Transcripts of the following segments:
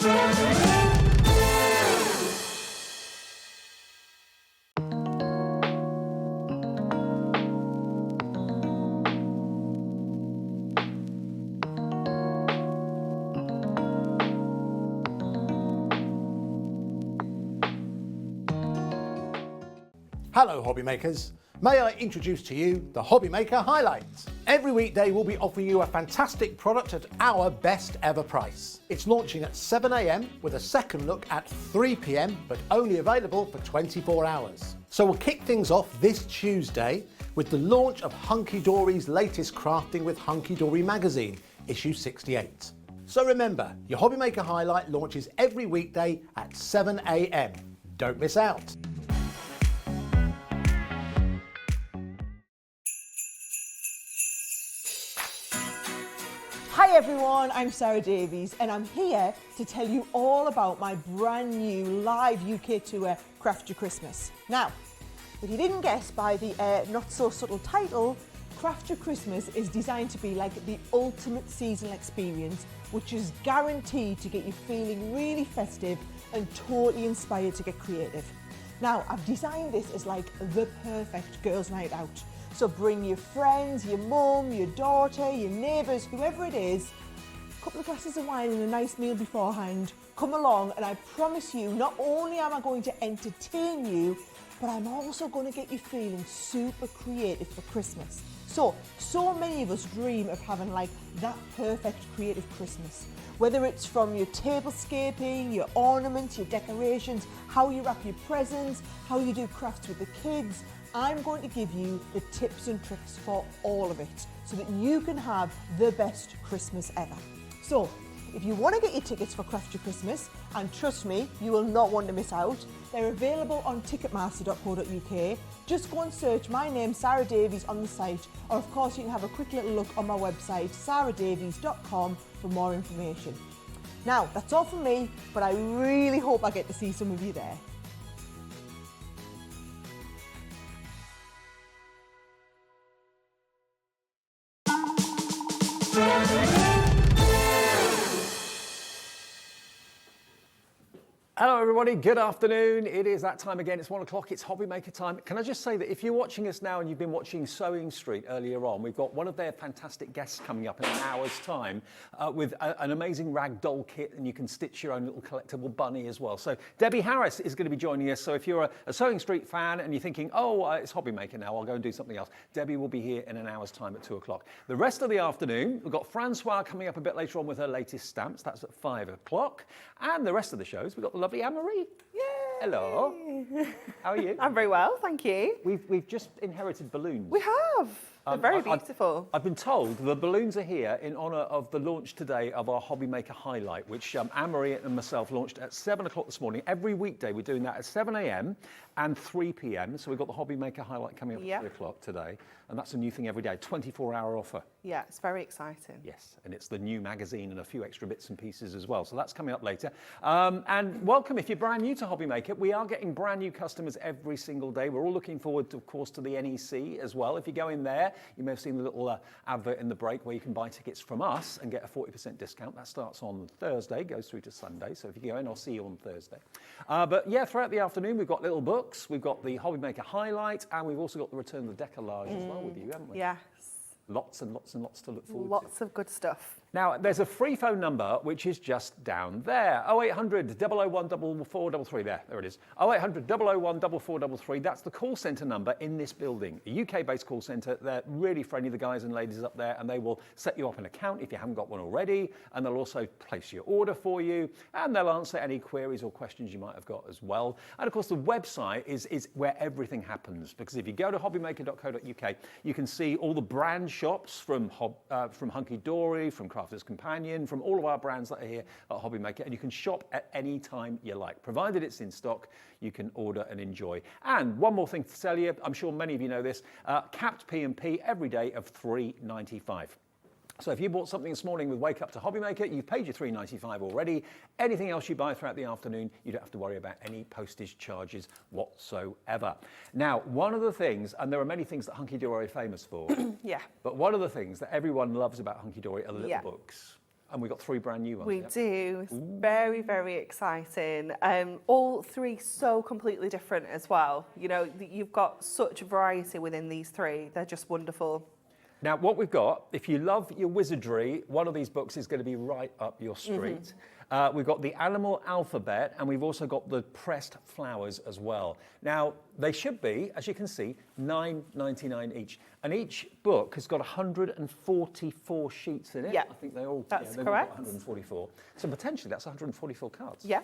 Hello hobby makers, may I introduce to you the Hobby Maker Highlights. Every weekday we'll be offering you a fantastic product at our best ever price. It's launching at 7 AM with a second look at 3 PM, but only available for 24 hours. So we'll kick things off this Tuesday with the launch of HunkyDory's latest Crafting with HunkyDory magazine, issue 68. So remember, your Hobby Maker Highlight launches every weekday at 7 AM. Don't miss out. Hi everyone, I'm Sarah Davies and I'm here to tell you all about my brand new live UK tour, Craft Your Christmas. Now, if you didn't guess by the not so subtle title, Craft Your Christmas is designed to be like the ultimate seasonal experience, which is guaranteed to get you feeling really festive and totally inspired to get creative. Now, I've designed this as like the perfect girls' night out. So bring your friends, your mum, your daughter, your neighbours, whoever it is, a couple of glasses of wine and a nice meal beforehand. Come along and I promise you, not only am I going to entertain you, but I'm also going to get you feeling super creative for Christmas. So many of us dream of having like that perfect creative Christmas. Whether it's from your tablescaping, your ornaments, your decorations, how you wrap your presents, how you do crafts with the kids, I'm going to give you the tips and tricks for all of it so that you can have the best Christmas ever. So, if you want to get your tickets for Craft Your Christmas, and trust me, you will not want to miss out, they're available on ticketmaster.co.uk. Just go and search my name, Sarah Davies, on the site, or of course you can have a quick little look on my website, sarahdavies.com, for more information. Now, that's all from me, but I really hope I get to see some of you there. Hello everybody, good afternoon. It is that time again, it's 1 o'clock, it's Hobby Maker time. Can I just say that if you're watching us now and you've been watching Sewing Street earlier on, we've got one of their fantastic guests coming up in an hour's time with an amazing rag doll kit, and you can stitch your own little collectible bunny as well. So Debbie Harris is going to be joining us. So if you're a Sewing Street fan and you're thinking, oh, it's Hobby Maker now, I'll go and do something else, Debbie will be here in an hour's time at 2 o'clock. The rest of the afternoon, we've got Francoise coming up a bit later on with her latest stamps. That's at 5 o'clock. And the rest of the shows, we've got the lovely Anne-Marie. Yay! Hello. How are you? I'm very well, thank you. We've just inherited balloons. We have. They're very beautiful. I've been told the balloons are here in honour of the launch today of our Hobby Maker Highlight, which Anne-Marie and myself launched at 7 o'clock this morning. Every weekday we're doing that at 7 AM and 3 PM. So we've got the Hobby Maker Highlight coming up at 3 o'clock today. And that's a new thing every day, 24-hour offer. Yeah, it's very exciting. Yes, and it's the new magazine and a few extra bits and pieces as well. So that's coming up later. And welcome, if you're brand new to Hobby Maker, we are getting brand new customers every single day. We're all looking forward, of course, to the NEC as well. If you go in there, you may have seen the little advert in the break where you can buy tickets from us and get a 40% discount. That starts on Thursday, goes through to Sunday. So if you go in, I'll see you on Thursday. But yeah, throughout the afternoon, we've got little books, we've got the Hobby Maker Highlight, and we've also got the Return of the Decollage as well with you, haven't we? Yes. Lots and lots and lots to look forward to. Lots of good stuff. Now, there's a free phone number, which is just down there. 0800 001 4433. There it is. 0800 001 4433. That's the call centre number in this building. A UK-based call centre. They're really friendly, the guys and ladies up there, and they will set you up an account if you haven't got one already, and they'll also place your order for you, and they'll answer any queries or questions you might have got as well. And of course, the website is where everything happens, because if you go to hobbymaker.co.uk, you can see all the brand shops from HunkyDory, from Crafter's Companion, from all of our brands that are here at Hobby Maker, and you can shop at any time you like. Provided it's in stock, you can order and enjoy. And one more thing to tell you, I'm sure many of you know this, capped P&P every day of $3.95. So if you bought something this morning with Wake Up to Hobby Maker, you've paid your $3.95 already. Anything else you buy throughout the afternoon, you don't have to worry about any postage charges whatsoever. Now, one of the things, and there are many things that HunkyDory are famous for, Yeah. but one of the things that everyone loves about HunkyDory are the little books. And we've got 3 brand new ones. We yeah? do. It's very, very exciting. All 3 so completely different as well. You know, you've got such variety within these 3. They're just wonderful. Now, what we've got, if you love your wizardry, one of these books is going to be right up your street. We've got the animal alphabet, and we've also got the pressed flowers as well. Now, they should be, as you can see, $9.99 each. And each book has got 144 sheets in it. Yeah, I think they all, that's they've correct. Got 144. So potentially that's 144 cards. Yeah.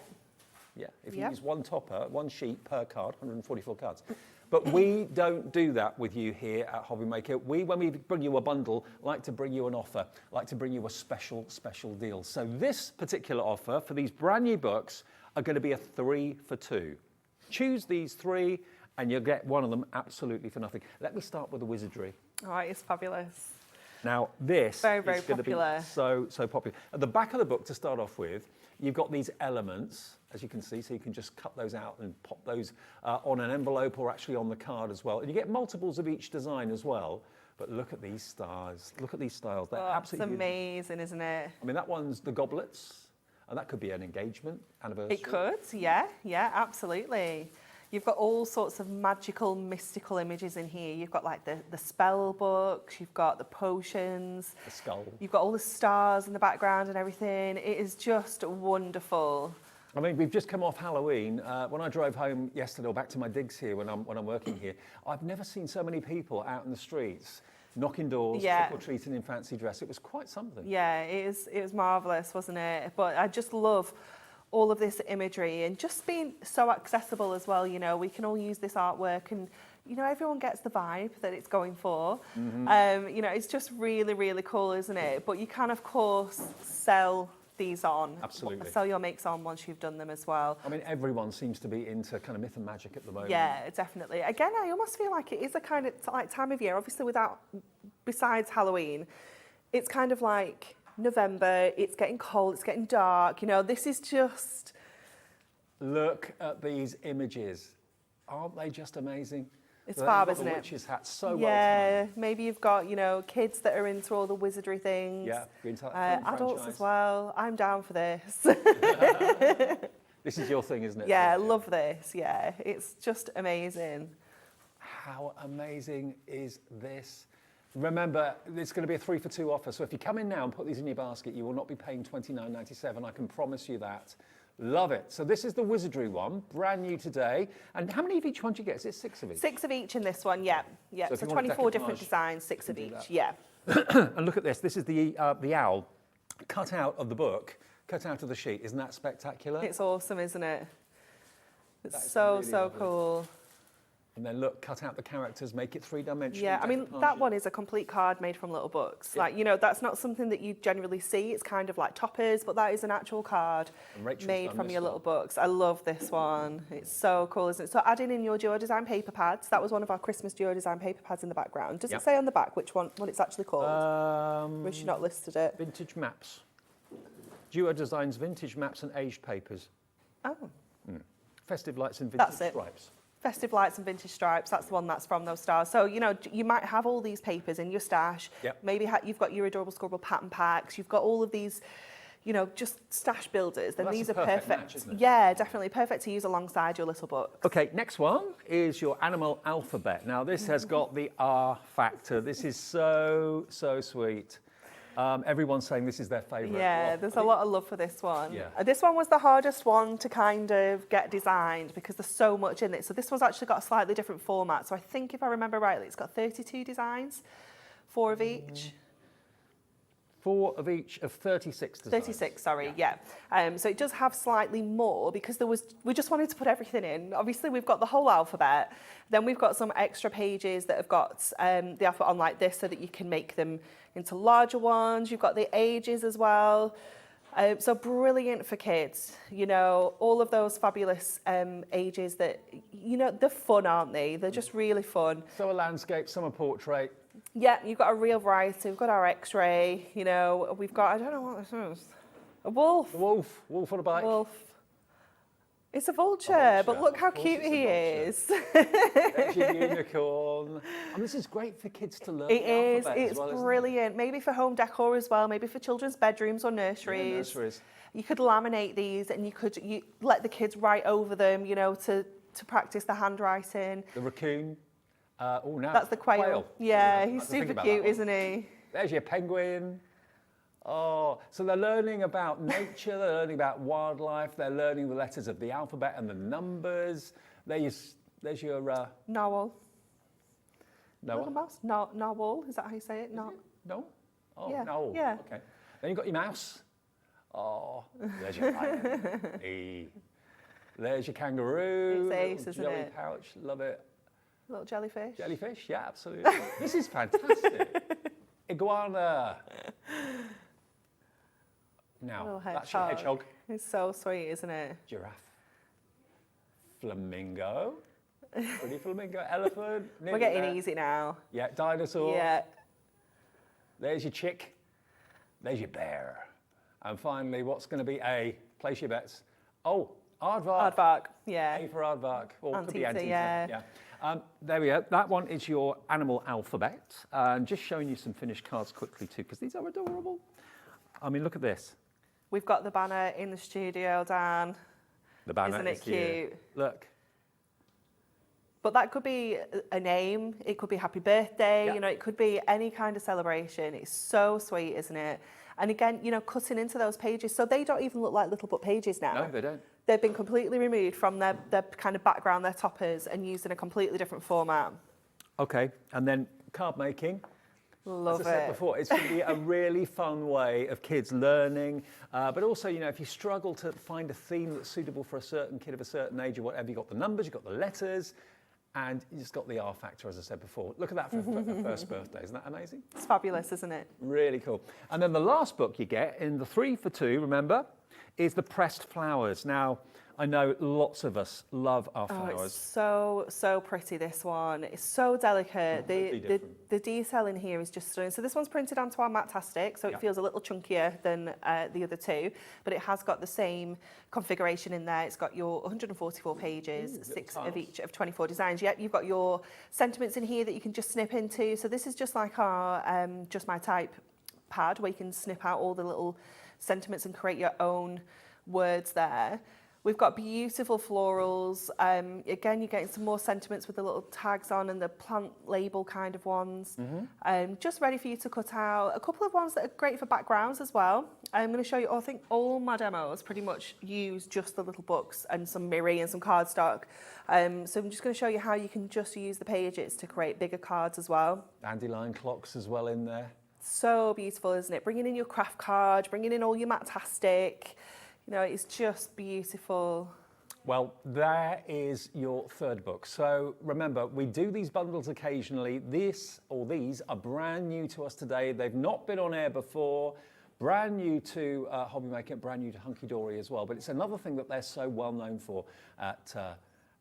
Yeah, if you Yeah. use one topper, 1 sheet per card, 144 cards. But we don't do that with you here at Hobby Maker. We, when we bring you a bundle, like to bring you an offer, like to bring you a special deal. So this particular offer for these brand new books are going to be a 3 for 2. Choose these 3 and you'll get one of them absolutely for nothing. Let me start with the wizardry. All right, it's fabulous. Now, this Very, is very going to be popular. so popular. At the back of the book, to start off with, you've got these elements, as you can see, so you can just cut those out and pop those on an envelope or actually on the card as well. And you get multiples of each design as well. But look at these stars. Look at these styles. They're Oh, it's absolutely beautiful. amazing, isn't it? I mean, that one's the goblets, and that could be an engagement anniversary. It could, yeah, absolutely. You've got all sorts of magical, mystical images in here. You've got like the spell books, you've got the potions, The skull. you've got all the stars in the background and everything. It is just wonderful. I mean, we've just come off Halloween. When I drove home yesterday, or back to my digs here when I'm working here, I've never seen so many people out in the streets, knocking doors, Yeah. trick-or-treating in fancy dress. It was quite something. Yeah, it was marvellous, wasn't it? But I just love all of this imagery and just being so accessible as well. You know, we can all use this artwork and, you know, everyone gets the vibe that it's going for. You know, it's just really, really cool, isn't it? But you can, of course, sell these on. Absolutely. Sell your makes on once you've done them as well. I mean, everyone seems to be into kind of myth and magic at the moment. Yeah, definitely. Again, I almost feel like it is a kind of like time of year, obviously besides Halloween, it's kind of like November, it's getting cold, it's getting dark, you know, this is just... Look at these images. Aren't they just amazing? It's They've fab, got isn't the it? witch's hat so well Yeah, timed. maybe you've got, you know, kids that are into all the wizardry things. Yeah, you're into that film adults franchise. as well. I'm down for this. This is your thing, isn't it? Yeah, I love this. Yeah, it's just amazing. How amazing is this? Remember, it's going to be a 3 for 2 offer. So if you come in now and put these in your basket, you will not be paying $29.97. I can promise you that. Love it. So this is the wizardry one, brand new today. And how many of each one do you get? Is it 6 of each? 6 of each in this one, yeah. Yeah, So if so you want 24 different decoupage, designs, 6 of you each, can do yeah. And look at this. This is the owl cut out of the book, cut out of the sheet. Isn't that spectacular? It's awesome, isn't it? It's That is so, really so lovely. cool. And then look, cut out the characters, make it 3-dimensional. Yeah, I mean, decoupage that it. one is a complete card made from little books. Yeah. Like, you know, that's not something that you generally see. It's kind of like toppers, but that is an actual card And Rachel's made done from this your one. little books. I love this one. It's so cool, isn't it? So adding in your Duo Design paper pads. That was one of our Christmas Duo Design paper pads in the background. Does Yep. it say on the back which one, what it's actually called? Wish you not listed it. Vintage maps. Duo Designs vintage maps and aged papers. Oh, Festive lights and That's vintage it. stripes. Festive Lights and Vintage Stripes, that's the one that's from those stars. So, you know, you might have all these papers in your stash. Yep. Maybe you've got your Adorable Scribble pattern packs. You've got all of these, you know, just stash builders. Then Well, these that's are a perfect perfect. match, isn't it? Yeah, definitely. Perfect to use alongside your little books. Okay, next one is your animal alphabet. Now, this has got the R factor. This is so sweet. Everyone's saying this is their favourite. Yeah, Well, there's a lot of love for this one. Yeah. This one was the hardest one to kind of get designed because there's so much in it. So this one's actually got a slightly different format. So I think if I remember rightly, it's got 32 designs, 4 of each. 4 of each of 36 designs. 36, sorry, yeah. So it does have slightly more because we just wanted to put everything in. Obviously, we've got the whole alphabet. Then we've got some extra pages that have got the alphabet on like this so that you can make them into larger ones. You've got the ages as well. So brilliant for kids. You know, all of those fabulous ages that, you know, they're fun, aren't they? They're just really fun. Some are landscape, some are portrait. Yeah, you've got a real variety. We've got our X-ray, you know, we've got, I don't know what this is. A wolf. Wolf on a bike. Wolf. It's a vulture, but vulture. look how Of course cute it's a he vulture. is. There's your unicorn. And this is great for kids to learn It the is. alphabet as It's well, isn't it? brilliant. Maybe for home decor as well. Maybe for children's bedrooms or Yeah, nurseries. nurseries. You could laminate these, and you let the kids write over them. You know, to practice the handwriting. The raccoon. Oh, no. That's the quail. Yeah, I he's have to think super about cute, that one. isn't he? There's your penguin. Oh, so they're learning about nature, they're learning about wildlife, they're learning the letters of the alphabet and the numbers. There's your Narwhal. Noah. Little mouse. Narwhal. Is that how you say it? No. No? Oh, Yeah, no. yeah. Okay. Then you've got your mouse. Oh, there's your lion. Hey. There's your kangaroo. It's ace, little isn't jelly it? pouch. Love it. Little jellyfish. Jellyfish, yeah, absolutely. This is fantastic. Iguana. Now, Little that's your hedgehog. It's so sweet, isn't it? Giraffe. Flamingo. Pretty flamingo. Elephant. We're nearly getting there. easy now. Yeah, dinosaur. Yeah. There's your chick. There's your bear. And finally, what's going to be A? Place your bets. Oh, aardvark. Aardvark. Yeah. A for aardvark. Or it could be Anteater, anteater. yeah. There we go. That one is your animal alphabet. And just showing you some finished cards quickly too, because these are adorable. I mean, look at this. We've got the banner in the studio, Dan. The banner Isn't it is here. cute? Look. But that could be a name. It could be happy birthday. Yeah. You know, it could be any kind of celebration. It's so sweet, isn't it? And again, you know, cutting into those pages. So they don't even look like little book pages now. No, they don't. They've been completely removed from their kind of background, their toppers, and used in a completely different format. Okay, and then card making. Love As I said it. before, it's going to be a really fun way of kids learning, but also, you know, if you struggle to find a theme that's suitable for a certain kid of a certain age or whatever, you've got the numbers, you've got the letters, and you just got the R factor, as I said before. Look at that for a first birthday. Isn't that amazing? It's fabulous, isn't it? Really cool. And then the last book you get in the 3 for 2, remember, is the pressed flowers. Now, I know lots of us love our Oh, flowers. it's so pretty, this one. It's so delicate. Completely different. The detail in here is just stunning. So this one's printed onto our Matastic, so Yeah. it feels a little chunkier than the other two, but it has got the same configuration in there. It's got your 144 pages, Ooh, 6 little of tiles. each of 24 designs. Yep, you've got your sentiments in here that you can just snip into. So this is just like our Just My Type pad, where you can snip out all the little sentiments and create your own words there. We've got beautiful florals. Again, you're getting some more sentiments with the little tags on and the plant label kind of ones. Just ready for you to cut out. A couple of ones that are great for backgrounds as well. I'm going to show you, I think all my demos pretty much use just the little books and some mirror and some cardstock. So I'm just going to show you how you can just use the pages to create bigger cards as well. Dandelion clocks as well in there. So beautiful, isn't it? Bringing in your craft card, bringing in all your Matastic. You know, it's just beautiful. Well, there is your third book. So remember, we do these bundles occasionally. These are brand new to us today. They've not been on air before. Brand new to Hobby Maker, brand new to HunkyDory as well. But it's another thing that they're so well known for at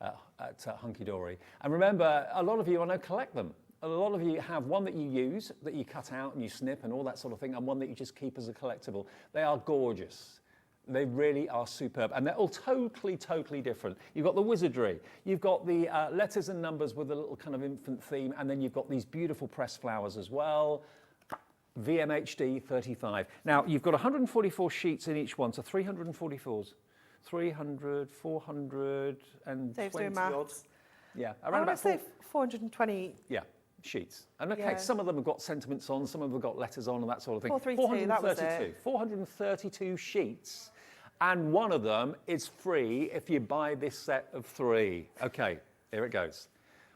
HunkyDory. And remember, a lot of you, I know, collect them. A lot of you have one that you use, that you cut out and you snip and all that sort of thing, and one that you just keep as a collectible. They are gorgeous. They really are superb, and they're all totally different. You've got the wizardry, you've got the letters and numbers with a little kind of infant theme, and then you've got these beautiful pressed flowers as well. VMHD 35. Now, you've got 144 sheets in each one, so 344s. 300, 420 Dave's doing odd. maths. Yeah, I around want about to say 420. yeah, sheets. And okay, Yeah. some of them have got sentiments on, some of them have got letters on and that sort of thing. 432, that was it. 432 sheets. And one of them is free if you buy this set of 3. Okay, here it goes.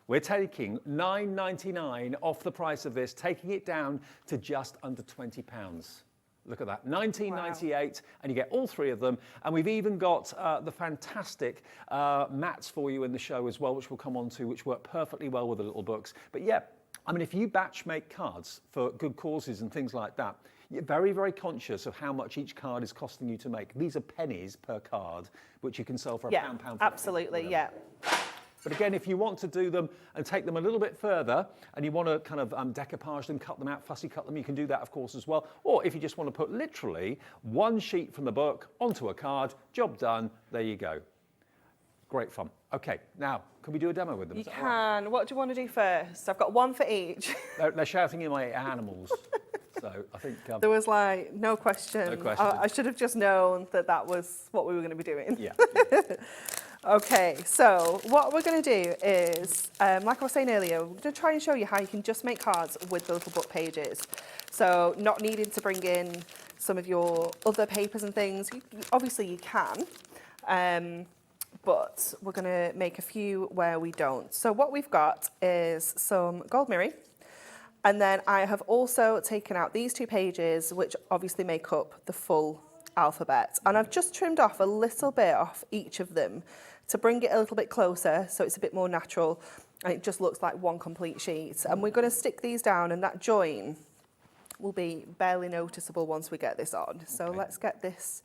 We're taking $9.99 off the price of this, taking it down to just under £20. Look at that, $19.98, and you get all 3 of them. And we've even got the fantastic mats for you in the show as well, which we'll come on to, which work perfectly well with the little books. But yeah, I mean, if you batch make cards for good causes and things like that, you're very conscious of how much each card is costing you to make. These are pennies per card, which you can sell for a pound. Absolutely, whatever. yeah. But again, if you want to do them and take them a little bit further, and you want to kind of decoupage them, cut them out, fussy cut them, you can do that, of course, as well. Or if you just want to put literally one sheet from the book onto a card, job done, there you go. Great fun. Okay, now, can we do a demo with them? You Is that all right? can. What do you want to do first? I've got one for each. They're shouting in my animals. So I think... There was like no question. No question. I should have just known that that was what we were going to be doing. Yeah. Okay, so what we're going to do is, like I was saying earlier, we're going to try and show you how you can just make cards with the little book pages. So not needing to bring in some of your other papers and things. Obviously you can, but we're going to make a few where we don't. So what we've got is some gold mirror. And then I have also taken out these 2 pages, which obviously make up the full alphabet. And I've just trimmed off a little bit off each of them to bring it a little bit closer so it's a bit more natural and it just looks like one complete sheet. And we're going to stick these down and that join will be barely noticeable once we get this on. So let's get this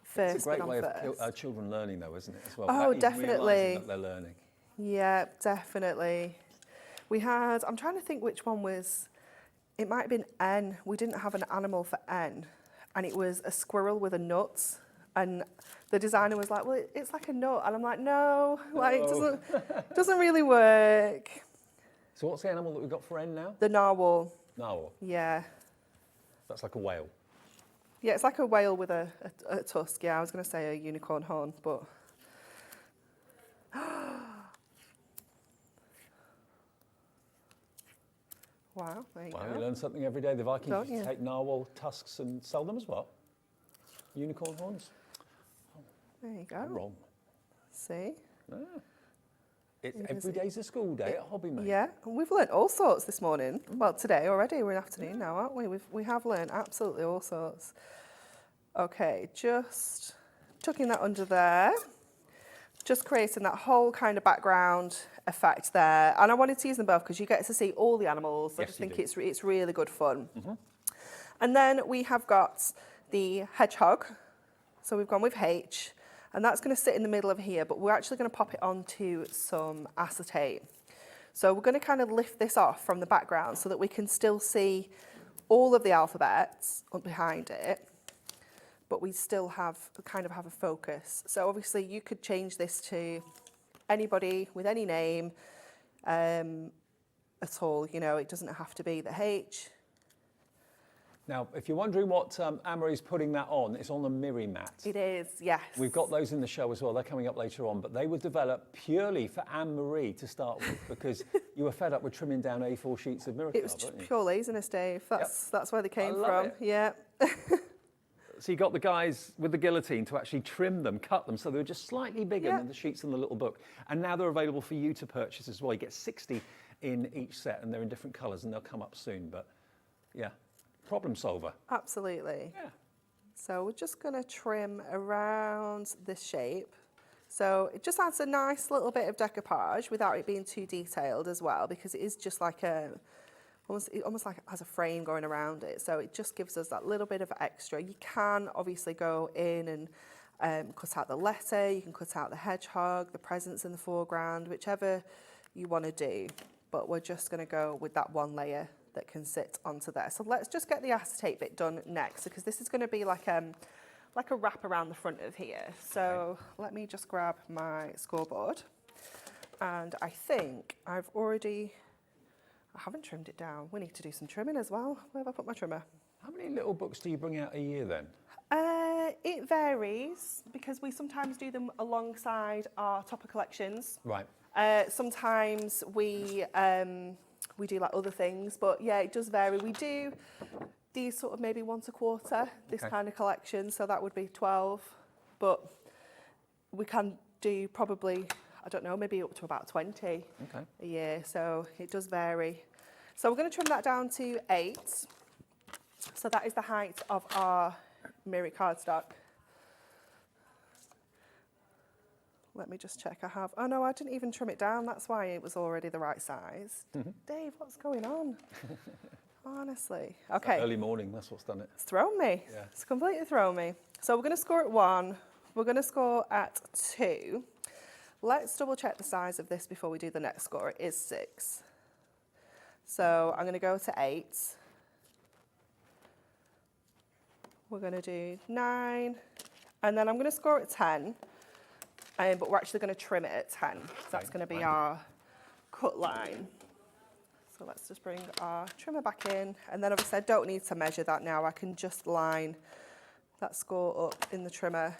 first. It's a great on way first. of children learning though, isn't it, as well? Oh, Without even definitely. realising that they're learning. Yeah, definitely. We had, I'm trying to think which one was, it might have been N. We didn't have an animal for N. And it was a squirrel with a nut. And the designer was like, well, it's like a nut. And I'm like, no, like, it doesn't really work. So what's the animal that we've got for N now? The narwhal. Narwhal. Yeah. That's like a whale. Yeah, it's like a whale with a tusk. Yeah, I was going to say a unicorn horn, but... Wow, there you Wow, go. you learn something every day. The Vikings Don't used to you? take narwhal tusks and sell them as well. Unicorn horns. There you I'm go. wrong. See? It's every day's a school day at Hobby Mate. Yeah, and we've learnt all sorts this morning. Well, today already. We're in afternoon now, aren't we? We have learnt absolutely all sorts. Okay, just tucking that under there. Just creating that whole kind of background effect there. And I wanted to use them both because you get to see all the animals. I Yes, just you think do. it's really good fun. And then we have got the hedgehog. So we've gone with H. And that's going to sit in the middle of here, but we're actually going to pop it onto some acetate. So we're going to kind of lift this off from the background so that we can still see all of the alphabets up behind it, but we still have a focus. So obviously you could change this to anybody with any name at all. You know, it doesn't have to be the H. Now, if you're wondering what Anne-Marie's putting that on, it's on a mirror mat. It is, yes. We've got those in the show as well. They're coming up later on, but they were developed purely for Anne-Marie to start with because you were fed up with trimming down A4 sheets of mirror It was card, weren't you? pure laziness, Dave. That's where they came love from. it. Yeah. So you got the guys with the guillotine to actually trim them, cut them, so they were just slightly bigger Yeah. than the sheets in the little book. And now they're available for you to purchase as well. You get 60 in each set, and they're in different colours, and they'll come up soon. But yeah, problem solver. Absolutely. Yeah. So we're just going to trim around this shape. So it just adds a nice little bit of decoupage without it being too detailed as well, because it is just like almost like it has a frame going around it. So it just gives us that little bit of extra. You can obviously go in and cut out the letter. You can cut out the hedgehog, the presents in the foreground, whichever you want to do. But we're just going to go with that one layer that can sit onto there. So let's just get the acetate bit done next, because this is going to be like a wrap around the front of here. So let me just grab my scoreboard. And I think I haven't trimmed it down. We need to do some trimming as well. Where have I put my trimmer? How many little books do you bring out a year then? It varies because we sometimes do them alongside our topper collections. Right. Sometimes we do like other things, but yeah, it does vary. We do these sort of maybe once a quarter, this kind of collection, so that would be 12, but we can do probably, I don't know, maybe up to about 20 a year, so it does vary. So we're going to trim that down to 8. So that is the height of our mirror cardstock. Let me just check. Oh no, I didn't even trim it down. That's why it was already the right size. Dave, what's going on? Honestly. Okay. Early morning, that's what's done it. It's thrown me. Yeah. It's completely thrown me. So we're going to score at 1. We're going to score at 2. Let's double check the size of this before we do the next score. It is 6. So I'm going to go to 8. We're going to do 9. And then I'm going to score at 10. but we're actually going to trim it at 10. So that's going to be our cut line. So let's just bring our trimmer back in. And then obviously I don't need to measure that now. I can just line that score up in the trimmer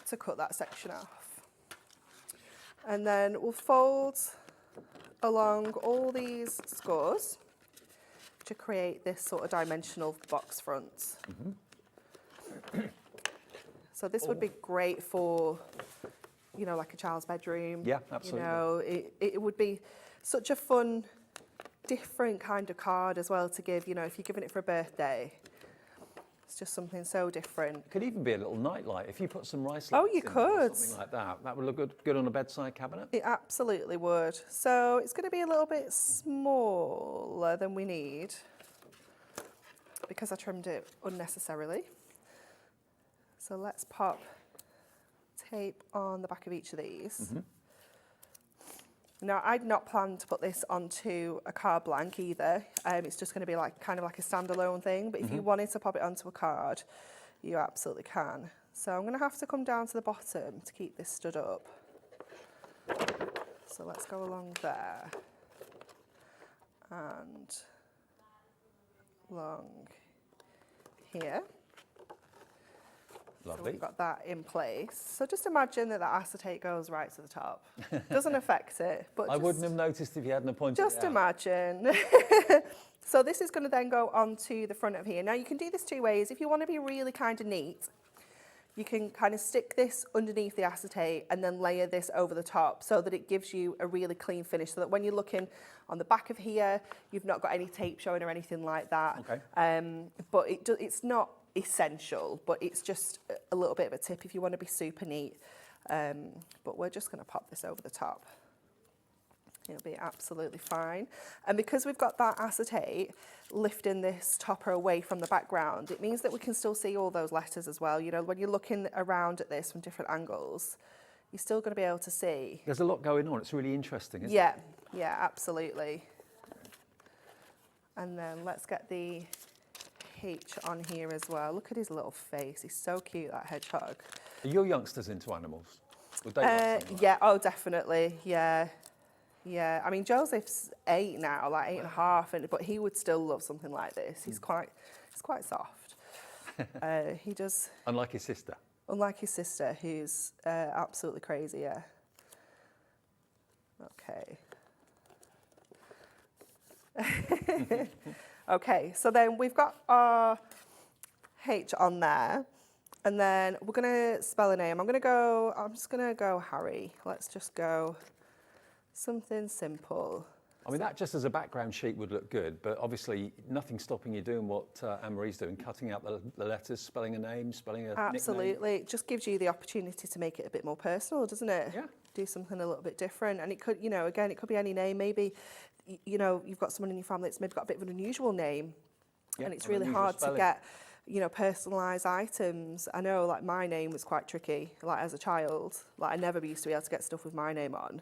to cut that section off. And then we'll fold along all these scores to create this sort of dimensional box front. So this would be great for, you know, like a child's bedroom. Yeah, absolutely. You know, it would be such a fun, different kind of card as well to give, you know, if you're giving it for a birthday. It's just something so different. It could even be a little nightlight if you put some rice Oh, lights you in could. It or something like that. That would look good on a bedside cabinet. It absolutely would. So it's going to be a little bit smaller than we need because I trimmed it unnecessarily. So let's pop tape on the back of each of these. Now, I'd not planned to put this onto a card blank either. It's just going to be like kind of like a standalone thing. But if you wanted to pop it onto a card, you absolutely can. So I'm going to have to come down to the bottom to keep this stood up. So let's go along there and along here. So Lovely. we've got that in place. So just imagine that the acetate goes right to the top. Doesn't affect it, but I wouldn't have noticed if you hadn't pointed just it out. imagine. So this is going to then go onto the front of here. Now you can do this two ways. If you want to be really kind of neat, you can kind of stick this underneath the acetate and then layer this over the top so that it gives you a really clean finish, so that when you're looking on the back of here, you've not got any tape showing or anything like that. Okay. But it's not essential, but it's just a little bit of a tip if you want to be super neat. But we're just going to pop this over the top. It'll be absolutely fine. And because we've got that acetate lifting this topper away from the background, it means that we can still see all those letters as well. You know, when you're looking around at this from different angles, you're still going to be able to see. There's a lot going on. It's really interesting, isn't it? Yeah, absolutely. And then let's get the H on here as well. Look at his little face. He's so cute, that hedgehog. Are your youngsters into animals? Would they like something like Yeah, oh, definitely. Yeah. Yeah, I mean, Joseph's 8 now, like 8.5, but he would still love something like this. He's quite soft. He does. Unlike his sister. Unlike his sister, who's absolutely crazy, yeah. Okay. Okay, so then we've got our H on there, and then we're going to spell a name. I'm just going to go Harry. Let's just go something simple. I mean, that just as a background sheet would look good, but obviously nothing's stopping you doing what Anne-Marie's doing, cutting out the letters, spelling a name, spelling a Absolutely. nickname. It just gives you the opportunity to make it a bit more personal, doesn't it? Yeah. Do something a little bit different. And it could, you know, again, it could be any name. Maybe, you know, you've got someone in your family that's maybe got a bit of an unusual name, Yeah, and it's an really unusual hard spelling. to get, you know, personalised items. I know, like, my name was quite tricky, like, as a child. Like, I never used to be able to get stuff with my name on.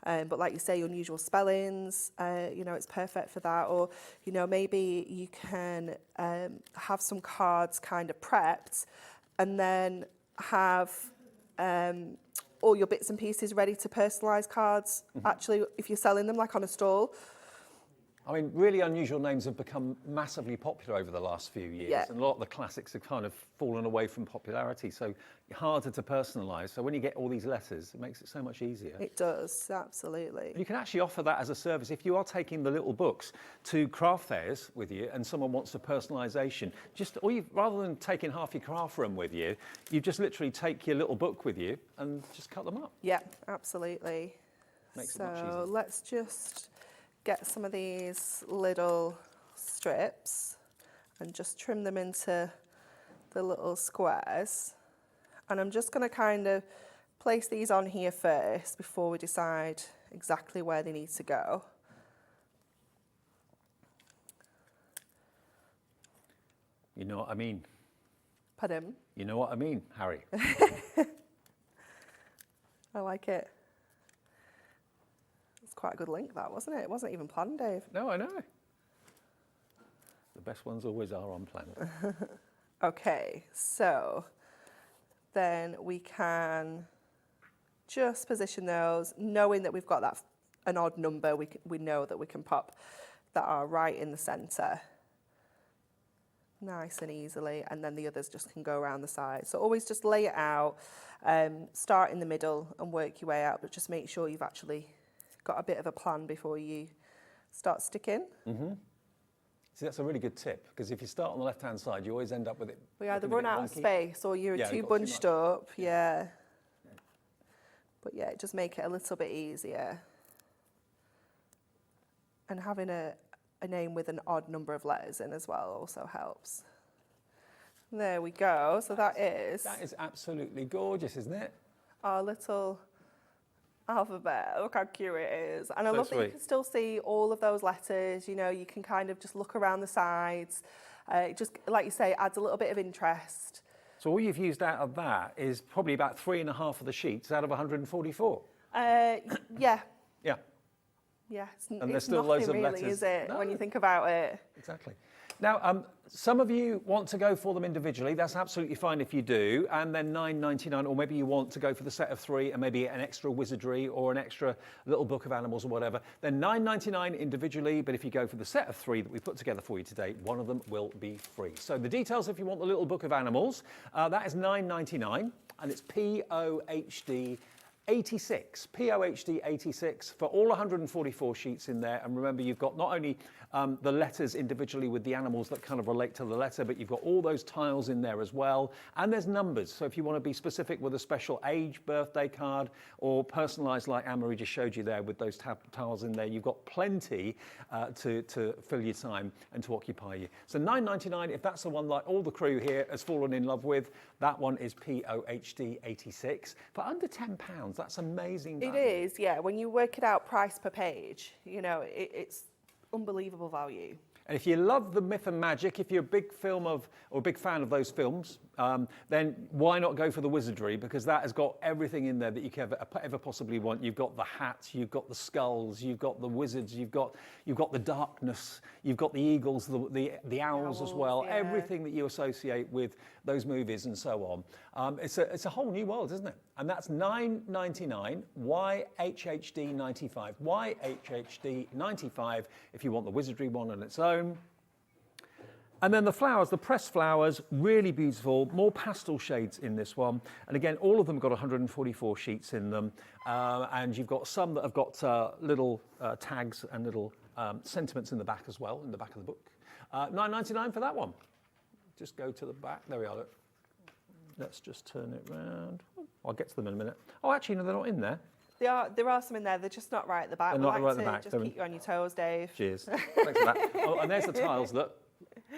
But like you say, unusual spellings, you know, it's perfect for that. Or, you know, maybe you can have some cards kind of prepped and then have all your bits and pieces ready to personalise cards, actually, if you're selling them, like on a stall. I mean, really unusual names have become massively popular over the last few years, Yeah. and a lot of the classics have kind of fallen away from popularity, so harder to personalise. So when you get all these letters, it makes it so much easier. It does, absolutely. You can actually offer that as a service. If you are taking the little books to craft fairs with you and someone wants a personalisation, rather than taking half your craft room with you, you just literally take your little book with you and just cut them up. Yeah, absolutely. Makes it much easier. So let's just get some of these little strips and just trim them into the little squares. And I'm just going to kind of place these on here first before we decide exactly where they need to go. You know what I mean? Pardon? You know what I mean, Harry? I like it. It's quite a good link, that, wasn't it? It wasn't even planned, Dave. No, I know. The best ones always are unplanned. Okay, so then we can just position those, knowing that we've got that an odd number, we know that we can pop that are right in the centre. Nice and easily, and then the others just can go around the side. So always just lay it out, start in the middle and work your way out, but just make sure you've actually got a bit of a plan before you start sticking. See, that's a really good tip, because if you start on the left-hand side, you always end up with it. We either looking a run bit out of wonky. space or you're Yeah, too you've got too bunched much. up. Yeah. But yeah, just make it a little bit easier. And having a name with an odd number of letters in as well also helps. There we go. So that is absolutely gorgeous, isn't it? our little alphabet. Look how cute it is. And I So love that you sweet. can still see all of those letters. You know, you can kind of just look around the sides. It just, like you say, adds a little bit of interest. So all you've used out of that is probably about 3.5 of the sheets out of 144. Yeah. Yeah, Yeah, there's it's still nothing loads of really, letters. is it, when No. you think about it? exactly. Now, some of you want to go for them individually. That's absolutely fine if you do. And then $9.99, or maybe you want to go for the set of 3 and maybe an extra wizardry or an extra little book of animals or whatever. Then $9.99 individually, but if you go for the set of 3 that we put together for you today, one of them will be free. So the details, if you want the little book of animals, that is $9.99, and it's POHD 86, POHD 86 for all 144 sheets in there. And remember, you've got not only the letters individually with the animals that kind of relate to the letter, but you've got all those tiles in there as well. And there's numbers. So if you want to be specific with a special age, birthday card, or personalised like Anne-Marie just showed you there with those tiles in there, you've got plenty to fill your time and to occupy you. So $9.99, if that's the one like all the crew here has fallen in love with, that one is POHD 86 for under £10. That's amazing value. It is, yeah. When you work it out price per page, you know, it's unbelievable value. And if you love the myth and magic, if you're a big big fan of those films, then why not go for the wizardry? Because that has got everything in there that you can ever possibly want. You've got the hats, you've got the skulls, you've got the wizards, you've got the darkness, you've got the eagles, the owls as well. Yeah. Everything that you associate with those movies and so on. It's a whole new world, isn't it? And that's $9.99. YHHD 95. YHHD 95 if you want the wizardry one on its own. And then the flowers, the pressed flowers, really beautiful, more pastel shades in this one. And again, all of them got 144 sheets in them. And you've got some that have got little tags and little sentiments in the back as well, in the back of the book. $9.99 for that one. Just go to the back. There we are. Look. Let's just turn it round. I'll get to them in a minute. Oh, actually, no, they're not in there. There are some in there. They're just not right at the back. They're We not like right at the to back. Just They're keep you on your toes, Dave. Cheers. Thanks for that. Oh, and there's the tiles, look.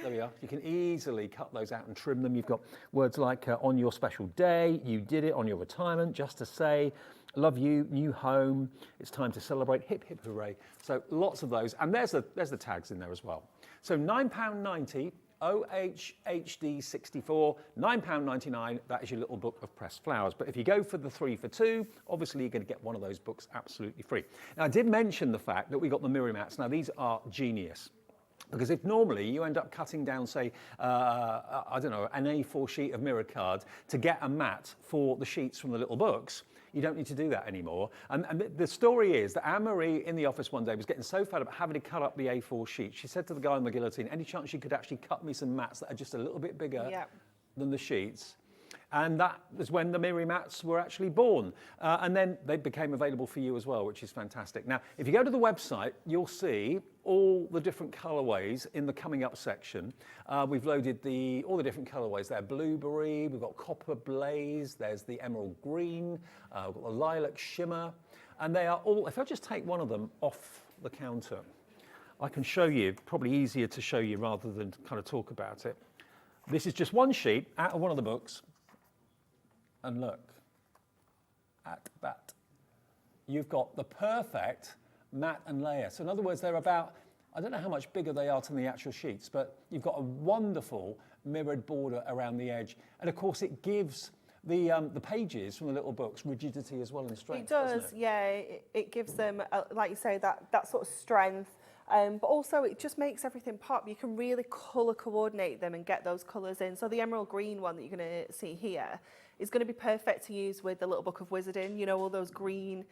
There we are. You can easily cut those out and trim them. You've got words like on your special day, you did it, on your retirement, just to say, love you, new home, it's time to celebrate, hip, hip, hooray. So lots of those. And there's the tags in there as well. So £9.90, OHHD 64, £9.99, that is your little book of pressed flowers. But if you go for the 3 for 2, obviously you're going to get one of those books absolutely free. Now, I did mention the fact that we got the mirror mats. Now, these are genius. Because if normally you end up cutting down, say, I don't know, an A4 sheet of mirror card to get a mat for the sheets from the little books, you don't need to do that anymore. And the story is that Anne-Marie in the office one day was getting so fed up having to cut up the A4 sheet. She said to the guy on the guillotine, any chance you could actually cut me some mats that are just a little bit bigger than the sheets? And that was when the mirror mats were actually born. And then they became available for you as well, which is fantastic. Now, if you go to the website, you'll see all the different colourways in the coming up section. We've loaded all the different colourways there. Blueberry, we've got copper blaze, there's the emerald green, we've got the lilac shimmer. And they are all, if I just take one of them off the counter, I can show you, probably easier to show you rather than kind of talk about it. This is just one sheet out of one of the books. And look at that. You've got the perfect mat and layer. So in other words, they're about, I don't know how much bigger they are than the actual sheets, but you've got a wonderful mirrored border around the edge. And of course, it gives the pages from the little books rigidity as well and strength. It does, doesn't it? yeah. It gives them, like you say, that sort of strength. But also it just makes everything pop. You can really colour coordinate them and get those colours in. So the emerald green one that you're going to see here is going to be perfect to use with the Little Book of Wizarding. You know, all those green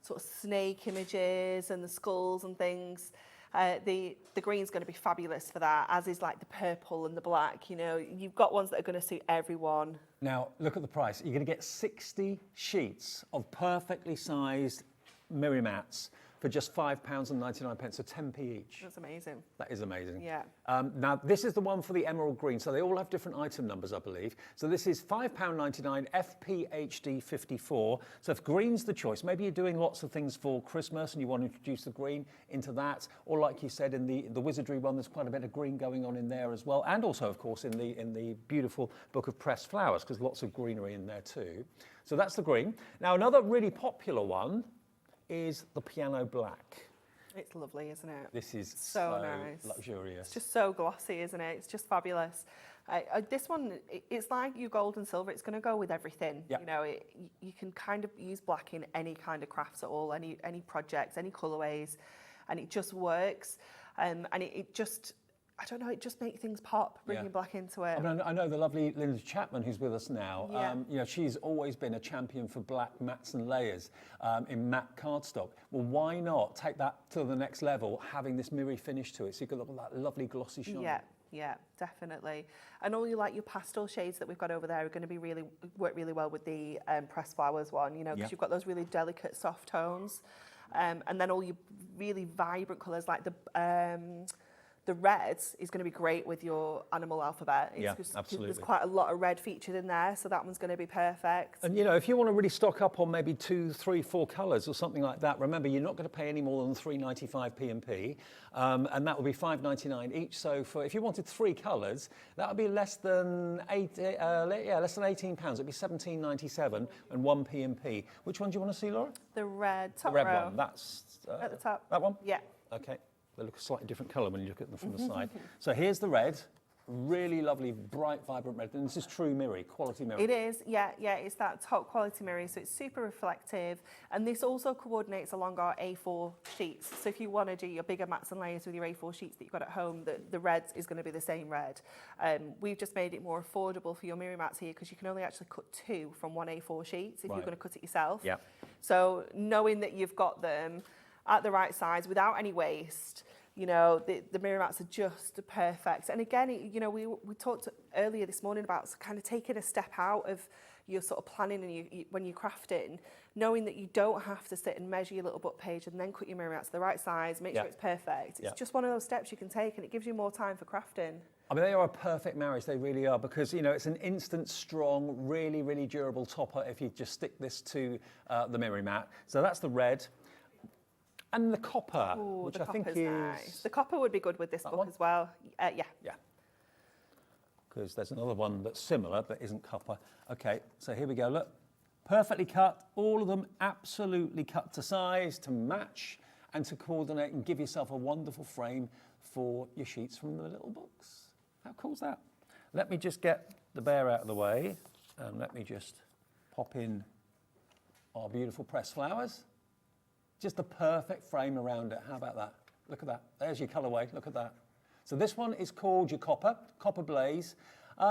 sort of snake images and the skulls and things. The green's going to be fabulous for that, as is like the purple and the black. You know, you've got ones that are going to suit everyone. Now, look at the price. You're going to get 60 sheets of perfectly sized mirror mats for just £5.99, so 10p each. That's amazing. That is amazing. Yeah. Now, this is the one for the emerald green, so they all have different item numbers, I believe. So this is £5.99 FPHD 54. So if green's the choice, maybe you're doing lots of things for Christmas and you want to introduce the green into that, or like you said, in the wizardry one, there's quite a bit of green going on in there as well, and also, of course, in the beautiful book of pressed flowers, because lots of greenery in there too. So that's the green. Now, another really popular one is the piano black. It's lovely, isn't it? This is so nice. Luxurious. It's just so glossy, isn't it? It's just fabulous. This one, it's like your gold and silver. It's going to go with everything. Yep. You know, you can kind of use black in any kind of crafts at all, any projects, any colourways, and it just works. And it just, I don't know, it just makes things pop, bringing black into it. I mean, I know the lovely Linda Chapman, who's with us now. Yeah. You know, she's always been a champion for black mats and layers in matte cardstock. Well, why not take that to the next level, having this mirror finish to it, so you can look at that lovely glossy shine. Yeah, definitely. And all your pastel shades that we've got over there are going to work really well with the pressed flowers one. You know, because you've got those really delicate soft tones, and then all your really vibrant colours like the red is going to be great with your animal alphabet. Absolutely. There's quite a lot of red featured in there, so that one's going to be perfect. And, you know, if you want to really stock up on maybe 2, 3, 4 colours or something like that, remember, you're not going to pay any more than £3.95 P&P, and that will be £5.99 each. So if you wanted 3 colours, that would be less than £18. It'd be £17.97 and 1 P&P. Which one do you want to see, Laura? The red, top the red row. one. That's at the top. That one? Yeah. Okay. They look a slightly different colour when you look at them from the side. So here's the red, really lovely, bright, vibrant red. And this is true mirror, quality mirror. It is, yeah, it's that top quality mirror, so it's super reflective. And this also coordinates along our A4 sheets. So if you want to do your bigger mats and layers with your A4 sheets that you've got at home, the red is going to be the same red. We've just made it more affordable for your mirror mats here, because you can only actually cut 2 from one A4 sheet if you're going to cut it yourself. Yeah. So knowing that you've got them at the right size without any waste, you know, the mirror mats are just perfect. And again, you know, we talked earlier this morning about kind of taking a step out of your sort of planning and when you're crafting, knowing that you don't have to sit and measure your little book page and then cut your mirror mats to the right size, make sure it's perfect. It's just one of those steps you can take, and it gives you more time for crafting. I mean, they are a perfect marriage, they really are, because, you know, it's an instant, strong, really, really durable topper if you just stick this to the mirror mat. So that's the red. And the copper, which I think is nice. The copper would be good with this book as well. Yeah. Because there's another one that's similar but isn't copper. Okay, so here we go. Look, perfectly cut. All of them absolutely cut to size, to match, and to coordinate and give yourself a wonderful frame for your sheets from the little books. How cool is that? Let me just get the bear out of the way, and let me just pop in our beautiful pressed flowers. Just the perfect frame around it. How about that? Look at that. There's your colourway. Look at that. So this one is called your Copper Blaze.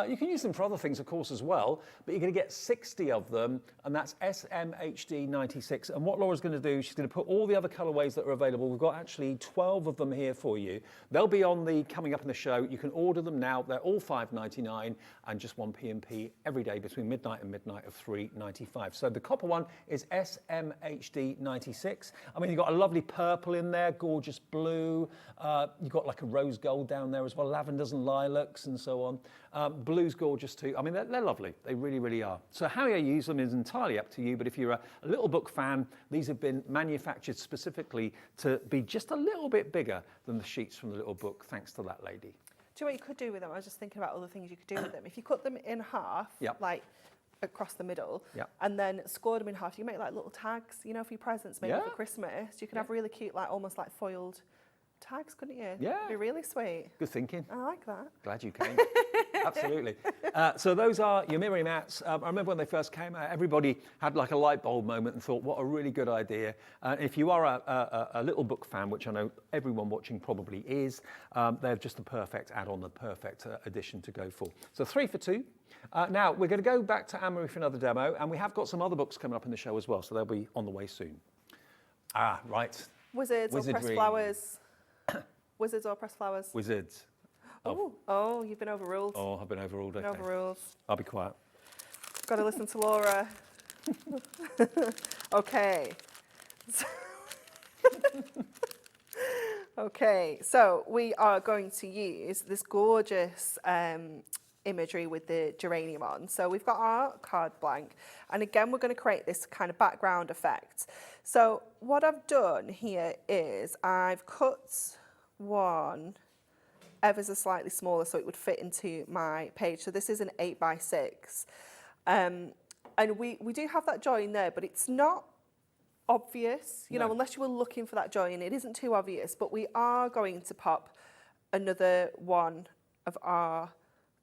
You can use them for other things, of course, as well, but you're going to get 60 of them, and that's SMHD 96. And what Laura's going to do, she's going to put all the other colourways that are available. We've got actually 12 of them here for you. They'll be coming up in the show. You can order them now. They're all £5.99 and just 1 P&P every day between midnight and midnight of £3.95. So the copper one is SMHD 96. I mean, you've got a lovely purple in there, gorgeous blue. You've got like a rose gold down there as well, lavenders and lilacs and so on. Blue's gorgeous too. I mean, they're lovely. They really, really are. So how you use them is entirely up to you, but if you're a little book fan, these have been manufactured specifically to be just a little bit bigger than the sheets from the little book, thanks to that lady. Do you know what you could do with them? I was just thinking about other things you could do with them. If you cut them in half, like across the middle, and then score them in half, you can make like little tags, you know, for your presents, maybe for Christmas. You can have really cute, like almost like foiled tags, couldn't you? Yeah. It'd be really sweet. Good thinking. I like that. Glad you came. Absolutely. So those are your mirror mats. I remember when they first came out, everybody had like a light bulb moment and thought, what a really good idea. If you are a little book fan, which I know everyone watching probably is, they're just the perfect add-on, the perfect addition to go for. So 3 for 2, Now, we're going to go back to Anne-Marie for another demo, and we have got some other books coming up in the show as well, so they'll be on the way soon. Ah, right. Wizards or pressed Wizardry. flowers? Wizards or pressed flowers? Wizards. Oh, you've been overruled. Oh, I've been overruled. Okay. Overruled. I'll be quiet. Got to listen to Laura. Okay. Okay, so we are going to use this gorgeous imagery with the geranium on. So we've got our card blank, and again, we're going to create this kind of background effect. So what I've done here is I've cut one ever so slightly smaller so it would fit into my page. So this is an 8x6. And we do have that join there, but it's not obvious, you know, unless you were looking for that join, it isn't too obvious, but we are going to pop another one of our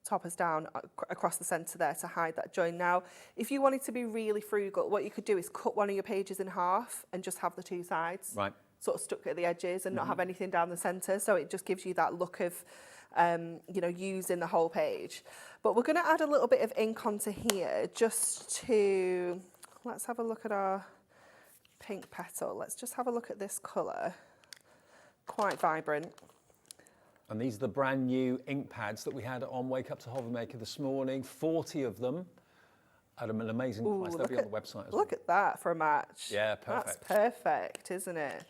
toppers down across the centre there to hide that join. Now, if you wanted to be really frugal, what you could do is cut one of your pages in half and just have the two sides sort of stuck at the edges and not have anything down the centre, so it just gives you that look of, you know, using the whole page. But we're going to add a little bit of ink onto here just to, let's have a look at our pink petal. Let's just have a look at this colour. Quite vibrant. And these are the brand new ink pads that we had on Wake Up to Hobby Maker this morning. 40 of them at an amazing price. They'll be on the website as well. Look at that for a match. Yeah, perfect. That's perfect, isn't it?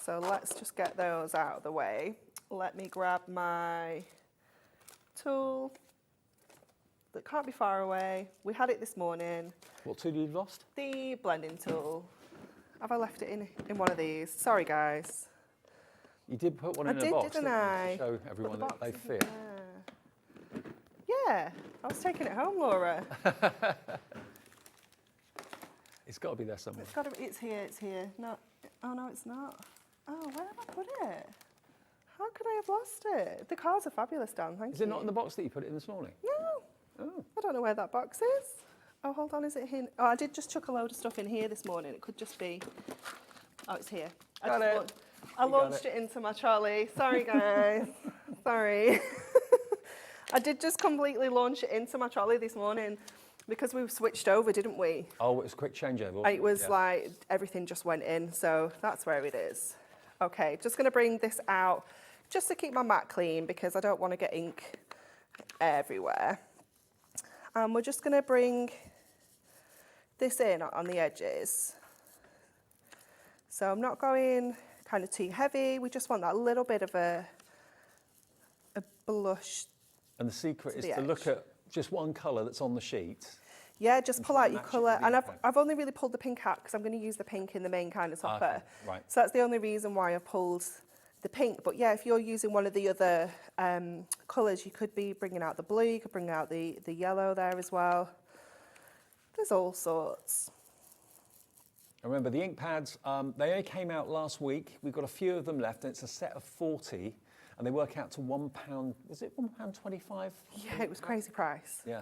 So let's just get those out of the way. Let me grab my tool that can't be far away. We had it this morning. What tool you've lost? The blending tool. Have I left it in one of these? Sorry, guys. You did put one I in a did, box, didn't you, I? to show everyone that they fit. Yeah, I was taking it home, Laura. It's got to be there somewhere. It's got to be, it's here. No, oh no, it's not. Oh, where have I put it? How could I have lost it? The cards are fabulous, Dan, thank you. Is it not in the box that you put it in this morning? No. Oh. I don't know where that box is. Oh, hold on, is it here? Oh, I did just chuck a load of stuff in here this morning. It could just be, oh, it's here. Got it. I launched it into my trolley. Sorry, guys. Sorry. I did just completely launch it into my trolley this morning because we switched over, didn't we? Oh, it was a quick changeover. wasn't It was like everything just went in, so that's where it is. Okay, just going to bring this out just to keep my mat clean because I don't want to get ink everywhere. And we're just going to bring this in on the edges. So I'm not going kind of too heavy. We just want that little bit of a blush. And the secret is to look at just one colour that's on the sheet. Yeah, just pull out your match it colour. with the And ink. I've only really pulled the pink out because I'm going to use the pink in the main kind of topper. Okay, right. So that's the only reason why I pulled the pink. But yeah, if you're using one of the other colours, you could be bringing out the blue, you could bring out the yellow there as well. There's all sorts. Remember, the ink pads, they only came out last week. We've got a few of them left, and it's a set of 40, and they work out to £1, is it £1.25? Yeah, it was crazy price. Yeah,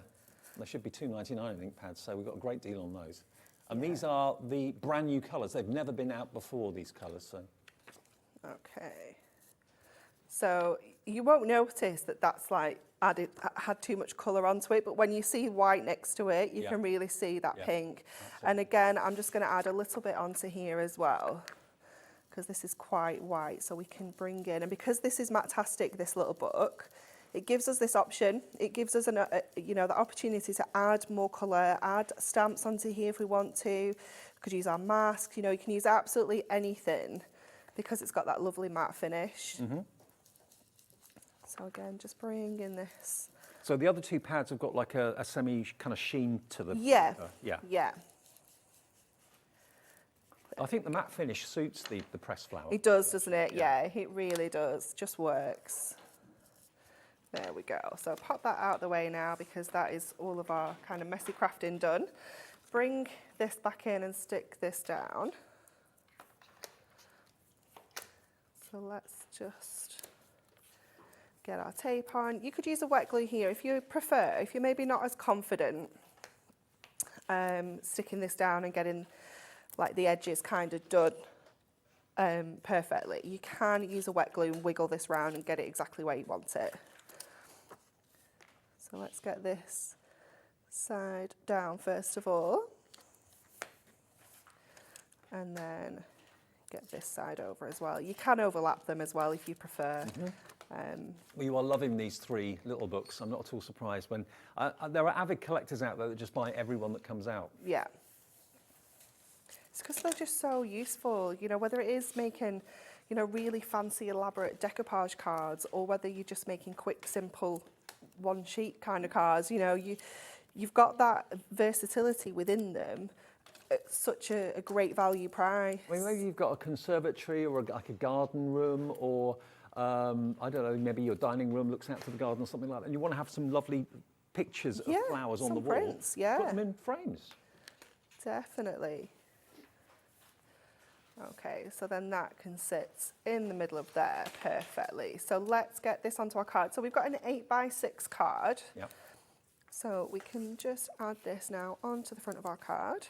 they should be £2.99 in ink pads, so we've got a great deal on those. And these are the brand new colours. They've never been out before, these colours, so. Okay. So you won't notice that that's like had too much colour onto it, but when you see white next to it, you can really see that pink. Absolutely. And again, I'm just going to add a little bit onto here as well, because this is quite white, so we can bring in, and because this is Matastic, this little book, it gives us this option. It gives us you know, the opportunity to add more colour, add stamps onto here if we want to. We could use our mask, you know, you can use absolutely anything because it's got that lovely matte finish. Mm-hmm. So again, just bring in this. So the other two pads have got like a semi kind of sheen to them. Yeah. Yeah. Yeah. I think the matte finish suits the pressed flower. It does, doesn't it? Yeah, it really does. Just works. There we go. So pop that out the way now because that is all of our kind of messy crafting done. Bring this back in and stick this down. So let's just get our tape on. You could use a wet glue here if you prefer, if you're maybe not as confident sticking this down and getting like the edges kind of done perfectly. You can use a wet glue and wiggle this round and get it exactly where you want it. So let's get this side down first of all. And then get this side over as well. You can overlap them as well if you prefer. Well, you are loving these 3 little books. I'm not at all surprised when there are avid collectors out there that just buy every one that comes out. Yeah. It's because they're just so useful, you know, whether it is making, you know, really fancy, elaborate decoupage cards, or whether you're just making quick, simple, one-sheet kind of cards, you know, you've got that versatility within them at such a great value price. I mean, maybe you've got a conservatory or like a garden room, or I don't know, maybe your dining room looks out to the garden or something like that, and you want to have some lovely pictures of flowers on the wall. Prints, yeah. Put them in frames. Definitely. Okay, so then that can sit in the middle of there perfectly. So let's get this onto our card. So we've got an 8x6 card. Yep. So we can just add this now onto the front of our card.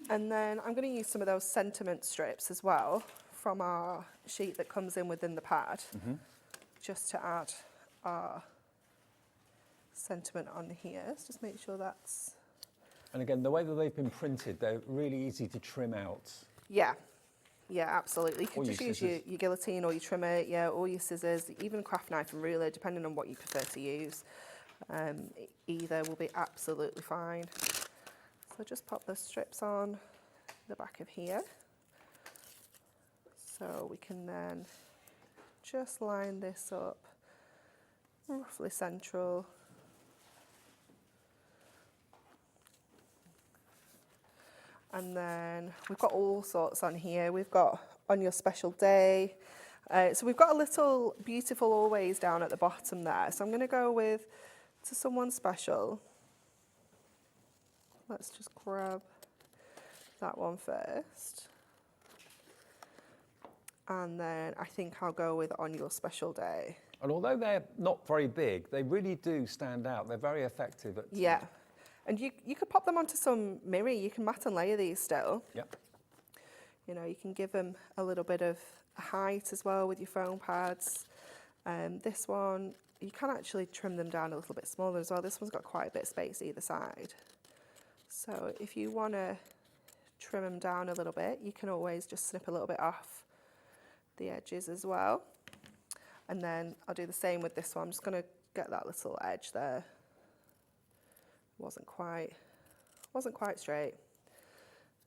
And then I'm going to use some of those sentiment strips as well from our sheet that comes in within the pad, just to add our sentiment on here. Let's just make sure that's... And again, the way that they've been printed, they're really easy to trim out. Yeah, yeah, absolutely. You can Or just your use your guillotine or your trimmer, yeah, or your scissors, even craft knife and ruler, depending on what you prefer to use. Either will be absolutely fine. So just pop the strips on the back of here. So we can then just line this up roughly central. And then we've got all sorts on here. We've got on your special day. So we've got a little beautiful always down at the bottom there. So I'm going to go with to someone special. Let's just grab that one first. And then I think I'll go with on your special day. And although they're not very big, they really do stand out. They're very effective at... Yeah. And you could pop them onto some mirror. You can mat and layer these still. Yep. You know, you can give them a little bit of height as well with your foam pads. This one, you can actually trim them down a little bit smaller as well. This one's got quite a bit of space either side. So if you want to trim them down a little bit, you can always just snip a little bit off the edges as well. And then I'll do the same with this one. I'm just going to get that little edge there. Wasn't quite straight,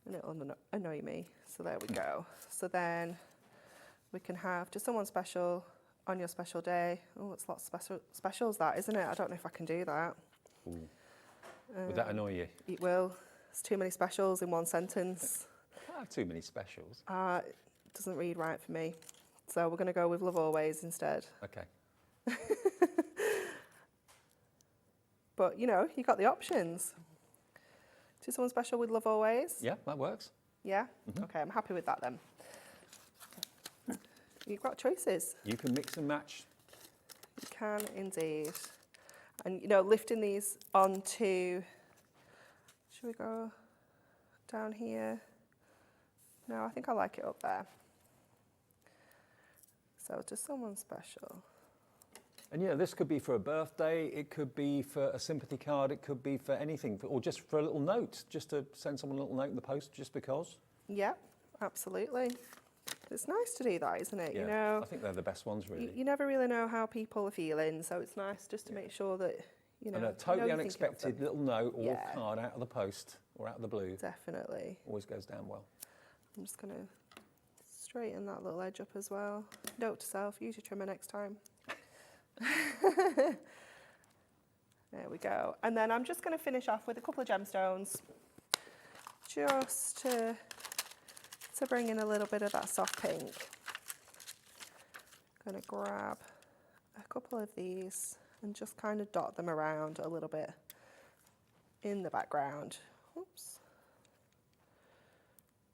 and it'll annoy me. So there we go. So then we can have just someone special on your special day. Oh, it's lots of specials, that, isn't it? I don't know if I can do that. Would that annoy you? It will. It's too many specials in one sentence. I can't have too many specials. It doesn't read right for me. So we're going to go with love always instead. Okay. But, you know, you got the options. Do someone special with love always? Yeah, that works. Yeah? Okay, I'm happy with that then. You've got choices. You can mix and match. You can indeed. And, you know, lifting these onto... Should we go down here? No, I think I like it up there. So just someone special. And you know, this could be for a birthday, it could be for a sympathy card, it could be for anything, or just for a little note, just to send someone a little note in the post, just because. Yeah, absolutely. It's nice to do that, isn't it? Yeah, you know, I think they're the best ones, really. You never really know how people are feeling, so it's nice just to make sure that, you know. And a totally you're thinking of unexpected them. little note or Yeah. card out of the post or out of the blue Definitely. always goes down well. I'm just going to straighten that little edge up as well. Note to self, use your trimmer next time. There we go. And then I'm just going to finish off with a couple of gemstones, just to bring in a little bit of that soft pink. Going to grab a couple of these and just kind of dot them around a little bit in the background. Oops.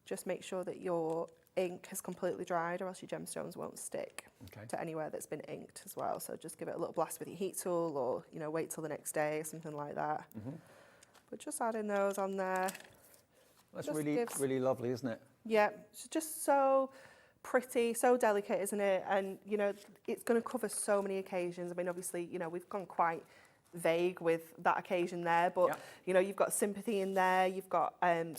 Just make sure that your ink has completely dried, or else your gemstones won't stick to anywhere that's been inked as well. So just give it a little blast with your heat tool, or, you know, wait till the next day, something like that. But just adding those on there. That's Just really, gives- really lovely, isn't it? Yeah, it's just so pretty, so delicate, isn't it? And, you know, it's going to cover so many occasions. I mean, obviously, you know, we've gone quite vague with that occasion there, but, you know, you've got sympathy in there, you've got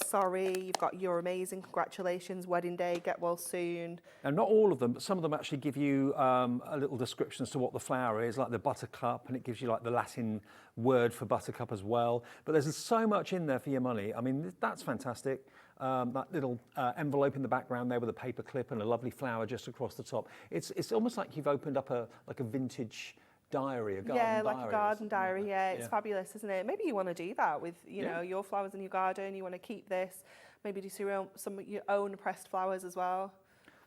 sorry, you've got you're amazing, congratulations, wedding day, get well soon. And not all of them, but some of them actually give you a little description as to what the flower is, like the buttercup, and it gives you like the Latin word for buttercup as well. But there's so much in there for your money. I mean, that's fantastic. That little envelope in the background there with a paper clip and a lovely flower just across the top. It's almost like you've opened up a vintage diary, a garden diary. Yeah, like a garden diary, yeah. It's fabulous, isn't it? Maybe you want to do that with, you know, your flowers in your garden. You want to keep this. Maybe do some of your own pressed flowers as well.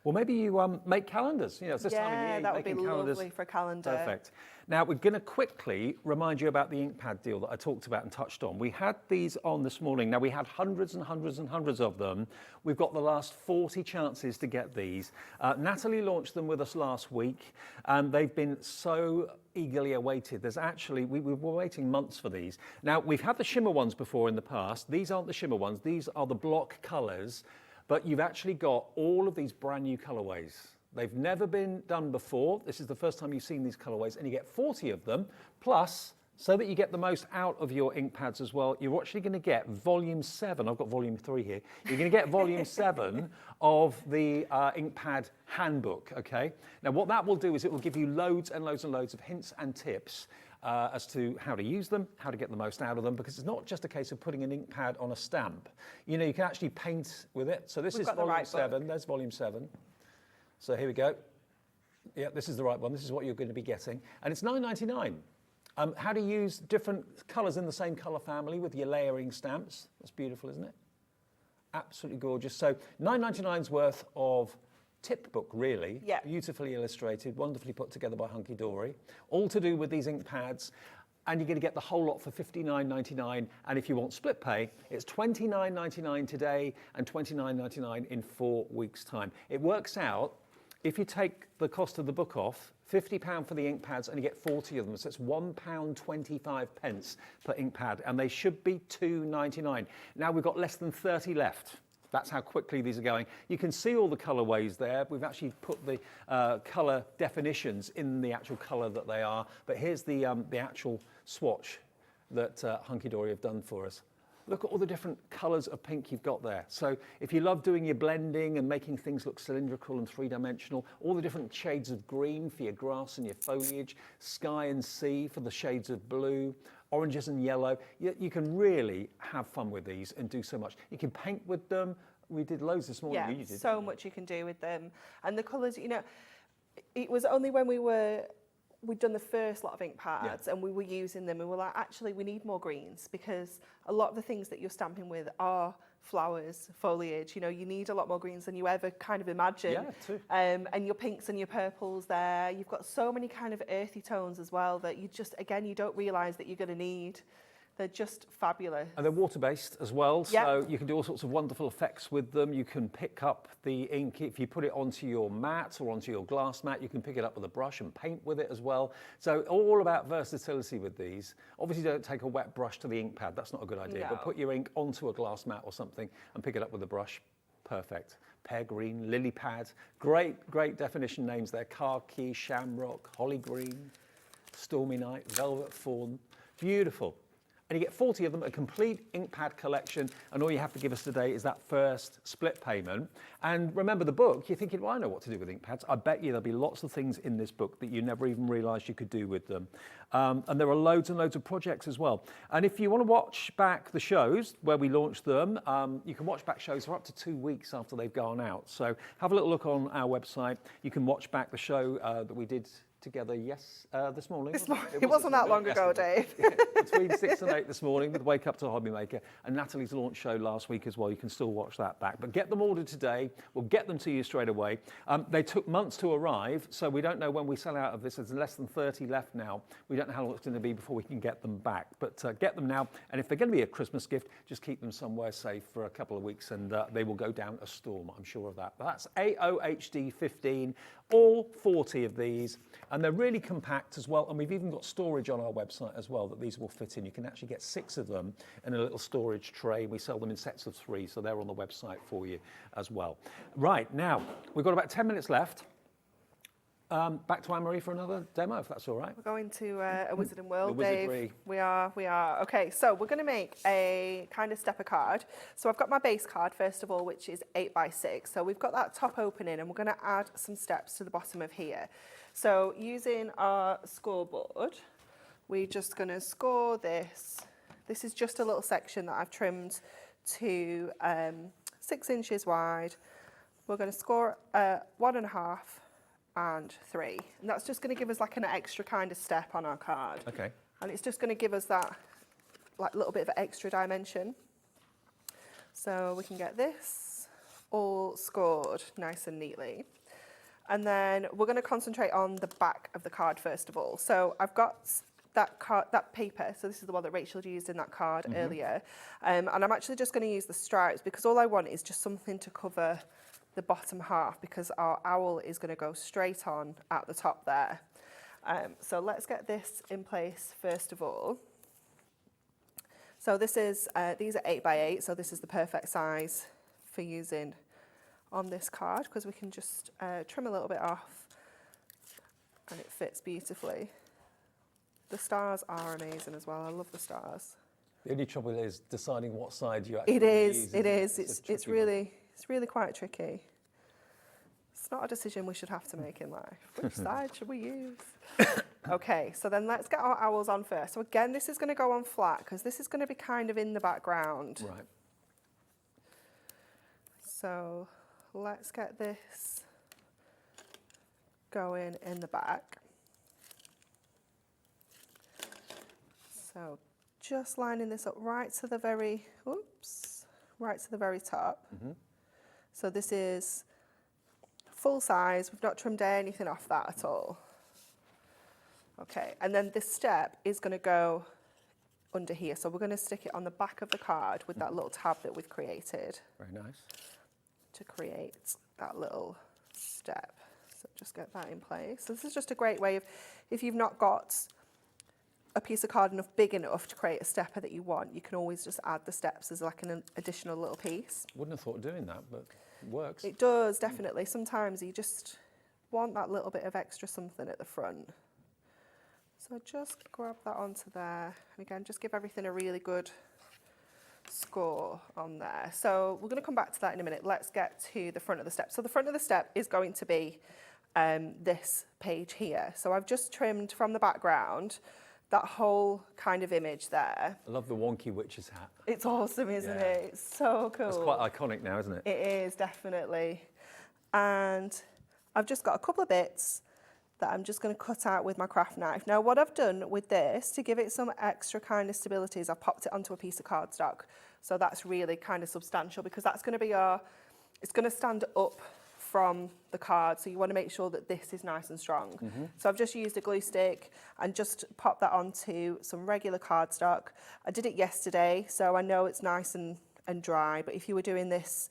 Well, maybe you make calendars. You know, it's this time of year. That would be lovely for a calendar. Perfect. Now, we're going to quickly remind you about the ink pad deal that I talked about and touched on. We had these on this morning. Now, we had hundreds and hundreds and hundreds of them. We've got the last 40 chances to get these. Natalie launched them with us last week, and they've been so eagerly awaited. There's actually, we were waiting months for these. Now, we've had the shimmer ones before in the past. These aren't the shimmer ones. These are the block colours. But you've actually got all of these brand new colourways. They've never been done before. This is the first time you've seen these colourways, and you get 40 of them. Plus, so that you get the most out of your ink pads as well, you're actually going to get volume 7. I've got volume 3 here. You're going to get volume 7 of the ink pad handbook, okay? Now, what that will do is it will give you loads and loads and loads of hints and tips as to how to use them, how to get the most out of them, because it's not just a case of putting an ink pad on a stamp. You know, you can actually paint with it. So this is volume 7. There's volume 7. So here we go. Yeah, this is the right one. This is what you're going to be getting. And it's $9.99. How to use different colours in the same colour family with your layering stamps. That's beautiful, isn't it? Absolutely gorgeous. So $9.99's worth of tip book, really. Yeah. Beautifully illustrated, wonderfully put together by HunkyDory. All to do with these ink pads. And you're going to get the whole lot for $59.99. And if you want split pay, it's $29.99 today and $29.99 in 4 weeks' time. It works out, if you take the cost of the book off, £50 for the ink pads, and you get 40 of them. So it's £1.25 per ink pad, and they should be $2.99. Now we've got less than 30 left. That's how quickly these are going. You can see all the colourways there. We've actually put the colour definitions in the actual colour that they are. But here's the actual swatch that HunkyDory have done for us. Look at all the different colours of pink you've got there. So if you love doing your blending and making things look cylindrical and three-dimensional, all the different shades of green for your grass and your foliage, sky and sea for the shades of blue, oranges and yellow. You can really have fun with these and do so much. You can paint with them. We did loads this morning. Yeah, you did. So much you can do with them. And the colours, you know, it was only when we'd done the first lot of ink pads and we were using them and we were like, actually, we need more greens, because a lot of the things that you're stamping with are flowers, foliage. You know, you need a lot more greens than you ever kind of imagine. Yeah, too. And your pinks and your purples there. You've got so many kind of earthy tones as well that you just, again, you don't realise that you're going to need. They're just fabulous. And they're water-based as well, so you can do all sorts of wonderful effects with them. You can pick up the ink. If you put it onto your mat or onto your glass mat, you can pick it up with a brush and paint with it as well. So all about versatility with these. Obviously, don't take a wet brush to the ink pad. That's not a good idea. No. But put your ink onto a glass mat or something and pick it up with a brush. Perfect. Pear green, lily pad. Great, great definition names there. Khaki, shamrock, holly green, stormy night, velvet fawn. Beautiful. And you get 40 of them, a complete ink pad collection, and all you have to give us today is that first split payment. And remember the book, you're thinking, well, I know what to do with ink pads. I bet you there'll be lots of things in this book that you never even realised you could do with them. And there are loads and loads of projects as well. And if you want to watch back the shows where we launched them, you can watch back shows for up to 2 weeks after they've gone out. So have a little look on our website. You can watch back the show that we did together, this morning. It wasn't that long ago, Dave. Between 6 and 8 this morning with Wake Up to Hobby Maker, and Natalie's launch show last week as well. You can still watch that back. But get them ordered today. We'll get them to you straight away. They took months to arrive, so we don't know when we sell out of this. There's less than 30 left now. We don't know how long it's going to be before we can get them back. But get them now, and if they're going to be a Christmas gift, just keep them somewhere safe for a couple of weeks, and they will go down a storm. I'm sure of that. But that's AOHD 15 All 40 of these, and they're really compact as well, and we've even got storage on our website as well that these will fit in. You can actually get 6 of them in a little storage tray. We sell them in sets of 3, so they're on the website for you as well. Right, now, we've got about 10 minutes left. Back to Anne-Marie for another demo, if that's all right. We're going to a Wizarding World, The Dave. wizardry. We are. Okay, so we're going to make a kind of stepper card. So I've got my base card, first of all, which is 8 by 6. So we've got that top opening, and we're going to add some steps to the bottom of here. So using our scoreboard, we're just going to score this. This is just a little section that I've trimmed to 6 inches wide. We're going to score 1.5 and 3, and that's just going to give us like an extra kind of step on our card. Okay. And it's just going to give us that like little bit of extra dimension. So we can get this all scored nice and neatly. And then we're going to concentrate on the back of the card first of all. So I've got that paper, so this is the one that Rachel used in that card earlier, and I'm actually just going to use the stripes because all I want is just something to cover the bottom half, because our owl is going to go straight on at the top there. So let's get this in place first of all. So this is these are 8 by 8, so this is the perfect size for using on this card, because we can just trim a little bit off and it fits beautifully. The stars are amazing as well. I love the stars. The only trouble is deciding what side you actually use. It is. It's really quite tricky. It's not a decision we should have to make in life. Which side should we use? Okay, so then let's get our owls on first. So again, this is going to go on flat because this is going to be kind of in the background. Right. So let's get this going in the back. So just lining this up right to the very, right to the very top. So this is full size. We've not trimmed anything off that at all. Okay, and then this step is going to go under here. So we're going to stick it on the back of the card with that little tab that we've created. Very nice. To create that little step. So just get that in place. So this is just a great way of, if you've not got a piece of card big enough to create a stepper that you want, you can always just add the steps as like an additional little piece. Wouldn't have thought of doing that, but it works. It does, definitely. Sometimes you just want that little bit of extra something at the front. So just grab that onto there. And again, just give everything a really good score on there. So we're going to come back to that in a minute. Let's get to the front of the step. So the front of the step is going to be this page here. So I've just trimmed from the background that whole kind of image there. I love the wonky witch's hat. It's awesome, isn't Yeah. it? It's so cool. It's quite iconic now, isn't it? It is, definitely. And I've just got a couple of bits that I'm just going to cut out with my craft knife. Now, what I've done with this, to give it some extra kind of stability, is I've popped it onto a piece of cardstock. So that's really kind of substantial, because that's going to be it's going to stand up from the card, so you want to make sure that this is nice and strong. So I've just used a glue stick and just popped that onto some regular cardstock. I did it yesterday, so I know it's nice and dry, but if you were doing this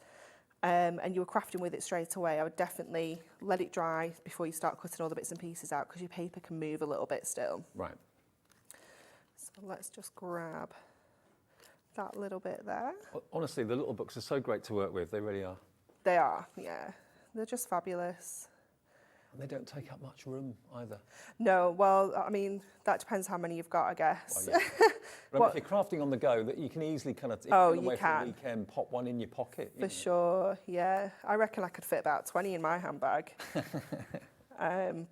and you were crafting with it straight away, I would definitely let it dry before you start cutting all the bits and pieces out, because your paper can move a little bit still. Right. So let's just grab that little bit there. Honestly, the little books are so great to work with. They really are. They are, yeah. They're just fabulous. And they don't take up much room either. No, well, I mean, that depends how many you've got, I guess. Well, yeah. But if you're crafting on the go, that you can easily kind of, if you're away for the weekend, pop one in your pocket. For sure, yeah. I reckon I could fit about 20 in my handbag.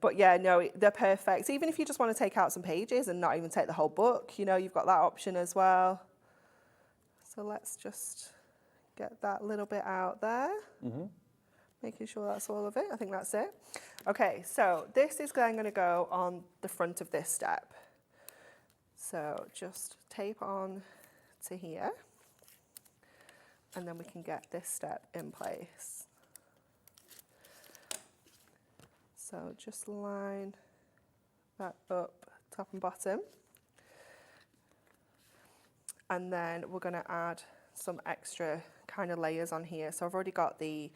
But yeah, no, they're perfect. Even if you just want to take out some pages and not even take the whole book, you know, you've got that option as well. So let's just get that little bit out there. Making sure that's all of it. I think that's it. Okay, so this is then going to go on the front of this step. So just tape on to here, and then we can get this step in place. So just line that up top and bottom. And then we're going to add some extra kind of layers on here. So I've already got the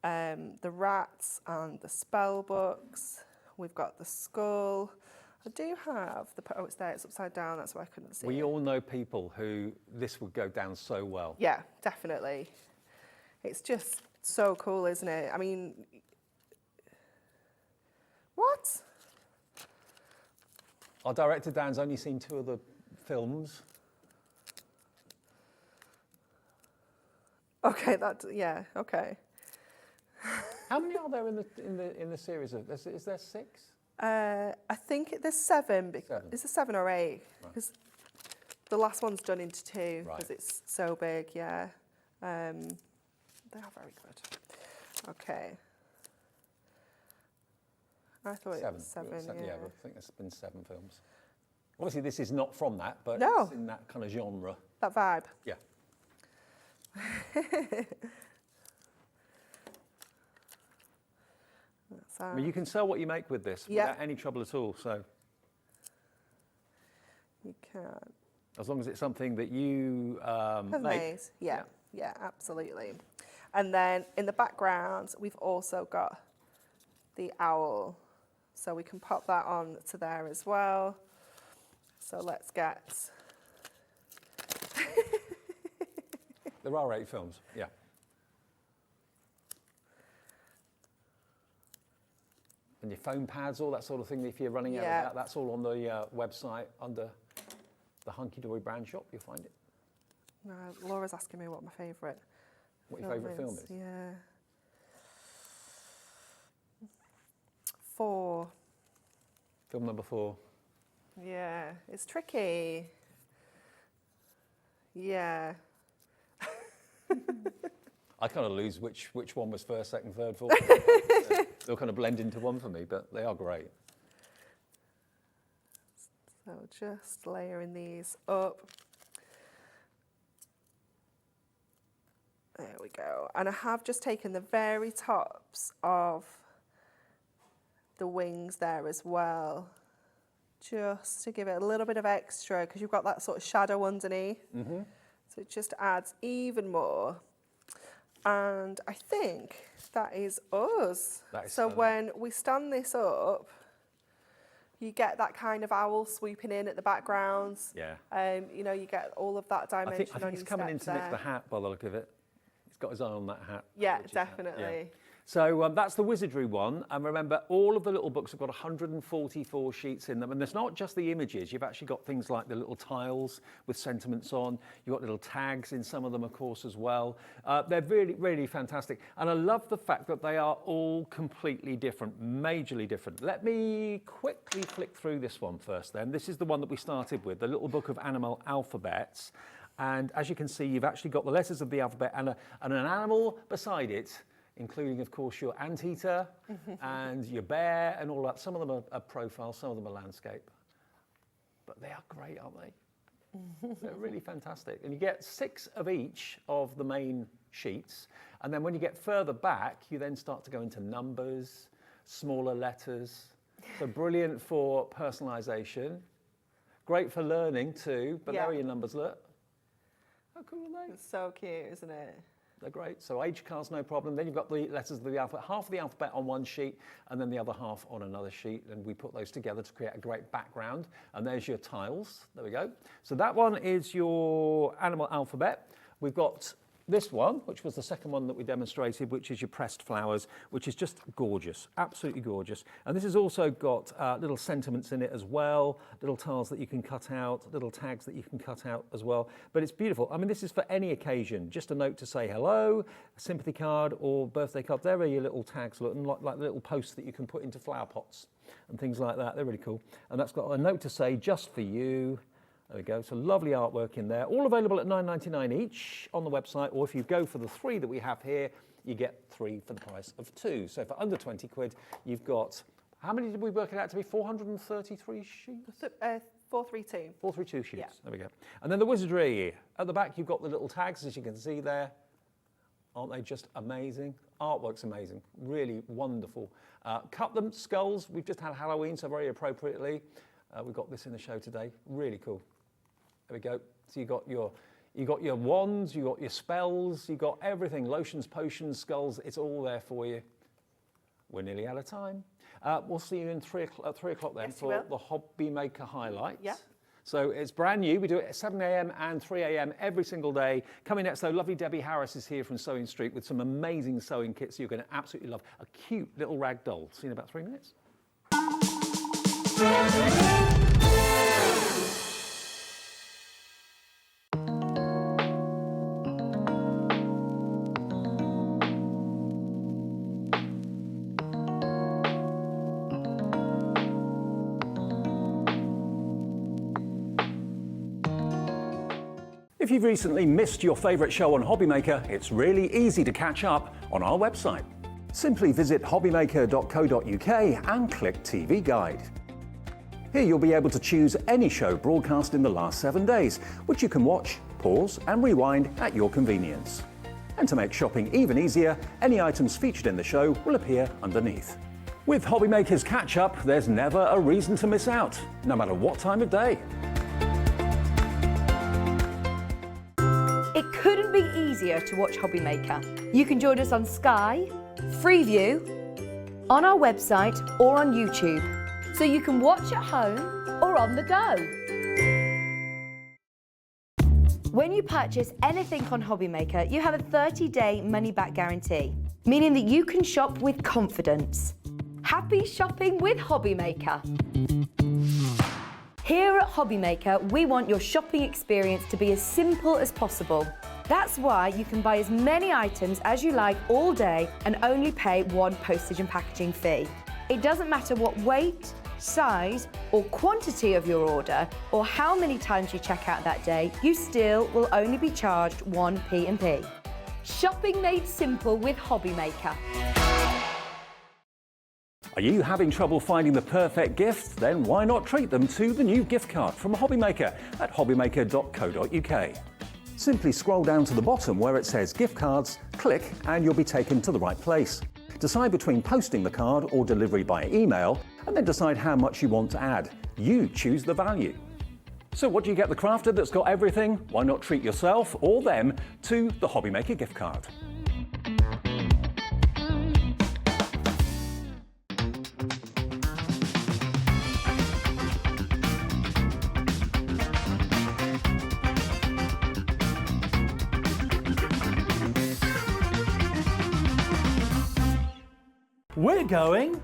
the rats and the spell books. We've got the skull. I do have the, oh, it's there, it's upside down, that's why I couldn't see We it. all know people who this would go down so well. Yeah, definitely. It's just so cool, isn't it? I mean, what? Our director Dan's only seen 2 of the films. Okay, yeah, okay. How many are there in the series? Is there 6? I think there's 7. 7. Is it 7 or 8? Because the last one's done into 2 because Right. it's so big. Yeah, they are very good. Okay, I thought it was 7. Yeah, I think there's been 7 films. Obviously, this is not from that, but No. it's in that kind of genre. That vibe. Yeah. I mean, you can sell what you make with this Yeah. without any trouble at all. So You can. as long as it's something that you Have make. made. Yeah, yeah, absolutely. And then in the background, we've also got the owl. So we can pop that on to there as well. So let's get, There are 8 films. Yeah. And your phone pads, all that sort of thing. If you're running out Yeah. of that, that's all on the website under the HunkyDory brand shop. You'll find it. Laura's asking me what my favourite What your favourite film is? Yeah. 4. Film number 4. Yeah, it's tricky. Yeah. I kind of lose which one was first, second, third, fourth. They'll kind of blend into one for me, but they are great. So just layering these up. There we go. And I have just taken the very tops of the wings there as well, just to give it a little bit of extra, because you've got that sort of shadow underneath. Mm-hmm. So it just adds even more. And I think that is us. That is so stunning. when we stand this up, you get that kind of owl swooping in at the background. Yeah. You know, you get all of that I dimension think on he's your coming in steps to nick there. the hat by the look of it. He's got his eye on that hat. Yeah, Richard's hat. definitely. So that's the wizardry one. And remember, all of the little books have got 144 sheets in them. And there's not just the images. You've actually got things like the little tiles with sentiments on. You've got little tags in some of them, of course, as well. They're really, really fantastic. And I love the fact that they are all completely different, majorly different. Let me quickly flick through this one first then. This is the one that we started with, the little book of animal alphabets. And as you can see, you've actually got the letters of the alphabet and an animal beside it, including, of course, your anteater and your bear and all that. Some of them are profile, some of them are landscape. But they are great, aren't they? They're really fantastic. And you get 6 of each of the main sheets. And then when you get further back, you then start to go into numbers, smaller letters. So brilliant for personalisation. Great for learning too, but there are your numbers, look. How cool are they? It's so cute, isn't it? They're great. So age cards, no problem. Then you've got the letters of the alphabet, half of the alphabet on one sheet and then the other half on another sheet. And we put those together to create a great background. And there's your tiles. There we go. So that one is your animal alphabet. We've got this one, which was the second one that we demonstrated, which is your pressed flowers, which is just gorgeous, absolutely gorgeous. And this has also got little sentiments in it as well, little tiles that you can cut out, little tags that you can cut out as well. But it's beautiful. I mean, this is for any occasion. Just a note to say hello, a sympathy card or birthday card. There are your little tags, look, and like little posts that you can put into flower pots and things like that. They're really cool. And that's got a note to say, just for you. There we go, so lovely artwork in there. All available at $9.99 each on the website, or if you go for the 3 that we have here, you get 3 for the price of 2. So for under 20 quid, you've got, how many did we work it out to be? 433 sheets? 432. 432 sheets, Yeah. there we go. And then the wizardry. At the back, you've got the little tags, as you can see there. Aren't they just amazing? Artwork's amazing, really wonderful. Cut them, skulls, we've just had Halloween, so very appropriately. We've got this in the show today, really cool. There we go. So you've You got your wands, you got your spells, you got everything, lotions, potions, skulls, it's all there for you. We're nearly out of time. We'll see you in 3 o'clock then for the Hobby Maker highlights. Yeah. So it's brand new. We do it at 7 a.m. and 3 a.m. every single day. Coming next, though, lovely Debbie Harris is here from Sewing Street with some amazing sewing kits you're going to absolutely love. A cute little rag doll. See you in about 3 minutes. If you've recently missed your favourite show on Hobby Maker, it's really easy to catch up on our website. Simply visit hobbymaker.co.uk and click TV Guide. Here you'll be able to choose any show broadcast in the last 7 days, which you can watch, pause and rewind at your convenience. And to make shopping even easier, any items featured in the show will appear underneath. With Hobby Maker's Catch Up, there's never a reason to miss out, no matter what time of day. It couldn't be easier to watch Hobby Maker. You can join us on Sky, Freeview, on our website or on YouTube, so you can watch at home or on the go. When you purchase anything on Hobby Maker, you have a 30-day money-back guarantee, meaning that you can shop with confidence. Happy shopping with Hobby Maker. Here at Hobby Maker, we want your shopping experience to be as simple as possible. That's why you can buy as many items as you like all day and only pay one postage and packaging fee. It doesn't matter what weight, size or quantity of your order or how many times you check out that day, you still will only be charged one P&P. Shopping made simple with Hobby Maker. Are you having trouble finding the perfect gift? Then why not treat them to the new gift card from Hobby Maker at hobbymaker.co.uk. Simply scroll down to the bottom where it says gift cards, click and you'll be taken to the right place. Decide between posting the card or delivery by email and then decide how much you want to add. You choose the value. So what do you get the crafter that's got everything? Why not treat yourself or them to the Hobby Maker gift card? We're going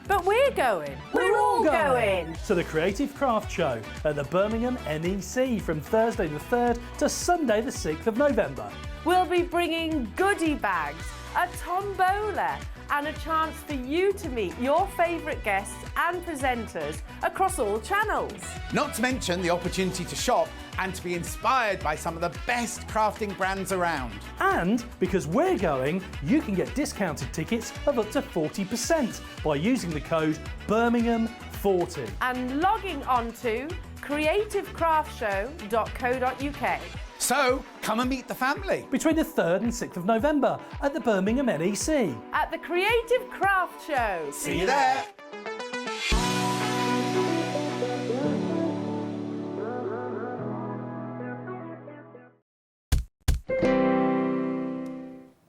But we're going. We're all going. to the Creative Craft Show at the Birmingham NEC from Thursday the 3rd to Sunday the 6th of November. We'll be bringing goodie bags, a tombola, and a chance for you to meet your favourite guests and presenters across all channels. Not to mention the opportunity to shop and to be inspired by some of the best crafting brands around. And because we're going, you can get discounted tickets of up to 40% by using the code Birmingham40. And logging on to creativecraftshow.co.uk. So, come and meet the family. Between the 3rd and 6th of November at the Birmingham NEC. At the Creative Craft Show. See you there.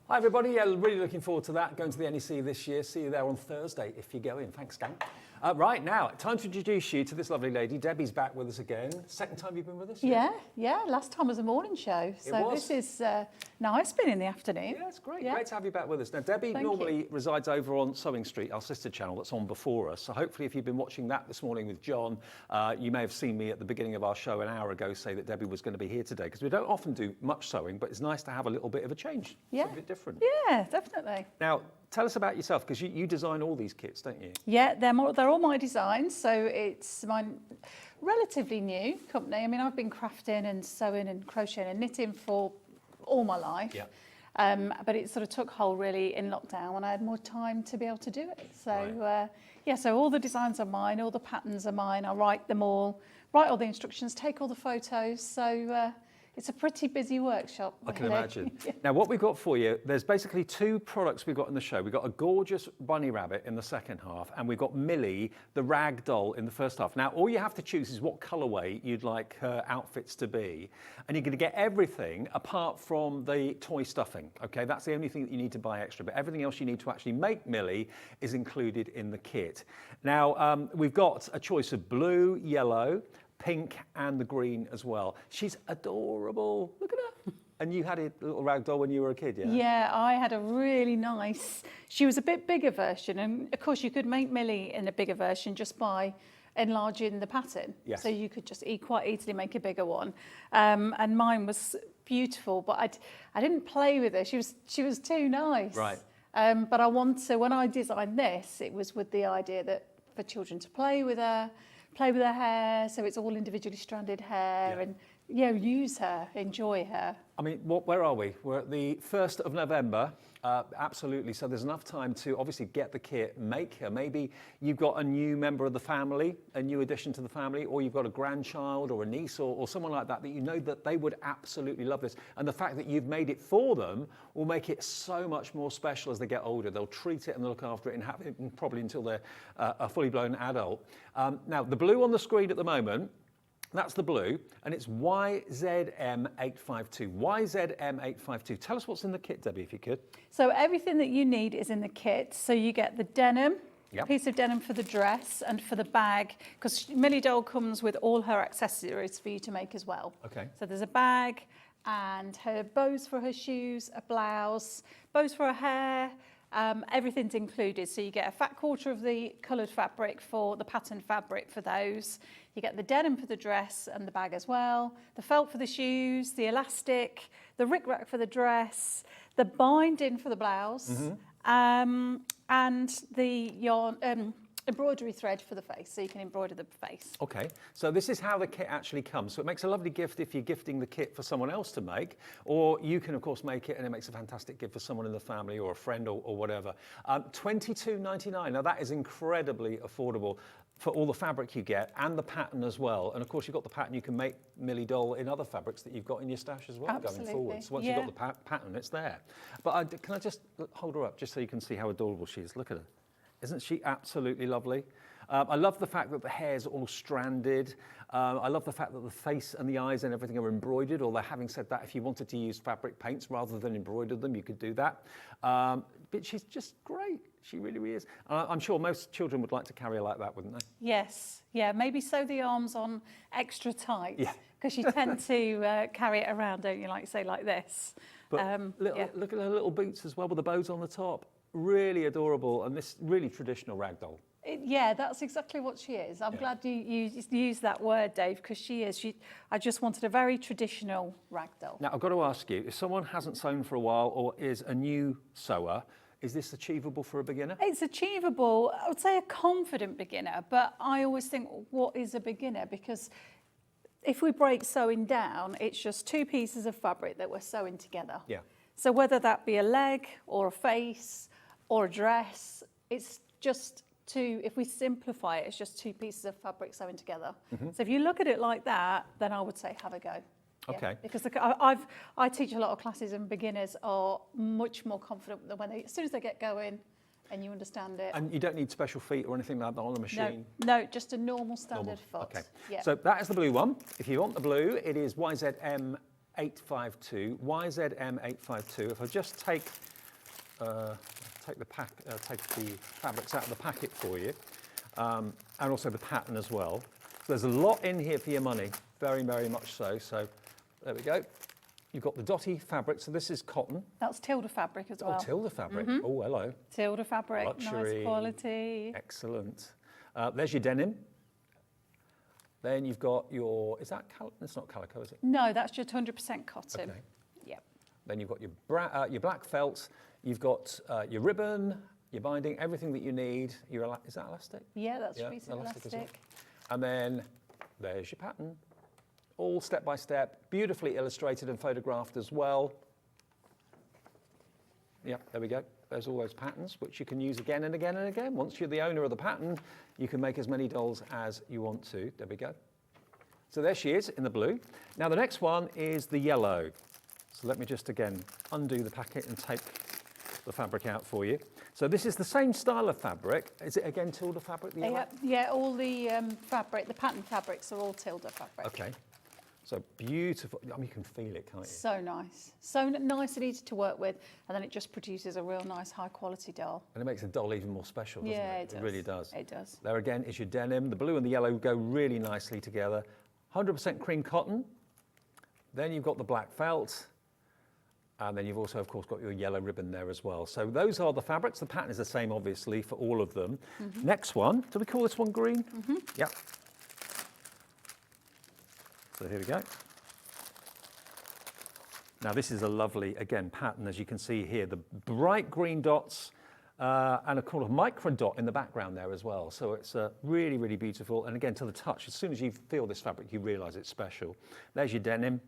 Hi everybody, yeah, really looking forward to that, going to the NEC this year. See you there on Thursday if you go in. Thanks, gang. Right now, time to introduce you to this lovely lady. Debbie's back with us again. Second time you've been with us? Yeah, last time was a morning show, so was. this is nice being in the afternoon. Yeah, it's great. Yeah. Great to have you back with us. Now, Debbie Thank normally you. resides over on Sewing Street, our sister channel that's on before us. So hopefully if you've been watching that this morning with John, you may have seen me at the beginning of our show an hour ago say that Debbie was going to be here today, because we don't often do much sewing, but it's nice to have a little bit of a change. Yeah. Something a bit different. Yeah, definitely. Now, tell us about yourself, because you design all these kits, don't you? Yeah, they're all my designs, so it's my relatively new company. I mean, I've been crafting and sewing and crocheting and knitting for all my life. Yeah. But it sort of took hold really in lockdown when I had more time to be able to do it. So Right. so all the designs are mine, all the patterns are mine. I write them all, write all the instructions, take all the photos. So it's a pretty busy workshop. I can really. imagine. Now, what we've got for you, there's basically 2 products we've got in the show. We've got a gorgeous bunny rabbit in the second half, and we've got Millie, the rag doll, in the first half. Now, all you have to choose is what colourway you'd like her outfits to be, and you're going to get everything apart from the toy stuffing, okay? That's the only thing that you need to buy extra, but everything else you need to actually make Millie is included in the kit. Now, we've got a choice of blue, yellow, pink and the green as well. She's adorable. Look at her. And you had a little rag doll when you were a kid, yeah? Yeah, I had a really nice, she was a bit bigger version, and of course you could make Millie in a bigger version just by enlarging the pattern. Yes. So you could just quite easily make a bigger one. And mine was beautiful, but I didn't play with her. She was too nice. Right. But when I designed this, it was with the idea that for children to play with her hair, so it's all individually stranded hair, and use her, enjoy her. I mean, where are we? We're at the 1st of November, absolutely. So there's enough time to obviously get the kit, make her. Maybe you've got a new member of the family, a new addition to the family, or you've got a grandchild or a niece or someone like that you know that they would absolutely love this. And the fact that you've made it for them will make it so much more special as they get older. They'll treat it and they'll look after it and have it probably until they're a fully blown adult. Now, the blue on the screen at the moment, that's the blue, and it's YZM852. YZM852. Tell us what's in the kit, Debbie, if you could. So everything that you need is in the kit. So you get the denim, Yep. piece of denim for the dress and for the bag, because Millie Doll comes with all her accessories for you to make as well. Okay. So there's a bag and her bows for her shoes, a blouse, bows for her hair, everything's included. So you get a fat quarter of the coloured fabric for the pattern fabric for those. You get the denim for the dress and the bag as well, the felt for the shoes, the elastic, the rick-rack for the dress, the binding for the blouse, and the yarn, embroidery thread for the face, so you can embroider the face. Okay, so this is how the kit actually comes. So it makes a lovely gift if you're gifting the kit for someone else to make, or you can of course make it and it makes a fantastic gift for someone in the family or a friend or whatever. $22.99, now that is incredibly affordable for all the fabric you get and the pattern as well. And of course you've got the pattern, you can make Millie Doll in other fabrics that you've got in your stash as well. Absolutely. Going forward. So once you've got the pattern, it's there. But can I just hold her up just so you can see how adorable she is? Look at her. Isn't she absolutely lovely? I love the fact that the hair's all stranded. I love the fact that the face and the eyes and everything are embroidered, although having said that, if you wanted to use fabric paints rather than embroider them, you could do that. But she's just great. She really, really is. I'm sure most children would like to carry her like that, wouldn't they? Yes, yeah, maybe sew the arms on extra tight, Yeah. because you tend to carry it around, don't you, like say like this. But look at her little boots as well with the bows on the top. Really adorable, and this really traditional rag doll. Yeah, that's exactly what she is. I'm glad you used that word, Dave, because she is. I just wanted a very traditional rag doll. Now, I've got to ask you, if someone hasn't sewn for a while or is a new sewer, is this achievable for a beginner? It's achievable. I would say a confident beginner, but I always think, what is a beginner? Because if we break sewing down, it's just 2 pieces of fabric that we're sewing together. Yeah. So whether that be a leg or a face or a dress, it's just if we simplify it, it's just 2 pieces of fabric sewn together. So if you look at it like that, then I would say have a go. Yeah. Okay. Because I teach a lot of classes and beginners are much more confident than as soon as they get going and you understand it. And you don't need special feet or anything like that on the machine? No, just a normal standard foot. Okay. Yeah. So that is the blue one. If you want the blue, it is YZM852. YZM852. If I just take the fabrics out of the packet for you, and also the pattern as well. So there's a lot in here for your money, very, very much so. So there we go. You've got the dotty fabric, so this is cotton. That's Tilda fabric as well. Oh, Tilda fabric. Oh, hello. Tilda fabric, Luxury. nice quality. Excellent. There's your denim. Then you've got your, is that it's not calico, is it? No, that's just 100% cotton. Okay. Yep. Then you've got your black felt. You've got your ribbon, your binding, everything that you need. Is that elastic? Yeah, that's a piece of elastic. As well. And then there's your pattern. All step by step, beautifully illustrated and photographed as well. Yep, there we go. There's all those patterns, which you can use again and again and again. Once you're the owner of the pattern, you can make as many dolls as you want to. There we go. So there she is in the blue. Now the next one is the yellow. So let me just again undo the packet and take the fabric out for you. So this is the same style of fabric. Is it again Tilda fabric? The yellow? Yeah, all the fabric, the pattern fabrics are all Tilda fabric. Okay. So beautiful. I mean, you can feel it, can't you? So nice. So nice and easy to work with. And then it just produces a real nice high quality doll. And it makes the doll even more special, doesn't Yeah, it? it does. It really does. It does. There again is your denim. The blue and the yellow go really nicely together. 100% cream cotton. Then you've got the black felt. And then you've also, of course, got your yellow ribbon there as well. So those are the fabrics. The pattern is the same, obviously, for all of them. Next one, do we call this one green? Yep. So here we go. Now this is a lovely, again, pattern, as you can see here. The bright green dots and a kind of micro dot in the background there as well. So it's really, really beautiful. And again, to the touch, as soon as you feel this fabric, you realise it's special. There's your denim.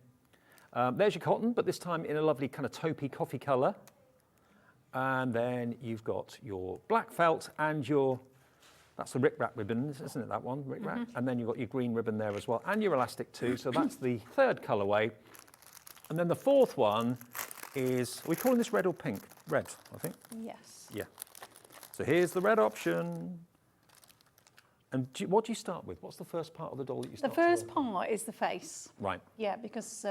There's your cotton, but this time in a lovely kind of taupey coffee colour. And then you've got your black felt and your, that's the rip-wrap ribbon, isn't it, that one, rip-wrap? And then you've got your green ribbon there as well, and your elastic too. So that's the third colourway. And then the fourth one is, are we calling this red or pink? Red, I think. Yes. Yeah. So here's the red option. And what do you start with? What's the first part of the doll that you start The first with? part is the face. Right. Yeah, because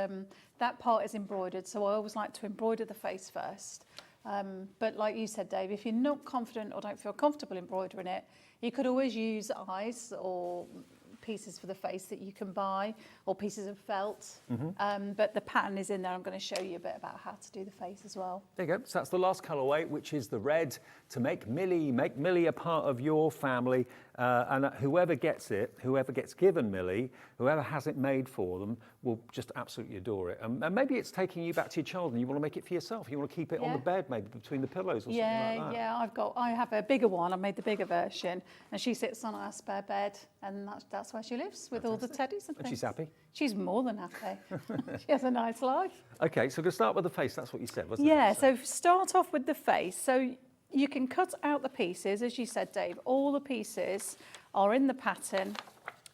that part is embroidered, so I always like to embroider the face first. But like you said, Dave, if you're not confident or don't feel comfortable embroidering it, you could always use eyes or pieces for the face that you can buy, or pieces of felt. But the pattern is in there. I'm going to show you a bit about how to do the face as well. There you go. So that's the last colourway, which is the red, to make Millie a part of your family. And whoever gets it, whoever gets given Millie, whoever has it made for them, will just absolutely adore it. And maybe it's taking you back to your child and you want to make it for yourself. You want to keep it on the bed, maybe between the pillows or something like that. Yeah, I have a bigger one. I made the bigger version, and she sits on our spare bed, and that's where she lives with all the teddies and things. And she's happy? She's more than happy. She has a nice life. Okay, so we're going to start with the face. That's what you said, wasn't it? Yeah, so start off with the face. So you can cut out the pieces, as you said, Dave. All the pieces are in the pattern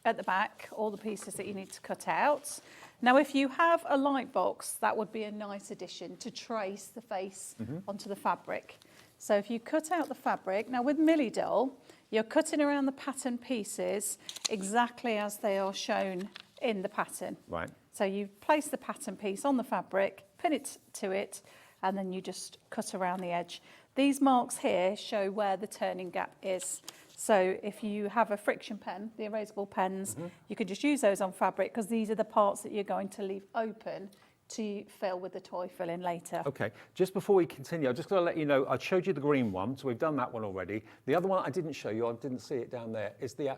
at the back, all the pieces that you need to cut out. Now, if you have a light box, that would be a nice addition to trace the face onto the fabric. So if you cut out the fabric, now with Millie Doll, you're cutting around the pattern pieces exactly as they are shown in the pattern. Right. So you place the pattern piece on the fabric, pin it to it, and then you just cut around the edge. These marks here show where the turning gap is. So if you have a friction pen, the erasable pens, you could just use those on fabric, because these are the parts that you're going to leave open to fill with the toy filling later. Okay, just before we continue, I'm just going to let you know, I showed you the green one, so we've done that one already. The other one I didn't show you, I didn't see it down there, is the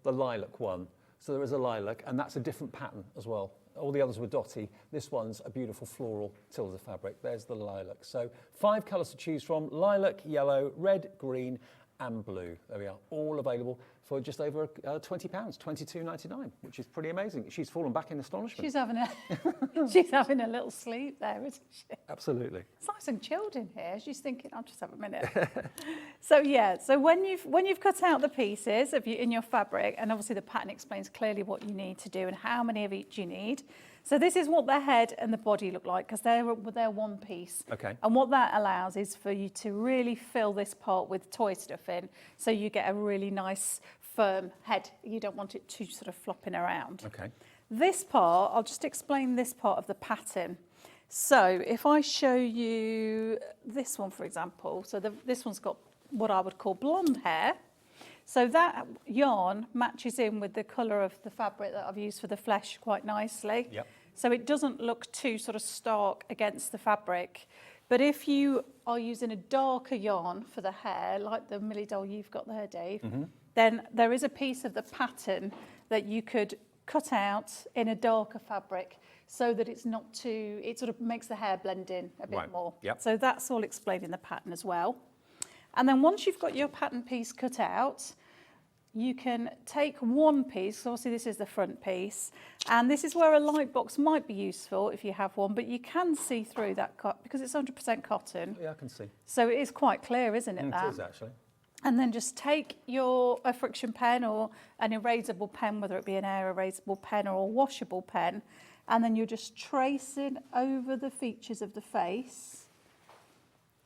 lilac one. So there is a lilac, and that's a different pattern as well. All the others were dotty. This one's a beautiful floral Tilda fabric. There's the lilac. So 5 colours to choose from: lilac, yellow, red, green, and blue. There we are, all available for just over £20, $22.99, which is pretty amazing. She's fallen back in astonishment. She's having a she's having a little sleep there, isn't she? Absolutely. It's nice and chilled in here. She's thinking, I'll just have a minute. So yeah, so when you've cut out the pieces in your fabric, and obviously the pattern explains clearly what you need to do and how many of each you need. So this is what the head and the body look like, because they're one piece. Okay. And what that allows is for you to really fill this part with toy stuff in, so you get a really nice firm head. You don't want it too sort of flopping around. Okay. This part, I'll just explain this part of the pattern. So if I show you this one, for example, so this one's got what I would call blonde hair. So that yarn matches in with the colour of the fabric that I've used for the flesh quite nicely. Yep. So it doesn't look too sort of stark against the fabric. But if you are using a darker yarn for the hair, like the Millie Doll you've got there, Dave, then there is a piece of the pattern that you could cut out in a darker fabric, so that it's not too, it sort of makes the hair blend in a bit more. Yep. So that's all explained in the pattern as well. And then once you've got your pattern piece cut out, you can take one piece, so obviously this is the front piece, and this is where a light box might be useful if you have one, but you can see through that because it's 100% cotton. Yeah, I can see. So it is quite clear, isn't it, that? It is, actually. And then just take a friction pen or an erasable pen, whether it be an air erasable pen or a washable pen, and then you're just tracing over the features of the face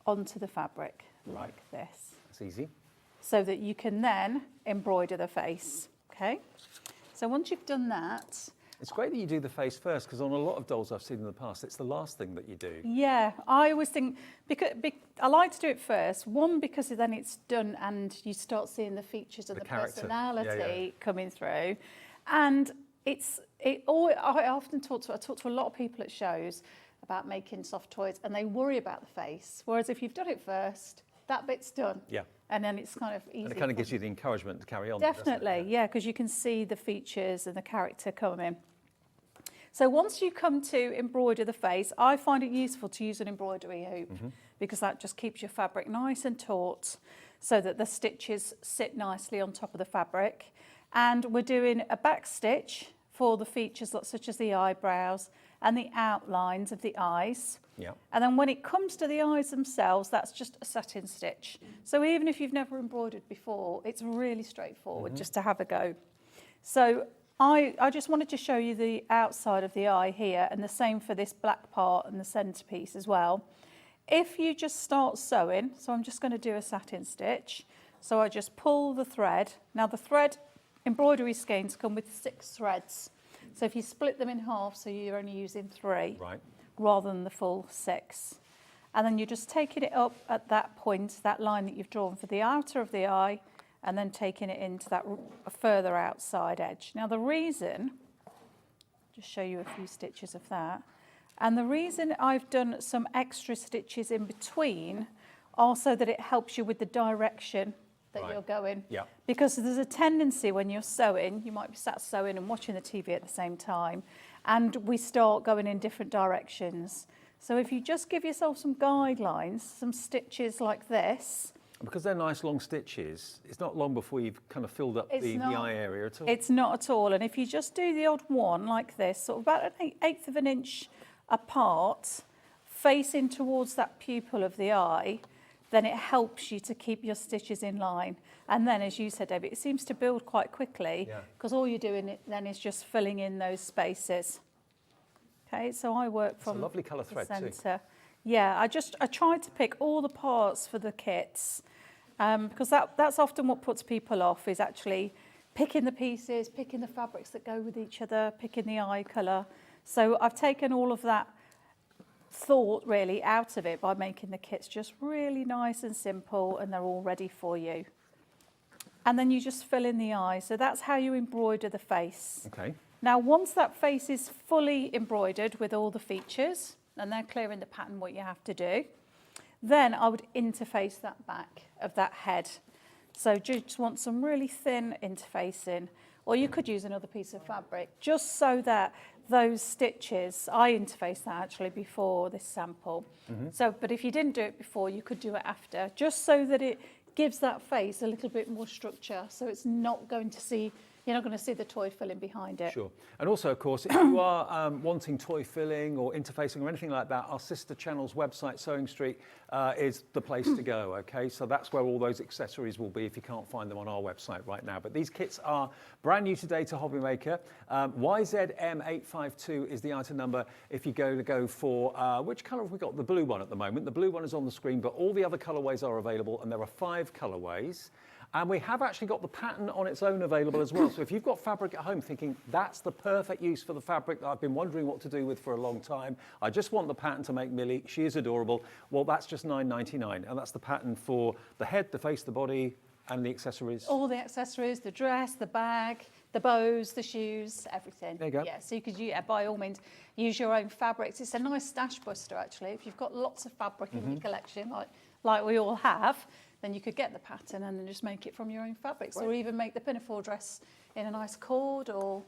onto the fabric like this. That's easy. So that you can then embroider the face, okay? So once you've done that... It's great that you do the face first, because on a lot of dolls I've seen in the past, it's the last thing that you do. Yeah, I always think, because I like to do it first, one, because then it's done and you start seeing the features of the personality coming through. And I often talk to a lot of people at shows about making soft toys, and they worry about the face. Whereas if you've done it first, that bit's done. Yeah. And then it's kind of easy. And it kind of gives you the encouragement to carry on. Definitely, yeah, because you can see the features and the character coming. So once you come to embroider the face, I find it useful to use an embroidery hoop because that just keeps your fabric nice and taut so that the stitches sit nicely on top of the fabric. And we're doing a back stitch for the features such as the eyebrows and the outlines of the eyes. Yeah. And then when it comes to the eyes themselves, that's just a satin stitch. So even if you've never embroidered before, it's really straightforward just to have a go. So I just wanted to show you the outside of the eye here, and the same for this black part and the centerpiece as well. If you just start sewing, so I'm just going to do a satin stitch. So I just pull the thread. Now the thread, embroidery skeins come with 6 threads. So if you split them in half, so you're only using 3 rather than the full 6. And then you're just taking it up at that point, that line that you've drawn for the outer of the eye, and then taking it into that further outside edge. Now the reason, just show you a few stitches of that, and the reason I've done some extra stitches in between are so that it helps you with the direction that you're going. Yeah. Because there's a tendency when you're sewing, you might be sat sewing and watching the TV at the same time, and we start going in different directions. So if you just give yourself some guidelines, some stitches like this. Because they're nice long stitches, it's not long before you've kind of filled up the eye area at all. It's not at all. And if you just do the odd one like this, sort of about an 1/8 of an inch apart, facing towards that pupil of the eye, then it helps you to keep your stitches in line. And then, as you said, David, it seems to build quite quickly because all you're doing then is just filling in those spaces. Okay, so I work from a lovely colour thread the too. centre. Yeah, I tried to pick all the parts for the kits because that's often what puts people off, is actually picking the pieces, picking the fabrics that go with each other, picking the eye colour. So I've taken all of that thought really out of it by making the kits just really nice and simple, and they're all ready for you. And then you just fill in the eye. So that's how you embroider the face. Okay. Now, once that face is fully embroidered with all the features, and they're clear in the pattern what you have to do, then I would interface that back of that head. So just want some really thin interfacing, or you could use another piece of fabric, just so that those stitches, I interfaced that actually before this sample. So, but if you didn't do it before, you could do it after, just so that it gives that face a little bit more structure, so it's not going to see, you're not going to see the toy filling behind it. Sure. And also, of course, if you are wanting toy filling or interfacing or anything like that, our sister channel's website, Sewing Street, is the place to go, okay? So that's where all those accessories will be if you can't find them on our website right now. But these kits are brand new today to Hobby Maker. YZM852 is the item number if you go for, which colour have we got? The blue one at the moment. The blue one is on the screen, but all the other colourways are available, and there are 5 colourways. And we have actually got the pattern on its own available as well. So if you've got fabric at home thinking, that's the perfect use for the fabric that I've been wondering what to do with for a long time, I just want the pattern to make Millie, she is adorable, well, that's just £9.99. And that's the pattern for the head, the face, the body, and the accessories. All the accessories, the dress, the bag, the bows, the shoes, everything. There you go. Yeah, so you could, by all means, use your own fabrics. It's a nice stash buster, actually. If you've got lots of fabric in your collection, like we all have, then you could get the pattern and then just make it from your own fabrics, or even make the pinafore dress in a nice cord or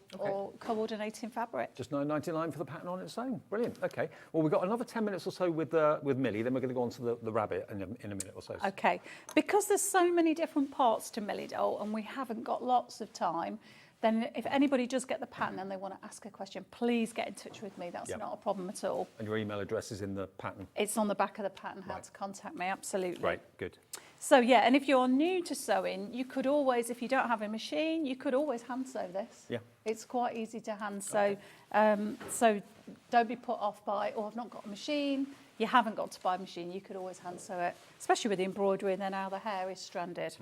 coordinating fabric. Just £9.99 for the pattern on its own. Brilliant. Okay. Well, we've got another 10 minutes or so with Millie. Then we're going to go on to the rabbit in a minute or so. Okay. Because there's so many different parts to Millie Doll and we haven't got lots of time, then if anybody does get the pattern and they want to ask a question, please get in touch with me. That's not a problem at all. And your email address is in the pattern? It's on the back of the pattern, how to contact me, absolutely. Right, good. So yeah, and if you're new to sewing, you could always, if you don't have a machine, you could always hand sew this. Yeah. It's quite easy to hand sew. So don't be put off by, oh, I've not got a machine. You haven't got to buy a machine. You could always hand sew it, especially with the embroidery and then how the hair is stranded.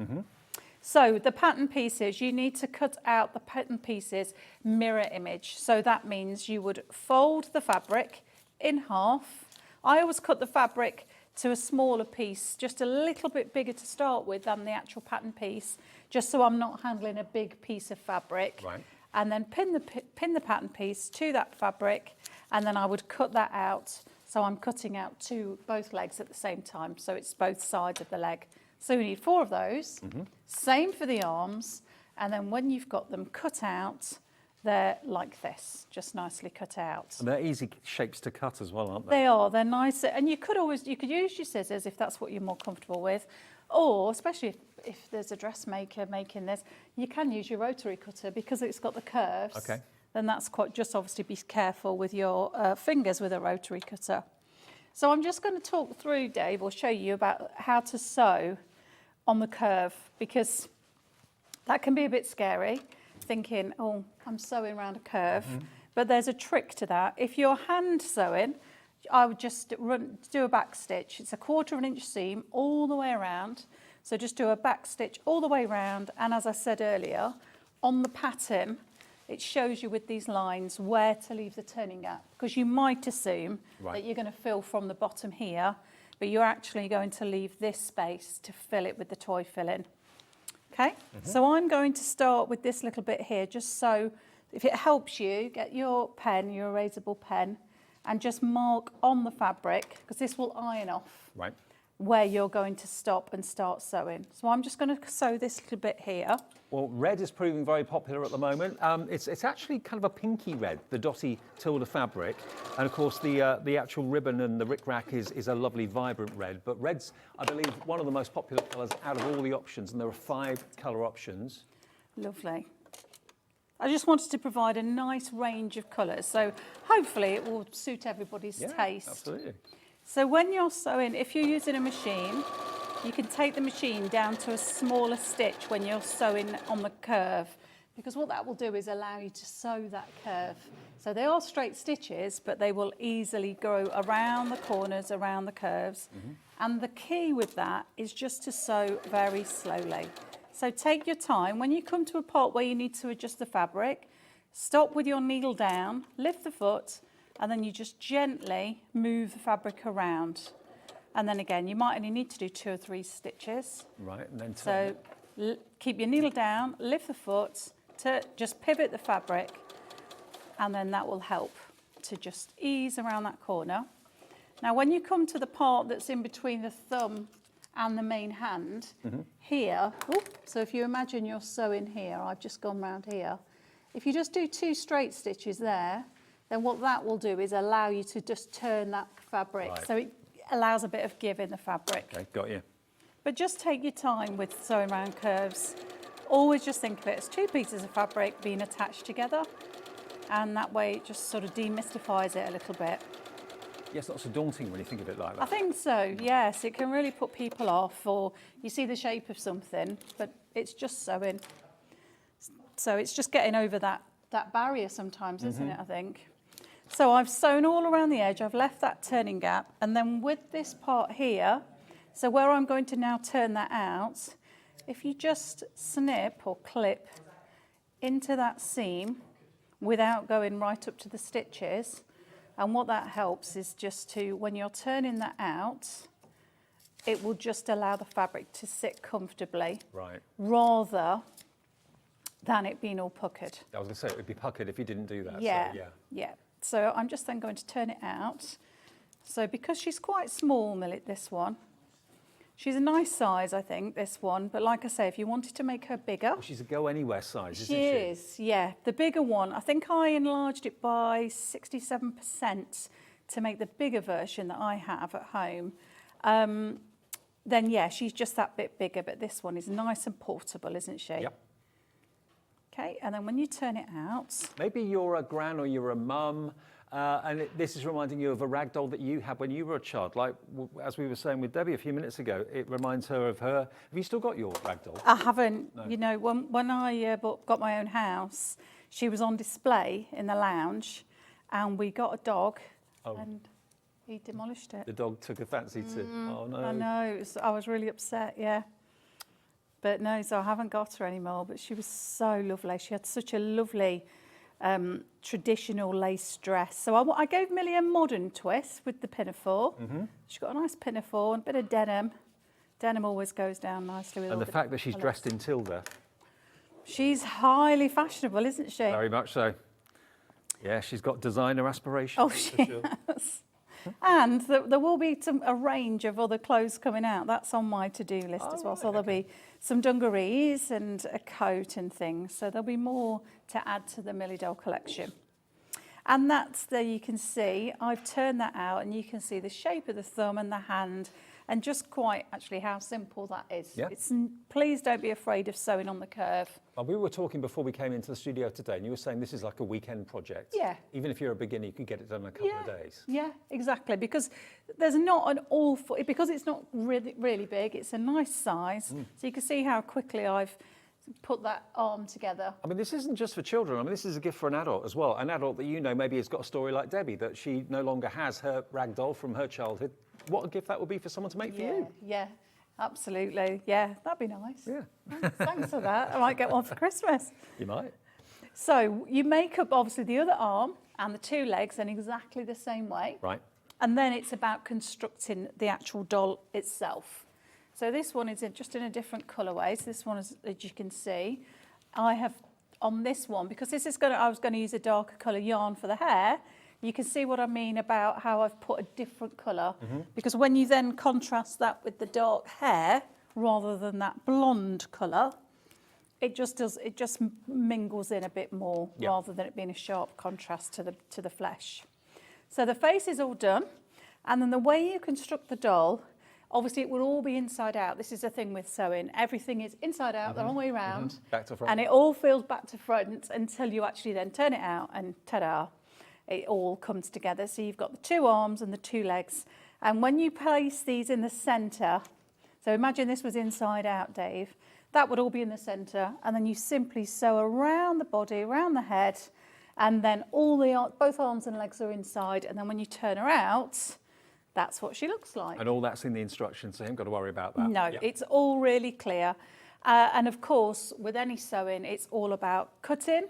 So the pattern pieces, you need to cut out the pattern pieces mirror image. So that means you would fold the fabric in half. I always cut the fabric to a smaller piece, just a little bit bigger to start with than the actual pattern piece, just so I'm not handling a big piece of fabric. Right. And then pin the pattern piece to that fabric, and then I would cut that out. So I'm cutting out both legs at the same time, so it's both sides of the leg. So we need 4 of those. Same for the arms, and then when you've got them cut out, they're like this, just nicely cut out. And they're easy shapes to cut as well, aren't they? They are, they're nice. And you could use your scissors if that's what you're more comfortable with. Or, especially if there's a dressmaker making this, you can use your rotary cutter because it's got the curves. Okay. Then that's just obviously be careful with your fingers with a rotary cutter. So I'm just going to talk through, Dave, or show you about how to sew on the curve, because that can be a bit scary, thinking, oh, I'm sewing around a curve. But there's a trick to that. If you're hand sewing, I would just do a back stitch. It's a 1/4 inch seam all the way around. So just do a back stitch all the way around. And as I said earlier, on the pattern, it shows you with these lines where to leave the turning gap, because you might assume that you're going to fill from the bottom here, but you're actually going to leave this space to fill it with the toy filling. Okay, so I'm going to start with this little bit here, just so if it helps you, get your pen, your erasable pen, and just mark on the fabric, because this will iron off where you're going to stop and start sewing. So I'm just going to sew this little bit here. Well, red is proving very popular at the moment. It's actually kind of a pinky red, the dotty tilde fabric. And of course, the actual ribbon and the rickrack is a lovely, vibrant red. But red's, I believe, one of the most popular colours out of all the options. And there are 5 colour options. Lovely. I just wanted to provide a nice range of colours. So hopefully it will suit everybody's taste. Absolutely. So when you're sewing, if you're using a machine, you can take the machine down to a smaller stitch when you're sewing on the curve, because what that will do is allow you to sew that curve. So they are straight stitches, but they will easily go around the corners, around the curves. And the key with that is just to sew very slowly. So take your time. When you come to a part where you need to adjust the fabric, stop with your needle down, lift the foot, and then you just gently move the fabric around. And then again, you might only need to do 2 or 3 stitches. Right, and then turn So keep your needle down, lift the foot, just pivot the fabric, and then that will help to just ease around that corner. Now, when you come to the part that's in between the thumb and the main hand, here, so if you imagine you're sewing here, I've just gone round here. If you just do 2 straight stitches there, then what that will do is allow you to just turn that fabric. So it allows a bit of give in the fabric. Okay, got you. But just take your time with sewing round curves. Always just think of it as 2 pieces of fabric being attached together, and that way it just sort of demystifies it a little bit. Yes, not so daunting when you think of it like that. I think so, yes. It can really put people off, or you see the shape of something, but it's just sewing. So it's just getting over that barrier sometimes, isn't it, I think? So I've sewn all around the edge, I've left that turning gap, and then with this part here, so where I'm going to now turn that out, if you just snip or clip into that seam without going right up to the stitches, and what that helps is just to, when you're turning that out, it will just allow the fabric to sit comfortably, rather than it being all puckered. I was going to say, it would be puckered if you didn't do that. Yeah, so, yeah. So I'm just then going to turn it out. So because she's quite small, Millet, this one, she's a nice size, I think, this one. But like I say, if you wanted to make her bigger... Well, she's a go-anywhere size, isn't she? She is, yeah. The bigger one, I think I enlarged it by 67% to make the bigger version that I have at home. Then, yeah, she's just that bit bigger. But this one is nice and portable, isn't she? Yep. Okay, and then when you turn it out, Maybe you're a gran or you're a mum, and this is reminding you of a rag doll that you had when you were a child. Like, as we were saying with Debbie a few minutes ago, it reminds her of her. Have you still got your rag doll? I haven't, you know, when I got my own house, she was on display in the lounge, and we got a dog, and he demolished it. The dog took a fancy to, oh no. I know, I was really upset, yeah. But no, so I haven't got her anymore, but she was so lovely. She had such a lovely traditional lace dress. So I gave Millie a modern twist with the pinafore. She's got a nice pinafore and a bit of denim. Denim always goes down nicely with all And the fact that she's dressed in Tilda. She's highly fashionable, isn't she? Very much so. Yeah, she's got designer aspirations. Oh, she has. And there will be a range of other clothes coming out. That's on my to-do list as well. Right, So there'll be some dungarees and a coat and things. So there'll be more to add to the Millie Doll collection. And that's there you can see. I've turned that out and you can see the shape of the thumb and the hand and just quite actually how simple that is. Yeah. Please don't be afraid of sewing on the curve. Well, we were talking before we came into the studio today, and you were saying this is like a weekend project. Yeah. Even if you're a beginner, you could get it done in a couple of days. Yeah, exactly. Because there's not an awful, because it's not really big, it's a nice size. So you can see how quickly I've put that arm together. I mean, this isn't just for children. I mean, this is a gift for an adult as well. An adult that you know maybe has got a story like Debbie, that she no longer has her rag doll from her childhood. What a gift that would be for someone to make for you. Yeah, absolutely. Yeah, that'd be nice. Yeah. Thanks for that. I might get one for Christmas. You might. So you make up obviously the other arm and the two legs in exactly the same way. Right. And then it's about constructing the actual doll itself. So this one is just in a different colourway. So this one, as you can see, I have on this one, because this is I was going to use a darker colour yarn for the hair. You can see what I mean about how I've put a different colour. Because when you then contrast that with the dark hair, rather than that blonde colour, it just mingles in a bit more, rather than it being a sharp contrast to the flesh. So the face is all done, and then the way you construct the doll, obviously it will all be inside out. This is the thing with sewing. Everything is inside out the whole way around. Back to front. And it all feels back to front until you actually then turn it out and ta-da, it all comes together. So you've got the two arms and the two legs. And when you place these in the centre, so imagine this was inside out, Dave, that would all be in the centre. And then you simply sew around the body, around the head, and then both arms and legs are inside. And then when you turn her out, that's what she looks like. And all that's in the instructions, so you haven't got to worry about that. No, it's all really clear. And of course, with any sewing, it's all about cutting,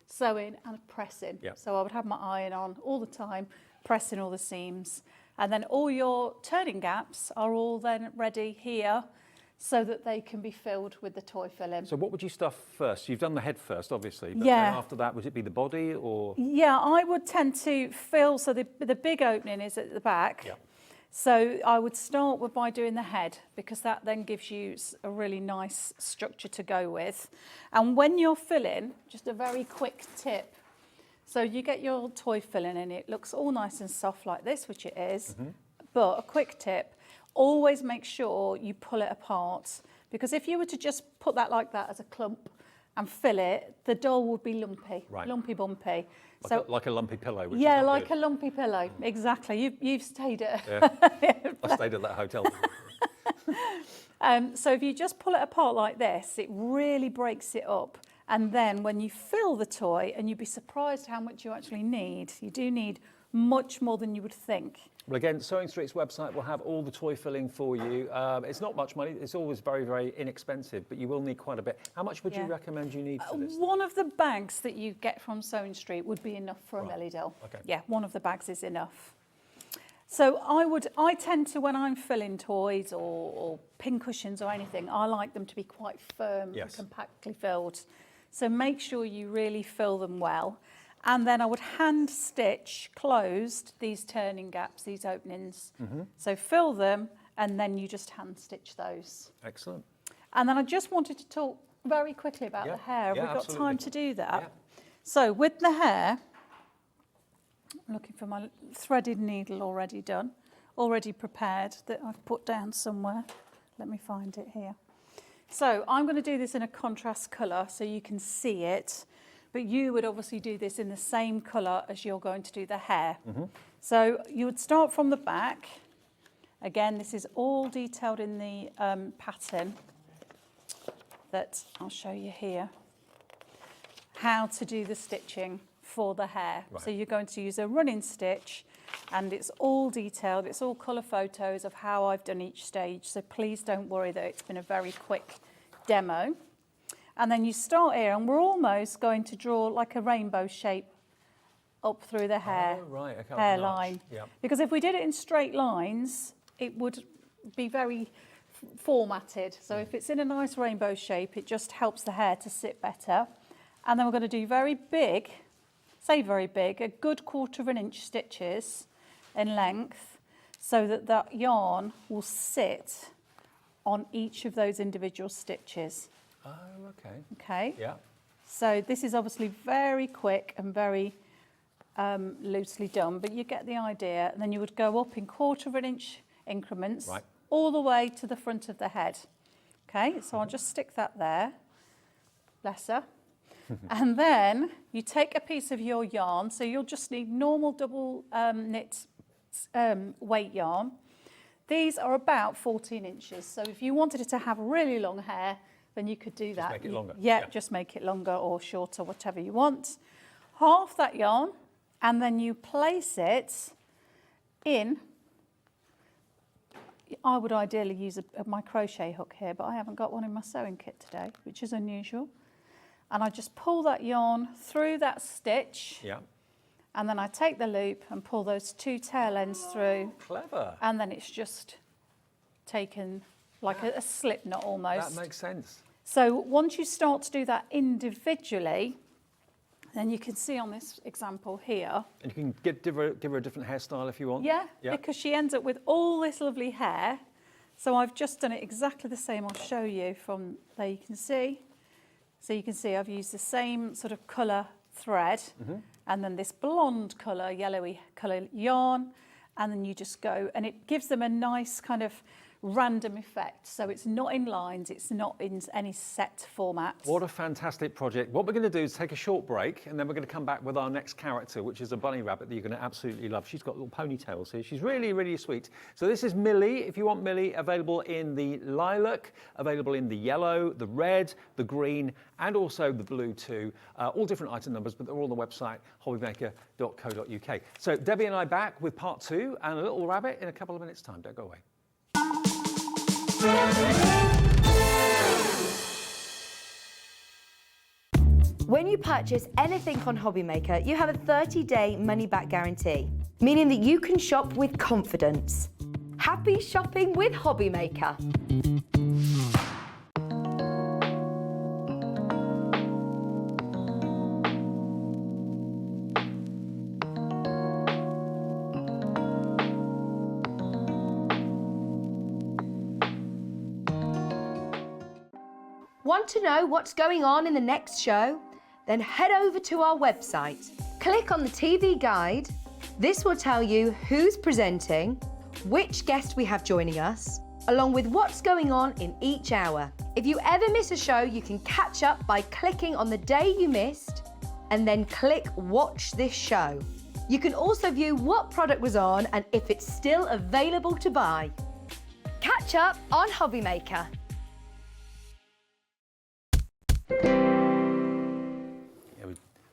sewing and pressing. So I would have my iron on all the time, pressing all the seams. And then all your turning gaps are all then ready here so that they can be filled with the toy filling. So what would you stuff first? You've done the head first, obviously. But Yeah. then after that, would it be the body or? Yeah, I would tend to fill, so the big opening is at the back. Yeah. So I would start by doing the head, because that then gives you a really nice structure to go with. And when you're filling, just a very quick tip. So you get your toy filling and it looks all nice and soft like this, which it is. But a quick tip, always make sure you pull it apart, because if you were to just put that like that as a clump and fill it, the doll would be lumpy, lumpy bumpy. Like a lumpy pillow. Which Yeah, is not like good. a lumpy pillow, exactly. You've stayed at. I stayed at that hotel. So if you just pull it apart like this, it really breaks it up. And then when you fill the toy, and you'd be surprised how much you actually need. You do need much more than you would think. Well, again, Sewing Street's website will have all the toy filling for you. It's not much money. It's always very, very inexpensive, but you will need quite a bit. How much would you recommend you need for this? One of the bags that you get from Sewing Street would be enough for a Millie doll. Okay. Yeah, one of the bags is enough. So I tend to, when I'm filling toys or pincushions or anything, I like them to be quite firm and compactly filled. So make sure you really fill them well. And then I would hand stitch closed these turning gaps, these openings. So fill them, and then you just hand stitch those. Excellent. And then I just wanted to talk very quickly about the hair. Yeah, We've got absolutely. time to do that. Yeah. So with the hair, I'm looking for my threaded needle already done, already prepared, that I've put down somewhere. Let me find it here. So I'm going to do this in a contrast colour so you can see it, but you would obviously do this in the same colour as you're going to do the hair. So you would start from the back. Again, this is all detailed in the pattern that I'll show you here, how to do the stitching for the hair. Right. So you're going to use a running stitch, and it's all detailed, it's all colour photos of how I've done each stage, so please don't worry that it's been a very quick demo. And then you start here, and we're almost going to draw like a rainbow shape up through the hair, Oh, right, okay, hairline. yeah. Because if we did it in straight lines, it would be very formatted. So if it's in a nice rainbow shape, it just helps the hair to sit better. And then we're going to do very big, say very big, a good 1/4 inch stitches in length, so that that yarn will sit on each of those individual stitches. Oh, okay. Okay? Yeah. So this is obviously very quick and very loosely done, but you get the idea. And then you would go up in 1/4 inch increments, Right. all the way to the front of the head. Okay, so I'll just stick that there. Bless her. And then you take a piece of your yarn, so you'll just need normal double knit weight yarn. These are about 14 inches, so if you wanted it to have really long hair, then you could do that. make it longer. Yeah, Yeah. just make it longer or shorter, whatever you want. Half that yarn, and then you place it in. I would ideally use my crochet hook here, but I haven't got one in my sewing kit today, which is unusual. And I just pull that yarn through that stitch, Yeah. and then I take the loop and pull those 2 tail ends through, Clever. and then it's just taken like a slip knot almost. That makes sense. So once you start to do that individually, then you can see on this example here, And you can give her a different hairstyle if you want. yeah, because she ends up with all this lovely hair. So I've just done it exactly the same. I'll show you from there, you can see. So you can see I've used the same sort of colour thread, and then this blonde colour, yellowy colour yarn, and then you just go, and it gives them a nice kind of random effect. So it's not in lines, it's not in any set format. What a fantastic project. What we're going to do is take a short break, and then we're going to come back with our next character, which is a bunny rabbit that you're going to absolutely love. She's got little ponytails here. She's really, really sweet. So this is Millie. If you want Millie, available in the lilac, available in the yellow, the red, the green, and also the blue too. All different item numbers, but they're all on the website, hobbymaker.co.uk. So Debbie and I back with part 2 and a little rabbit in a couple of minutes' time. Don't go away. When you purchase anything on Hobbymaker, you have a 30-day money-back guarantee, meaning that you can shop with confidence. Happy shopping with Hobbymaker. Want to know what's going on in the next show? Then head over to our website. Click on the TV guide. This will tell you who's presenting, which guest we have joining us, along with what's going on in each hour. If you ever miss a show, you can catch up by clicking on the day you missed and then click Watch This Show. You can also view what product was on and if it's still available to buy. Catch up on Hobbymaker.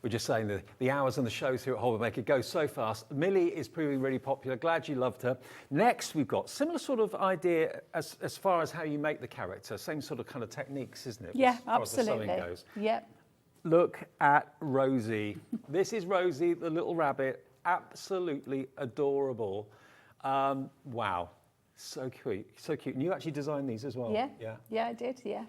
We're just saying that the hours and the shows here at Hobbymaker go so fast. Millie is proving really popular. Glad you loved her. Next, we've got similar sort of idea as far as how you make the character. Same sort of kind of techniques, isn't it? Yeah, as far absolutely. As the sewing goes. Yep. Look at Rosie. This is Rosie, the little rabbit. Absolutely adorable. Wow. So cute. So cute. And you actually designed these as well? Yeah. Yeah. Yeah, I did. Yeah.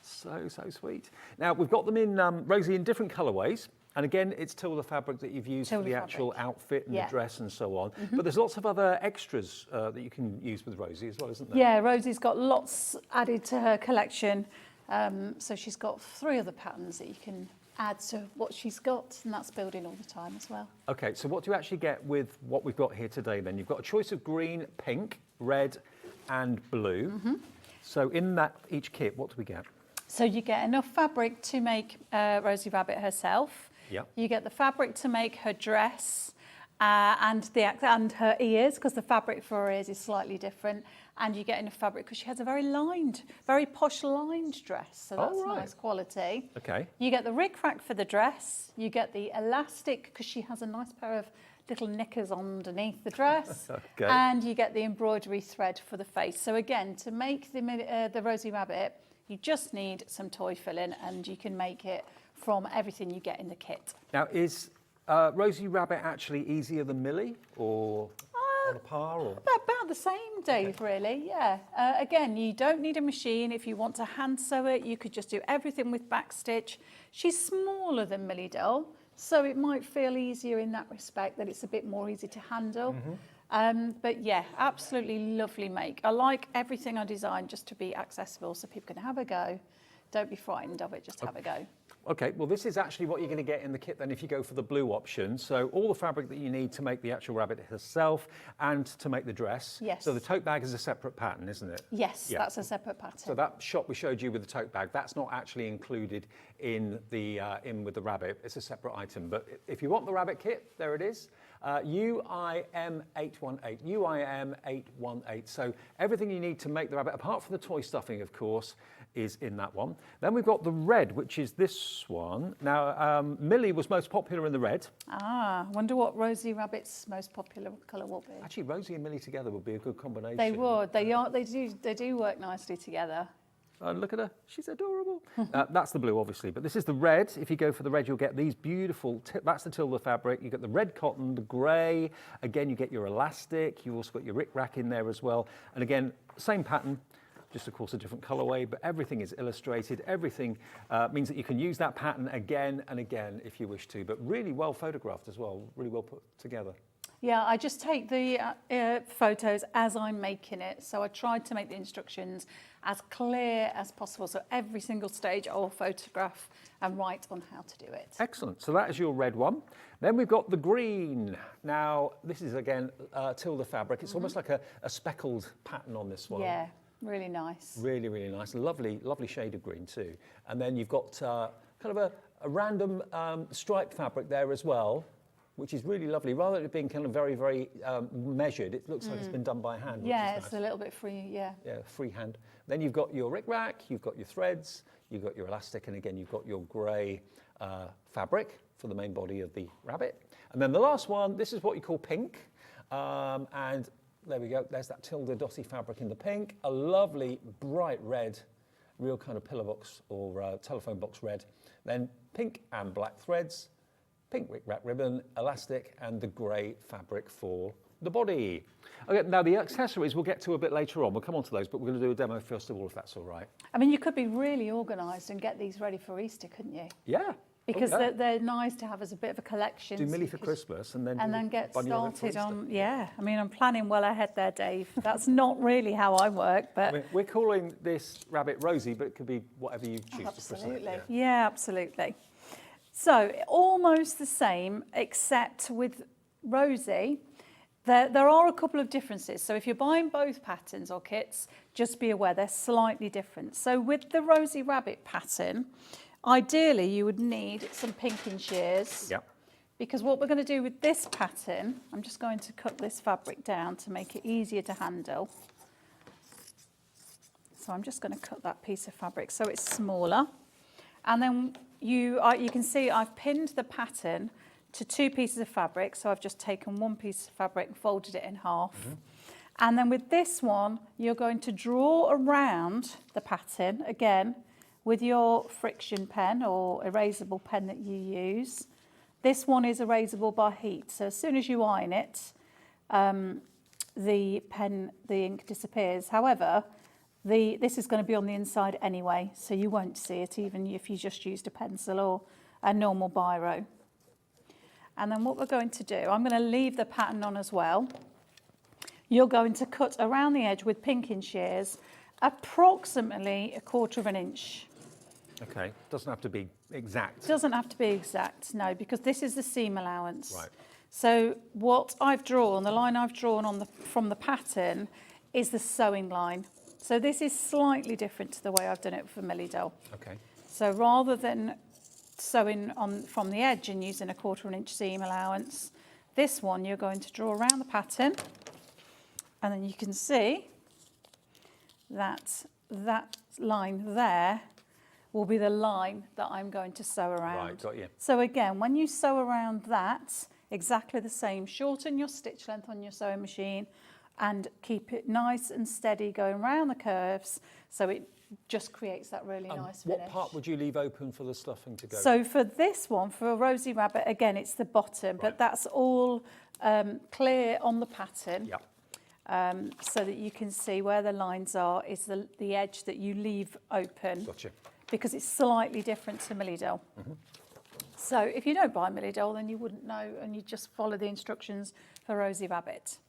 So sweet. Now, we've got them in, Rosie, in different colourways. And again, it's Tilda fabric that you've used for the actual outfit and the dress and so on. But there's lots of other extras that you can use with Rosie as well, isn't there? Yeah, Rosie's got lots added to her collection. So she's got 3 other patterns that you can add to what she's got, and that's building all the time as well. Okay, so what do you actually get with what we've got here today then? You've got a choice of green, pink, red and blue. So in that each kit, what do we get? So you get enough fabric to make Rosie Rabbit herself. Yep. You get the fabric to make her dress and her ears, because the fabric for her ears is slightly different. And you get enough fabric because she has a very posh lined dress. So that's nice quality. Okay. You get the rick-rack for the dress. You get the elastic because she has a nice pair of little knickers underneath the dress. Okay. And you get the embroidery thread for the face. So again, to make the Rosie Rabbit, you just need some toy filling, and you can make it from everything you get in the kit. Now, is Rosie Rabbit actually easier than Millie, or on a par? Or? About the same, Dave, really, yeah. Again, you don't need a machine. If you want to hand sew it, you could just do everything with backstitch. She's smaller than Millie Doll, so it might feel easier in that respect, that it's a bit more easy to handle. But yeah, absolutely lovely make. I like everything I design just to be accessible so people can have a go. Don't be frightened of it, just have a go. Okay, well, this is actually what you're going to get in the kit then if you go for the blue option. So all the fabric that you need to make the actual rabbit herself and to make the dress. Yes. So the tote bag is a separate pattern, isn't it? Yes, Yeah. that's a separate pattern. So that shot we showed you with the tote bag, that's not actually included in the in with the rabbit. It's a separate item. But if you want the rabbit kit, there it is. UIM818. UIM818. So everything you need to make the rabbit, apart from the toy stuffing, of course, is in that one. Then we've got the red, which is this one. Now, Millie was most popular in the red. I wonder what Rosie Rabbit's most popular colour will be. Actually, Rosie and Millie together would be a good combination. They would. They do work nicely together. Look at her, she's adorable. That's the blue, obviously, but this is the red. If you go for the red, you'll get these beautiful, that's the Tilda fabric. You get the red cotton, the grey. Again, you get your elastic. You've also got your rick-rack in there as well. And again, same pattern, just of course a different colorway, but everything is illustrated. Everything means that you can use that pattern again and again if you wish to, but really well photographed as well, really well put together. Yeah, I just take the photos as I'm making it. So I tried to make the instructions as clear as possible. So every single stage I'll photograph and write on how to do it. Excellent. So that is your red one. Then we've got the green. Now, this is again Tilda fabric. It's almost like a speckled pattern on this one. Yeah, really nice. Really, really nice. Lovely, lovely shade of green too. And then you've got kind of a random striped fabric there as well, which is really lovely. Rather than it being kind of very, very measured, it looks like it's been done by hand. Yeah, which is it's nice. a little bit free, yeah. Yeah, freehand. Then you've got your rick-rack, you've got your threads, you've got your elastic, and again, you've got your grey fabric for the main body of the rabbit. And then the last one, this is what you call pink. And there we go, there's that Tilda Dotty fabric in the pink. A lovely, bright red, real kind of pillar box or telephone box red. Then pink and black threads, pink rick-rack ribbon, elastic, and the grey fabric for the body. Okay, now the accessories we'll get to a bit later on. We'll come on to those, but we're going to do a demo first of all, if that's all right. I mean, you could be really organised and get these ready for Easter, couldn't you? Yeah. Because okay. they're nice to have as a bit of a collection. Do Millie for Christmas and then get Bunny Rabbit for started on, Easter. yeah. I mean, I'm planning well ahead there, Dave. That's not really how I work, but... I mean, we're calling this rabbit Rosie, but it could be whatever you choose absolutely. to christen it. Yeah, absolutely. So, almost the same, except with Rosie, there are a couple of differences. So if you're buying both patterns or kits, just be aware they're slightly different. So with the Rosie Rabbit pattern, ideally you would need some pinking shears. Yep. Because what we're going to do with this pattern, I'm just going to cut this fabric down to make it easier to handle. So I'm just going to cut that piece of fabric so it's smaller. And then you can see I've pinned the pattern to two pieces of fabric. So I've just taken one piece of fabric and folded it in half. And then with this one, you're going to draw around the pattern again with your friction pen or erasable pen that you use. This one is erasable by heat. So as soon as you iron it, the ink disappears. However, this is going to be on the inside anyway, so you won't see it even if you just used a pencil or a normal biro. And then what we're going to do, I'm going to leave the pattern on as well. You're going to cut around the edge with pinking shears, approximately 1/4 inch. Okay, doesn't have to be exact. Doesn't have to be exact, no, because this is the seam allowance. Right. So what I've drawn, the line I've drawn from the pattern is the sewing line. So this is slightly different to the way I've done it for Millie Doll. Okay. So rather than sewing on from the edge and using a 1/4 inch seam allowance, this one you're going to draw around the pattern, and then you can see that that line there will be the line that I'm going to sew around. Right, got you. So again, when you sew around that, exactly the same, shorten your stitch length on your sewing machine and keep it nice and steady going around the curves, so it just creates that really nice finish. What part would you leave open for the stuffing to go? So for this one, for a Rosie Rabbit, again, it's the bottom, but that's all clear on the pattern. Yep. So that you can see where the lines are is the edge that you leave open. Gotcha. Because it's slightly different to Millie Doll. So if you don't buy Millie Doll, then you wouldn't know, and you just follow the instructions for Rosie Rabbit.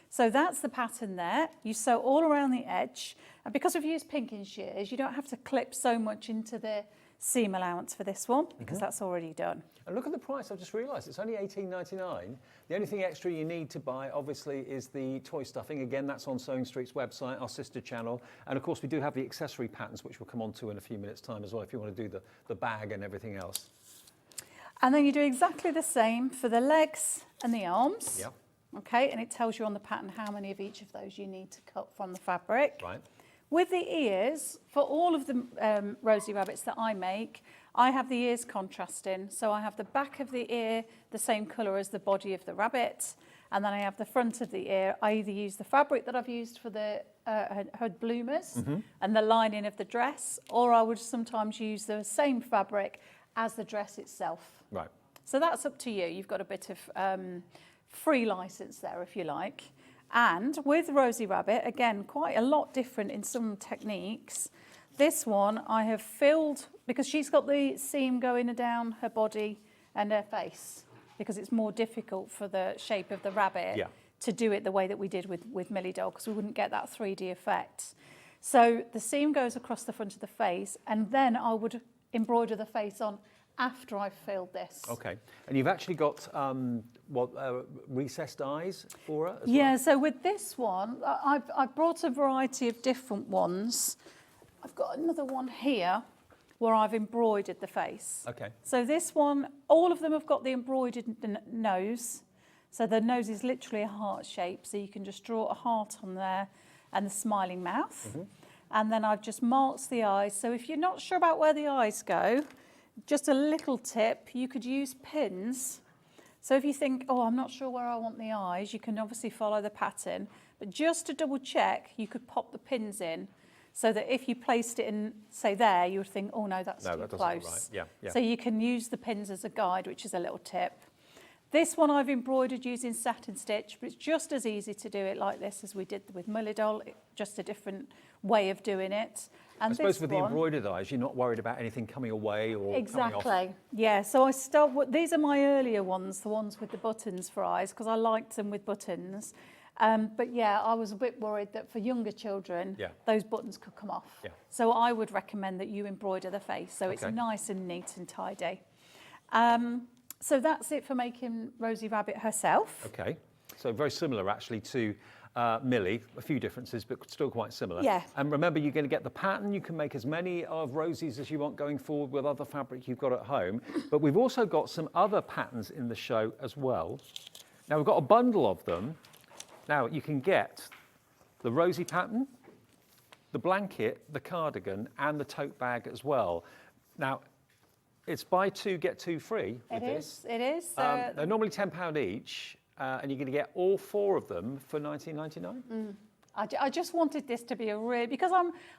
So that's the pattern there. You sew all around the edge, and because we've used pinking shears, you don't have to clip so much into the seam allowance for this one, because that's already done. And look at the price, I've just realised, it's only $18.99. The only thing extra you need to buy, obviously, is the toy stuffing. Again, that's on Sewing Street's website, our sister channel. And of course, we do have the accessory patterns, which we'll come on to in a few minutes' time as well, if you want to do the bag and everything else. And then you do exactly the same for the legs and the arms. Yep. Okay, and it tells you on the pattern how many of each of those you need to cut from the fabric. Right. With the ears, for all of the Rosie Rabbits that I make, I have the ears contrasting. So I have the back of the ear the same colour as the body of the rabbit, and then I have the front of the ear. I either use the fabric that I've used for the her bloomers and the lining of the dress, or I would sometimes use the same fabric as the dress itself. Right. So that's up to you. You've got a bit of free license there, if you like. And with Rosie Rabbit, again, quite a lot different in some techniques. This one I have filled, because she's got the seam going down her body and her face, because it's more difficult for the shape of the rabbit to do it the way that we did with Millie Doll, because we wouldn't get that 3D effect. So the seam goes across the front of the face, and then I would embroider the face on after I've filled this. Okay. And you've actually got recessed eyes for her as Yeah, so with this one, I've brought a variety of different ones. I've got another one here where I've embroidered the face. Okay. So this one, all of them have got the embroidered nose. So the nose is literally a heart shape, so you can just draw a heart on there and the smiling mouth. And then I've just marked the eyes. So if you're not sure about where the eyes go, just a little tip, you could use pins. So if you think, oh, I'm not sure where I want the eyes, you can obviously follow the pattern. But just to double check, you could pop the pins in, so that if you placed it in, say there, you would think, oh no, that's too that doesn't close. look right. Yeah, yeah. So you can use the pins as a guide, which is a little tip. This one I've embroidered using satin stitch, but it's just as easy to do it like this as we did with Millie Doll, just a different way of doing it. And I suppose this with the embroidered eyes, you're not worried about anything coming away or coming off. Yeah, so I start with, these are my earlier ones, the ones with the buttons for eyes, because I liked them with buttons. But yeah, I was a bit worried that for younger children, those buttons could come off. Yeah. So I would recommend that you embroider the face, so it's nice and neat and tidy. So that's it for making Rosie Rabbit herself. Okay, so very similar actually to Millie, a few differences, but still quite similar. Yeah. And remember, you're going to get the pattern. You can make as many of Rosies as you want going forward with other fabric you've got at home. But we've also got some other patterns in the show as well. Now, we've got a bundle of them. Now, you can get the Rosie pattern, the blanket, the cardigan, and the tote bag as well. Now, it's buy two, get two free with this. It is. They're normally £10 each, and you're going to get all four of them for $19.99. I just wanted this to be a real, because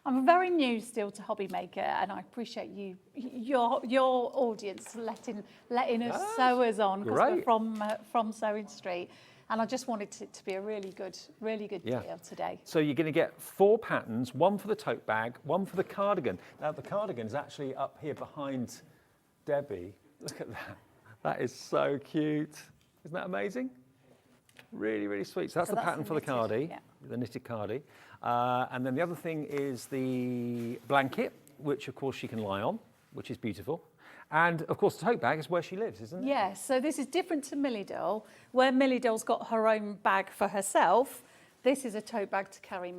I'm very new still to Hobby Maker, and I appreciate your audience letting us sew us on, because we're from Sewing Street, and I just wanted it to be a really good deal today. So you're going to get four patterns, one for the tote bag, one for the cardigan. Now the cardigan is actually up here behind Debbie. Look at that. That is so cute. Isn't that amazing? Really, really sweet. So that's the pattern for the cardie, the knitted cardie. And then the other thing is the blanket, which of course she can lie on, which is beautiful. And of course the tote bag is where she lives, isn't it? Yes, so this is different to Millie Doll, where Millie Doll's got her own bag for herself. this is a tote bag to carry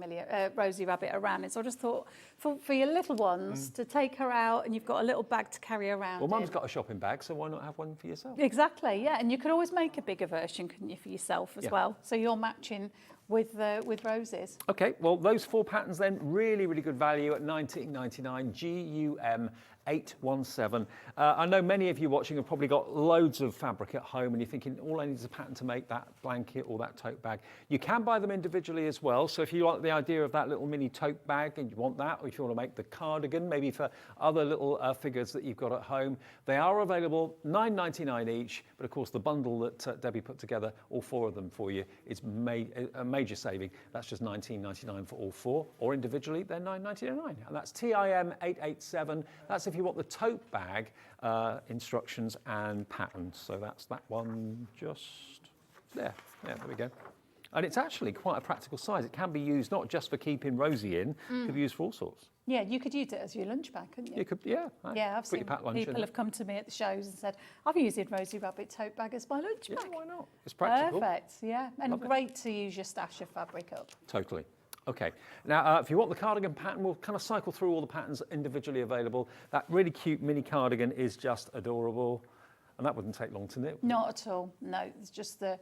Rosie Rabbit around in. So I just thought for your little ones to take her out, and you've got a little bag to carry around. Well, Mum's got a shopping bag, so why not have one for yourself? Exactly, yeah. And you could always make a bigger version, couldn't you, for yourself as well? So you're matching with Rosie's. Okay, well, those 4 patterns then, really, really good value at $19.99, GUM 817. I know many of you watching have probably got loads of fabric at home and you're thinking, all I need is a pattern to make that blanket or that tote bag. You can buy them individually as well. So if you like the idea of that little mini tote bag and you want that, or if you want to make the cardigan, maybe for other little figures that you've got at home, they are available, $9.99 each. But of course, the bundle that Debbie put together, all 4 of them for you, is a major saving. That's just $19.99 for all 4, or individually, they're $9.99. And that's TIM 887. That's if you want the tote bag instructions and patterns. So that's that one just there. Yeah, there we go. And it's actually quite a practical size. It can be used not just for keeping Rosie in, it could be used for all sorts. Yeah, you could use it as your lunch bag, couldn't you? You could, yeah. Yeah, I've seen people have come to me at the shows and said, I've used your Rosie Rabbit tote bag as my lunch bag. Yeah, why not? It's practical. Perfect, yeah. And Lovely. great to use your stash of fabric up. Totally. Okay, now if you want the cardigan pattern, we'll kind of cycle through all the patterns individually available. That really cute mini cardigan is just adorable, and that wouldn't take long to knit. Not at all, no. It's just the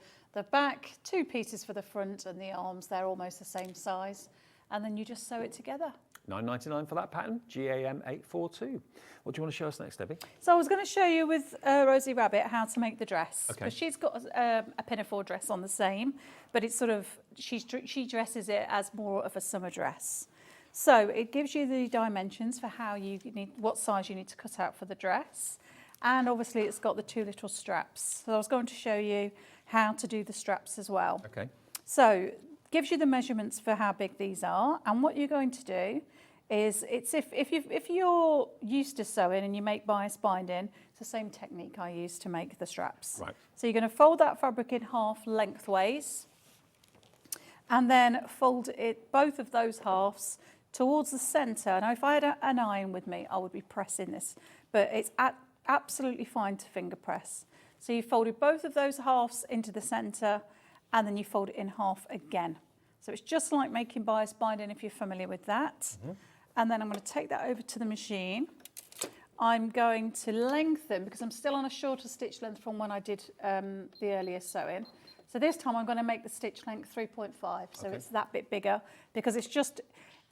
back, 2 pieces for the front and the arms, they're almost the same size. And then you just sew it together. $9.99 for that pattern, GAM 842. What do you want to show us next, Debbie? So I was going to show you with Rosie Rabbit how to make the dress. Okay. Because she's got a pinafore dress on the same, but it's sort of, she dresses it as more of a summer dress. So it gives you the dimensions for how you need, what size you need to cut out for the dress. And obviously it's got the 2 little straps. So I was going to show you how to do the straps as well. Okay. So gives you the measurements for how big these are, and what you're going to do is, it's if you're used to sewing and you make bias binding, it's the same technique I use to make the straps. Right. So you're going to fold that fabric in half lengthways, and then fold it both of those halves towards the centre. Now, if I had an iron with me, I would be pressing this, but it's absolutely fine to finger press. So you folded both of those halves into the centre, and then you fold it in half again. So it's just like making bias binding, if you're familiar with that. And then I'm going to take that over to the machine. I'm going to lengthen, because I'm still on a shorter stitch length from when I did the earlier sewing. So this time I'm going to make the stitch length 3.5, so it's that bit bigger, because it's just,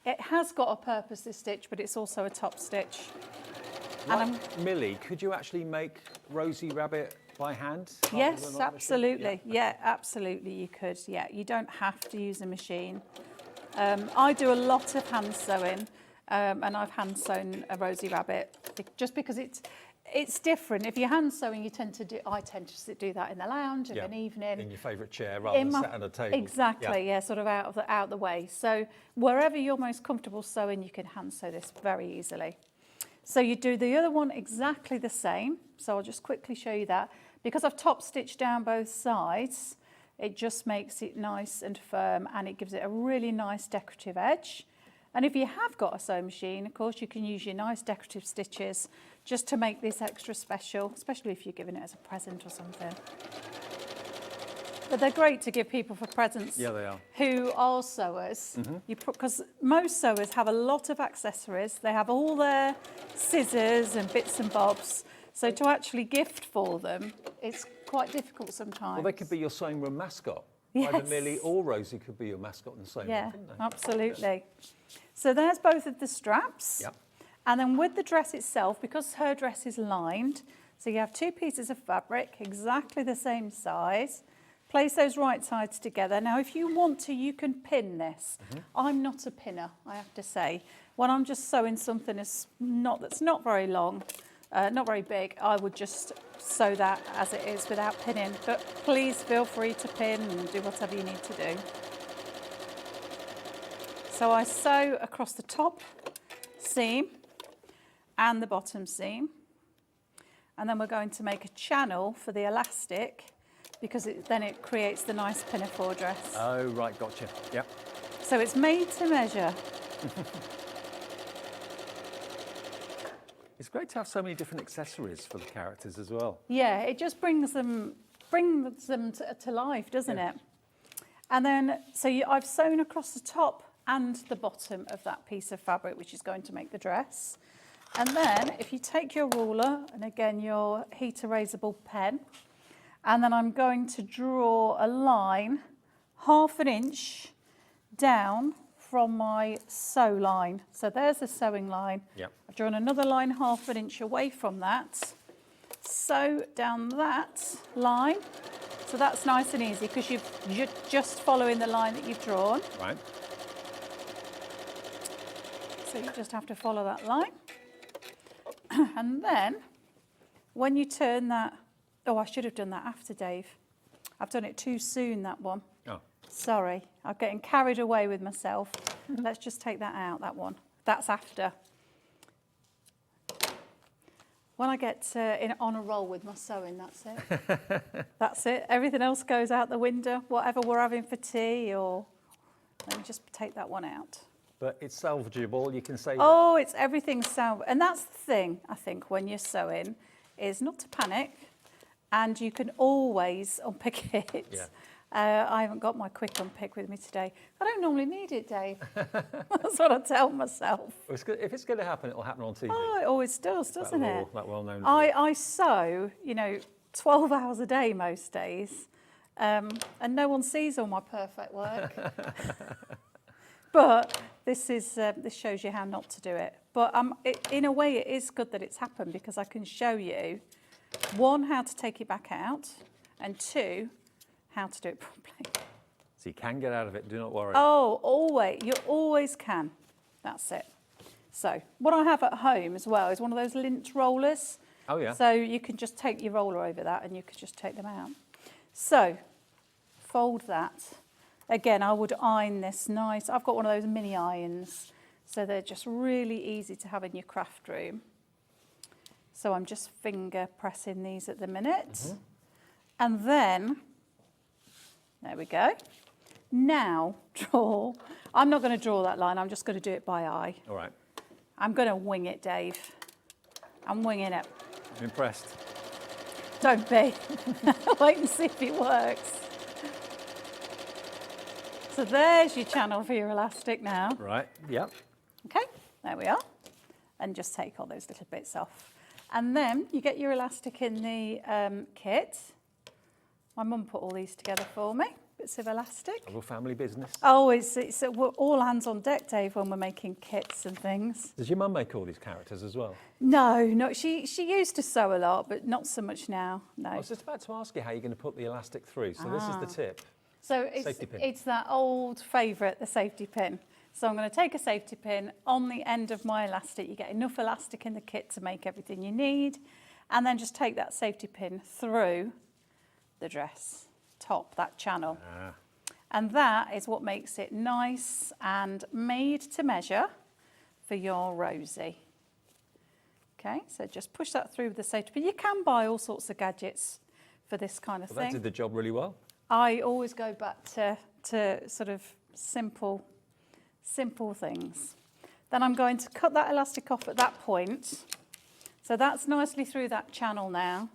it has got a purpose, this stitch, but it's also a top stitch. Like Millie, could you actually make Rosie Rabbit by hand? Yes, absolutely. Yeah, absolutely you could. Yeah, you don't have to use a machine. I do a lot of hand sewing, and I've hand sewn a Rosie Rabbit just because it's different. If you're hand sewing, I tend to do that in the lounge of an evening. In your favourite chair rather than sat at a table. Exactly, yeah, sort of out the way. So wherever you're most comfortable sewing, you can hand sew this very easily. So you do the other one exactly the same. So I'll just quickly show you that. Because I've top stitched down both sides, it just makes it nice and firm, and it gives it a really nice decorative edge. And if you have got a sewing machine, of course, you can use your nice decorative stitches just to make this extra special, especially if you're giving it as a present or something. But they're great to give people for presents. Yeah, they are. Who are sewers. Because most sewers have a lot of accessories. They have all their scissors and bits and bobs. So to actually gift for them, it's quite difficult sometimes. Well, they could be your sewing room mascot. Yes. Either Millie or Rosie could be your mascot in the sewing room, couldn't they? Absolutely. So there's both of the straps. Yep. And then with the dress itself, because her dress is lined, so you have 2 pieces of fabric, exactly the same size. Place those right sides together. Now, if you want to, you can pin this. I'm not a pinner, I have to say. When I'm just sewing something that's not very long, not very big, I would just sew that as it is without pinning. But please feel free to pin and do whatever you need to do. So I sew across the top seam and the bottom seam. And then we're going to make a channel for the elastic, because then it creates the nice pinafore dress. Oh, right, gotcha. Yep. So it's made to measure. It's great to have so many different accessories for the characters as well. Yeah, it just brings them to life, doesn't it? And then, I've sewn across the top and the bottom of that piece of fabric, which is going to make the dress. And then if you take your ruler and again your heat erasable pen, and then I'm going to draw a line 1/2 inch down from my sew line. So there's the sewing line. Yep. I've drawn another line 1/2 inch away from that. Sew down that line. So that's nice and easy because you're just following the line that you've drawn. Right. So you just have to follow that line. And then when you turn that, oh, I should have done that after, Dave. I've done it too soon, that one. Oh. Sorry, I'm getting carried away with myself. Let's just take that out, that one. That's after. When I get on a roll with my sewing, that's it. That's it. Everything else goes out the window, whatever we're having for tea, or let me just take that one out. But it's salvageable, you can say. Oh, it's everything salvageable. And that's the thing, I think, when you're sewing, is not to panic, and you can always unpick it. Yeah. I haven't got my quick unpick with me today. I don't normally need it, Dave. That's what I tell myself. If it's going to happen, it'll happen on TV. Oh, it always does, doesn't it? That well-known. I sew, 12 hours a day most days, and no one sees all my perfect work. But this shows you how not to do it. But in a way, it is good that it's happened because I can show you, 1, how to take it back out, and 2, how to do it properly. So you can get out of it, do not worry. Oh, always. You always can. That's it. So what I have at home as well is one of those lint rollers. Oh, yeah. So you can just take your roller over that and you can just take them out. So fold that. Again, I would iron this nice. I've got one of those mini irons. So they're just really easy to have in your craft room. So I'm just finger pressing these at the minute. Mm-hmm. And then, there we go. Now draw. I'm not going to draw that line. I'm just going to do it by eye. All right. I'm going to wing it, Dave. I'm winging it. I'm impressed. Don't be. Wait and see if it works. So there's your channel for your elastic now. Right, yep. Okay, there we are. And just take all those little bits off. And then you get your elastic in the kit. My mum put all these together for me, bits of elastic. A real family business. Oh, we're all hands on deck, Dave, when we're making kits and things. Does your mum make all these characters as well? No, she used to sew a lot, but not so much now, no. I was just about to ask you how you're going to put the elastic through. So this is the tip. So it's that old favourite, the safety pin. So I'm going to take a safety pin on the end of my elastic. You get enough elastic in the kit to make everything you need. And then just take that safety pin through the dress top, that channel. And that is what makes it nice and made to measure for your Rosie. Okay, so just push that through with the safety pin. You can buy all sorts of gadgets for this kind of thing. That did the job really well. I always go back to sort of simple things. Then I'm going to cut that elastic off at that point. So that's nicely through that channel now.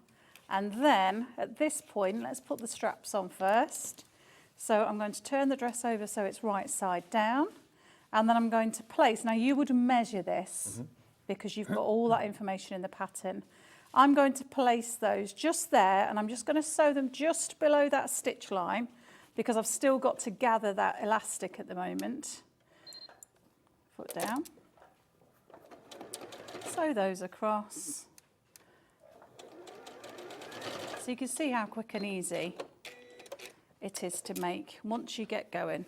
And then at this point, let's put the straps on first. So I'm going to turn the dress over so it's right side down. And then I'm going to place, now you would measure this because you've got all that information in the pattern. I'm going to place those just there, and I'm just going to sew them just below that stitch line because I've still got to gather that elastic at the moment. Foot down. Sew those across. So you can see how quick and easy it is to make once you get going.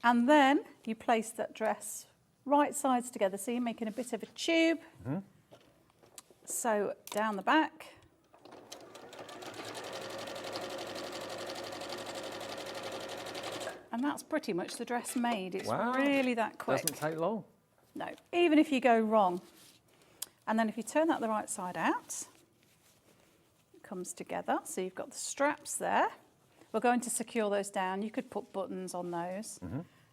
And then you place that dress right sides together, so you're making a bit of a tube. So down the back. And that's pretty much the dress made. It's really that quick. Doesn't take long. No, even if you go wrong. And then if you turn that the right side out, it comes together. So you've got the straps there. We're going to secure those down. You could put buttons on those.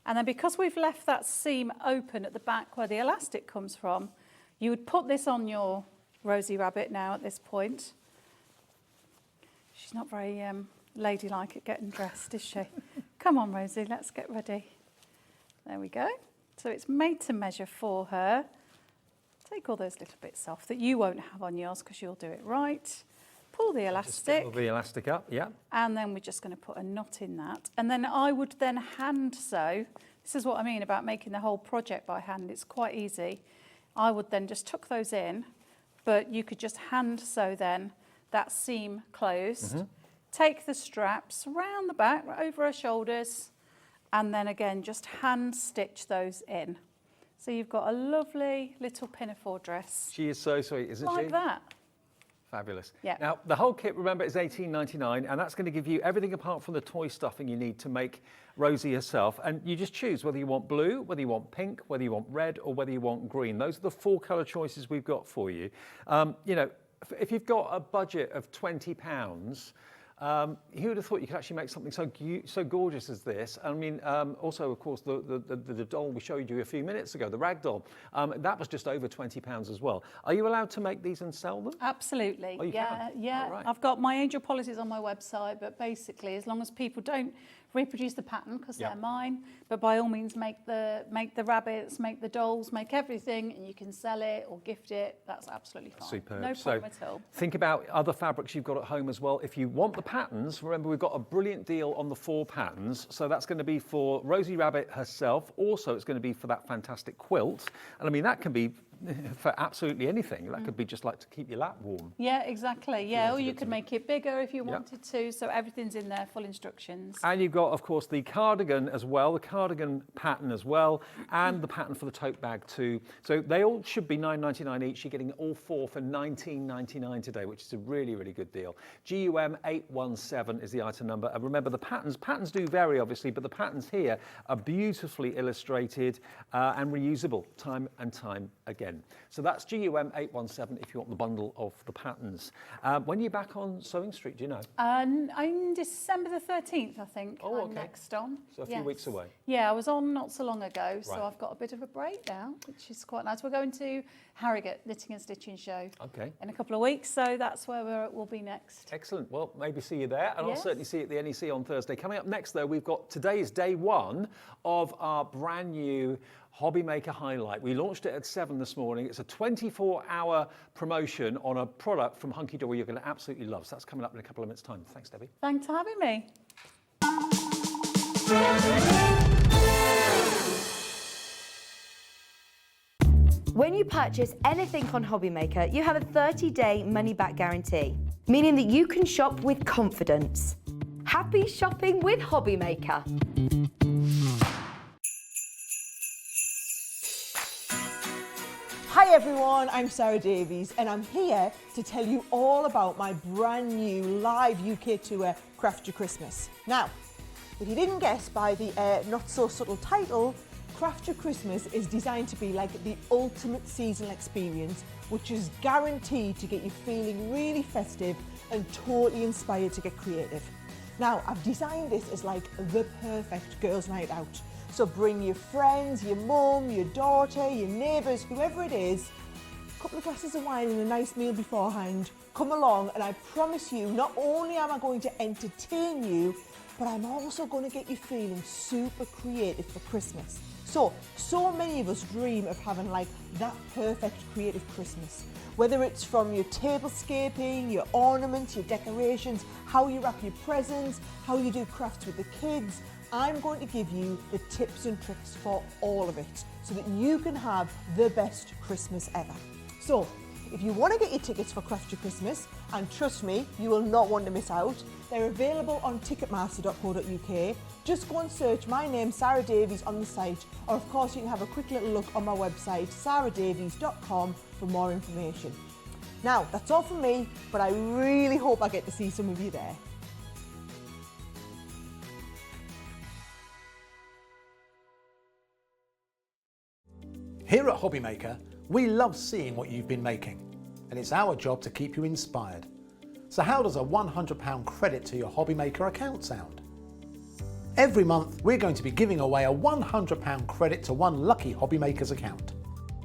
And then because we've left that seam open at the back where the elastic comes from, you would put this on your Rosie Rabbit now at this point. She's not very ladylike at getting dressed, is she? Come on, Rosie, let's get ready. There we go. So it's made to measure for her. Take all those little bits off that you won't have on yours because you'll do it right. Pull the elastic. Pull the elastic up, yeah. And then we're just going to put a knot in that. And then I would then hand sew. This is what I mean about making the whole project by hand. It's quite easy. I would then just tuck those in, but you could just hand sew then that seam closed. Take the straps around the back, right over her shoulders, and then again, just hand stitch those in. So you've got a lovely little pinafore dress. She is so sweet, isn't she? Like that. Fabulous. Yeah. Now, the whole kit, remember, is $18.99, and that's going to give you everything apart from the toy stuffing you need to make Rosie herself. And you just choose whether you want blue, whether you want pink, whether you want red, or whether you want green. Those are the 4 colour choices we've got for you. You know, if you've got a budget of £20, who would have thought you could actually make something so gorgeous as this? I mean, also, of course, the doll we showed you a few minutes ago, the rag doll, that was just over £20 as well. Are you allowed to make these and sell them? Absolutely. Oh, you can? Yeah. All right. I've got my angel policies on my website, but basically, as long as people don't reproduce the pattern because they're mine, but by all means make the rabbits, make the dolls, make everything, and you can sell it or gift it. That's absolutely fine. Superb. No problem at all. Think about other fabrics you've got at home as well. If you want the patterns, remember we've got a brilliant deal on the 4 patterns. So that's going to be for Rosie Rabbit herself. Also, it's going to be for that fantastic quilt. And I mean, that can be for absolutely anything. That could be just like to keep your lap warm. Yeah, exactly. Yeah, or you could make it bigger if you wanted to. So everything's in there, full instructions. And you've got, of course, the cardigan as well, the cardigan pattern as well, and the pattern for the tote bag too. So they all should be $9.99 each. You're getting all 4 for $19.99 today, which is a really, really good deal. GUM 817 is the item number. And remember, the patterns do vary, obviously, but the patterns here are beautifully illustrated and reusable time and time again. So that's GUM 817 if you want the bundle of the patterns. When are you back on Sewing Street, do you know? I'm December the 13th, I think. Oh, I'm next on. So a few weeks away. Yeah, I was on not so long ago, so Right. I've got a bit of a break now, which is quite nice. We're going to Harrogate Knitting and Stitching Show in a couple of weeks, so that's where we'll be next. Excellent. Well, maybe see you there, and Yes. I'll certainly see you at the NEC on Thursday. Coming up next, though, we've got today's day 1 of our brand new Hobby Maker Highlight. We launched it at 7 this morning. It's a 24-hour promotion on a product from HunkyDory you're going to absolutely love. So that's coming up in a couple of minutes' time. Thanks, Debbie. Thanks for having me. When you purchase anything on Hobby Maker, you have a 30-day money-back guarantee, meaning that you can shop with confidence. Happy shopping with Hobby Maker. Hi everyone, I'm Sarah Davies and I'm here to tell you all about my brand new live UK tour, Craft Your Christmas. Now, if you didn't guess by the not so subtle title, Craft Your Christmas is designed to be like the ultimate seasonal experience, which is guaranteed to get you feeling really festive and totally inspired to get creative. Now, I've designed this as like the perfect girls' night out. So bring your friends, your mum, your daughter, your neighbours, whoever it is, a couple of glasses of wine and a nice meal beforehand. Come along and I promise you, not only am I going to entertain you, but I'm also going to get you feeling super creative for Christmas. So many of us dream of having like that perfect creative Christmas. Whether it's from your tablescaping, your ornaments, your decorations, how you wrap your presents, how you do crafts with the kids, I'm going to give you the tips and tricks for all of it so that you can have the best Christmas ever. So, if you want to get your tickets for Craft Your Christmas, and trust me, you will not want to miss out, they're available on ticketmaster.co.uk. Just go and search my name, Sarah Davies, on the site, or of course you can have a quick little look on my website, sarahdavies.com, for more information. Now, that's all from me, but I really hope I get to see some of you there. Here at Hobby Maker, we love seeing what you've been making, and it's our job to keep you inspired. So how does a £100 credit to your Hobby Maker account sound? Every month, we're going to be giving away a £100 credit to one lucky Hobby Maker's account.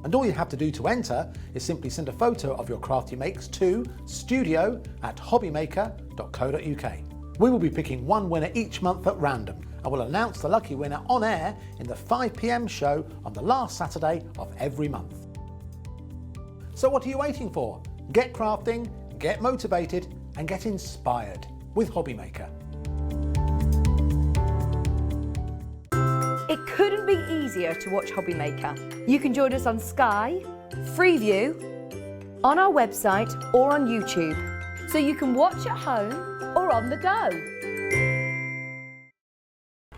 And all you have to do to enter is simply send a photo of your crafty makes to studio@hobbymaker.co.uk. We will be picking one winner each month at random and will announce the lucky winner on air in the 5 p.m. show on the last Saturday of every month. So what are you waiting for? Get crafting, get motivated and get inspired with HobbyMaker. It couldn't be easier to watch HobbyMaker. You can join us on Sky, Freeview, on our website or on YouTube, so you can watch at home or on the go.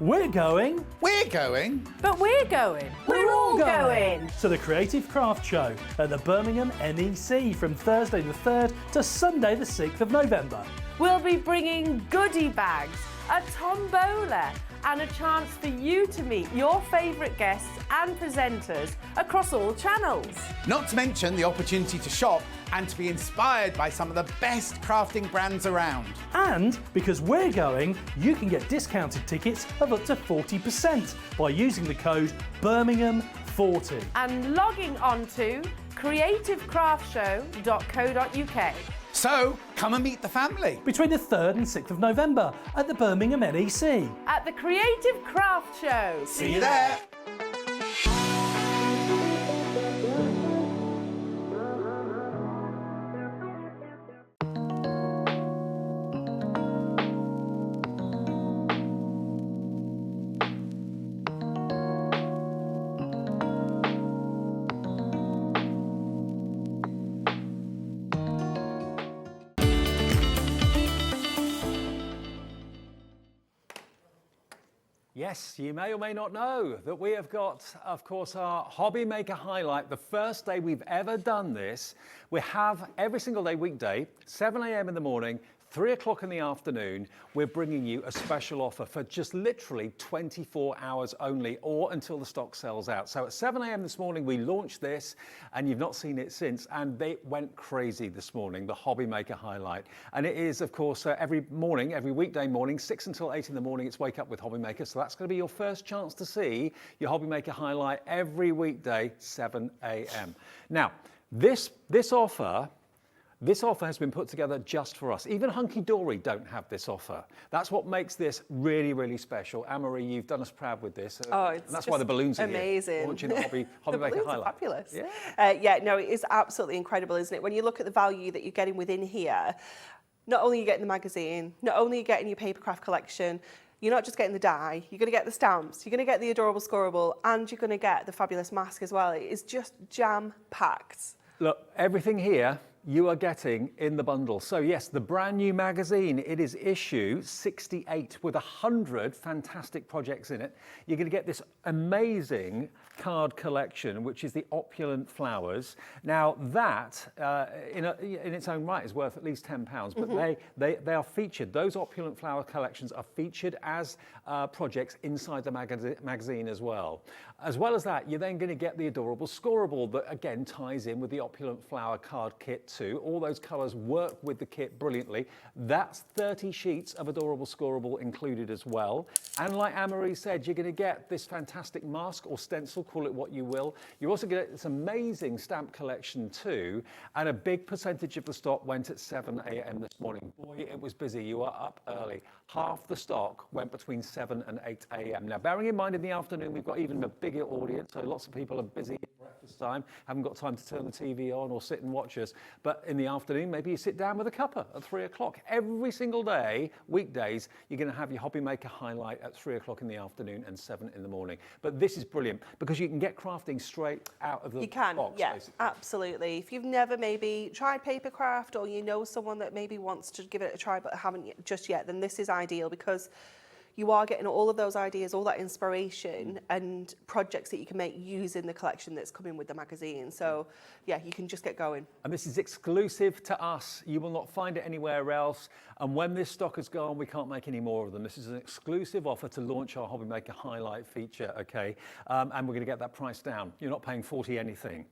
We're going But we're going. We're all going. to the Creative Craft Show at the Birmingham NEC from Thursday the 3rd to Sunday the 6th of November. We'll be bringing goodie bags, a tombola, and a chance for you to meet your favourite guests and presenters across all channels. Not to mention the opportunity to shop and to be inspired by some of the best crafting brands around. And because we're going, you can get discounted tickets of up to 40% by using the code Birmingham40. And logging on to creativecraftshow.co.uk. So come and meet the family. Between the 3rd and 6th of November at the Birmingham NEC. At the Creative Craft Show. See you there. Yes, you may or may not know that we have got, of course, our Hobby Maker Highlight, the first day we've ever done this. We have every single day, weekday, 7 a.m. in the morning, 3 o'clock in the afternoon, we're bringing you a special offer for just literally 24 hours only, or until the stock sells out. So at 7 a.m. this morning, we launched this, and you've not seen it since, and they went crazy this morning, the Hobby Maker Highlight. And it is, of course, every morning, every weekday morning, 6 until 8 in the morning, it's Wake Up with Hobby Maker. So that's going to be your first chance to see your Hobby Maker Highlight every weekday, 7 a.m. Now, this offer has been put together just for us. Even HunkyDory don't have this offer. That's what makes this really, really special. Anne-Marie, you've done us proud with this. It's and that's why the balloons are amazing. here. Launching the Hobby The Maker balloons are Highlight. fabulous. Yeah. No, it is absolutely incredible, isn't it? When you look at the value that you're getting within here, not only are you getting the magazine, not only are you getting your papercraft collection, you're not just getting the die, you're going to get the stamps, you're going to get the adorable scoreable, and you're going to get the fabulous mask as well. It is just jam-packed. Look, everything here you are getting in the bundle. So yes, the brand new magazine, it is issue 68 with 100 fantastic projects in it. You're going to get this amazing card collection, which is the Opulent Flowers. Now that, in its own right, is worth at least £10, but they are featured. Those Opulent Flower collections are featured as projects inside the magazine as well. As well as that, you're then going to get the adorable scoreable that again ties in with the Opulent Flower card kit too. All those colours work with the kit brilliantly. That's 30 sheets of adorable scoreable included as well. And like Anne-Marie said, you're going to get this fantastic mask or stencil, call it what you will. You're also going to get this amazing stamp collection too. And a big percentage of the stock went at 7 a.m. this morning. Boy, it was busy. You are up early. Half the stock went between 7 and 8 a.m. Now, bearing in mind in the afternoon, we've got even a bigger audience, so lots of people are busy at breakfast time, haven't got time to turn the TV on or sit and watch us. But in the afternoon, maybe you sit down with a cuppa at 3 o'clock. Every single day, weekdays, you're going to have your Hobby Maker Highlight at 3 o'clock in the afternoon and 7 in the morning. But this is brilliant because you can get crafting straight out of the box. Yeah, basically. absolutely. If you've never maybe tried papercraft, or you know someone that maybe wants to give it a try but haven't just yet, then this is ideal because you are getting all of those ideas, all that inspiration and projects that you can make using the collection that's coming with the magazine. So yeah, you can just get going. And this is exclusive to us. You will not find it anywhere else. And when this stock is gone, we can't make any more of them. This is an exclusive offer to launch our Hobby Maker Highlight feature, okay? And we're going to get that price down. You're not paying 40 anything.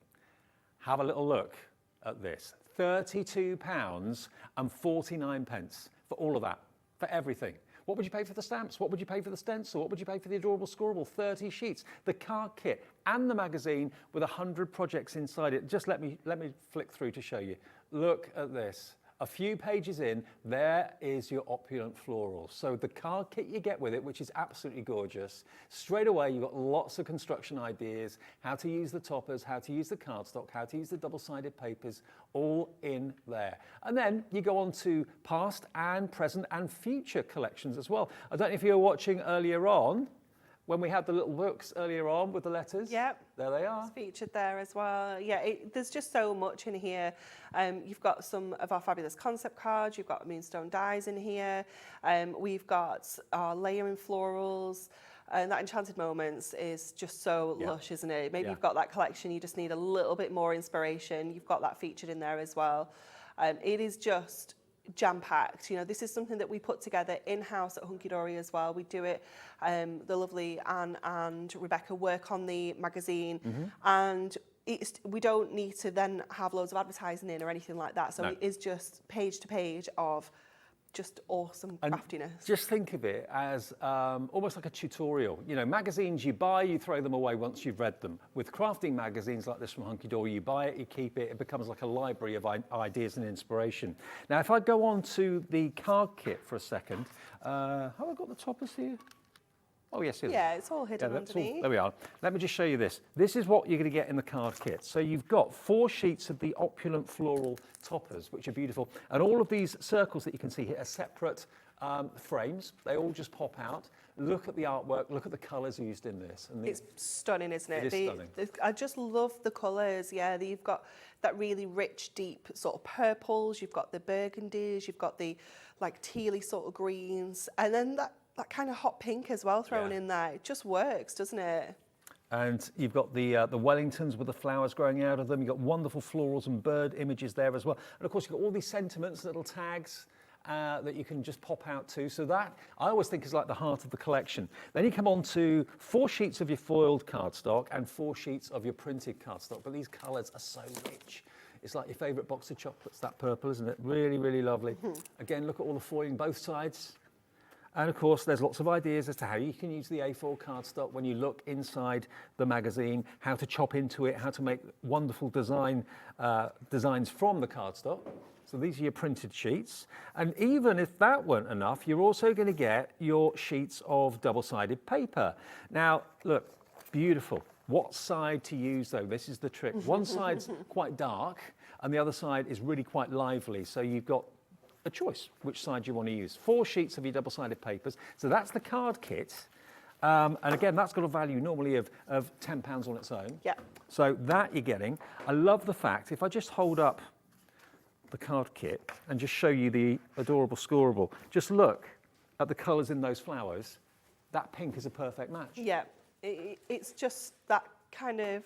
Have a little look at this. £32.49 for all of that, for everything. What would you pay for the stamps? What would you pay for the stencil? What would you pay for the adorable scoreable? 30 sheets, the card kit, and the magazine with 100 projects inside it. Just let me flick through to show you. Look at this. A few pages in, there is your opulent floral. So the card kit you get with it, which is absolutely gorgeous, straight away you've got lots of construction ideas, how to use the toppers, how to use the cardstock, how to use the double-sided papers, all in there. And then you go on to past and present and future collections as well. I don't know if you were watching earlier on, when we had the little books earlier on with the letters. Yep. There they are. It's featured there as well. Yeah, there's just so much in here. You've got some of our fabulous concept cards. You've got Moonstone dies in here. We've got our layering florals. And that Enchanted Moments is just so lush, isn't it? Maybe you've got that collection, you just need a little bit more inspiration. You've got that featured in there as well. It is just jam-packed. You know, this is something that we put together in-house at HunkyDory as well. We do it, the lovely Anne and Rebecca work on the magazine, and we don't need to then have loads of advertising in or anything like that. So it is just page to page of just awesome craftiness. Just think of it as almost like a tutorial. You know, magazines you buy, you throw them away once you've read them. With crafting magazines like this from HunkyDory, you buy it, you keep it, it becomes like a library of ideas and inspiration. Now, if I go on to the card kit for a second, have I got the toppers here? Oh, yes, it is. Yeah, it's all hidden underneath. There we are. Let me just show you this. This is what you're going to get in the card kit. So you've got 4 sheets of the opulent floral toppers, which are beautiful. And all of these circles that you can see here are separate frames. They all just pop out. Look at the artwork. Look at the colours used in this. And it's stunning, isn't it? It is stunning. I just love the colours. Yeah, you've got that really rich, deep sort of purples. You've got the burgundies. You've got the like tealy sort of greens. And then that kind of hot pink as well thrown in there. It just works, doesn't it? And you've got the Wellingtons with the flowers growing out of them. You've got wonderful florals and bird images there as well. And of course, you've got all these sentiments, little tags that you can just pop out to. So that, I always think, is like the heart of the collection. Then you come on to 4 sheets of your foiled cardstock and 4 sheets of your printed cardstock. But these colours are so rich. It's like your favourite box of chocolates, that purple, isn't it? Really, really lovely. Again, look at all the foiling both sides. And of course, there's lots of ideas as to how you can use the A4 cardstock when you look inside the magazine, how to chop into it, how to make wonderful designs from the cardstock. So these are your printed sheets. And even if that weren't enough, you're also going to get your sheets of double-sided paper. Now, look, beautiful. What side to use, though? This is the trick. One side's quite dark, and the other side is really quite lively. So you've got a choice which side you want to use. 4 sheets of your double-sided papers. So that's the card kit. And again, that's got a value normally of £10 on its own. Yeah. So that you're getting. I love the fact, if I just hold up the card kit and just show you the adorable scoreable, just look at the colours in those flowers. That pink is a perfect match. Yeah, it's just that kind of,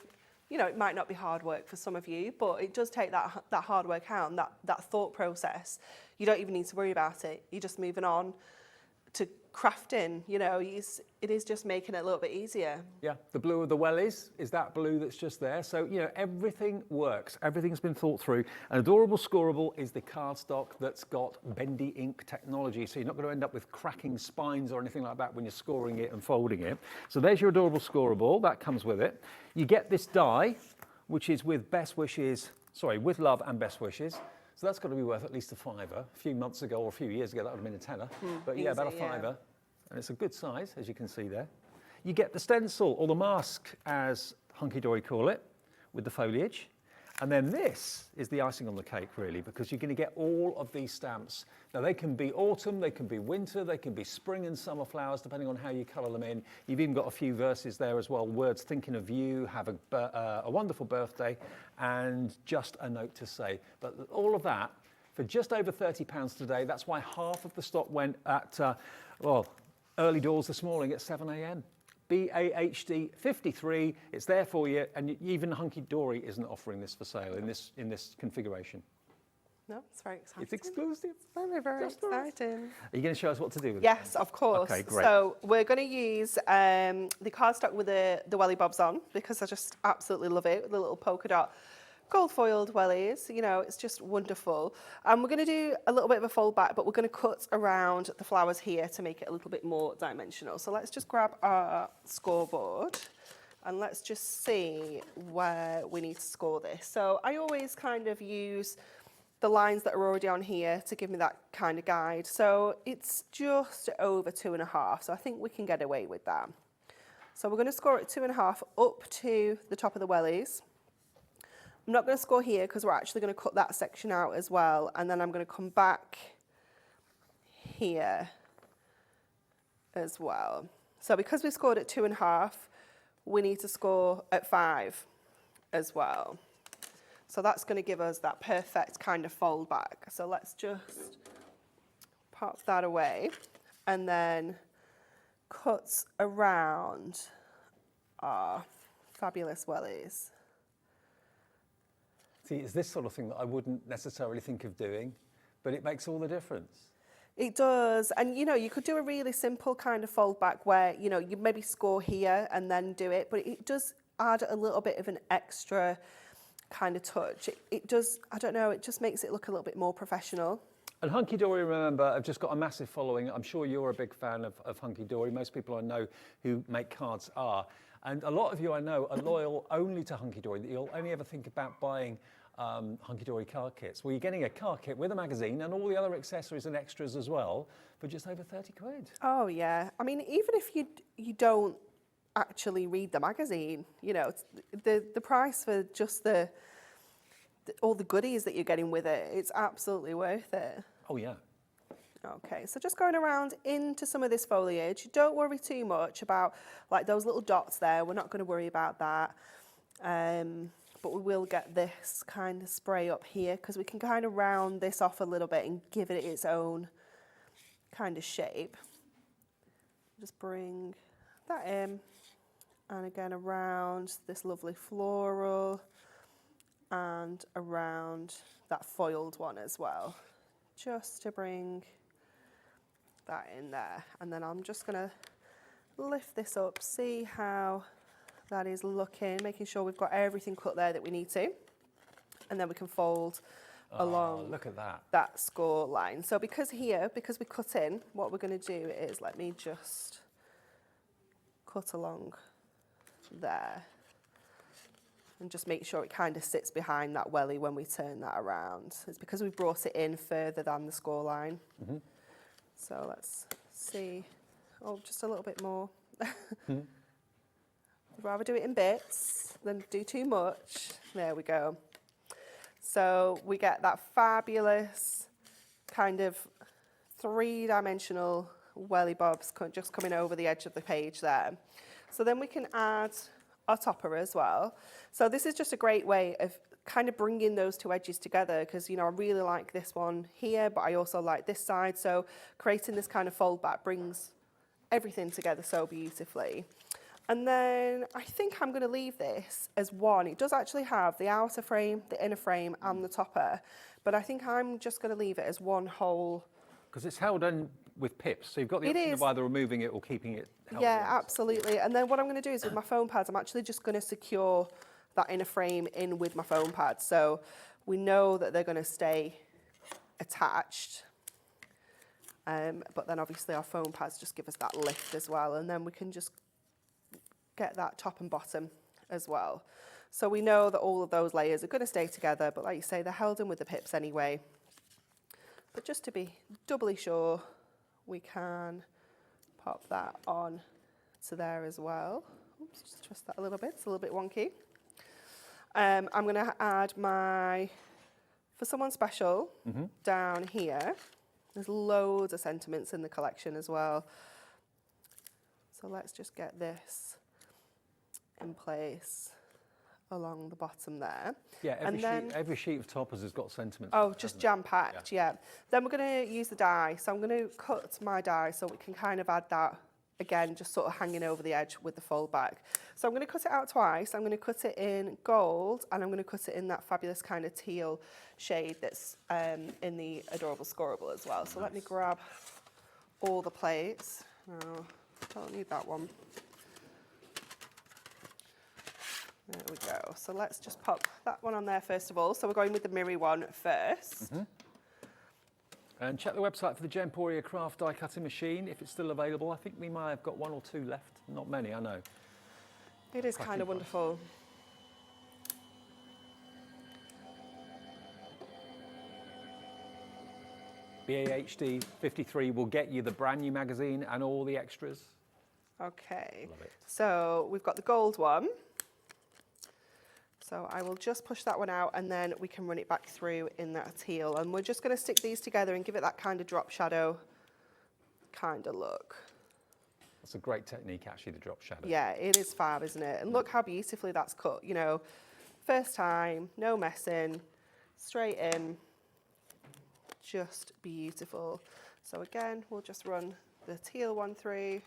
you know, it might not be hard work for some of you, but it does take that hard work out and that thought process. You don't even need to worry about it. You're just moving on to crafting, you know, it is just making it a little bit easier. Yeah, the blue of the wellies is that blue that's just there. So, you know, everything works. Everything's been thought through. An adorable scoreable is the cardstock that's got bendy ink technology. So you're not going to end up with cracking spines or anything like that when you're scoring it and folding it. So there's your adorable scoreable. That comes with it. You get this die, which is with with love and best wishes. So that's got to be worth at least a £5. A few months ago or a few years ago, that would have been a tenner. But yeah, about a £5. Yeah. And it's a good size, as you can see there. You get the stencil, or the mask, as HunkyDory call it, with the foliage. And then this is the icing on the cake, really, because you're going to get all of these stamps. Now, they can be autumn, they can be winter, they can be spring and summer flowers, depending on how you colour them in. You've even got a few verses there as well, words thinking of you, have a wonderful birthday, and just a note to say. But all of that, for just over £30 today, that's why half of the stock went at, early doors this morning at 7 a.m. BAHD 53, it's there for you, and even HunkyDory isn't offering this for sale in this configuration. No, it's very exciting. It's exclusive. It's very, very exciting. Are you going to show us what to do with it? Yes, of course. Okay, great. So we're going to use the cardstock with the welly bobs on, because I just absolutely love it, with the little polka dot gold foiled wellies, you know, it's just wonderful. And we're going to do a little bit of a fold back, but we're going to cut around the flowers here to make it a little bit more dimensional. So let's just grab our scoreboard and let's just see where we need to score this. So I always kind of use the lines that are already on here to give me that kind of guide. So it's just over 2.5, so I think we can get away with that. So we're going to score at 2.5 up to the top of the wellies. I'm not going to score here because we're actually going to cut that section out as well, and then I'm going to come back here as well. So because we scored at 2.5, we need to score at 5 as well. So that's going to give us that perfect kind of fold back. So let's just pop that away and then cut around our fabulous wellies. See, it's this sort of thing that I wouldn't necessarily think of doing, but it makes all the difference. It does. And, you know, you could do a really simple kind of fold back where, you know, you maybe score here and then do it, but it does add a little bit of an extra kind of touch. It does, I don't know, it just makes it look a little bit more professional. And HunkyDory, remember, have just got a massive following. I'm sure you're a big fan of HunkyDory. Most people I know who make cards are. And a lot of you I know are loyal only to HunkyDory, that you'll only ever think about buying HunkyDory card kits. Well, you're getting a card kit with a magazine and all the other accessories and extras as well for just over 30 quid. Oh, yeah. I mean, even if you don't actually read the magazine, you know, the price for just all the goodies that you're getting with it, it's absolutely worth it. Oh, yeah. Okay, so just going around into some of this foliage. Don't worry too much about like those little dots there. We're not going to worry about that. But we will get this kind of spray up here because we can kind of round this off a little bit and give it its own kind of shape. Just bring that in, and again around this lovely floral and around that foiled one as well, just to bring that in there. And then I'm just gonna lift this up, see how that is looking, making sure we've got everything cut there that we need to, and then we can fold along look at that score line. So because we cut in, what we're going to do is, let me just cut along there and just make sure it kind of sits behind that welly when we turn that around. It's because we brought it in further than the score line. Mm-hmm. So let's see, just a little bit more. Mm-hmm. I'd rather do it in bits than do too much. There we go. So we get that fabulous kind of three-dimensional welly bobs just coming over the edge of the page there. So then we can add our topper as well. So this is just a great way of kind of bringing those two edges together because, you know, I really like this one here, but I also like this side. So creating this kind of fold back brings everything together so beautifully. And then I think I'm going to leave this as one. It does actually have the outer frame, the inner frame, and the topper, but I think I'm just going to leave it as one whole. Because it's held in with pips, so you've got the option of either removing it or keeping it held. Yeah, absolutely. And then what I'm going to do is with my foam pads, I'm actually just going to secure that inner frame in with my foam pads. So we know that they're going to stay attached. But then obviously our foam pads just give us that lift as well. And then we can just get that top and bottom as well. So we know that all of those layers are going to stay together, but like you say, they're held in with the pips anyway. But just to be doubly sure, we can pop that on to there as well. Oops, just twist that a little bit, it's a little bit wonky. I'm going to add for someone special, down here. There's loads of sentiments in the collection as well. So let's just get this in place along the bottom there. Yeah, every sheet of toppers has got sentiments. Oh, just jam-packed, yeah. Then we're going to use the die. So I'm going to cut my die so we can kind of add that, again, just sort of hanging over the edge with the fold back. So I'm going to cut it out twice. I'm going to cut it in gold, and I'm going to cut it in that fabulous kind of teal shade that's in the Adorable Scoreable as well. So Let me grab all the plates. Oh, don't need that one. There we go. So let's just pop that one on there first of all. So we're going with the mirror one first. Mm-hmm. And check the website for the Gemporia Craft die cutting machine if it's still available. I think we might have got 1 or 2 left. Not many, I know. It is kind of wonderful. BAHD 53 will get you the brand new magazine and all the extras. Okay, Love it. so we've got the gold one. So I will just push that one out and then we can run it back through in that teal. And we're just going to stick these together and give it that kind of drop shadow kind of look. That's a great technique, actually, the drop shadow. Yeah, it is fab, isn't it? And look how beautifully that's cut, you know. First time, no messing, straight in, just beautiful. So again, we'll just run the teal one through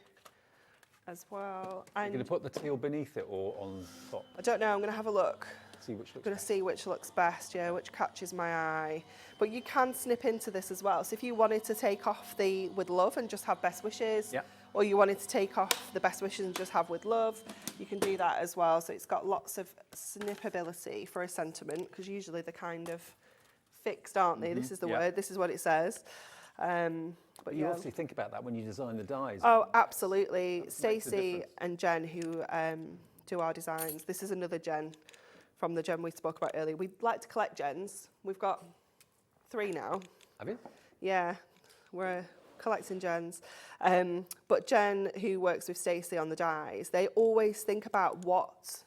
as well. Are you And going to put the teal beneath it or on top? I don't know, I'm going to have a look. See which I'm looks going to best. see which looks best, yeah, which catches my eye. But you can snip into this as well. So if you wanted to take off the with love and just have best wishes, Yeah. or you wanted to take off the best wishes and just have with love, you can do that as well. So it's got lots of snippability for a sentiment, because usually they're kind of fixed, aren't they? This is the yeah. word, this is what it says. But You yeah. obviously think about that when you design the dies. Oh, absolutely. makes a Stacey difference. and Jen, who do our designs, this is another Jen from the Jen we spoke about earlier. We'd like to collect Jens. We've got 3 now. Have you? Yeah, we're collecting Jens. But Jen, who works with Stacey on the dies, they always think about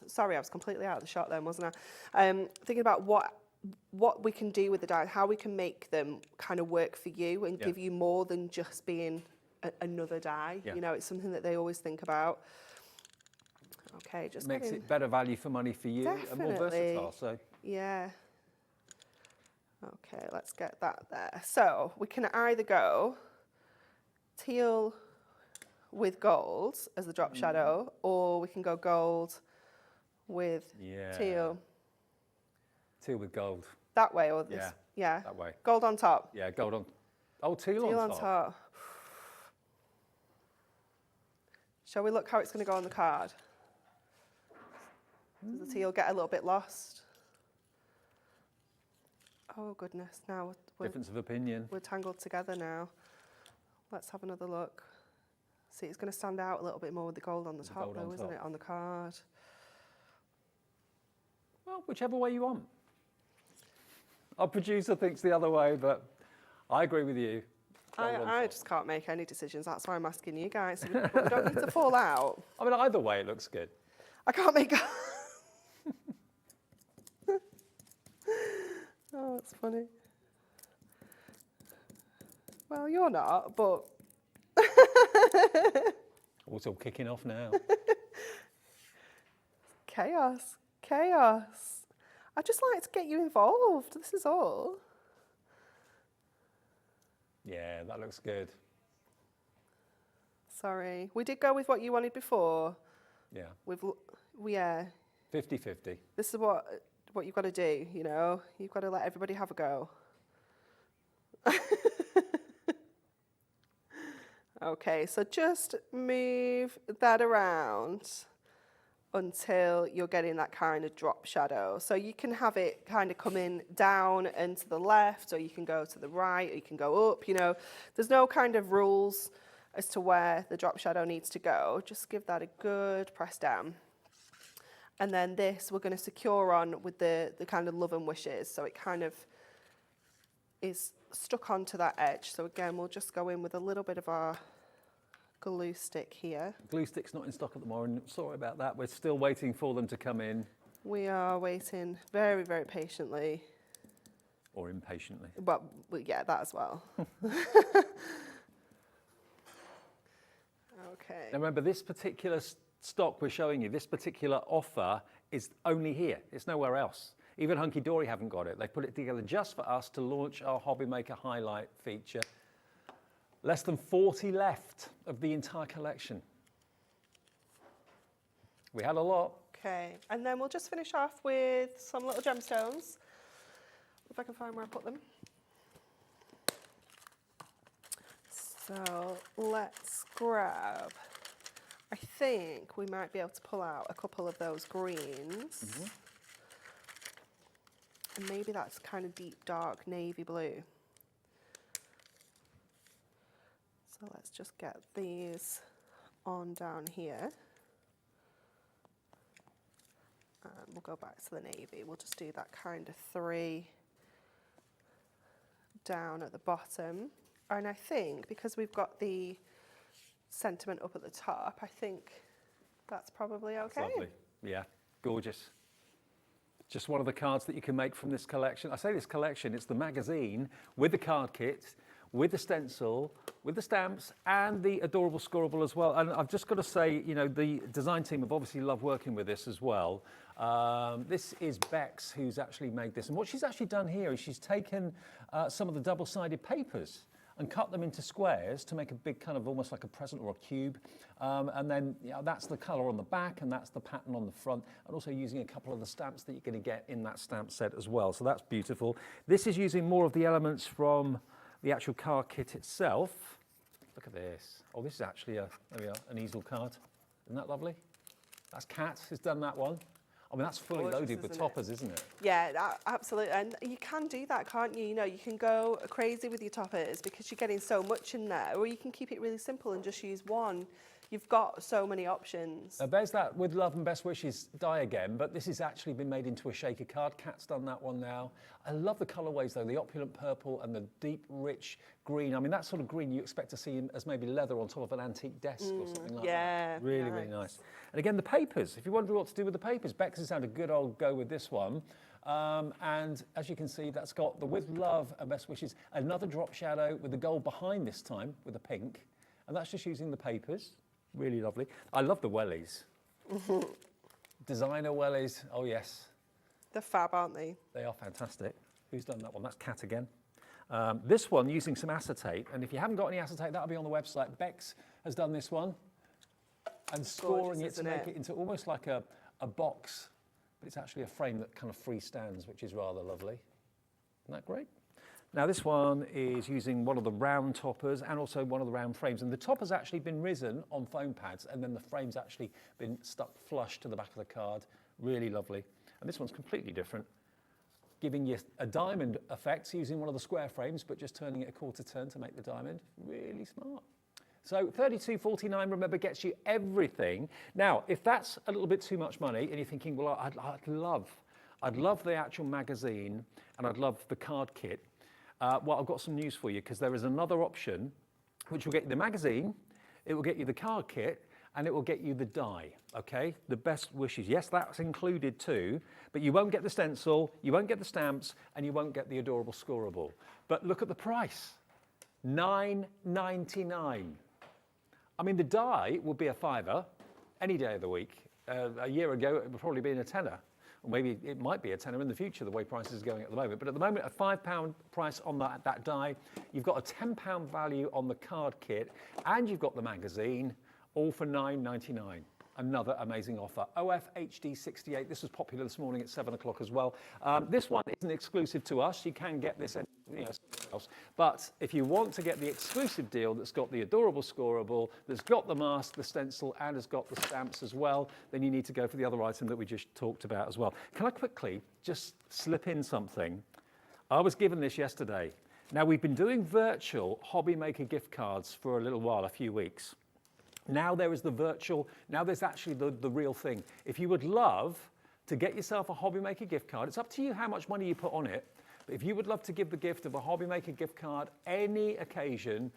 sorry, I was completely out of the shot then, wasn't I? Thinking about what we can do with the dies, how we can make them kind of work for you and Yeah. give you more than just being another die. Yeah. You know, it's something that they always think about. Okay, just Makes getting- it better value for money for you and more Definitely. versatile. So Yeah. Okay, let's get that there. So we can either go teal with gold as the drop shadow, or we can go gold with yeah, teal. teal with gold. That way or this? Yeah, Yeah. that way. Gold on top. Yeah, gold on. Oh, teal, Teal on on top. top. Shall we look how it's going to go on the card? Does the teal get a little bit lost? Oh goodness, now Difference of opinion. we're tangled together now. Let's have another look. See, it's going to stand out a little bit more with the gold on the top gold though, on isn't top. it, on the card? Well, whichever way you want. Our producer thinks the other way, but I agree with you. Gold on I top. just can't make any decisions. That's why I'm asking you guys. We don't need to fall out. I mean, either way, it looks good. I can't make. Oh, it's funny. Well, you're not, but Oh, it's all kicking off now. chaos, chaos. I just like to get you involved. This is all. Yeah, that looks good. Sorry, we did go with what you wanted before. Yeah, Yeah. 50-50. This is what you've got to do. You know, you've got to let everybody have a go. Okay, so just move that around until you're getting that kind of drop shadow. So you can have it kind of coming down and to the left, or you can go to the right, or you can go up, you know. There's no kind of rules as to where the drop shadow needs to go. Just give that a good press down. And then this we're going to secure on with the kind of love and wishes. So it kind of is stuck onto that edge. So again, we'll just go in with a little bit of our glue stick here. Glue stick's not in stock at the moment. Sorry about that. We're still waiting for them to come in. We are waiting very, very patiently. Or impatiently. Well, yeah, that as well. Okay. Now remember, this particular stock we're showing you, this particular offer is only here. It's nowhere else. Even HunkyDory haven't got it. They put it together just for us to launch our Hobby Maker highlight feature. Less than 40 left of the entire collection. We had a lot. Okay, and then we'll just finish off with some little gemstones. If I can find where I put them. So let's grab, I think we might be able to pull out a couple of those greens. And maybe that's kind of deep, dark navy blue. So let's just get these on down here. And we'll go back to the navy. We'll just do that kind of 3 down at the bottom. And I think because we've got the sentiment up at the top, I think that's probably okay. That's lovely. Yeah, gorgeous. Just one of the cards that you can make from this collection. I say this collection, it's the magazine with the card kit, with the stencil, with the stamps, and the adorable scoreable as well. And I've just got to say, you know, the design team have obviously loved working with this as well. This is Bex who's actually made this. And what she's actually done here is she's taken some of the double-sided papers and cut them into squares to make a big kind of almost like a present or a cube. And then that's the colour on the back and that's the pattern on the front, and also using a couple of the stamps that you're going to get in that stamp set as well. So that's beautiful. This is using more of the elements from the actual card kit itself. Look at this. Oh, this is actually there we are, an easel card. Isn't that lovely? That's Kat who's done that one. I mean, that's fully Gorgeous, loaded with isn't it? toppers, isn't it? Yeah, absolutely. And you can do that, can't you? You know, you can go crazy with your toppers because you're getting so much in there, or you can keep it really simple and just use one. You've got so many options. There's that With Love and Best Wishes die again, but this has actually been made into a shaker card. Kat's done that one now. I love the colourways though, the opulent purple and the deep, rich green. I mean, that sort of green you expect to see as maybe leather on top of an antique desk or something like that. Really, really nice. And again, the papers. If you're wondering what to do with the papers, Bex has had a good old go with this one. And as you can see, that's got the With Love and Best Wishes, another drop shadow with the gold behind this time with the pink. And that's just using the papers. Really lovely. I love the wellies. Designer wellies, oh yes. They're fab, aren't they? They are fantastic. Who's done that one? That's Kat again. This one using some acetate, and if you haven't got any acetate, that'll be on the website. Bex has done this one, and scoring it to make it into almost like a box, but it's actually a frame that kind of freestands, which is rather lovely. Isn't that great? Now this one is using one of the round toppers and also one of the round frames, and the topper's actually been risen on foam pads and then the frame's actually been stuck flush to the back of the card. Really lovely. And this one's completely different, giving you a diamond effect using one of the square frames but just turning it a quarter turn to make the diamond. Really smart. So $32.49, remember, gets you everything. Now, if that's a little bit too much money and you're thinking, well, I'd love the actual magazine and I'd love the card kit, well, I've got some news for you, because there is another option which will get you the magazine, it will get you the card kit, and it will get you the die, okay? The Best Wishes. Yes, that's included too, but you won't get the stencil, you won't get the stamps, and you won't get the adorable scoreable. But look at the price, $9.99. I mean, the die will be a £5 any day of the week. A year ago, it would probably be in a tenner. Or maybe it might be a tenner in the future, the way prices are going at the moment. But at the moment, a £5 price on that die. You've got a £10 value on the card kit, and you've got the magazine, all for $9.99. Another amazing offer. OFHD68, this was popular this morning at 7 o'clock as well. This one isn't exclusive to us. You can get this somewhere else. But if you want to get the exclusive deal that's got the adorable scoreable, that's got the mask, the stencil, and has got the stamps as well, then you need to go for the other item that we just talked about as well. Can I quickly just slip in something? I was given this yesterday. Now, we've been doing virtual Hobby Maker gift cards for a little while, a few weeks. Now there is the virtual, now there's actually the real thing. If you would love to get yourself a Hobby Maker gift card, it's up to you how much money you put on it, but if you would love to give the gift of a Hobby Maker gift card, any occasion,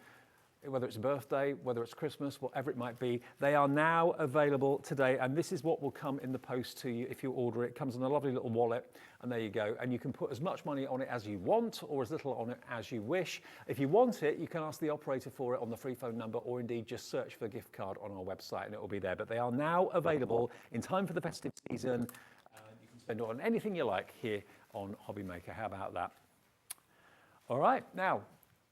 whether it's a birthday, whether it's Christmas, whatever it might be, they are now available today, and this is what will come in the post to you if you order it. It comes in a lovely little wallet, and there you go. And you can put as much money on it as you want, or as little on it as you wish. If you want it, you can ask the operator for it on the free phone number, or indeed just search for gift card on our website, and it will be there. But they are now available in time for the festive season. You can spend it on anything you like here on Hobby Maker. How about that? All right, now,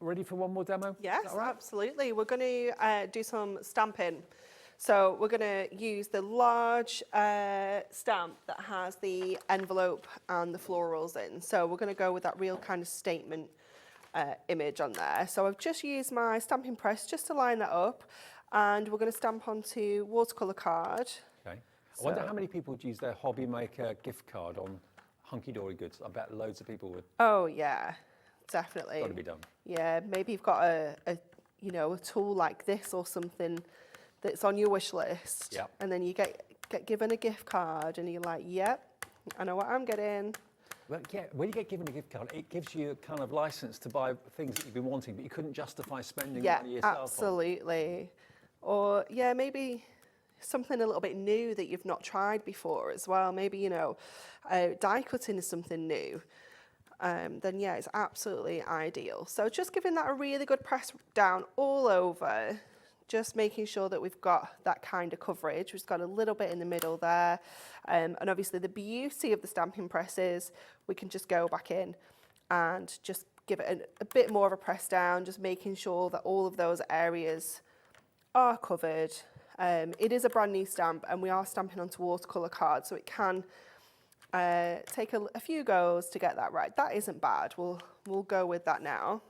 ready for one more demo? Yes, right? absolutely. We're going to do some stamping. So we're going to use the large stamp that has the envelope and the florals in. So we're going to go with that real kind of statement image on there. So I've just used my stamping press just to line that up, and we're going to stamp onto watercolour card. Okay. I wonder how many people would use their Hobby Maker gift card on HunkyDory goods. I bet loads of people would. Oh yeah, definitely. Got to be done. Yeah, maybe you've got a tool like this or something that's on your wish list. Yep. And then you get given a gift card and you're like, yep, I know what I'm getting. Well, yeah, when you get given a gift card, it gives you a kind of license to buy things that you've been wanting, but you couldn't justify spending money yourself on. Absolutely. Or, yeah, maybe something a little bit new that you've not tried before as well. Maybe, you know, die cutting is something new. Then, yeah, it's absolutely ideal. So just giving that a really good press down all over, just making sure that we've got that kind of coverage. We've got a little bit in the middle there. And obviously the beauty of the stamping press is we can just go back in and just give it a bit more of a press down, just making sure that all of those areas are covered. It is a brand new stamp and we are stamping onto watercolour cards, so it can take a few goes to get that right. That isn't bad. We'll go with that now.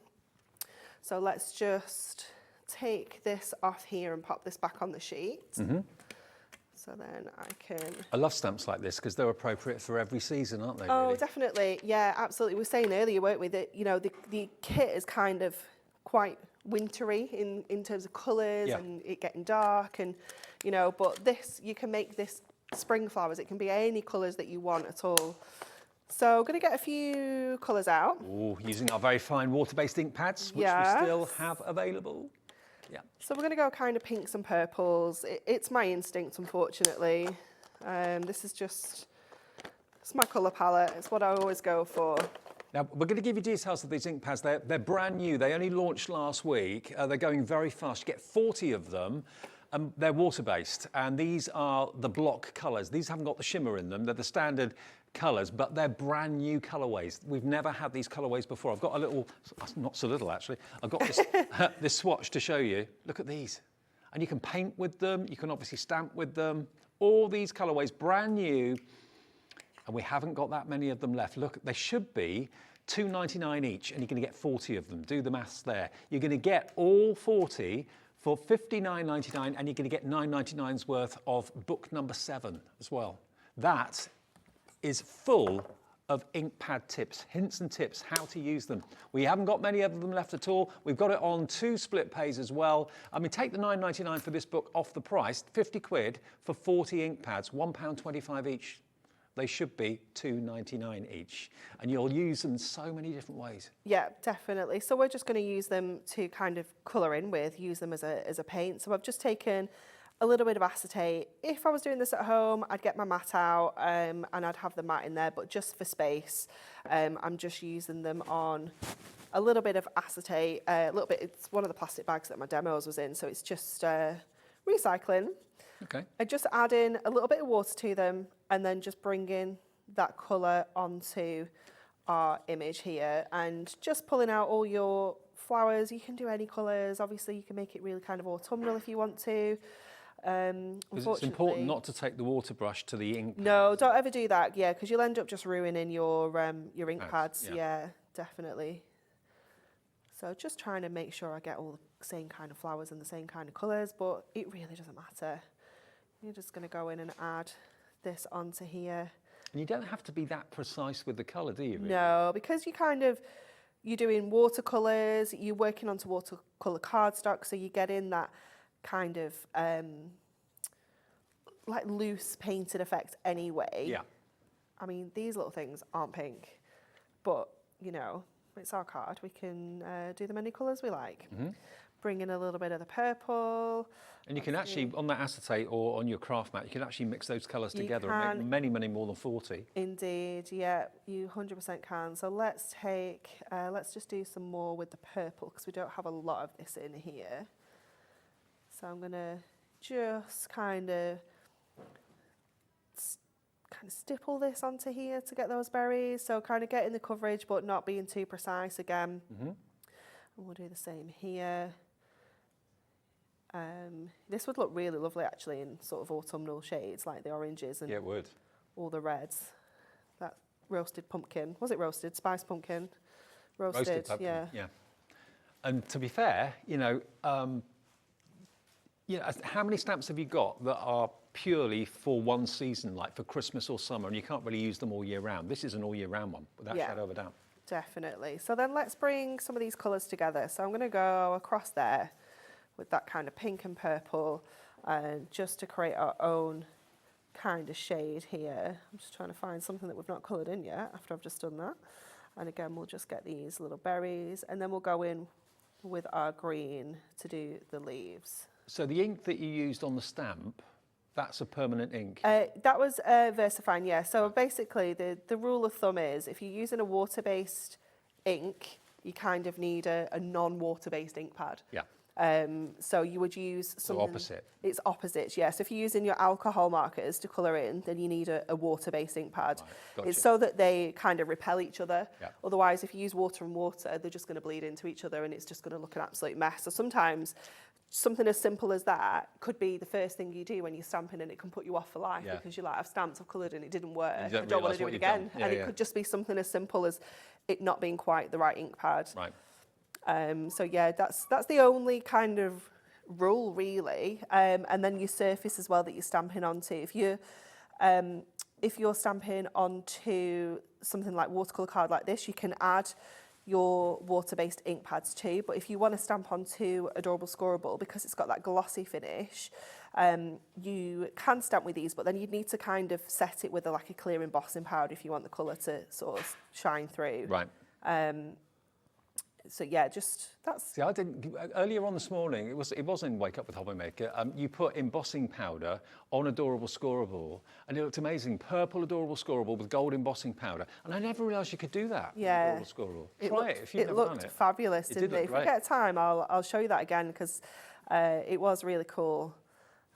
So let's just take this off here and pop this back on the sheet. Mm-hmm. So then I can... I love stamps like this because they're appropriate for every season, aren't they? Oh, really? definitely. Yeah, absolutely. We were saying earlier, weren't we, that, you know, the kit is kind of quite wintry in terms of colours, Yeah. and it getting dark, and, you know, but this, you can make this spring flowers. It can be any colours that you want at all. So I'm going to get a few colours out. Ooh, using our very fine water-based ink pads, which Yes. we still have available. Yeah. So we're going to go kind of pinks and purples. It's my instinct, unfortunately. This is just, it's my colour palette. It's what I always go for. Now, we're going to give you details of these ink pads. They're brand new. They only launched last week. They're going very fast. You get 40 of them. They're water-based, and these are the block colours. These haven't got the shimmer in them. They're the standard colours, but they're brand new colourways. We've never had these colourways before. I've got a little, not so little actually, I've got this, this swatch to show you. Look at these. And you can paint with them. You can obviously stamp with them. All these colourways, brand new. And we haven't got that many of them left. Look, they should be £2.99 each, and you're going to get 40 of them. Do the maths there. You're going to get all 40 for £59.99, and you're going to get £9.99's worth of book number 7 as well. That is full of ink pad tips, hints and tips, how to use them. We haven't got many of them left at all. We've got it on 2 split pays as well. I mean, take the £9.99 for this book off the price, 50 quid for 40 ink pads, £1.25 each. They should be £2.99 each, and you'll use them so many different ways. Yeah, definitely. So we're just going to use them to kind of colour in with, use them as a paint. So I've just taken a little bit of acetate. If I was doing this at home, I'd get my mat out and I'd have the mat in there, but just for space, I'm just using them on a little bit of acetate, a little bit, it's one of the plastic bags that my demos was in, so it's just recycling. Okay. I just add in a little bit of water to them and then just bring in that colour onto our image here and just pulling out all your flowers. You can do any colours. Obviously, you can make it really kind of autumnal if you want to. Because it's important not to take the water brush to the ink. No, don't ever do that, yeah, because you'll end up just ruining your ink pads. Yeah, definitely. So just trying to make sure I get all the same kind of flowers and the same kind of colours, but it really doesn't matter. You're just going to go in and add this onto here. And you don't have to be that precise with the colour, do you? Really? No, because you're doing watercolours, you're working onto watercolour cardstock, so you get in that kind of like loose painted effect anyway. Yeah. I mean, these little things aren't pink, but, you know, it's our card. We can do them any colours we like. Mm-hmm. Bring in a little bit of the purple. And you can actually, on that acetate or on your craft mat, you can actually mix those colours together and make many, many more than 40. Indeed, yeah, you 100% can. So let's just do some more with the purple because we don't have a lot of this in here. So I'm going to just kind of stipple this onto here to get those berries. So kind of getting the coverage but not being too precise again. Mm-hmm. And we'll do the same here. This would look really lovely actually in sort of autumnal shades like the oranges and yeah, it would. All the reds. That roasted pumpkin. Was it roasted? Spiced pumpkin? Roasted pumpkin, yeah. And to be fair, how many stamps have you got that are purely for one season, like for Christmas or summer, and you can't really use them all year round? This is an all year round one, without a shadow of a doubt. Definitely. So then let's bring some of these colours together. So I'm going to go across there with that kind of pink and purple, just to create our own kind of shade here. I'm just trying to find something that we've not coloured in yet after I've just done that. And again, we'll just get these little berries, and then we'll go in with our green to do the leaves. So the ink that you used on the stamp, that's a permanent ink? That was VersaFine, yeah. So basically, the rule of thumb is if you're using a water-based ink, you kind of need a non-water-based ink pad. Yeah. So you would use something... So opposite. It's opposite, yeah. So if you're using your alcohol markers to colour in, then you need a water-based ink pad. Right, gotcha. It's so that they kind of repel each other. Yeah. Otherwise, if you use water and water, they're just going to bleed into each other and it's just going to look an absolute mess. So sometimes something as simple as that could be the first thing you do when you're stamping, and it can put you off for life because you're like, I've stamped, I've coloured and it didn't work. You don't I don't want realise to do what it you've again. done. Yeah, and yeah. it could just be something as simple as it not being quite the right ink pad. Right. So yeah, that's the only kind of rule really. And then your surface as well that you're stamping onto. If you're stamping onto something like watercolour card like this, you can add your water-based ink pads too. But if you want to stamp onto Adorable Scoreable, because it's got that glossy finish, you can stamp with these, but then you'd need to kind of set it with a clear embossing powder if you want the colour to sort of shine through. Right. So yeah, just that's... See, I didn't, earlier on this morning, it was in Wake Up with Hobby Maker, you put embossing powder on Adorable Scoreable, and it looked amazing. Purple Adorable Scoreable with gold embossing powder, and I never realised you could do that. Yeah. Adorable Scoreable. Try it if you've it never done looked it. fabulous, It didn't did look it? If great. we get time, I'll show you that again, because it was really cool.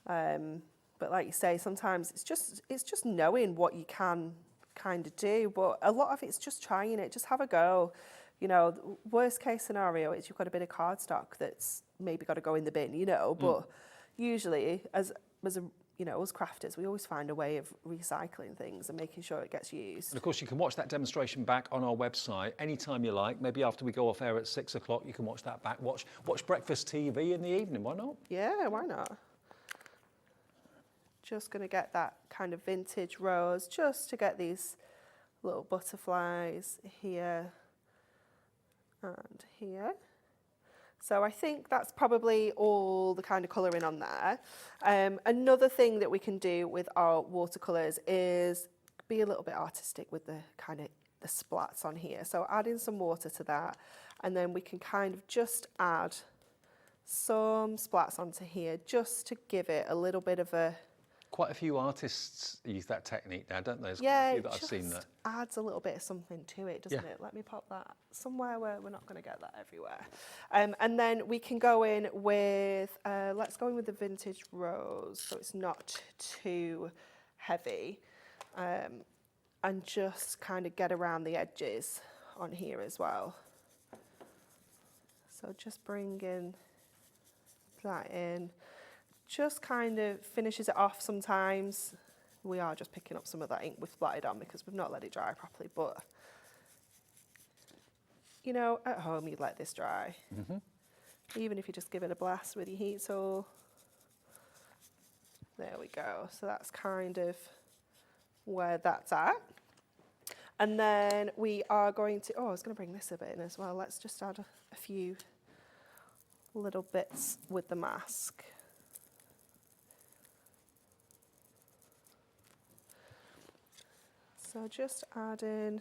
But like you say, sometimes it's just knowing what you can kind of do, but a lot of it's just trying it. Just have a go. You know, the worst case scenario is you've got a bit of cardstock that's maybe got to go in the bin, you know, but usually as us crafters, we always find a way of recycling things and making sure it gets used. And of course, you can watch that demonstration back on our website anytime you like. Maybe after we go off air at 6 o'clock, you can watch that back. Watch breakfast TV in the evening, why not? Yeah, why not? Just going to get that kind of vintage rose, just to get these little butterflies here and here. So I think that's probably all the kind of colouring on there. Another thing that we can do with our watercolours is be a little bit artistic with the kind of the splats on here. So adding some water to that, and then we can kind of just add some splats onto here just to give it a little bit of a... Quite a few artists use that technique now, don't they? There's Yeah, quite a few that it I've seen that. just adds a little bit of something to it, doesn't Yeah. it? Let me pop that somewhere where we're not going to get that everywhere. And then we can go in with, let's go in with the vintage rose, so it's not too heavy. And just kind of get around the edges on here as well. So just bringing that in. Just kind of finishes it off sometimes. We are just picking up some of that ink we've splattered on because we've not let it dry properly, but you know, at home you'd let this dry. Even if you just give it a blast with your heat tool. There we go. So that's kind of where that's at. And then we are going to, I was going to bring this a bit in as well. Let's just add a few little bits with the mask. So just adding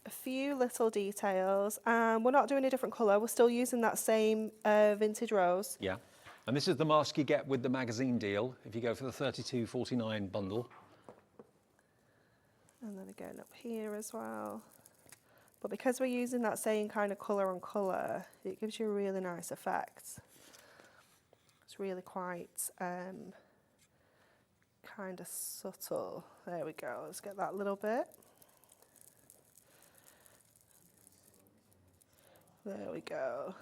a few little details. We're not doing a different colour. We're still using that same vintage rose. Yeah. And this is the mask you get with the magazine deal if you go for the $32.49 bundle. And then again up here as well. But because we're using that same kind of colour on colour, it gives you a really nice effect. It's really quite kind of subtle. There we go. Let's get that little bit. There we go.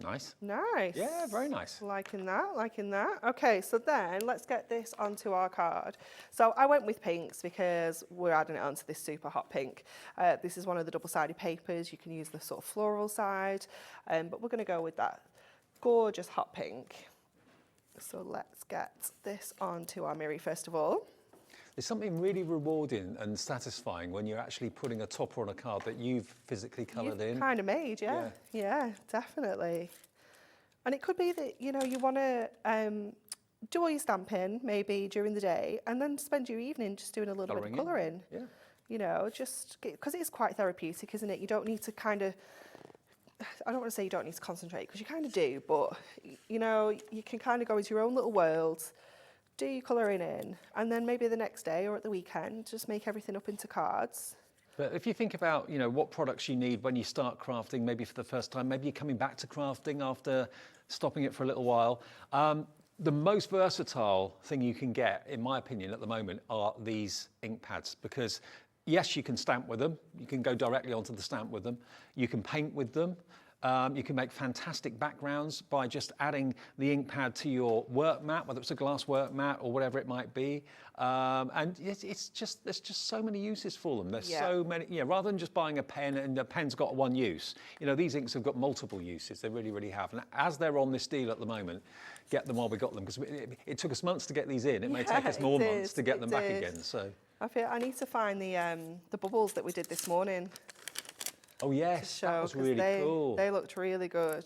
Nice. Nice. Yeah, very nice. Liking that, liking that. Okay, so then let's get this onto our card. So I went with pinks because we're adding it onto this super hot pink. This is one of the double-sided papers. You can use the sort of floral side, but we're going to go with that gorgeous hot pink. So let's get this onto our mirror first of all. There's something really rewarding and satisfying when you're actually putting a topper on a card that you've physically coloured in. Kind of made, yeah. Yeah, definitely. And it could be that, you know, you want to do all your stamping maybe during the day, and then spend your evening just doing a little bit of colouring. Yeah. You know, just because it is quite therapeutic, isn't it? You don't need to kind of, I don't want to say you don't need to concentrate, because you kind of do, but you know, you can kind of go into your own little world, do your colouring in, and then maybe the next day or at the weekend, just make everything up into cards. But if you think about, you know, what products you need when you start crafting, maybe for the first time, maybe you're coming back to crafting after stopping it for a little while. The most versatile thing you can get, in my opinion, at the moment, are these ink pads, because yes, you can stamp with them. You can go directly onto the stamp with them. You can paint with them. You can make fantastic backgrounds by just adding the ink pad to your work mat, whether it's a glass work mat or whatever it might be. And there's just so many uses for them. There's so many, rather than just buying a pen and the pen's got one use, you know, these inks have got multiple uses. They really, really have. And as they're on this deal at the moment, get them while we got them, because it took us months to get these in. It may take us more months to get them back again. So I need to find the bubbles that we did this morning. Oh yes, that was really cool. They looked really good.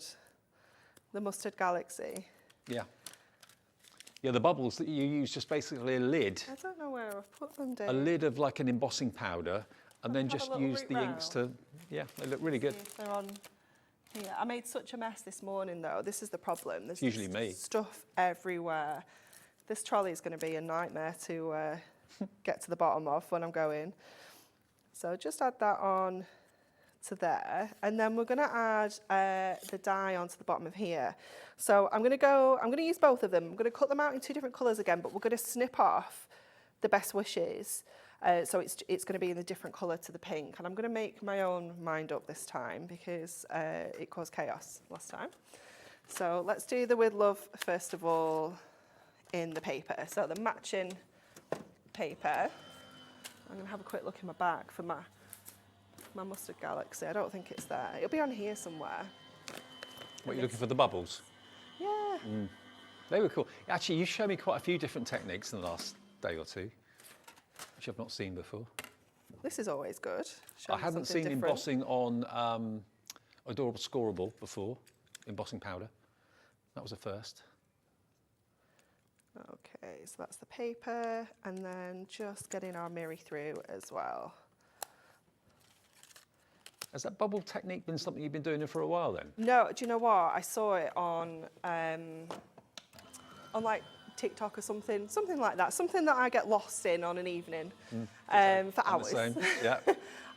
The Mustard Galaxy. Yeah. Yeah, the bubbles that you use, just basically a lid. I don't know where I've put them down. A lid of like an embossing powder, and then just use the inks round. to, they look really good. If they're on here. I made such a mess this morning though. This is the problem. There's usually me. Stuff everywhere. This trolley is going to be a nightmare to get to the bottom of when I'm going. So just add that on to there, and then we're going to add the die onto the bottom of here. So I'm going to use both of them. I'm going to cut them out in 2 different colours again, but we're going to snip off the Best Wishes. So it's going to be in a different colour to the pink, and I'm going to make my own mind up this time, because it caused chaos last time. So let's do the With Love first of all in the paper. So the matching paper. I'm going to have a quick look in my bag for my Mustard Galaxy. I don't think it's there. It'll be on here somewhere. What, you're looking for the bubbles? Yeah. They were cool. Actually, you showed me quite a few different techniques in the last day or two, which I've not seen before. This is always good. I hadn't seen embossing on Adorable Scoreable before, embossing powder. That was a first. Okay, so that's the paper, and then just getting our mirror through as well. Has that bubble technique been something you've been doing for a while then? No, do you know what? I saw it on like TikTok or something like that. Something that I get lost in on an evening for hours. Yeah.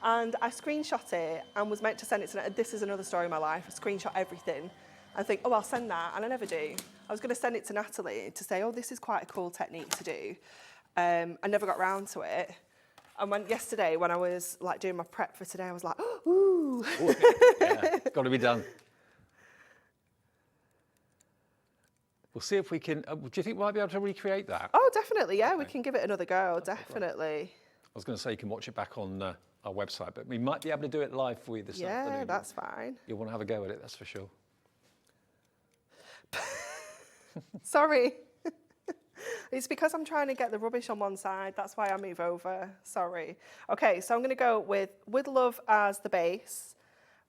And I screenshot it and was meant to send it to. This is another story of my life. I screenshot everything and think, oh, I'll send that, and I never do. I was going to send it to Natalie to say, oh, this is quite a cool technique to do. I never got round to it. And yesterday, when I was like doing my prep for today, I was like, ooh. Yeah, got to be done. We'll see if we can. Do you think we might be able to recreate that? Oh, definitely. Yeah, we can give it another go. Definitely. I was going to say you can watch it back on our website, but we might be able to do it live for you this afternoon. Yeah, that's fine. You'll want to have a go at it, that's for sure. Sorry. It's because I'm trying to get the rubbish on one side. That's why I move over. Sorry. Okay, so I'm going to go with Love as the base,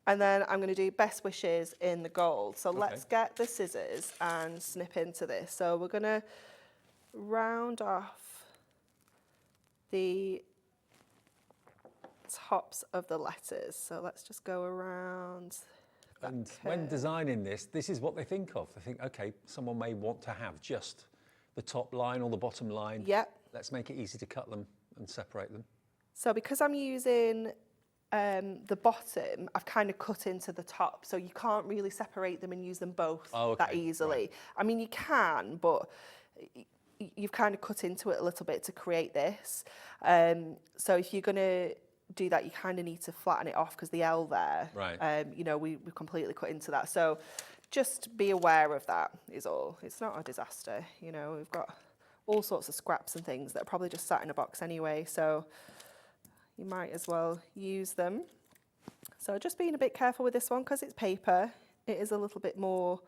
and then I'm going to do Best Wishes in the gold. So let's get the scissors and snip into this. So we're going to round off the tops of the letters. So let's just go around. And when designing this is what they think of. They think, okay, someone may want to have just the top line or the bottom line. Yep. Let's make it easy to cut them and separate them. So because I'm using the bottom, I've kind of cut into the top, so you can't really separate them and use them both that easily. Right. I mean, you can, but you've kind of cut into it a little bit to create this. So if you're going to do that, you kind of need to flatten it off, because the L there, right. We completely cut into that. So just be aware of that is all. It's not a disaster. We've got all sorts of scraps and things that are probably just sat in a box anyway, so you might as well use them. So just being a bit careful with this one, because it's paper. It is a little bit more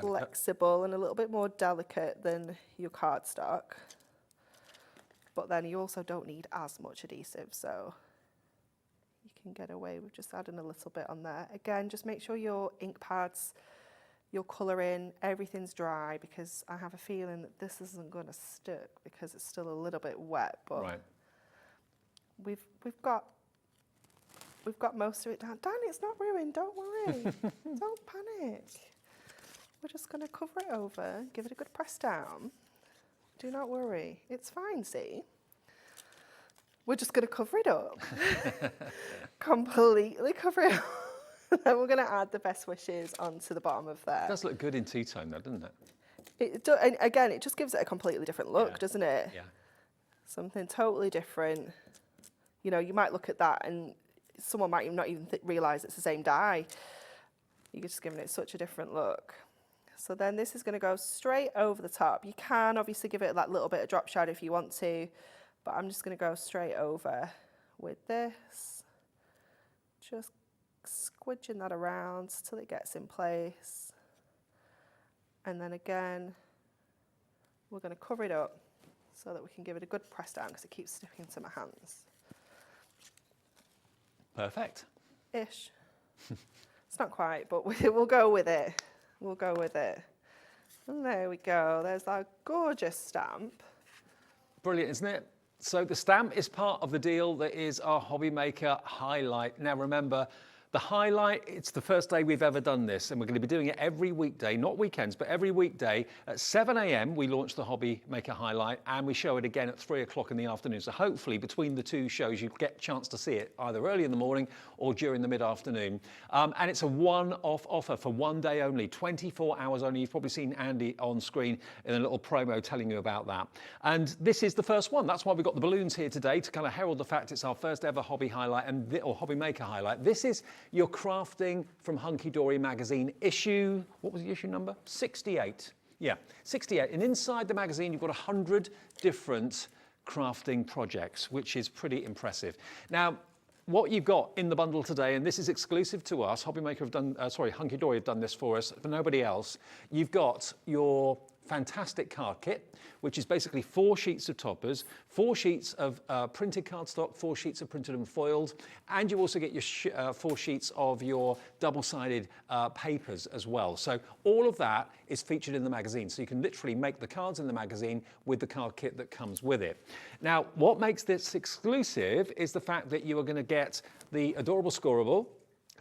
flexible and a little bit more delicate than your cardstock. But then you also don't need as much adhesive, so you can get away with just adding a little bit on there. Again, just make sure your ink pads your colouring, everything's dry, because I have a feeling that this isn't going to stick because it's still a little bit wet. But Right. we've got most of it down. Dan, it's not ruined. Don't worry. Don't panic. We're just going to cover it over, give it a good press down. Do not worry. It's fine, see? We're just going to cover it up. Completely cover it up. Then we're going to add the best wishes onto the bottom of there. It does look good in two-tone though, doesn't it? And again, it just gives it a completely different look, doesn't it? Yeah. Something totally different. You know, you might look at that and someone might not even realise it's the same dye. You're just giving it such a different look. So then this is going to go straight over the top. You can obviously give it that little bit of drop shadow if you want to, but I'm just going to go straight over with this. Just squidging that around till it gets in place. And then again, we're going to cover it up so that we can give it a good press down because it keeps sticking to my hands. Perfect. Ish. It's not quite, but we'll go with it. We'll go with it. And there we go. There's our gorgeous stamp. Brilliant, isn't it? So the stamp is part of the deal that is our Hobby Maker highlight. Now remember, the highlight, it's the first day we've ever done this, and we're going to be doing it every weekday, not weekends, but every weekday. At 7 a.m, we launch the Hobby Maker highlight, and we show it again at 3 o'clock in the afternoon. So hopefully between the two shows, you get a chance to see it either early in the morning or during the mid-afternoon. And it's a one-off offer for one day only, 24 hours only. You've probably seen Andy on screen in a little promo telling you about that. And this is the first one. That's why we've got the balloons here today, to kind of herald the fact it's our first ever Hobby highlight or Hobby Maker highlight. This is your Crafting from HunkyDory magazine issue, what was the issue number? 68. Yeah, 68. And inside the magazine, you've got 100 different crafting projects, which is pretty impressive. Now, what you've got in the bundle today, and this is exclusive to us, HunkyDory have done this for us, for nobody else. You've got your fantastic card kit, which is basically 4 sheets of toppers, 4 sheets of printed cardstock, 4 sheets of printed and foiled, and you also get your 4 sheets of your double-sided papers as well. So all of that is featured in the magazine. So you can literally make the cards in the magazine with the card kit that comes with it. Now, what makes this exclusive is the fact that you are going to get the adorable scoreable,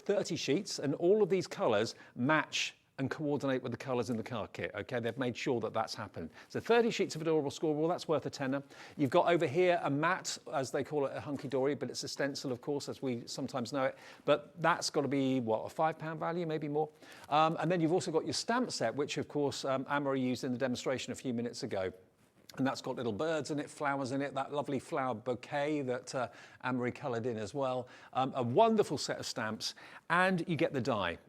30 sheets, and all of these colours match and coordinate with the colours in the card kit, okay? They've made sure that that's happened. So 30 sheets of adorable scoreable, that's worth a tenner. You've got over here a mat, as they call it at HunkyDory, but it's a stencil, of course, as we sometimes know it. But that's got to be, what, a £5 value, maybe more? And then you've also got your stamp set, which, of course, Anne-Marie used in the demonstration a few minutes ago. And that's got little birds in it, flowers in it, that lovely flower bouquet that Anne-Marie coloured in as well. A wonderful set of stamps, and you get the die,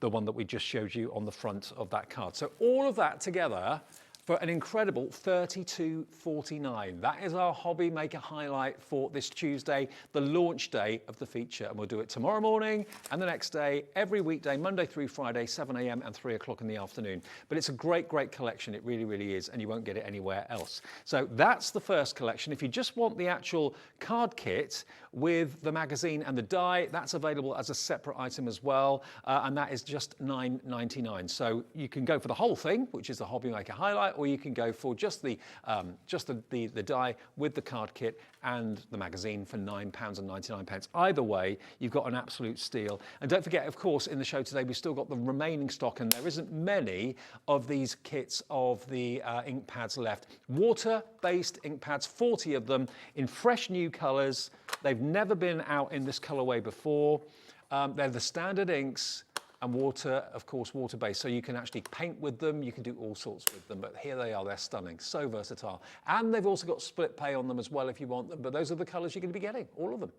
the one that we just showed you on the front of that card. So all of that together for an incredible $32.49. That is our Hobby Maker highlight for this Tuesday, the launch day of the feature. And we'll do it tomorrow morning and the next day, every weekday, Monday through Friday, 7 a.m. and 3 o'clock in the afternoon. But it's a great, great collection. It really, really is. And you won't get it anywhere else. So that's the first collection. If you just want the actual card kit with the magazine and the die, that's available as a separate item as well. And that is just $9.99. So you can go for the whole thing, which is the Hobby Maker highlight, or you can go for just the die with the card kit and the magazine for £9.99. Either way, you've got an absolute steal. And don't forget, of course, in the show today, we've still got the remaining stock, and there isn't many of these kits of the ink pads left. Water-based ink pads, 40 of them in fresh new colours. They've never been out in this colourway before. They're the standard inks. And water, of course, water-based, so you can actually paint with them, you can do all sorts with them, but here they are, they're stunning, so versatile. And they've also got split pay on them as well if you want them, but those are the colours you're going to be getting, all of them.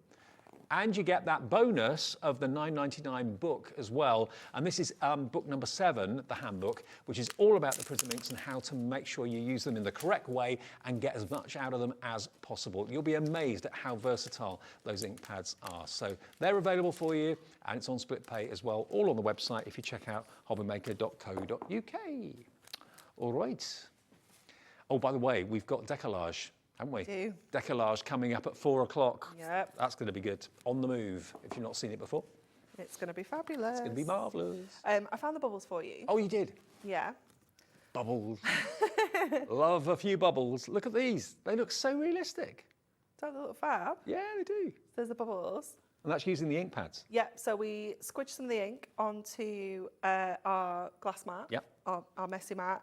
And you get that bonus of the $9.99 book as well. And this is book number 7, the handbook, which is all about the prism inks and how to make sure you use them in the correct way and get as much out of them as possible. You'll be amazed at how versatile those ink pads are. So they're available for you, and it's on split pay as well, all on the website if you check out hobbymaker.co.uk. All right. Oh, by the way, we've got decollage, haven't we? Do. Decollage coming up at 4 o'clock. Yep. That's going to be good. On the move, if you've not seen it before. It's going to be fabulous. It's going to be marvellous. I found the bubbles for you. Oh, you did? Yeah. Bubbles. Love a few bubbles. Look at these. They look so realistic. Don't they look fab? Yeah, they do. There's the bubbles. And that's using the ink pads. Yep, so we squidged some of the ink onto our glass mat, Yep. our messy mat,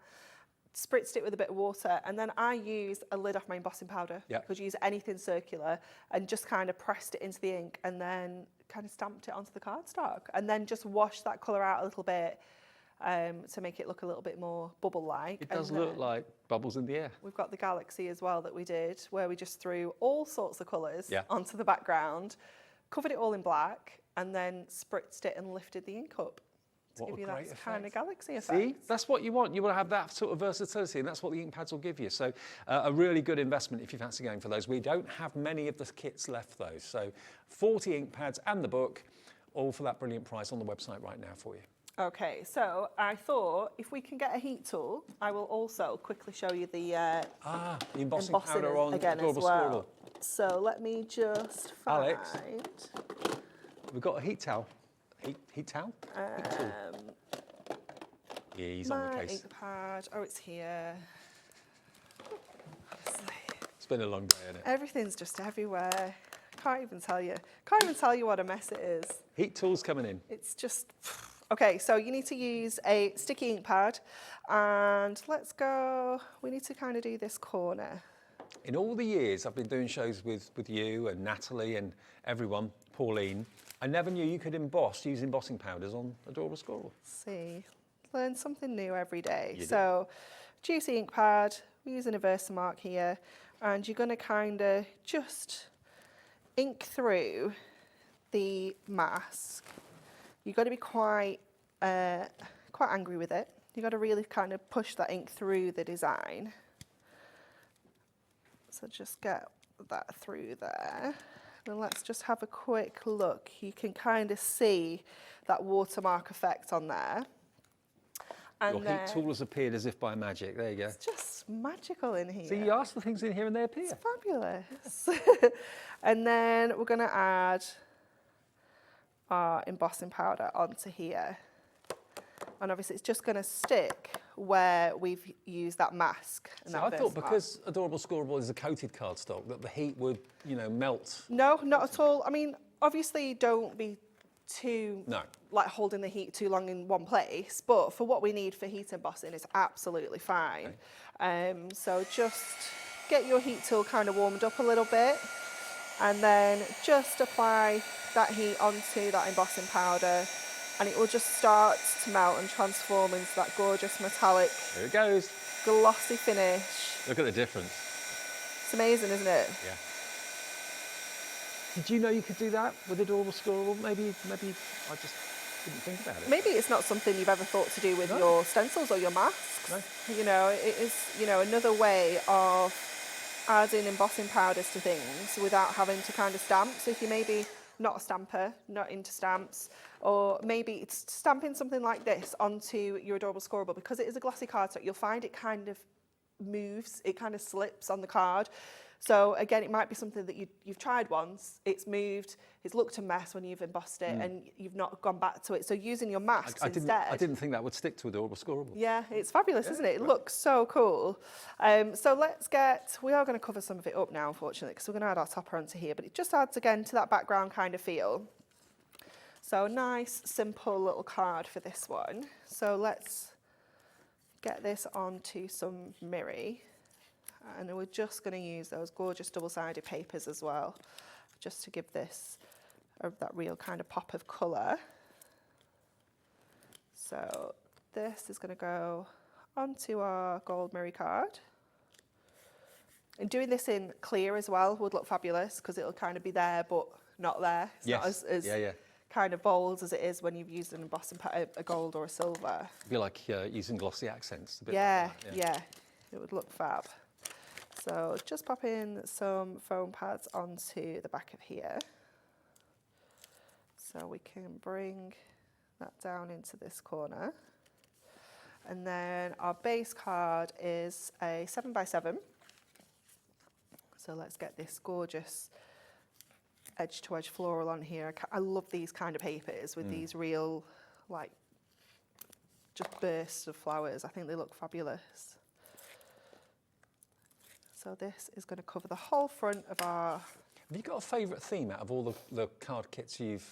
spritzed it with a bit of water, and then I used a lid off my embossing powder. Yep. Could use anything circular, and just kind of pressed it into the ink and then kind of stamped it onto the cardstock, and then just washed that colour out a little bit to make it look a little bit more bubble-like. It does And look then like bubbles in the air. we've got the galaxy as well that we did, where we just threw all sorts of colours Yeah. onto the background, covered it all in black, and then spritzed it and lifted the ink up to What give a you great that kind of effect. galaxy effect. See, that's what you want. You want to have that sort of versatility, and that's what the ink pads will give you. So a really good investment if you fancy going for those. We don't have many of the kits left, though. So 40 ink pads and the book, all for that brilliant price on the website right now for you. Okay, so I thought if we can get a heat tool, I will also quickly show you the The embossing embossing powder on again as Adorable well. Squirrel. So let me just find... Alex. We've got a heat towel. Heat towel? Heat tool. Yeah, he's on the My case. ink pad. Oh, it's here. It's been a long day, hasn't it? Everything's just everywhere. Can't even tell you. Can't even tell you what a mess it is. Heat tool's coming in. It's just... Okay, so you need to use a sticky ink pad, and let's go... We need to kind of do this corner. In all the years I've been doing shows with you and Natalie and everyone, Pauline, I never knew you could use embossing powders on Adorable Squirrel. See, learn something new every day. You do. So, juicy ink pad, we're using a Versamark here, and you're going to kind of just ink through the mask. You've got to be quite angry with it. You've got to really kind of push that ink through the design. So just get that through there. And let's just have a quick look. You can kind of see that watermark effect on there. And Your heat tool has appeared as if by magic. There you go. it's just magical in here. See, you ask the things in here and they appear. It's fabulous. And then we're going to add our embossing powder onto here. And obviously it's just going to stick where we've used that mask. And So that I thought Versamark. because Adorable Squirrel is a coated cardstock that the heat would, melt. No, not at all. I mean, obviously don't be too, No. like holding the heat too long in one place, but for what we need for heat embossing, it's absolutely fine. So just get your heat tool kind of warmed up a little bit, and then just apply that heat onto that embossing powder, and it will just start to melt and transform into that gorgeous metallic, There it goes. glossy finish. Look at the difference. It's amazing, isn't it? Yeah. Did you know you could do that with Adorable Squirrel? Maybe I just didn't think about it. Maybe it's not something you've ever thought to do with No. your stencils or your masks. No. You know, it is, another way of adding embossing powders to things without having to kind of stamp. So if you're maybe not a stamper, not into stamps, or maybe it's stamping something like this onto your Adorable Squirrel, because it is a glossy cardstock, you'll find it kind of moves, it kind of slips on the card. So again, it might be something that you've tried once, it's moved, it's looked a mess when you've embossed it, and you've not gone back to it. So using your masks instead. I didn't think that would stick to Adorable Squirrel. Yeah, it's fabulous, isn't it? It looks so cool. So we are going to cover some of it up now, unfortunately, because we're going to add our topper onto here, but it just adds again to that background kind of feel. So nice, simple little card for this one. So let's get this onto some mirror. And we're just going to use those gorgeous double-sided papers as well, just to give this that real kind of pop of colour. So this is going to go onto our gold mirror card. And doing this in clear as well would look fabulous, because it'll kind of be there but not there. It's not as kind of bold as it is when you've used an embossing a gold or a silver. It'd be like using glossy accents. A bit Yeah, like that, yeah, it would look fab. So just pop in some foam pads onto the back of here. So we can bring that down into this corner. And then our base card is a 7x7. So let's get this gorgeous edge-to-edge floral on here. I love these kind of papers with these real, like, just bursts of flowers. I think they look fabulous. So this is going to cover the whole front of our... Have you got a favourite theme out of all the card kits you've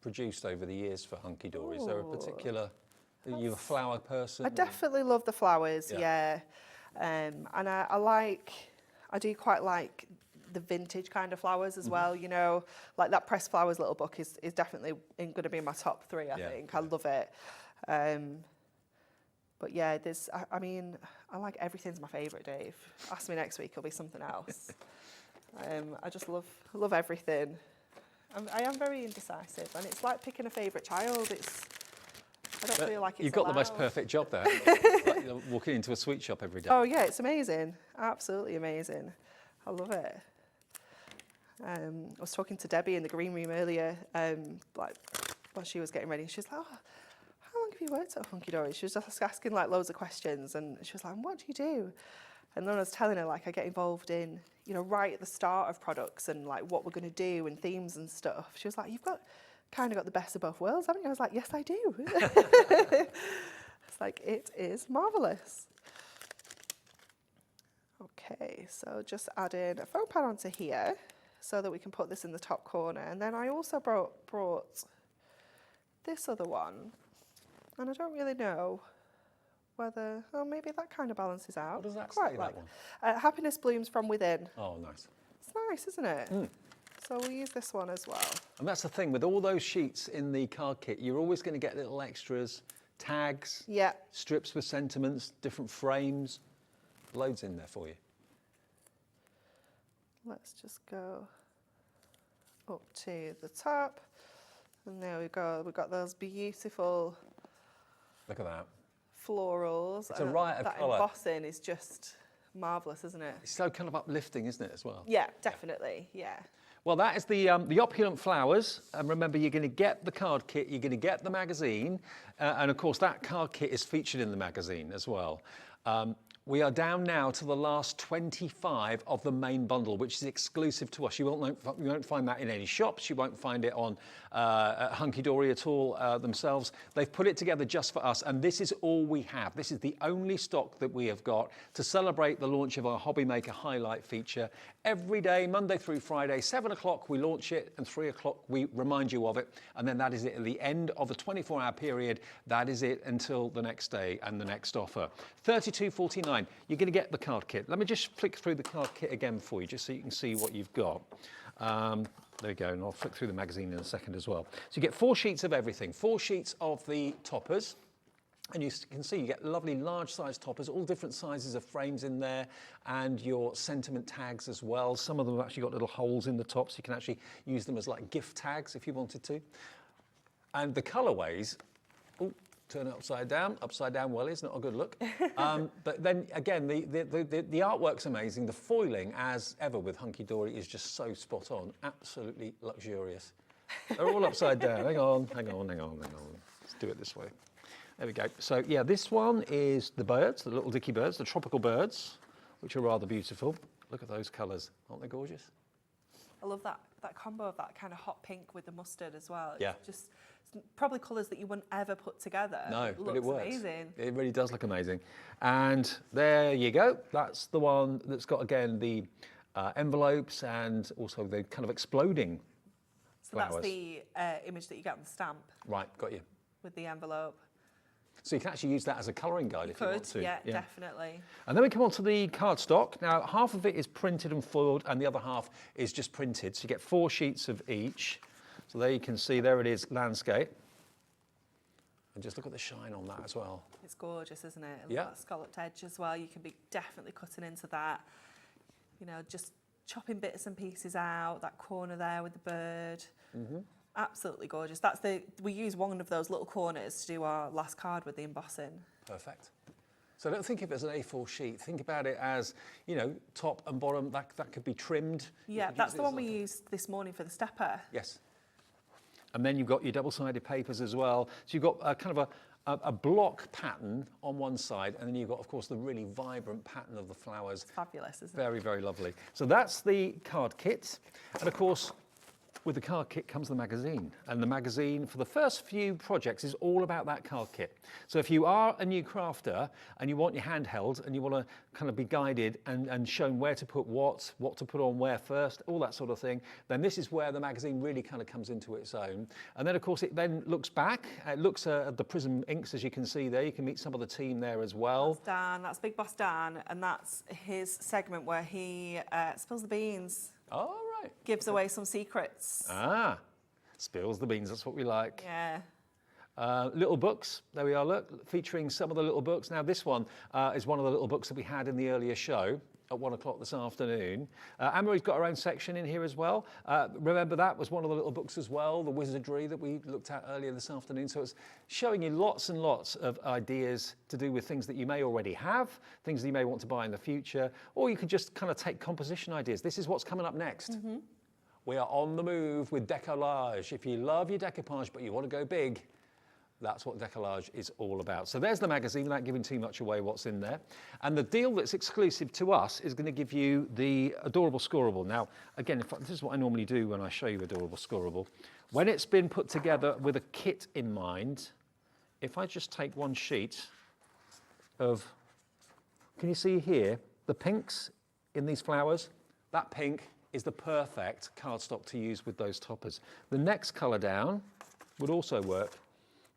produced over the years for HunkyDory? Is there a particular... Are you a flower person? I definitely love the flowers, yeah. And I do quite like the vintage kind of flowers as well, you know, like that Pressed Flowers little book is definitely going to be in my top 3, I think. I love it. But yeah, I mean, I like everything's my favourite, Dave. Ask me next week, it'll be something else. I just love everything. I am very indecisive, and it's like picking a favourite child. I don't feel like it's You've got allowed. the most perfect job there. It's like, you know, walking into a sweet shop every day. Oh yeah, it's amazing. Absolutely amazing. I love it. I was talking to Debbie in the green room earlier, like when she was getting ready. She was like, "Oh, how long have you worked at HunkyDory?" She was just asking like loads of questions, and she was like, "What do you do?" And then I was telling her like I get involved in, you know, right at the start of products and like what we're going to do and themes and stuff. She was like, "You've kind of got the best of both worlds, haven't you?" I was like, "Yes, I do." It's like, it is marvellous. Okay, so just add in a foam pad onto here so that we can put this in the top corner. And then I also brought this other one, and I don't really know whether, oh, maybe that kind of balances out. What does that Quite say, like that one? Happiness blooms from within. Oh, nice. It's nice, isn't it? So we'll use this one as well. And that's the thing, with all those sheets in the card kit, you're always going to get little extras, tags, strips with sentiments, different frames, loads in there for you. Let's just go up to the top. And there we go. We've got those beautiful... Look at that. Florals. It's a riot of that colour. embossing is just marvellous, isn't it? It's so kind of uplifting, isn't it, as well? Yeah, definitely, yeah. Well, that is the opulent flowers. And remember, you're going to get the card kit, you're going to get the magazine. And of course, that card kit is featured in the magazine as well. We are down now to the last 25 of the main bundle, which is exclusive to us. You won't find that in any shops. You won't find it on at HunkyDory at all themselves. They've put it together just for us, and this is all we have. This is the only stock that we have got to celebrate the launch of our Hobby Maker Highlight feature. Every day, Monday through Friday, 7 o'clock we launch it, and 3 o'clock we remind you of it. And then that is it at the end of the 24-hour period. That is it until the next day and the next offer. $32.49. You're going to get the card kit. Let me just flick through the card kit again for you, just so you can see what you've got. There we go, and I'll flick through the magazine in a second as well. So you get 4 sheets of everything, 4 sheets of the toppers. And you can see you get lovely large-sized toppers, all different sizes of frames in there, and your sentiment tags as well. Some of them have actually got little holes in the top, so you can actually use them as like gift tags if you wanted to. And the colourways, oh, turn it upside down. Upside down well is not a good look. But then again, the artwork's amazing. The foiling, as ever with HunkyDory, is just so spot on, absolutely luxurious. They're all upside down. Hang on. Let's do it this way. There we go. So yeah, this one is the birds, the little dicky birds, the tropical birds, which are rather beautiful. Look at those colours, aren't they gorgeous? I love that combo of that kind of hot pink with the mustard as well. It's Yeah. just probably colours that you wouldn't ever put together. No, It but it looks works. amazing. It really does look amazing. And there you go. That's the one that's got, again, the envelopes and also the kind of exploding So flowers. that's the image that you get on the stamp Right, got you. with the envelope. So you can actually use that as a colouring guide if you want to. Yeah, definitely. And then we come on to the cardstock. Now, half of it is printed and foiled, and the other half is just printed. So you get 4 sheets of each. So there you can see, there it is, landscape. And just look at the shine on that as well. It's gorgeous, isn't it? Yeah. That scalloped edge as well. You can be definitely cutting into that. You know, just chopping bits and pieces out, that corner there with the bird. Mm-hmm. Absolutely gorgeous. We use one of those little corners to do our last card with the embossing. Perfect. So don't think of it as an A4 sheet. Think about it as, you know, top and bottom, that could be trimmed. Yeah, that's the one we used this morning for the stepper. Yes. And then you've got your double-sided papers as well. So you've got a kind of a block pattern on one side, and then you've got, of course, the really vibrant pattern of the flowers. It's fabulous, isn't it? Very, very lovely. So that's the card kit. And of course, With the card kit comes the magazine, and the magazine for the first few projects is all about that card kit. So if you are a new crafter and you want your handheld and you want to kind of be guided and shown where to put what to put on where first, all that sort of thing, then this is where the magazine really kind of comes into its own. And then of course it then looks back, it looks at the Prism inks, as you can see there. You can meet some of the team there as well. That's Dan, that's Big Boss Dan, and that's his segment where he spills the beans. Oh, right. Gives away some secrets. Ah, spills the beans, that's what we like. Yeah. Little books, there we are, look, featuring some of the little books. Now this one is one of the little books that we had in the earlier show at 1 o'clock this afternoon. Anne-Marie's got her own section in here as well. Remember that was one of the little books as well, the wizardry that we looked at earlier this afternoon. So it's showing you lots and lots of ideas to do with things that you may already have, things that you may want to buy in the future, or you could just kind of take composition ideas. This is what's coming up next. We are on the move with decollage. If you love your decoupage but you want to go big, that's what decollage is all about. So there's the magazine, without giving too much away what's in there. And the deal that's exclusive to us is going to give you the Adorable Scorable. Now, again, this is what I normally do when I show you Adorable Scorable. When it's been put together with a kit in mind, if I just take one sheet of, can you see here, the pinks in these flowers? That pink is the perfect cardstock to use with those toppers. The next colour down would also work.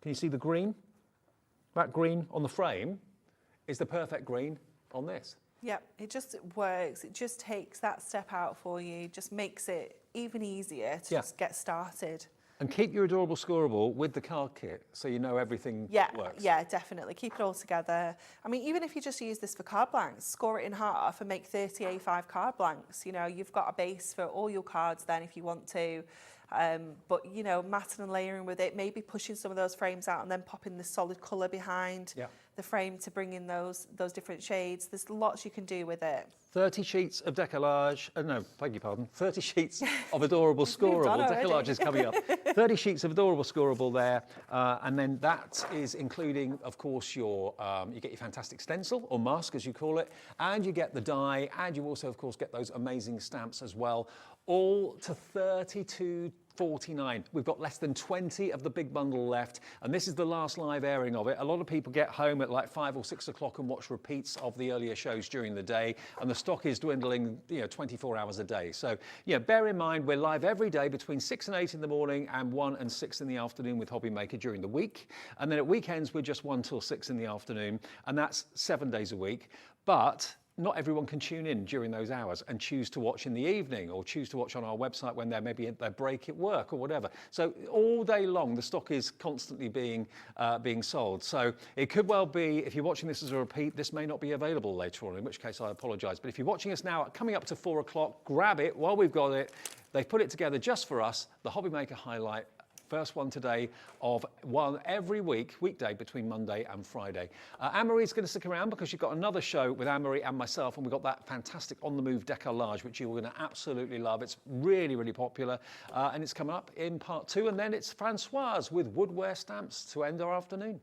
Can you see the green? That green on the frame is the perfect green on this. Yep, it just works. It just takes that step out for you, just makes it even easier to just get started. And keep your Adorable Scorable with the card kit so you know everything works. Yeah, definitely. Keep it all together. I mean, even if you just use this for card blanks, score it in half and make 30 A5 card blanks. You know, you've got a base for all your cards then if you want to. But, you know, matting and layering with it, maybe pushing some of those frames out and then popping the solid colour behind the frame to bring in those different shades. There's lots you can do with it. 30 sheets of decollage, no, beg your pardon, 30 sheets of Adorable Scorable. Decollage is coming up. 30 sheets of Adorable Scorable there, and then that is including, of course, your, you get your fantastic stencil, or mask as you call it, and you get the die, and you also, of course, get those amazing stamps as well, all to $32.49. We've got less than 20 of the big bundle left, and this is the last live airing of it. A lot of people get home at like 5 or 6 o'clock and watch repeats of the earlier shows during the day, and the stock is dwindling, 24 hours a day. So, bear in mind, we're live every day between 6 and 8 in the morning and 1 and 6 in the afternoon with Hobby Maker during the week. And then at weekends, we're just 1 till 6 in the afternoon, and that's 7 days a week. But not everyone can tune in during those hours and choose to watch in the evening or choose to watch on our website when they're maybe at their break at work or whatever. So all day long, the stock is constantly being sold. So it could well be, if you're watching this as a repeat, this may not be available later on, in which case I apologise. But if you're watching us now, coming up to 4 o'clock, grab it while we've got it. They've put it together just for us, the Hobby Maker highlight. First one today of one every week, weekday between Monday and Friday. Anne-Marie's going to stick around because you've got another show with Anne-Marie and myself, and we've got that fantastic On The Move decollage, which you're going to absolutely love. It's really, really popular, and it's coming up in part 2, and then it's Francoise with woodware stamps to end our afternoon.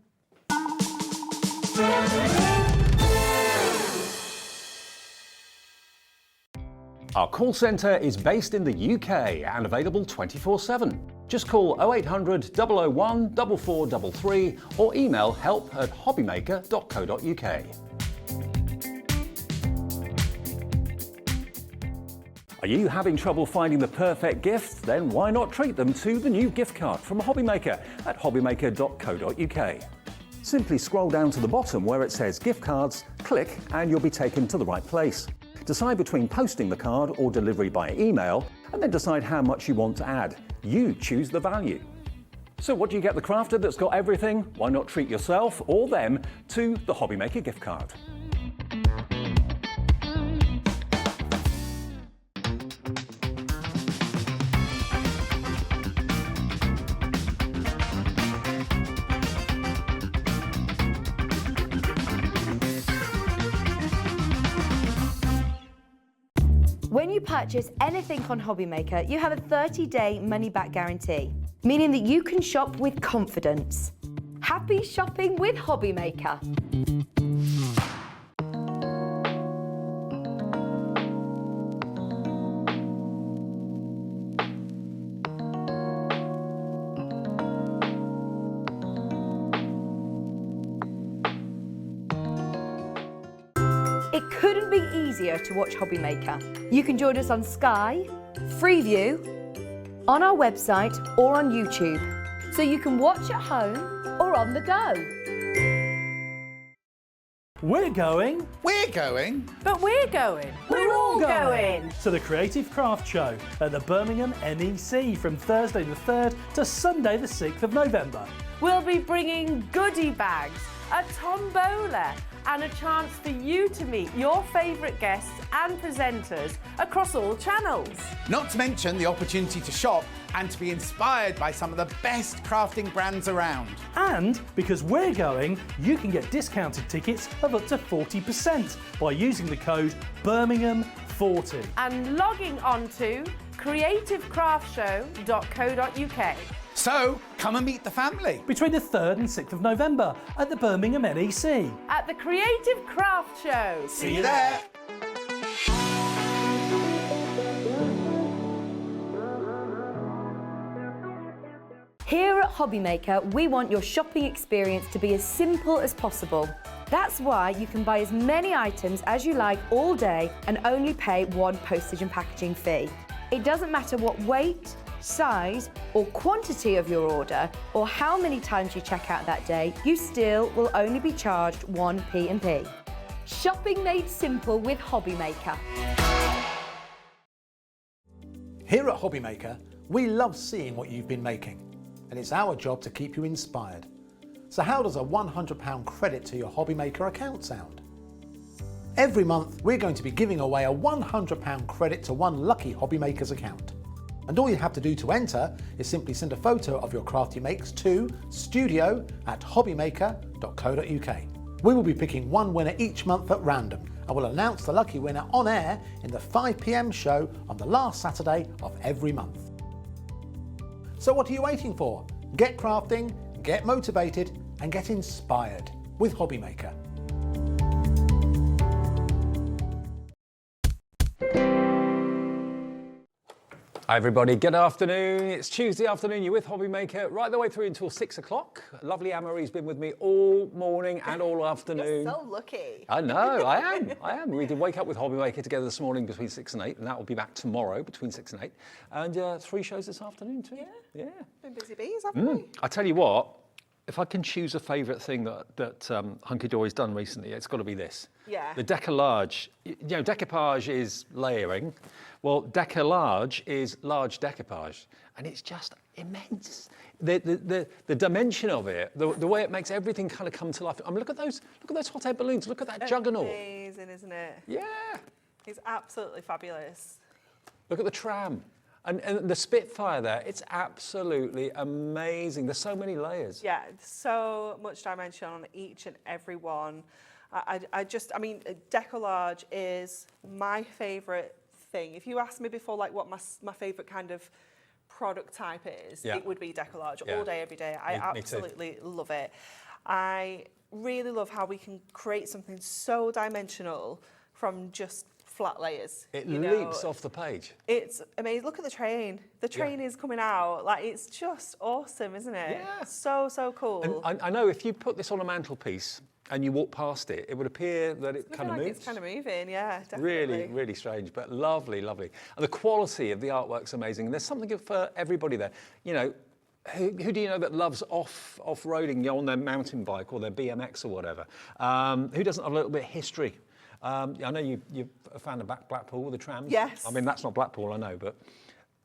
Our call centre is based in the UK and available 24/7. Just call 0800 001 4433 or email help@hobbymaker.co.uk. Are you having trouble finding the perfect gift? Then why not treat them to the new gift card from Hobby Maker at hobbymaker.co.uk. Simply scroll down to the bottom where it says gift cards, click and you'll be taken to the right place. Decide between posting the card or delivery by email, and then decide how much you want to add. You choose the value. So what do you get the crafter that's got everything? Why not treat yourself or them to the Hobby Maker gift card? When you purchase anything on Hobby Maker, you have a 30-day money-back guarantee, meaning that you can shop with confidence. Happy shopping with Hobby Maker. It couldn't be easier to watch Hobbymaker. You can join us on Sky, Freeview, on our website or on YouTube, so you can watch at home or on the go. We're going We're going. But we're going. We're all going. to the Creative Craft Show at the Birmingham NEC from Thursday the 3rd to Sunday the 6th of November. We'll be bringing goodie bags, a tombola, and a chance for you to meet your favourite guests and presenters across all channels. Not to mention the opportunity to shop and to be inspired by some of the best crafting brands around. And because we're going, you can get discounted tickets of up to 40% by using the code Birmingham40. And logging on to creativecraftshow.co.uk. So, come and meet the family. Between the 3rd and 6th of November at the Birmingham NEC. At the Creative Craft Show. See you there. Here at Hobbymaker, we want your shopping experience to be as simple as possible. That's why you can buy as many items as you like all day and only pay one postage and packaging fee. It doesn't matter what weight, size or quantity of your order or how many times you check out that day, you still will only be charged one P&P. Shopping made simple with Hobbymaker. Here at Hobbymaker, we love seeing what you've been making, and it's our job to keep you inspired. So how does a £100 credit to your Hobbymaker account sound? Every month, we're going to be giving away a £100 credit to one lucky Hobbymaker's account. And all you have to do to enter is simply send a photo of your craft you makes to studio@hobbymaker.co.uk. We will be picking one winner each month at random and will announce the lucky winner on air in the 5 p.m. show on the last Saturday of every month. So what are you waiting for? Get crafting, get motivated and get inspired with Hobbymaker. Hi everybody, good afternoon. It's Tuesday afternoon, you're with Hobbymaker right the way through until 6 o'clock. Lovely Anne-Marie's been with me all morning and all afternoon. You're so lucky. I know, I am. We did wake up with Hobbymaker together this morning between 6 and 8, and that will be back tomorrow between 6 and 8. And 3 shows this afternoon too. Yeah. Been busy bees, haven't we? I tell you what, if I can choose a favourite thing that HunkyDory's done recently, it's got to be this. Yeah. The decollage. You know, decoupage is layering. Well, decollage is large decoupage, and it's just immense. The dimension of it, the way it makes everything kind of come to life. I mean, look at those hot air balloons. Look at that juggernaut. Amazing, isn't it? Yeah. It's absolutely fabulous. Look at the tram. And the Spitfire there, it's absolutely amazing. There's so many layers. Yeah, so much dimension on each and every one. I mean, decollage is my favourite thing. If you asked me before, like what my favourite kind of product type is, it would be decollage all day, every day. I absolutely love it. I really love how we can create something so dimensional from just flat layers. It leaps off the page. It's amazing. Look at the train. The train is coming out. Like, it's just awesome, isn't it? Yeah. So cool. And I know if you put this on a mantelpiece and you walk past it, it would appear that it kind of moves. It's kind of moving, yeah, definitely. Really, really strange, but lovely, lovely. And the quality of the artwork's amazing. And there's something for everybody there. You know, who do you know that loves off-roading, you know, on their mountain bike or their BMX or whatever? Who doesn't have a little bit of history? I know you're a fan of Blackpool, the trams. Yes. I mean, that's not Blackpool, I know, but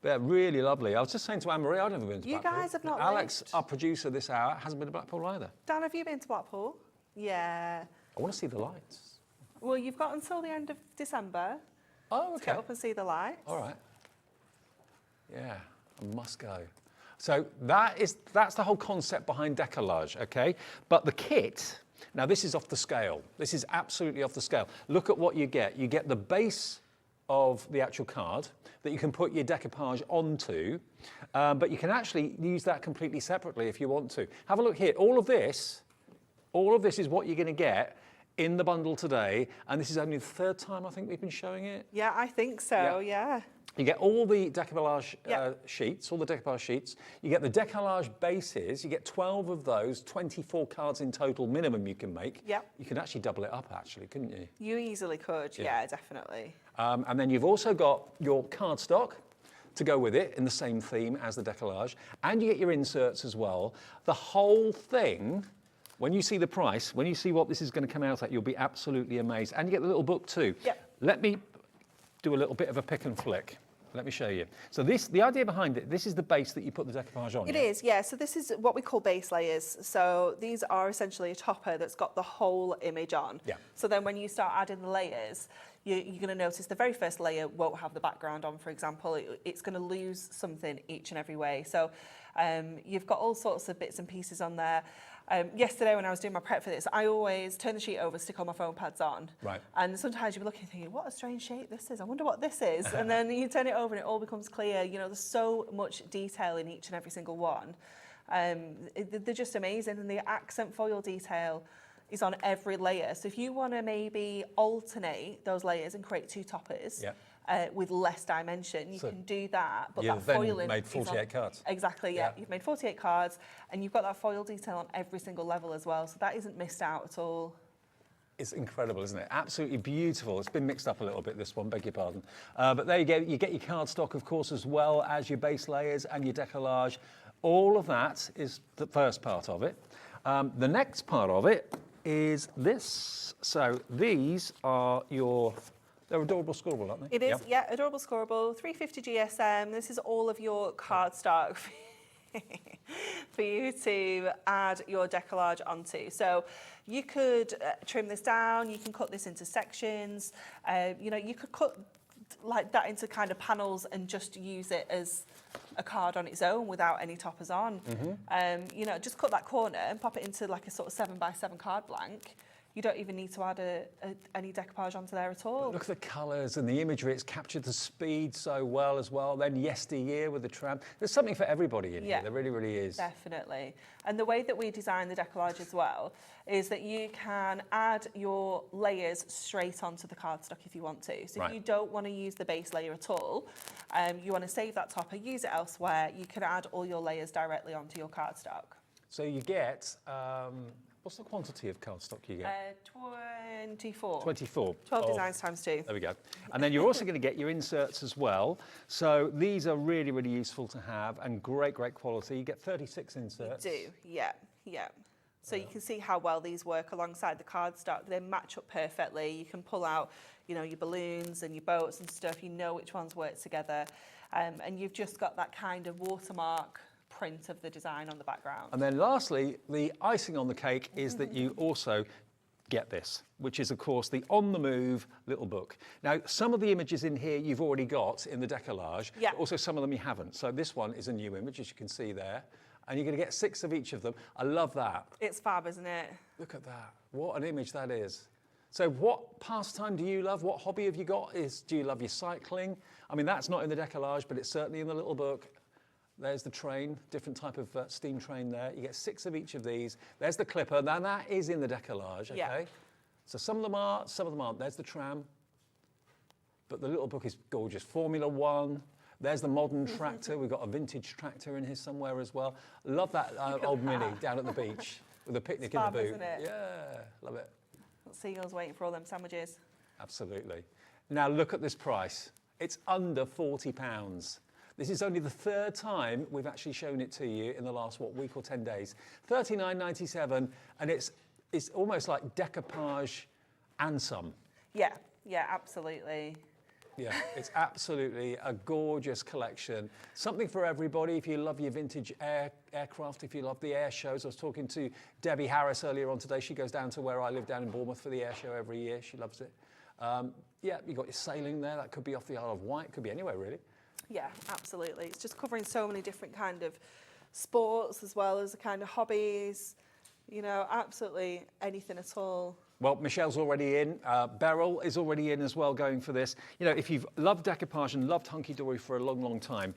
they're really lovely. I was just saying to Anne-Marie, I've never been to Blackpool. You guys have not Alex, lived. our producer this hour, hasn't been to Blackpool either. Dan, have you been to Blackpool? Yeah. I want to see the lights. Well, you've got until the end of December Oh, to get okay. up and see the lights. All right. Yeah, I must go. So that's the whole concept behind decollage, okay? But the kit, now this is off the scale. This is absolutely off the scale. Look at what you get. You get the base of the actual card that you can put your decoupage onto, but you can actually use that completely separately if you want to. Have a look here. All of this is what you're going to get in the bundle today, and this is only the third time I think we've been showing it. Yeah, I think so, yeah. You get all the decoupage Yeah. sheets, all the decoupage sheets. You get the decoupage bases. You get 12 of those, 24 cards in total minimum you can make. Yep. You can actually double it up, actually, couldn't you? You easily could, yeah, definitely. And then you've also got your cardstock to go with it in the same theme as the decoupage. And you get your inserts as well. The whole thing, when you see the price, when you see what this is going to come out at, you'll be absolutely amazed. And you get the little book too. Yep. Let me do a little bit of a pick and flick. Let me show you. So the idea behind it, this is the base that you put the decoupage on. It is, yeah. So this is what we call base layers. So these are essentially a topper that's got the whole image on. Yeah. So then when you start adding the layers, you're going to notice the very first layer won't have the background on, for example. It's going to lose something each and every way. So you've got all sorts of bits and pieces on there. Yesterday when I was doing my prep for this, I always turn the sheet over, stick all my foam pads on. Right. And sometimes you'll be looking thinking, what a strange shape this is. I wonder what this is. And then you turn it over and it all becomes clear. You know, there's so much detail in each and every single one. They're just amazing. And the accent foil detail is on every layer. So if you want to maybe alternate those layers and create two toppers, with less dimension, you can do that. But You've that then foiling made is 48 cards. Exactly, yeah. You've made 48 cards, and you've got that foil detail on every single level as well. So that isn't missed out at all. It's incredible, isn't it? Absolutely beautiful. It's been mixed up a little bit, this one, beg your pardon. But there you go. You get your cardstock, of course, as well as your base layers and your decollage. All of that is the first part of it. The next part of it is this. So these are your... They're adorable scoreable, aren't they? It is, yeah, adorable scoreable, 350 GSM. This is all of your cardstock for you to add your decollage onto. So you could trim this down, you can cut this into sections, you know, you could cut like that into kind of panels and just use it as a card on its own without any toppers on. You know, just cut that corner and pop it into like a sort of 7x7 card blank. You don't even need to add any decoupage onto there at all. Look at the colours and the imagery. It's captured the speed so well as well. Then yesteryear with the tram. There's something for everybody in here. There really, really is. Definitely. And the way that we design the decollage as well is that you can add your layers straight onto the cardstock if you want to. So if you don't want to use the base layer at all, you want to save that topper, use it elsewhere, you can add all your layers directly onto your cardstock. So you get... what's the quantity of cardstock you get? 24. 24. 12 designs times 2. There we go. And then you're also going to get your inserts as well. So these are really, really useful to have and great, great quality. You get 36 inserts. You do, yeah, yeah. So you can see how well these work alongside the cardstock. They match up perfectly. You can pull out, you know, your balloons and your boats and stuff. You know which ones work together. And you've just got that kind of watermark print of the design on the background. And then lastly, the icing on the cake is that you also get this, which is of course the on-the-move little book. Now, some of the images in here you've already got in the decollage, but also some of them you haven't. So this one is a new image, as you can see there, and you're going to get 6 of each of them. I love that. It's fab, isn't it? Look at that. What an image that is. So what pastime do you love? What hobby have you got? Do you love your cycling? I mean, that's not in the decollage, but it's certainly in the little book. There's the train, different type of steam train there. You get 6 of each of these. There's the clipper. Now that is in the decollage, okay? Yeah. So some of them are, some of them aren't. There's the tram. But the little book is gorgeous. Formula One. There's the modern tractor. We've got a vintage tractor in here somewhere as well. Love that old Mini down at the beach with a picnic in the boot. Isn't it? Yeah, love it. Got seagulls waiting for all them sandwiches. Absolutely. Now look at this price. It's under £40. This is only the 3rd time we've actually shown it to you in the last, week or 10 days. $39.97, and it's almost like decoupage and some. Yeah, yeah, absolutely. Yeah, it's absolutely a gorgeous collection. Something for everybody. If you love your vintage aircraft, if you love the air shows. I was talking to Debbie Harris earlier on today. She goes down to where I live down in Bournemouth for the air show every year. She loves it. Yeah, you've got your sailing there. That could be off the Isle of Wight. Could be anywhere, really. Yeah, absolutely. It's just covering so many different kind of sports as well as the kind of hobbies, you know, absolutely anything at all. Well, Michelle's already in. Beryl is already in as well, going for this. You know, if you've loved decoupage and loved HunkyDory for a long, long time,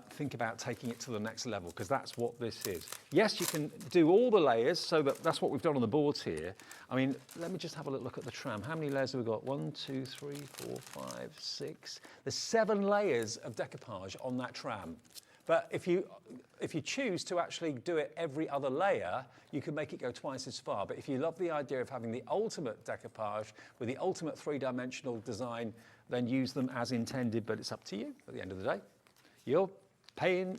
think about taking it to the next level, because that's what this is. Yes, you can do all the layers, so that's what we've done on the boards here. I mean, let me just have a look at the tram. How many layers have we got? 1, 2, 3, 4, 5, 6. There's 7 layers of decoupage on that tram. But if you choose to actually do it every other layer, you can make it go twice as far. But if you love the idea of having the ultimate decoupage with the ultimate 3-dimensional design, then use them as intended. But it's up to you at the end of the day. You're paying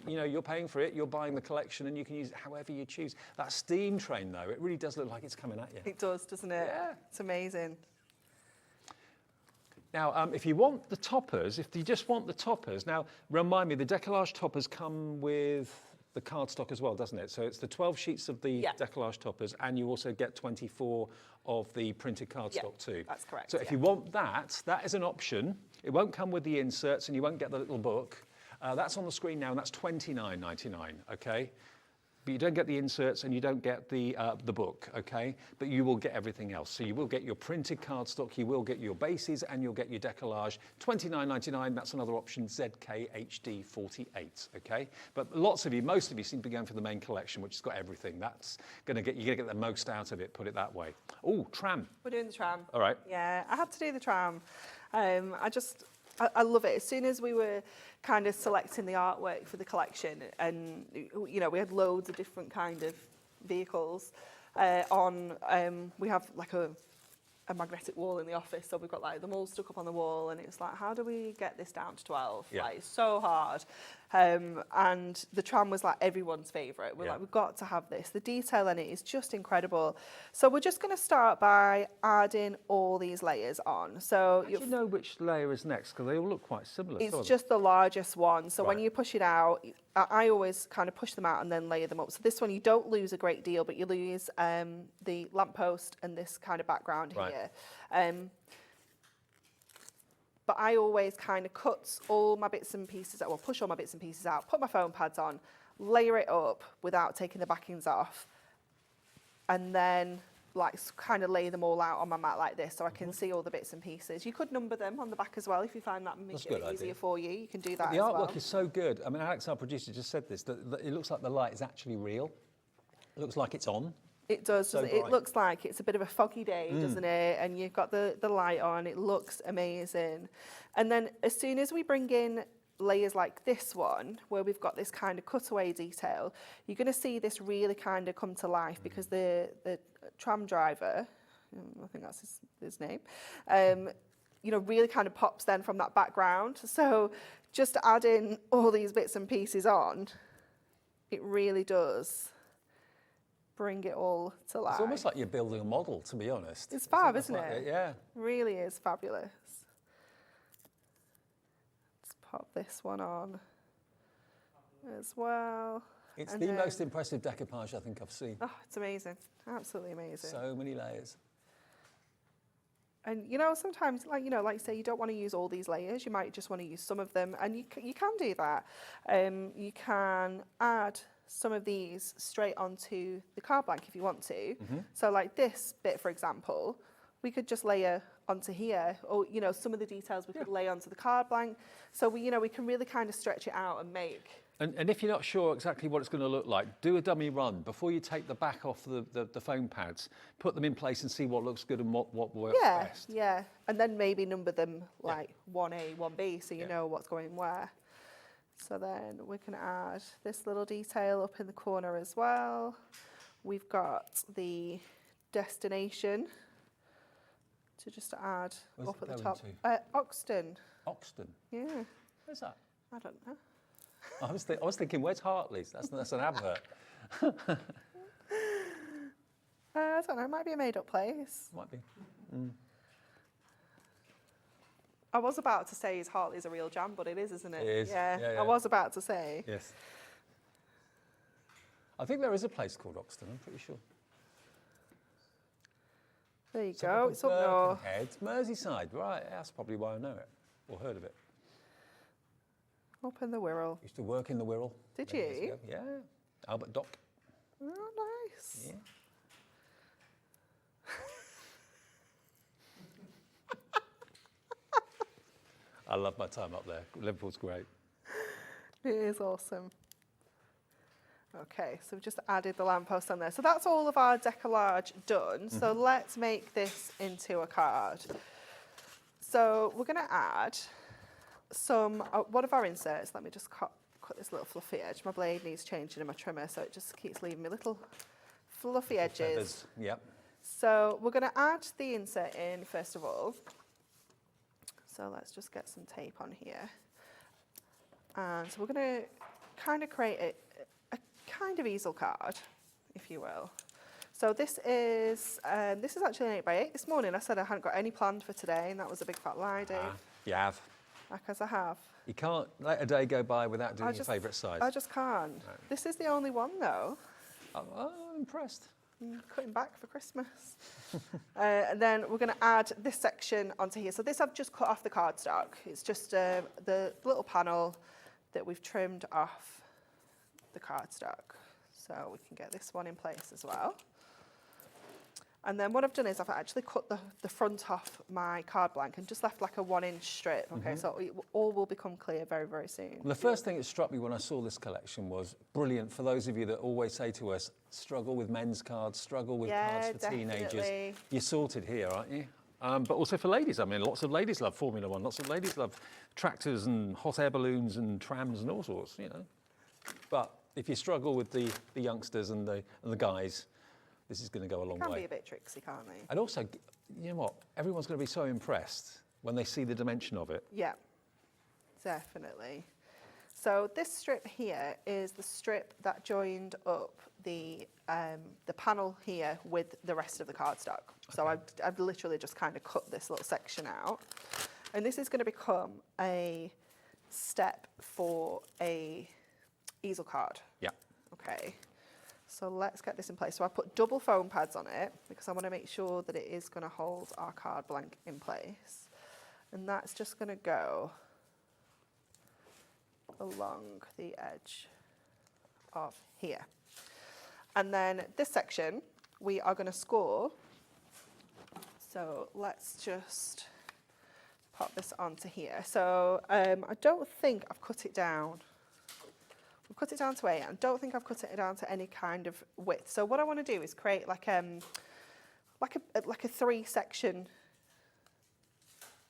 for it, you're buying the collection, and you can use it however you choose. That steam train, though, it really does look like it's coming at you. It does, doesn't it? Yeah. It's amazing. Now, if you want the toppers, if you just want the toppers, now remind me, the decollage toppers come with the cardstock as well, doesn't it? So it's the 12 sheets of the decollage toppers, and you also get 24 of the printed cardstock too. That's correct. So if you want that, that is an option. It won't come with the inserts, and you won't get the little book. That's on the screen now, and that's $29.99, okay? But you don't get the inserts and you don't get the book, okay? But you will get everything else. So you will get your printed cardstock, you will get your bases, and you'll get your decollage. $29.99, that's another option, ZKHD48, okay? But lots of you, most of you seem to be going for the main collection, which has got everything. That's you're gonna get the most out of it, put it that way. Oh, tram. We're doing the tram. All right. Yeah, I had to do the tram. I love it. As soon as we were kind of selecting the artwork for the collection, and you know, we had loads of different kind of vehicles we have like a magnetic wall in the office, so we've got like them all stuck up on the wall, and it's like, how do we get this down to 12? Yeah. Like, it's so hard. And the tram was like everyone's favourite. We're like, we've got to have this. The detail in it is just incredible. So we're just going to start by adding all these layers on. So Do you know which layer is next? Because they all look quite similar. it's just the largest one. So when you push it out, I always kind of push them out and then layer them up. So this one, you don't lose a great deal, but you lose the lamppost and this kind of background here. But I always kind of cut all my bits and pieces out, well, push all my bits and pieces out, put my foam pads on, layer it up without taking the backings off, and then like kind of lay them all out on my mat like this so I can see all the bits and pieces. You could number them on the back as well if you find that makes it easier for you. You can do that as well. The artwork is so good. I mean, Alex, our producer, just said this, that it looks like the light is actually real. It looks like it's on. It does. So it looks like it's a bit of a foggy day, doesn't it? And you've got the light on. It looks amazing. And then as soon as we bring in layers like this one, where we've got this kind of cutaway detail, you're going to see this really kind of come to life because the tram driver, I think that's his name, you know, really kind of pops then from that background. So just adding all these bits and pieces on, it really does bring it all to life. It's almost like you're building a model, to be honest. It's fab, isn't it? Yeah. Really is fabulous. Let's pop this one on as well. It's the most impressive decoupage I think I've seen. Oh, it's amazing. Absolutely amazing. So many layers. And you know, sometimes, like you say, you don't want to use all these layers. You might just want to use some of them, and you can do that. You can add some of these straight onto the card blank if you want to. So like this bit, for example, we could just layer onto here, or you know, some of the details we could lay onto the card blank. So we can really kind of stretch it out and make. And if you're not sure exactly what it's going to look like, do a dummy run before you take the back off the foam pads. Put them in place and see what looks good and what works best. Yeah, and then maybe number them like 1A, 1B, so you know what's going where. So then we can add this little detail up in the corner as well. We've got the destination to just add Where's up it at the going top. Oxton. Oxton? Yeah. Where's that? I don't know. I was thinking, where's Hartley's? That's an advert. I don't know, it might be a made-up place. Might be. I was about to say, is Hartley's a real jam, but it is, isn't it? It is. Yeah. I was about to say. Yes. I think there is a place called Oxton, I'm pretty sure. There you go, it's up north. Merseyside, right, that's probably why I know it, or heard of it. Up in the Wirral. Used to work in the Wirral. Did many years you? ago. Yeah, Albert Dock. Oh, nice. Yeah. I love my time up there. Liverpool's great. It is awesome. Okay, so we've just added the lamppost on there. So that's all of our decollage done. So let's make this into a card. So we're going to add some, one of our inserts. Let me just cut this little fluffy edge. My blade needs changing in my trimmer, so it just keeps leaving me little fluffy edges. Feathers. Yep. So we're going to add the insert in first of all. So let's just get some tape on here. And so we're going to kind of create a kind of easel card, if you will. So this is actually an 8x8. This morning I said I hadn't got any planned for today, and that was a big fat lie, Dave. You have. Because I have. You can't let a day go by without doing your favourite size. I just can't. No. This is the only one, though. I'm impressed. I'm cutting back for Christmas. And then we're going to add this section onto here. So this I've just cut off the cardstock. It's just the little panel that we've trimmed off the cardstock. So we can get this one in place as well. And then what I've done is I've actually cut the front off my card blank and just left like a 1-inch strip. Okay, so it all will become clear very, very soon. The first thing that struck me when I saw this collection was brilliant for those of you that always say to us, struggle with men's cards, struggle with cards for teenagers. You're sorted here, aren't you? But also for ladies. I mean, lots of ladies love Formula One. Lots of ladies love tractors and hot air balloons and trams and all sorts, you know. But if you struggle with the youngsters and the guys, this is going to go a long way. Can be a bit tricksy, can't they? And also, you know what? Everyone's going to be so impressed when they see the dimension of it. Yeah, definitely. So this strip here is the strip that joined up the panel here with the rest of the cardstock. Okay. So I've literally just kind of cut this little section out. And this is going to become a step for a easel card. Yeah. Okay. So let's get this in place. So I put double foam pads on it because I want to make sure that it is going to hold our card blank in place. And that's just going to go along the edge of here. And then this section, we are going to score. So let's just pop this onto here. So I don't think I've cut it down. We've cut it down to 8. I don't think I've cut it down to any kind of width. So what I want to do is create like a 3-section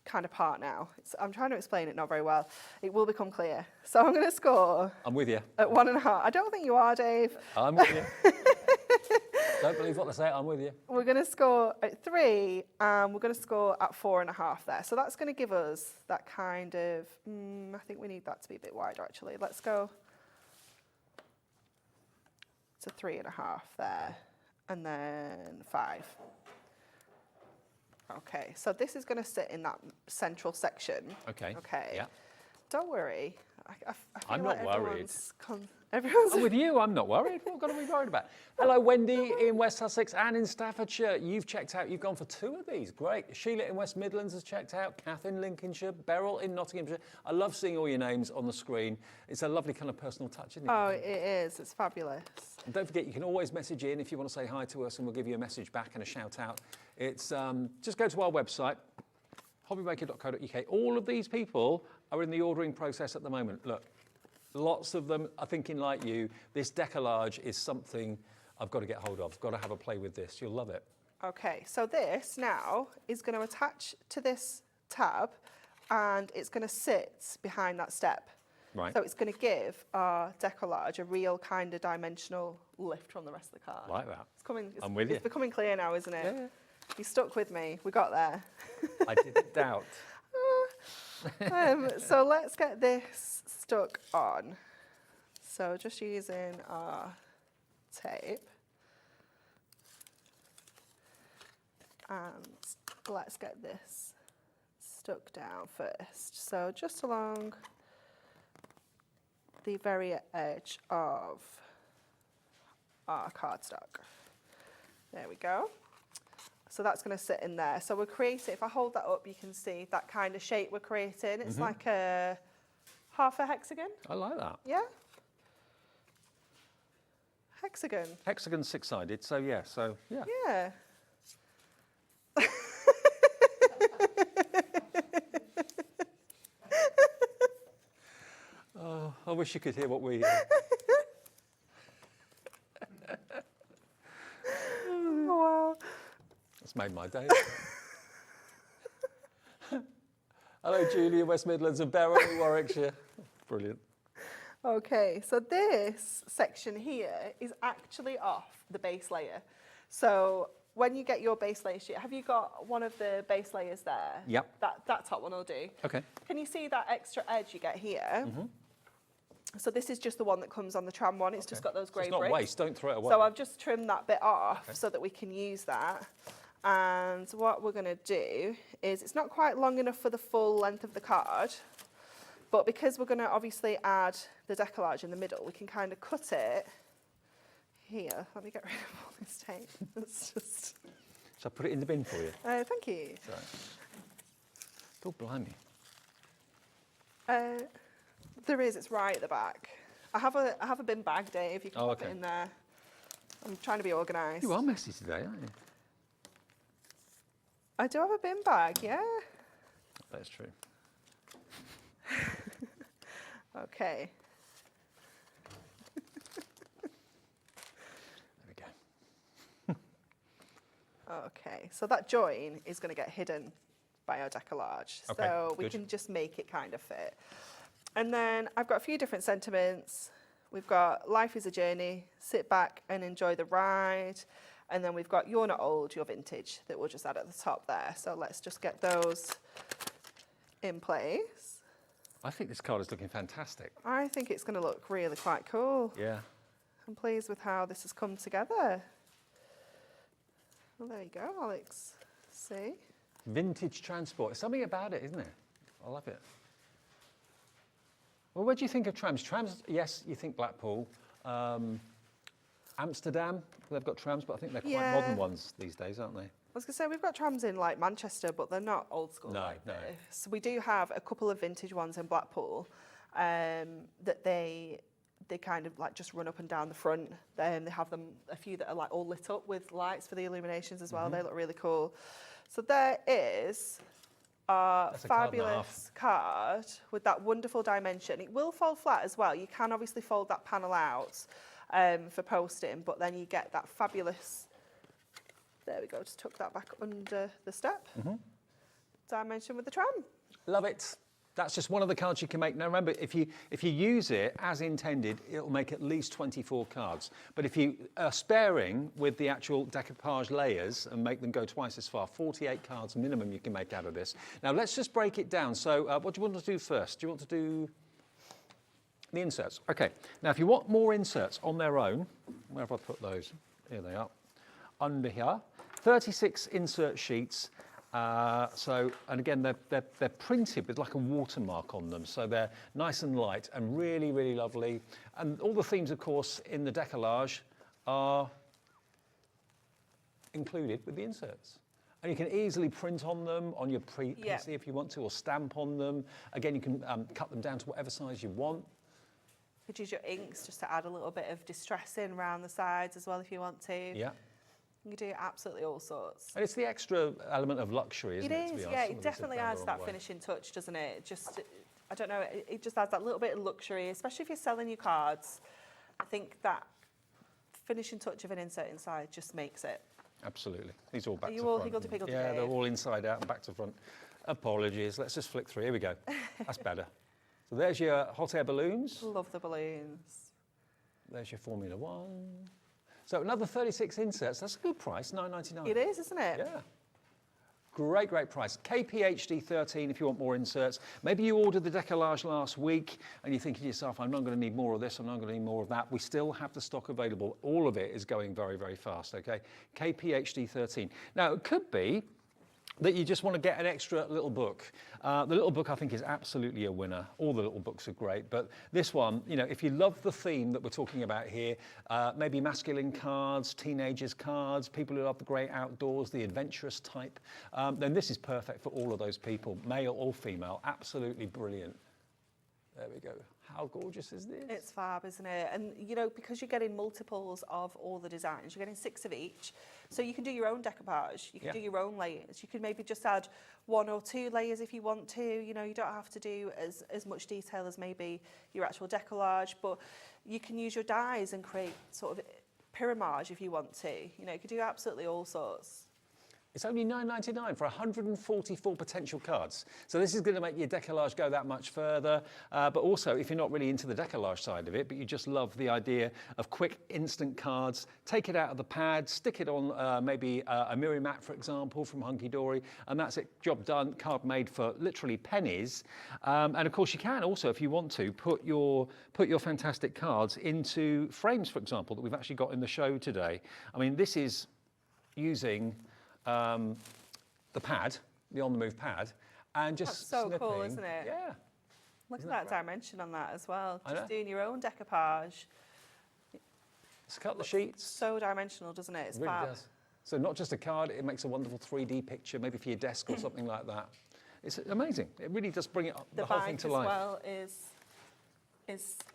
kind of part now. I'm trying to explain it not very well. It will become clear. So I'm going to score. I'm with you. At 1.5. I don't think you are, Dave. I'm with you. Don't believe what they say. I'm with you. We're going to score at 3, and we're going to score at 4.5 there. So that's going to give us that kind of. I think we need that to be a bit wider actually. Let's go to 3.5 there, and then 5. Okay, so this is going to sit in that central section. Okay. Okay. Yeah. Don't worry. I'm not worried. Everyone's I'm with you. I'm not worried. What have got to be worried about? Hello, Wendy in West Sussex and in Staffordshire. You've checked out. You've gone for 2 of these. Great. Sheila in West Midlands has checked out. Kath in Lincolnshire. Beryl in Nottinghamshire. I love seeing all your names on the screen. It's a lovely kind of personal touch, isn't it? Oh, it is. It's fabulous. And don't forget, you can always message in if you want to say hi to us, and we'll give you a message back and a shout out. It's just go to our website, hobbymaker.co.uk. All of these people are in the ordering process at the moment. Look, lots of them are thinking like you. This decollage is something I've got to get hold of. I've got to have a play with this. You'll love it. Okay, so this now is going to attach to this tab, and it's going to sit behind that step. Right. So it's going to give our decollage a real kind of dimensional lift from the rest of the card. Like that. It's coming. I'm with you. It's becoming clear now, isn't it? Yeah. You stuck with me. We got there. I didn't doubt. So let's get this stuck on. So just using our tape. And let's get this stuck down first. So just along the very edge of our cardstock. There we go. So that's going to sit in there. So we're creating, if I hold that up, you can see that kind of shape we're creating. It's like a half a hexagon. I like that. Yeah? Hexagon. Hexagon 6-sided, so yeah. Yeah. I wish you could hear what we hear. Wow. That's made my day. Hello, Julia, West Midlands and Beryl, Warwickshire. Brilliant. Okay, so this section here is actually off the base layer. So when you get your base layer sheet, have you got one of the base layers there? Yep. That top one will do. Okay. Can you see that extra edge you get here? So this is just the one that comes on the tram one. It's just got those grey It's not bricks. waste, don't throw it away. So I've just trimmed that bit off so that we can use that. And what we're going to do is, it's not quite long enough for the full length of the card, but because we're going to obviously add the decollage in the middle, we can kind of cut it here. Let me get rid of all this tape. It's just... Shall I put it in the bin for you? Thank you. Sorry. Oh, blimey. There is, it's right at the back. I have a bin bag, Dave, you can pop it in there. I'm trying to be organised. You are messy today, aren't you? I do have a bin bag, yeah. That's true. Okay. There we go. Okay, so that join is going to get hidden by our decollage. Okay, So we good. can just make it kind of fit. And then I've got a few different sentiments. We've got life is a journey, sit back and enjoy the ride. And then we've got you're not old, you're vintage, that we'll just add at the top there. So let's just get those in place. I think this card is looking fantastic. I think it's going to look really quite cool. Yeah. I'm pleased with how this has come together. Well, there you go, Alex. See? Vintage transport. Something about it, isn't it? I love it. Well, what do you think of trams? Trams, yes, you think Blackpool. Amsterdam, they've got trams, but I think they're quite modern ones these days, aren't they? I was going to say, we've got trams in like Manchester, but they're not old school. No, like no. this. So we do have a couple of vintage ones in Blackpool that they kind of like just run up and down the front. They have them, a few that are like all lit up with lights for the illuminations as well. They look really cool. So there is our fabulous card with that wonderful dimension. It will fold flat as well. You can obviously fold that panel out for posting, but then you get that fabulous, there we go, just tuck that back under the step. Dimension with the tram. Love it. That's just one of the cards you can make. Now remember, if you use it as intended, it'll make at least 24 cards. But if you are sparing with the actual decoupage layers and make them go twice as far, 48 cards minimum you can make out of this. Now let's just break it down. So what do you want to do first? Do you want to do the inserts? Okay. Now if you want more inserts on their own, where have I put those? Here they are. Under here, 36 insert sheets. And again, they're printed with like a watermark on them, so they're nice and light and really, really lovely. And all the themes, of course, in the decollage are included with the inserts. And you can easily print on them on your PC if you want to, or stamp on them. Again, you can cut them down to whatever size you want. You could use your inks just to add a little bit of distressing around the sides as well if you want to. Yeah. You can do absolutely all sorts. And it's the extra element of luxury, isn't it? It is, yeah. It definitely adds that finishing touch, doesn't it? Just, I don't know, it just adds that little bit of luxury, especially if you're selling your cards. I think that finishing touch of an insert inside just makes it. Absolutely. These are all back to front. Are you all higgledy-piggledy? Yeah, they're all inside out and back to front. Apologies. Let's just flick through. Here we go. That's better. So there's your hot air balloons. Love the balloons. There's your Formula One. So another 36 inserts. That's a good price, $9.99. It is, isn't it? Yeah. Great, great price. KPHD 13 if you want more inserts. Maybe you ordered the decollage last week and you're thinking to yourself, I'm not going to need more of this, I'm not going to need more of that. We still have the stock available. All of it is going very, very fast, okay? KPHD 13. Now, it could be that you just want to get an extra little book. The little book, I think, is absolutely a winner. All the little books are great, but this one, you know, if you love the theme that we're talking about here, maybe masculine cards, teenagers cards, people who love the great outdoors, the adventurous type, then this is perfect for all of those people, male or female. Absolutely brilliant. There we go. How gorgeous is this? It's fab, isn't it? And, you know, because you're getting multiples of all the designs, you're getting 6 of each. So you can do your own decoupage. You can do your own layers. You could maybe just add 1 or 2 layers if you want to. You know, you don't have to do as much detail as maybe your actual decollage, but you can use your dies and create sort of pyramage if you want to. You know, you could do absolutely all sorts. It's only $9.99 for 144 potential cards. So this is going to make your decollage go that much further. But also, if you're not really into the decollage side of it, but you just love the idea of quick, instant cards, take it out of the pad, stick it on maybe a mirror mat, for example, from HunkyDory, and that's it, job done, card made for literally pennies. And of course, you can also, if you want to, put your fantastic cards into frames, for example, that we've actually got in the show today. I mean, this is using the pad, the on-the-move pad, and just That's so snipping. cool, isn't it? Yeah. Look at that dimension on that as well. Just doing your own decoupage. Let's cut the sheets. So dimensional, doesn't it? It's It really fab. does. So not just a card, it makes a wonderful 3D picture, maybe for your desk or something like that. It's amazing. It really does bring it up, the whole thing bike to as life. well is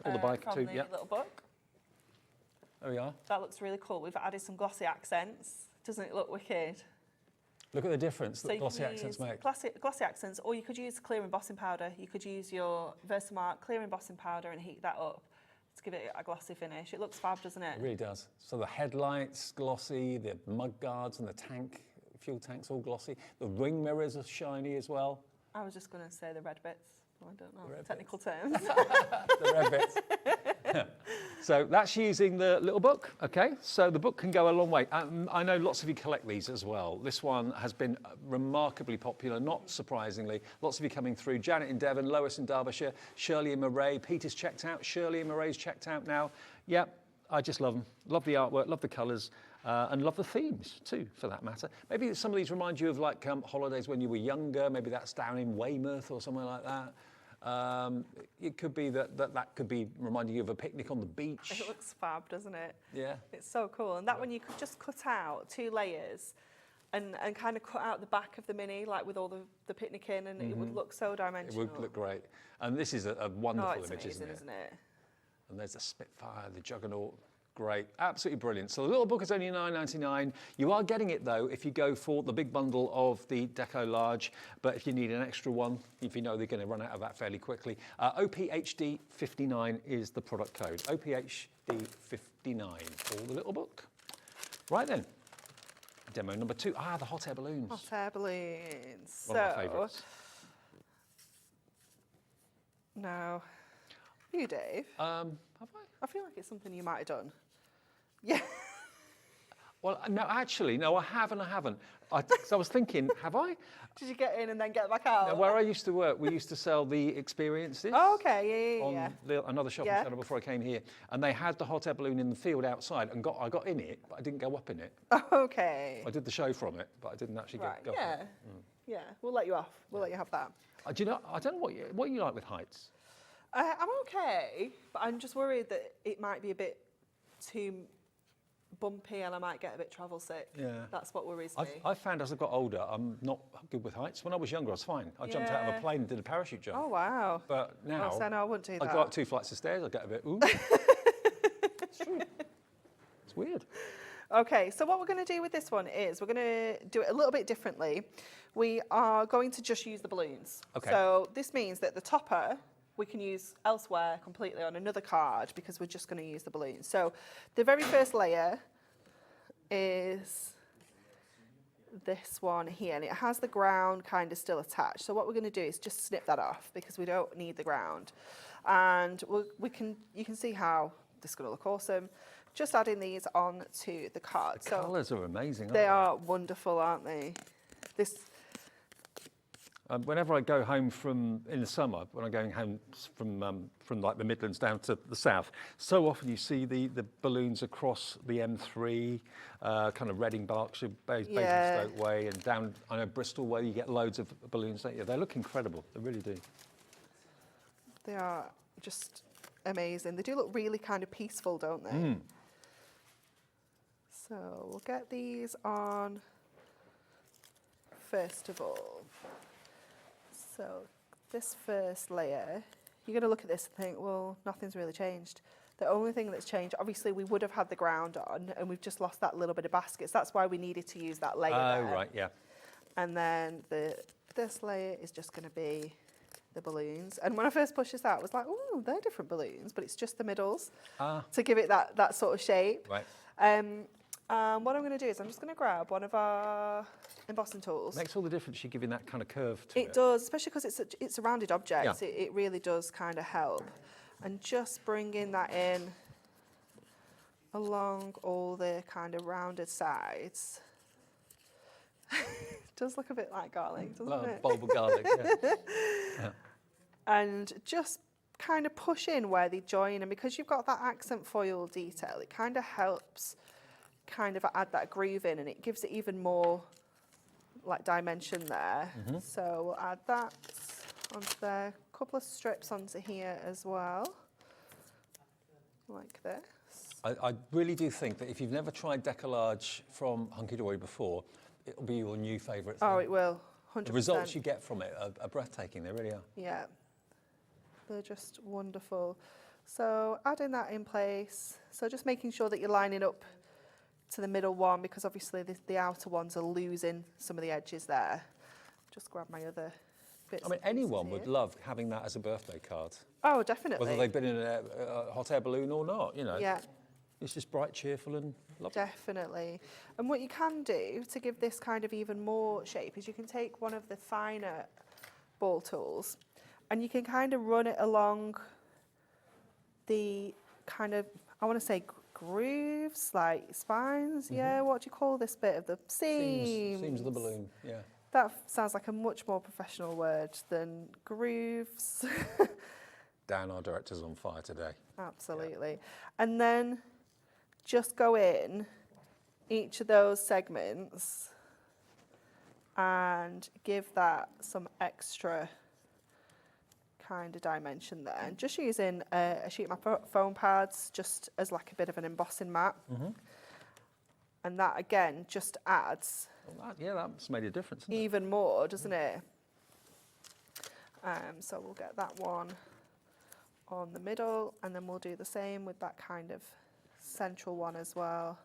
Oh, the bike from too, the yeah. little book. There we are. That looks really cool. We've added some glossy accents. Doesn't it look wicked? Look at the difference that you glossy can accents use make. glossy accents, or you could use clear embossing powder. You could use your Versamark clear embossing powder and heat that up to give it a glossy finish. It looks fab, doesn't it? It really does. So the headlights, glossy, the mud guards and the fuel tanks all glossy. The ring mirrors are shiny as well. I was just going to say the red bits. I don't know red technical terms. The red bits. So that's using the little book, okay? So the book can go a long way. I know lots of you collect these as well. This one has been remarkably popular, not surprisingly. Lots of you coming through. Janet in Devon, Lois in Derbyshire, Shirley in Moray. Peter's checked out, Shirley in Moray's checked out now. Yep, I just love them. Love the artwork, love the colours, and love the themes too, for that matter. Maybe some of these remind you of like holidays when you were younger. Maybe that's down in Weymouth or somewhere like that. It could be that could be reminding you of a picnic on the beach. It looks fab, doesn't it? Yeah. It's so cool. And that one you could just cut out 2 layers and kind of cut out the back of the mini, like with all the picnicking, and it would look so It dimensional. would look great. And this is a wonderful it's image, amazing, isn't it? isn't it? And there's the Spitfire, the Juggernaut. Great, absolutely brilliant. So the little book is only $9.99. You are getting it though if you go for the big bundle of the Deco Large, but if you need an extra one, if you know they're going to run out of that fairly quickly, OPHD59 is the product code. OPHD59 for the little book. Right then, demo number 2. The hot air balloons. Hot air balloons. One of my favourites. Now, you, Dave. Have I? I feel like it's something you might have done. Yeah. Well, no, actually, no, I have and I haven't. So I was thinking, have I? Did you get in and then get back out? Now, where I used to work, we used to sell the experiences. Oh, okay, yeah. On another shopping centre before I came here, and they had the hot air balloon in the field outside, and I got in it, but I didn't go up in it. Okay. I did the show from it, but I didn't actually go up in it. Yeah, we'll let you off. We'll let you have that. Do you know? I don't know what you like with heights. I'm okay, but I'm just worried that it might be a bit too bumpy and I might get a bit travel sick. Yeah. That's what worries me. I've found as I've got older, I'm not good with heights. When I was younger, I was fine. I jumped out of a plane and did a parachute jump. Oh, wow. But now, So no, I wouldn't do I that. go up 2 flights of stairs, I get a bit, ooh. It's true. It's weird. Okay, so what we're going to do with this one is we're going to do it a little bit differently. We are going to just use the balloons. Okay. So this means that the topper we can use elsewhere completely on another card because we're just going to use the balloons. So the very first layer is this one here, and it has the ground kind of still attached. So what we're going to do is just snip that off because we don't need the ground. And you can see how this is going to look awesome. Just adding these on to the card. The colours are amazing, aren't they? They are wonderful, aren't they? Whenever I go home in the summer, when I'm going home from like the Midlands down to the south, so often you see the balloons across the M3, kind of Reading, Berkshire, Basingstoke way, and down, I know, Bristol way, you get loads of balloons, don't you? They look incredible, they really do. They are just amazing. They do look really kind of peaceful, don't they? Mm. So we'll get these on first of all. So this first layer you're going to look at this and think, well, nothing's really changed. The only thing that's changed, obviously we would have had the ground on and we've just lost that little bit of baskets. That's why we needed to use that layer there. right, yeah. And then this layer is just going to be the balloons. And when I first pushed this out, I was like, oh, they're different balloons, but it's just the middles to give it that sort of shape. Right. What I'm going to do is I'm just going to grab one of our embossing tools. Makes all the difference, you're giving that kind of curve to it. It does, especially because it's a rounded object. Yeah. It really does kind of help. And just bringing that in along all the kind of rounded sides. It does look a bit like garlic, doesn't it? Bulb of garlic, yeah. And just kind of push in where they join, and because you've got that accent foil detail, it kind of helps kind of add that groove in, and it gives it even more like dimension there. So we'll add that onto there, a couple of strips onto here as well, like this. I really do think that if you've never tried decollage from HunkyDory before, it'll be your new favourite thing. Oh, it will, 100%. The results you get from it are breathtaking, they really are. Yeah, they're just wonderful. So adding that in place, so just making sure that you're lining up to the middle one, because obviously the outer ones are losing some of the edges there. Just grab my other bits. I mean, anyone would love having that as a birthday card. Oh, definitely. Whether they've been in a hot air balloon or not, you know. Yeah. It's just bright, cheerful and lovely. Definitely. And what you can do to give this kind of even more shape is you can take one of the finer ball tools and you can kind of run it along the kind of, I want to say grooves, like spines. Yeah, what do you call this bit of the seams? Seams of the balloon, yeah. That sounds like a much more professional word than grooves. Dan, our director's on fire today. Absolutely. Yeah. And then just go in each of those segments and give that some extra kind of dimension there. And just using a sheet of my foam pads just as like a bit of an embossing mat. And that again just adds that's made a difference, hasn't it? even more, doesn't it? So we'll get that one on the middle, and then we'll do the same with that kind of central one as well.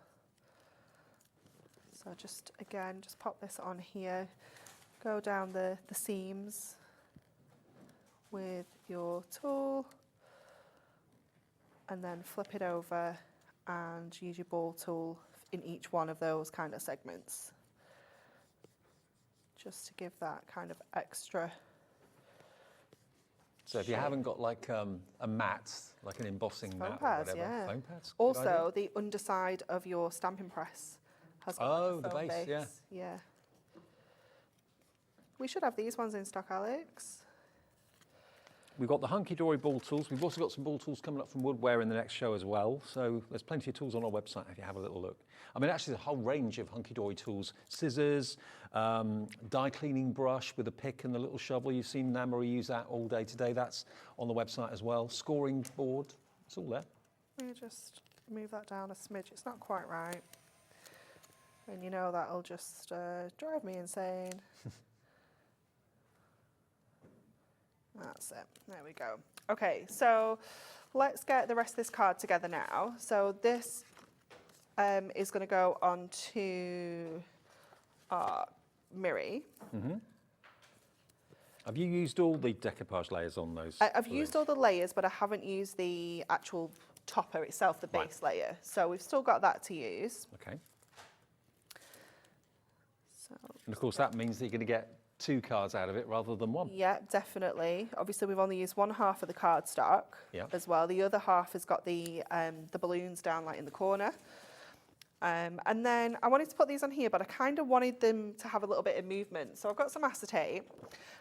So just again, just pop this on here, go down the seams with your tool, and then flip it over and use your ball tool in each one of those kind of segments, just to give that kind of extra. So if you haven't got like a mat, like an embossing mat or whatever, foam pads. Also, the underside of your stamping press has got the base, yeah. We should have these ones in stock, Alex. We've got the HunkyDory ball tools. We've also got some ball tools coming up from Woodware in the next show as well. So there's plenty of tools on our website if you have a little look. I mean, actually, there's a whole range of HunkyDory tools. Scissors, die cleaning brush with a pick and the little shovel. You've seen Anne-Marie use that all day today. That's on the website as well. Scoring board, it's all there. Let me just move that down a smidge. It's not quite right. And you know that'll just drive me insane. That's it. There we go. Okay, so let's get the rest of this card together now. So this is going to go onto our Miri. Have you used all the decoupage layers on those? I've used all the layers, but I haven't used the actual topper itself, the base layer. So we've still got that to use. Okay. So, and of course that means that you're going to get 2 cards out of it rather than 1. Yeah, definitely. Obviously, we've only used one half of the card stock as well. The other half has got the balloons down like in the corner. And then I wanted to put these on here, but I kind of wanted them to have a little bit of movement. So I've got some acetate,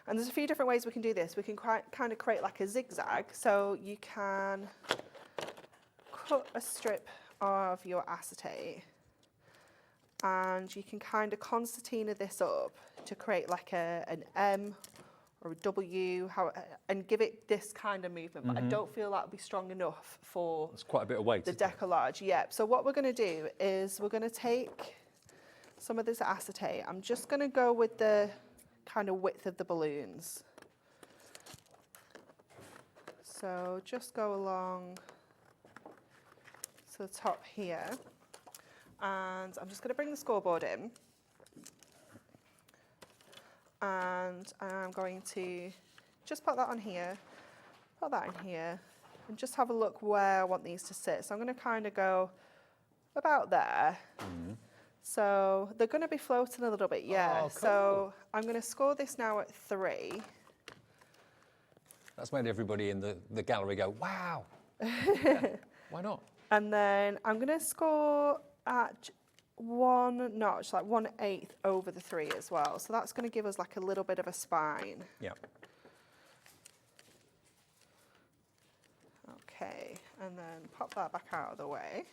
and there's a few different ways we can do this. We can kind of create like a zigzag. So you can cut a strip of your acetate, and you can kind of concertina this up to create like an M or a W, and give it this kind of movement. But I don't feel that would be strong enough for It's quite a bit of weight. the decollage. Yeah. So what we're going to do is we're going to take some of this acetate. I'm just going to go with the kind of width of the balloons. So just go along to the top here. And I'm just going to bring the scoreboard in. And I'm going to just put that on here, put that in here, and just have a look where I want these to sit. So I'm going to kind of go about there. So they're going to be floating a little bit, yeah. Oh, cool. So I'm going to score this now at 3. That's made everybody in the gallery go, wow. Yeah, why not? And then I'm going to score at 1 notch, like 1/8 over the 3 as well. So that's going to give us like a little bit of a spine. Yeah. Okay, and then pop that back out of the way.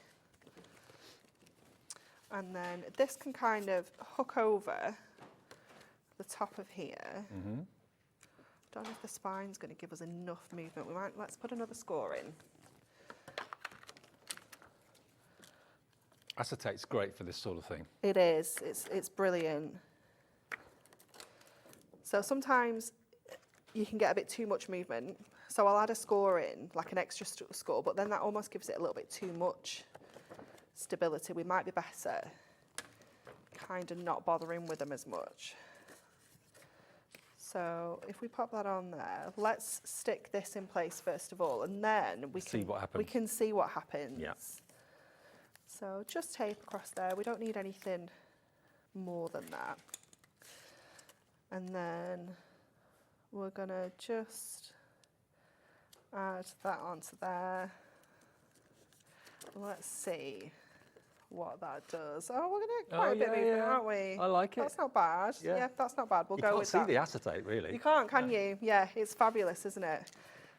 And then this can kind of hook over the top of here. Don't know if the spine's going to give us enough movement. Let's put another score in. Acetate's great for this sort of thing. It is. It's brilliant. So sometimes you can get a bit too much movement. So I'll add a score in, like an extra score, but then that almost gives it a little bit too much stability. We might be better kind of not bothering with them as much. So if we pop that on there, let's stick this in place first of all, and then we can see what happens. Yeah. So just tape across there. We don't need anything more than that. And then we're gonna just add that onto there. Let's see what that does. Oh, we're gonna get quite a bit of movement, aren't we? I like it. That's not bad. Yeah, that's not bad. We'll go with that. You can't see the acetate, really. You can't, can you? Yeah, it's fabulous, isn't it?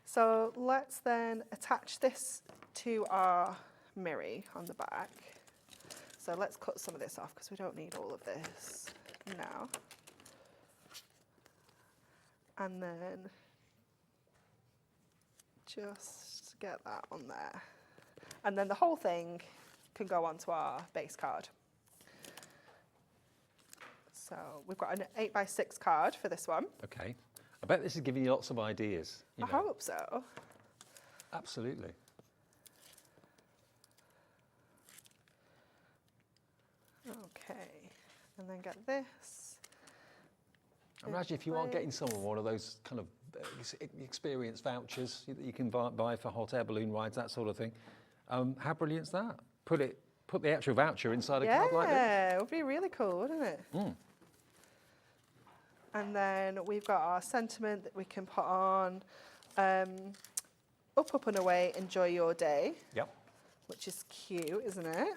So let's then attach this to our mirror on the back. So let's cut some of this off because we don't need all of this now. And then just get that on there. And then the whole thing can go onto our base card. So we've got an 8x6 card for this one. Okay. I bet this is giving you lots of ideas. I hope so. Absolutely. Okay, and then get this. Imagine if you are getting someone one of those kind of experience vouchers that you can buy for hot air balloon rides, that sort of thing. How brilliant's that? Put the actual voucher inside a card like this. Yeah, it would be really cool, wouldn't it? And then we've got our sentiment that we can put on. Up, up and away, enjoy your day. Yep. Which is cute, isn't it?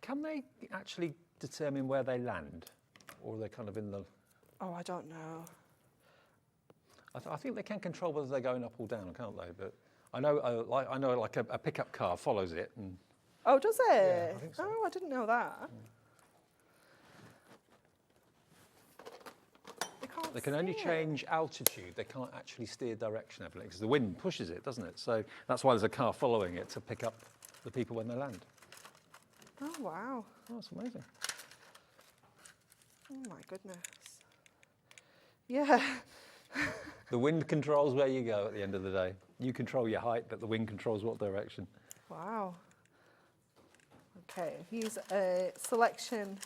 Can they actually determine where they land? Or are they kind of in the... Oh, I don't know. I think they can control whether they're going up or down, can't they? But I know, like a pickup car follows it. And Oh, does it? Yeah, I think so. Oh, I didn't know that. They can only change altitude. They can't actually steer direction, evidently, because the wind pushes it, doesn't it? So that's why there's a car following it to pick up the people when they land. Oh, wow. Oh, that's amazing. Oh, my goodness. Yeah. The wind controls where you go at the end of the day. You control your height, but the wind controls what direction. Wow. Okay, use a selection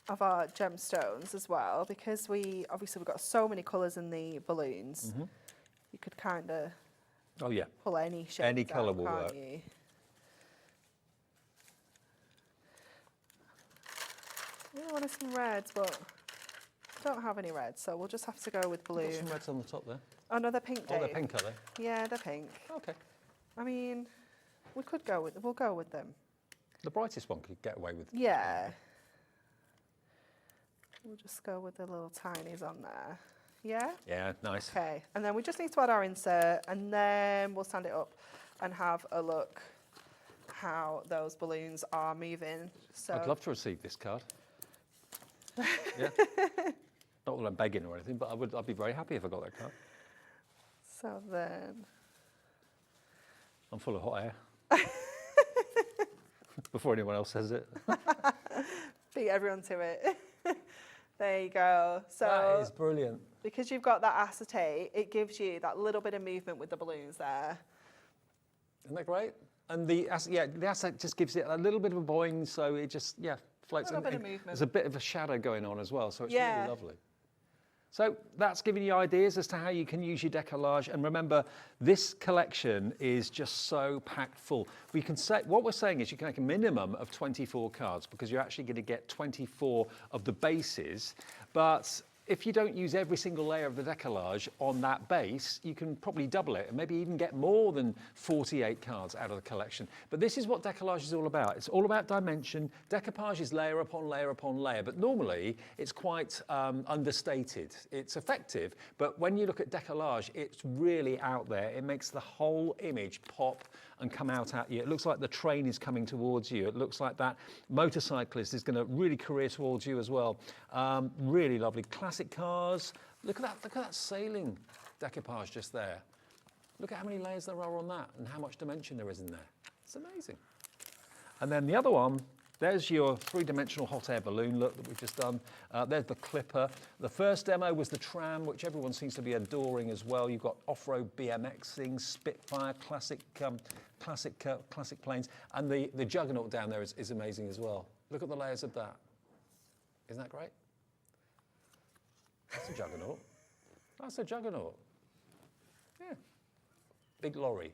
of our gemstones as well, because we've got so many colours in the balloons. You could kind of pull any shape. Any colour will work. You? I wanted some reds, but I don't have any reds, so we'll just have to go with blue. Got some reds on the top there. Oh no, they're pink. Oh, they're pink, are they? Yeah, they're pink. Okay. I mean, we'll go with them. The brightest one could get away with. Yeah. We'll just go with the little tinies on there. Yeah? Yeah, nice. Okay, and then we just need to add our insert, and then we'll stand it up and have a look how those balloons are moving. So I'd love to receive this card. Yeah. Not that I'm begging or anything, but I'd be very happy if I got that card. So then... I'm full of hot air. Before anyone else says it. Beat everyone to it. There you go. So That is brilliant. because you've got that acetate, it gives you that little bit of movement with the balloons there. Isn't that great? And the acetate just gives it a little bit of a boing, so it just, floats. A little bit of and movement. There's a bit of a shadow going on as well, so it's Yeah. really lovely. So that's giving you ideas as to how you can use your decollage. And remember, this collection is just so packed full. We can say, what we're saying is you can make a minimum of 24 cards because you're actually going to get 24 of the bases. But if you don't use every single layer of the decollage on that base, you can probably double it and maybe even get more than 48 cards out of the collection. But this is what decollage is all about. It's all about dimension. Decoupage is layer upon layer upon layer, but normally it's quite understated. It's effective, but when you look at decollage, it's really out there. It makes the whole image pop and come out at you. It looks like the train is coming towards you. It looks like that motorcyclist is going to really career towards you as well. Really lovely. Classic cars. Look at that sailing decoupage just there. Look at how many layers there are on that and how much dimension there is in there. It's amazing. And then the other one, there's your three-dimensional hot air balloon look that we've just done. There's the clipper. The first demo was the tram, which everyone seems to be adoring as well. You've got off-road BMXing, Spitfire, classic planes, and the juggernaut down there is amazing as well. Look at the layers of that. Isn't that great? That's a juggernaut. That's a juggernaut. Yeah. Big lorry.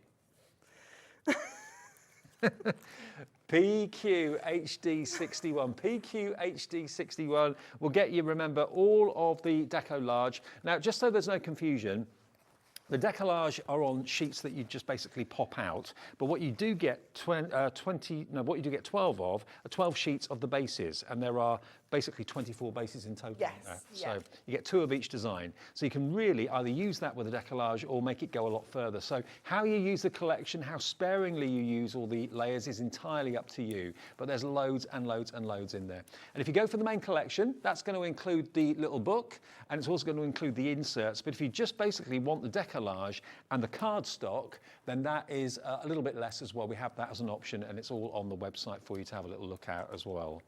PQHD61. PQHD61 will get you, remember, all of the decollage. Now, just so there's no confusion, the decollage are on sheets that you just basically pop out, but what you do get 12 of are 12 sheets of the bases, and there are basically 24 bases in total. Yes, So you get 2 of each design. So you can really either use that with a decollage or make it go a lot further. So how you use the collection, how sparingly you use all the layers is entirely up to you, but there's loads and loads and loads in there. And if you go for the main collection, that's going to include the little book, and it's also going to include the inserts. But if you just basically want the decollage and the card stock, then that is a little bit less as well. We have that as an option, and it's all on the website for you to have a little look at as well.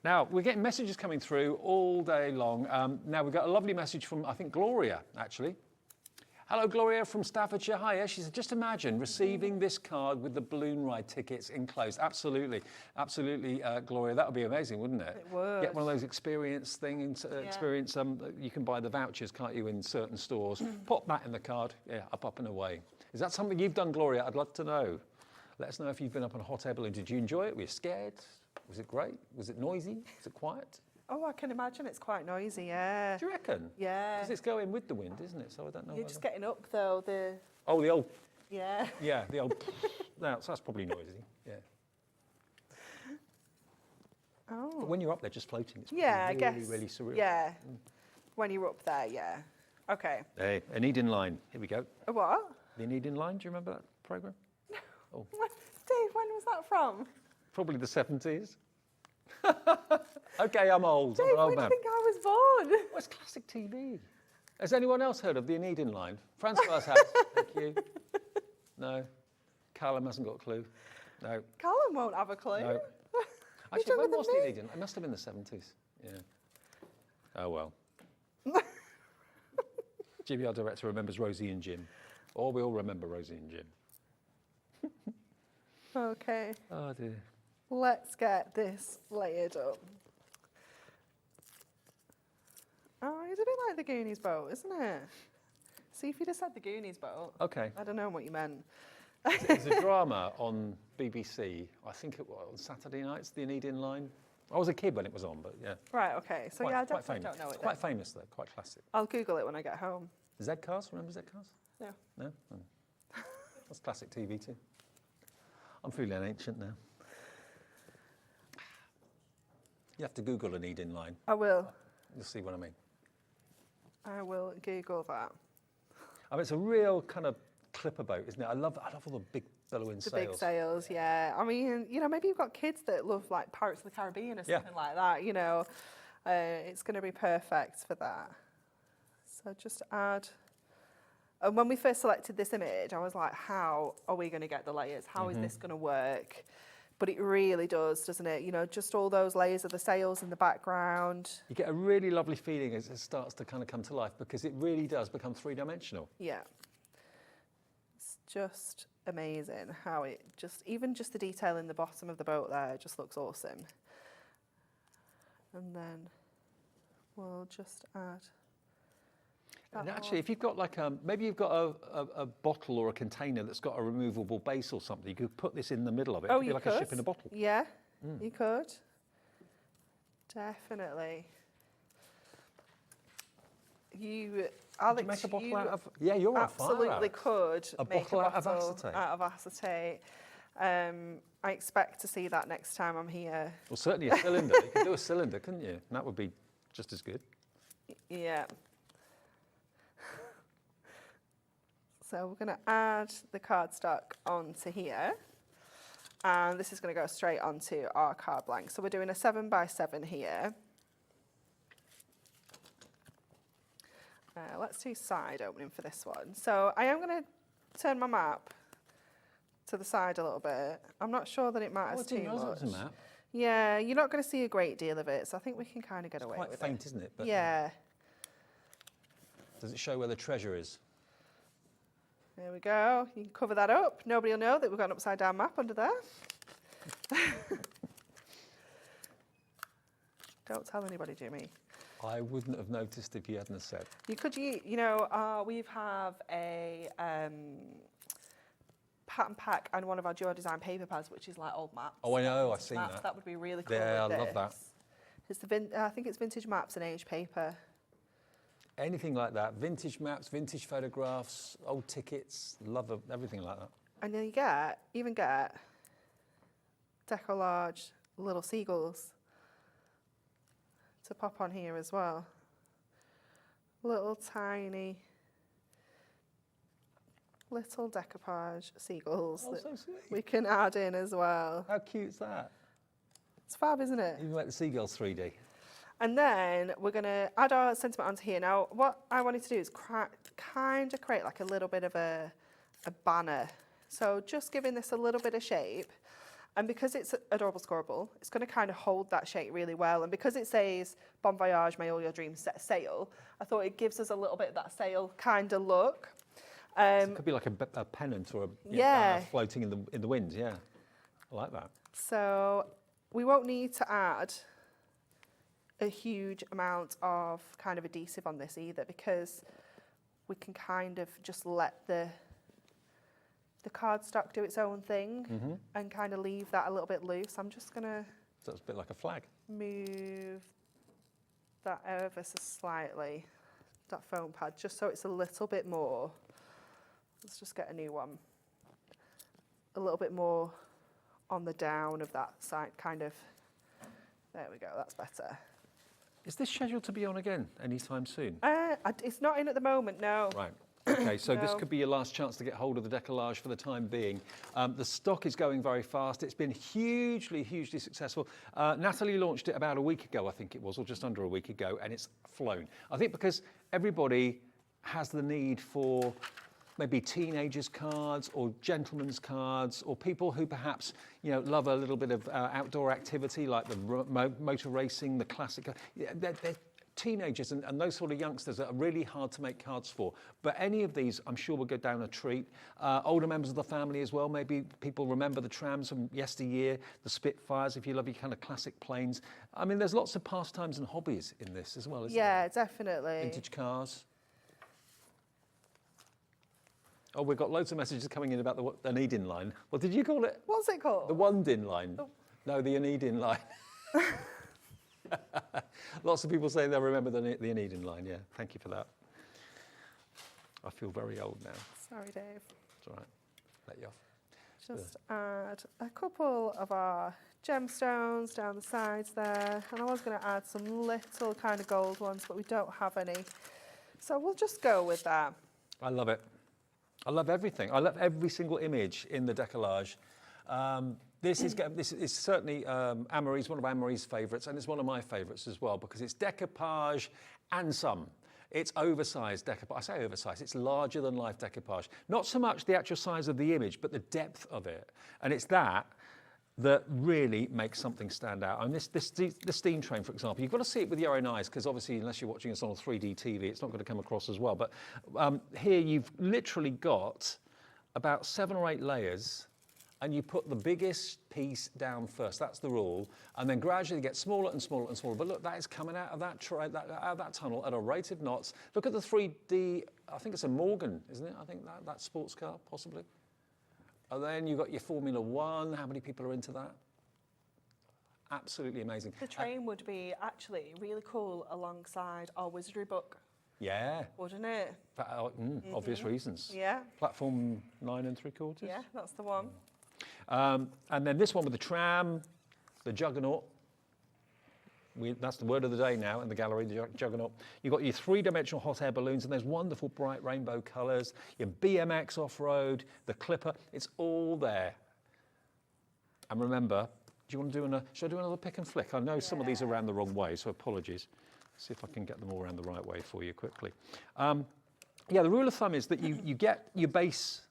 Now, we're getting messages coming through all day long. Now, we've got a lovely message from, I think, Gloria, actually. Hello, Gloria from Staffordshire. Hiya. She said, just imagine receiving this card with the balloon ride tickets enclosed. Absolutely. Absolutely, Gloria. That would be amazing, wouldn't it? It would. Get one of those experience things. You can buy the vouchers, can't you, in certain stores. Pop that in the card. Yeah, up and away. Is that something you've done, Gloria? I'd love to know. Let us know if you've been up on a hot air balloon. Did you enjoy it? Were you scared? Was it great? Was it noisy? Was it quiet? Oh, I can imagine it's quite noisy, yeah. Do you reckon? Yeah. Because it's going with the wind, isn't it? So I don't know. You're just getting up, though, Oh, the old... Yeah. Yeah, the old... No, so that's probably noisy, yeah. Oh. But when you're up there just floating, it's Yeah, really, I guess. really surreal. Yeah. When you're up there, yeah. Okay. Hey, an Eden line. Here we go. A what? The Eden line, do you remember that programme? Oh. Dave, when was that from? Probably the 70s. Okay, I'm old. Dave, I'm an old when do man. you think I was born? Well, it's classic TV. Has anyone else heard of the Eden line? Francoise has. Thank you. No. Callum hasn't got a clue. No. Callum won't have a clue. No. Actually, when was the Eden? It must have been the 70s. Yeah. Oh, well. Jimmy, our director, remembers Rosie and Jim. Or we all remember Rosie and Jim. Okay. Oh, dear. Let's get this layered up. Oh, it's a bit like the Goonies boat, isn't it? See, if you'd have said the Goonies boat, Okay. I don't know what you meant. There's a drama on BBC, I think it was on Saturday nights, the Eden line. I was a kid when it was on, but yeah. Right, okay. So yeah, I definitely don't know it. It's quite famous though, quite classic. I'll Google it when I get home. Z-Cars, remember Z-Cars? No. No? Oh. That's classic TV too. I'm feeling ancient now. You have to Google an Eden line. I will. You'll see what I mean. I will Google that. I mean, it's a real kind of clipper boat, isn't it? I love all the big billowing The sails. big sails, yeah. I mean, you know, maybe you've got kids that love like Pirates of the Caribbean or something like that, you know. It's going to be perfect for that. So just add. And when we first selected this image, I was like, how are we going to get the layers? How is this going to work? But it really does, doesn't it? You know, just all those layers of the sails in the background. You get a really lovely feeling as it starts to kind of come to life, because it really does become three-dimensional. Yeah. It's just amazing how it even just the detail in the bottom of the boat there just looks awesome. And then we'll just add that And actually, if you've got like maybe you've got a bottle or a container that's got a removable base or something, you could put this in the middle of it. Oh, It could be like a ship in a bottle. Yeah, you could. Definitely. Alex, Could you make a bottle out of? Yeah, you're on fire. absolutely could A make bottle a out of bottle acetate. out of acetate. I expect to see that next time I'm here. Well, certainly a cylinder. You could do a cylinder, couldn't you? And that would be just as good. Yeah. So we're going to add the cardstock onto here. And this is going to go straight onto our card blank. So we're doing a 7x7 here. Let's do side opening for this one. So I am going to turn my map to the side a little bit. I'm not sure that it matters too much. A map. Yeah, you're not going to see a great deal of it, so I think we can kind of get away Quite with faint, it. isn't it? But Yeah. Does it show where the treasure is? There we go. You can cover that up. Nobody will know that we've got an upside down map under there. Don't tell anybody, Jimmy. I wouldn't have noticed if you hadn't said. You could, you know, we have a pattern pack and one of our Duo Design paper pads, which is like old maps. Oh, I know. I've seen Maps. that. That would be really cool. Yeah, with I love that. this. It's the I think it's vintage maps and age paper. Anything like that. Vintage maps, vintage photographs, old tickets. Love everything like that. And then you even get decollage little seagulls to pop on here as well. Little tiny little decoupage seagulls that so sweet. we can add in as well. How cute's that? It's fab, isn't it? Even like the seagulls 3D. And then we're going to add our sentiment onto here. Now, what I wanted to do is kind of create like a little bit of a banner. So just giving this a little bit of shape. And because it's adorable scoreable, it's going to kind of hold that shape really well. And because it says, Bon Voyage, may all your dreams set sail, I thought it gives us a little bit of that sail kind of look. So it could be like a pennant or a banner floating in the wind, yeah. I like that. So we won't need to add a huge amount of kind of adhesive on this either, because we can kind of just let the cardstock do its own thing and kind of leave that a little bit loose. I'm just going to So it's a bit like a flag. move that ever so slightly, that foam pad, just so it's a little bit more. Let's just get a new one. A little bit more on the down of that side, kind of. There we go, that's better. Is this scheduled to be on again anytime soon? It's not in at the moment, no. Right. Okay, so this No. could be your last chance to get hold of the decollage for the time being. The stock is going very fast. It's been hugely, hugely successful. Natalie launched it about a week ago, I think it was, or just under a week ago, and it's flown. I think because everybody has the need for maybe teenagers' cards or gentlemen's cards, or people who perhaps, you know, love a little bit of outdoor activity like the motor racing, the classic. They're teenagers and those sort of youngsters that are really hard to make cards for. But any of these, I'm sure, will go down a treat. Older members of the family as well. Maybe people remember the trams from yesteryear, the Spitfires, if you love your kind of classic planes. I mean, there's lots of pastimes and hobbies in this as well, isn't there? Yeah, definitely. Vintage cars. Oh, we've got loads of messages coming in about the Anedin line. What did you call it? What's it called? The one-din line. Oh. No, the Anedin line. Lots of people say they'll remember the Anedin line, yeah. Thank you for that. I feel very old now. Sorry, Dave. It's all right. Let you off. Just add a couple of our gemstones down the sides there. And I was going to add some little kind of gold ones, but we don't have any. So we'll just go with that. I love it. I love everything. I love every single image in the decollage. This is certainly Anne-Marie's, one of Anne-Marie's favourites, and it's one of my favourites as well, because it's decoupage and some. It's oversized decoupage. I say oversized, it's larger than life decoupage. Not so much the actual size of the image, but the depth of it. And it's that that really makes something stand out. And the steam train, for example, you've got to see it with your own eyes, because obviously unless you're watching us on a 3D TV, it's not going to come across as well. But here you've literally got about 7 or 8 layers, and you put the biggest piece down first. That's the rule. And then gradually get smaller and smaller and smaller. But look, that is coming out of that out of that tunnel at a rate of knots. Look at the 3D, I think it's a Morgan, isn't it? I think that sports car, possibly. And then you've got your Formula One. How many people are into that? Absolutely amazing. The train would be actually really cool alongside our wizardry book. Yeah. Wouldn't it? Obvious reasons. Yeah. Platform 9 3/4. Yeah, that's the one. And then this one with the tram, the Juggernaut. That's the word of the day now in the gallery, the Juggernaut. You've got your 3-dimensional hot air balloons, and there's wonderful bright rainbow colours. Your BMX off-road, the Clipper, it's all there. And remember, should I do another pick and flick? I know some of these are around the wrong way, so apologies. See if I can get them all around the right way for you quickly. Yeah, the rule of thumb is that you get your base.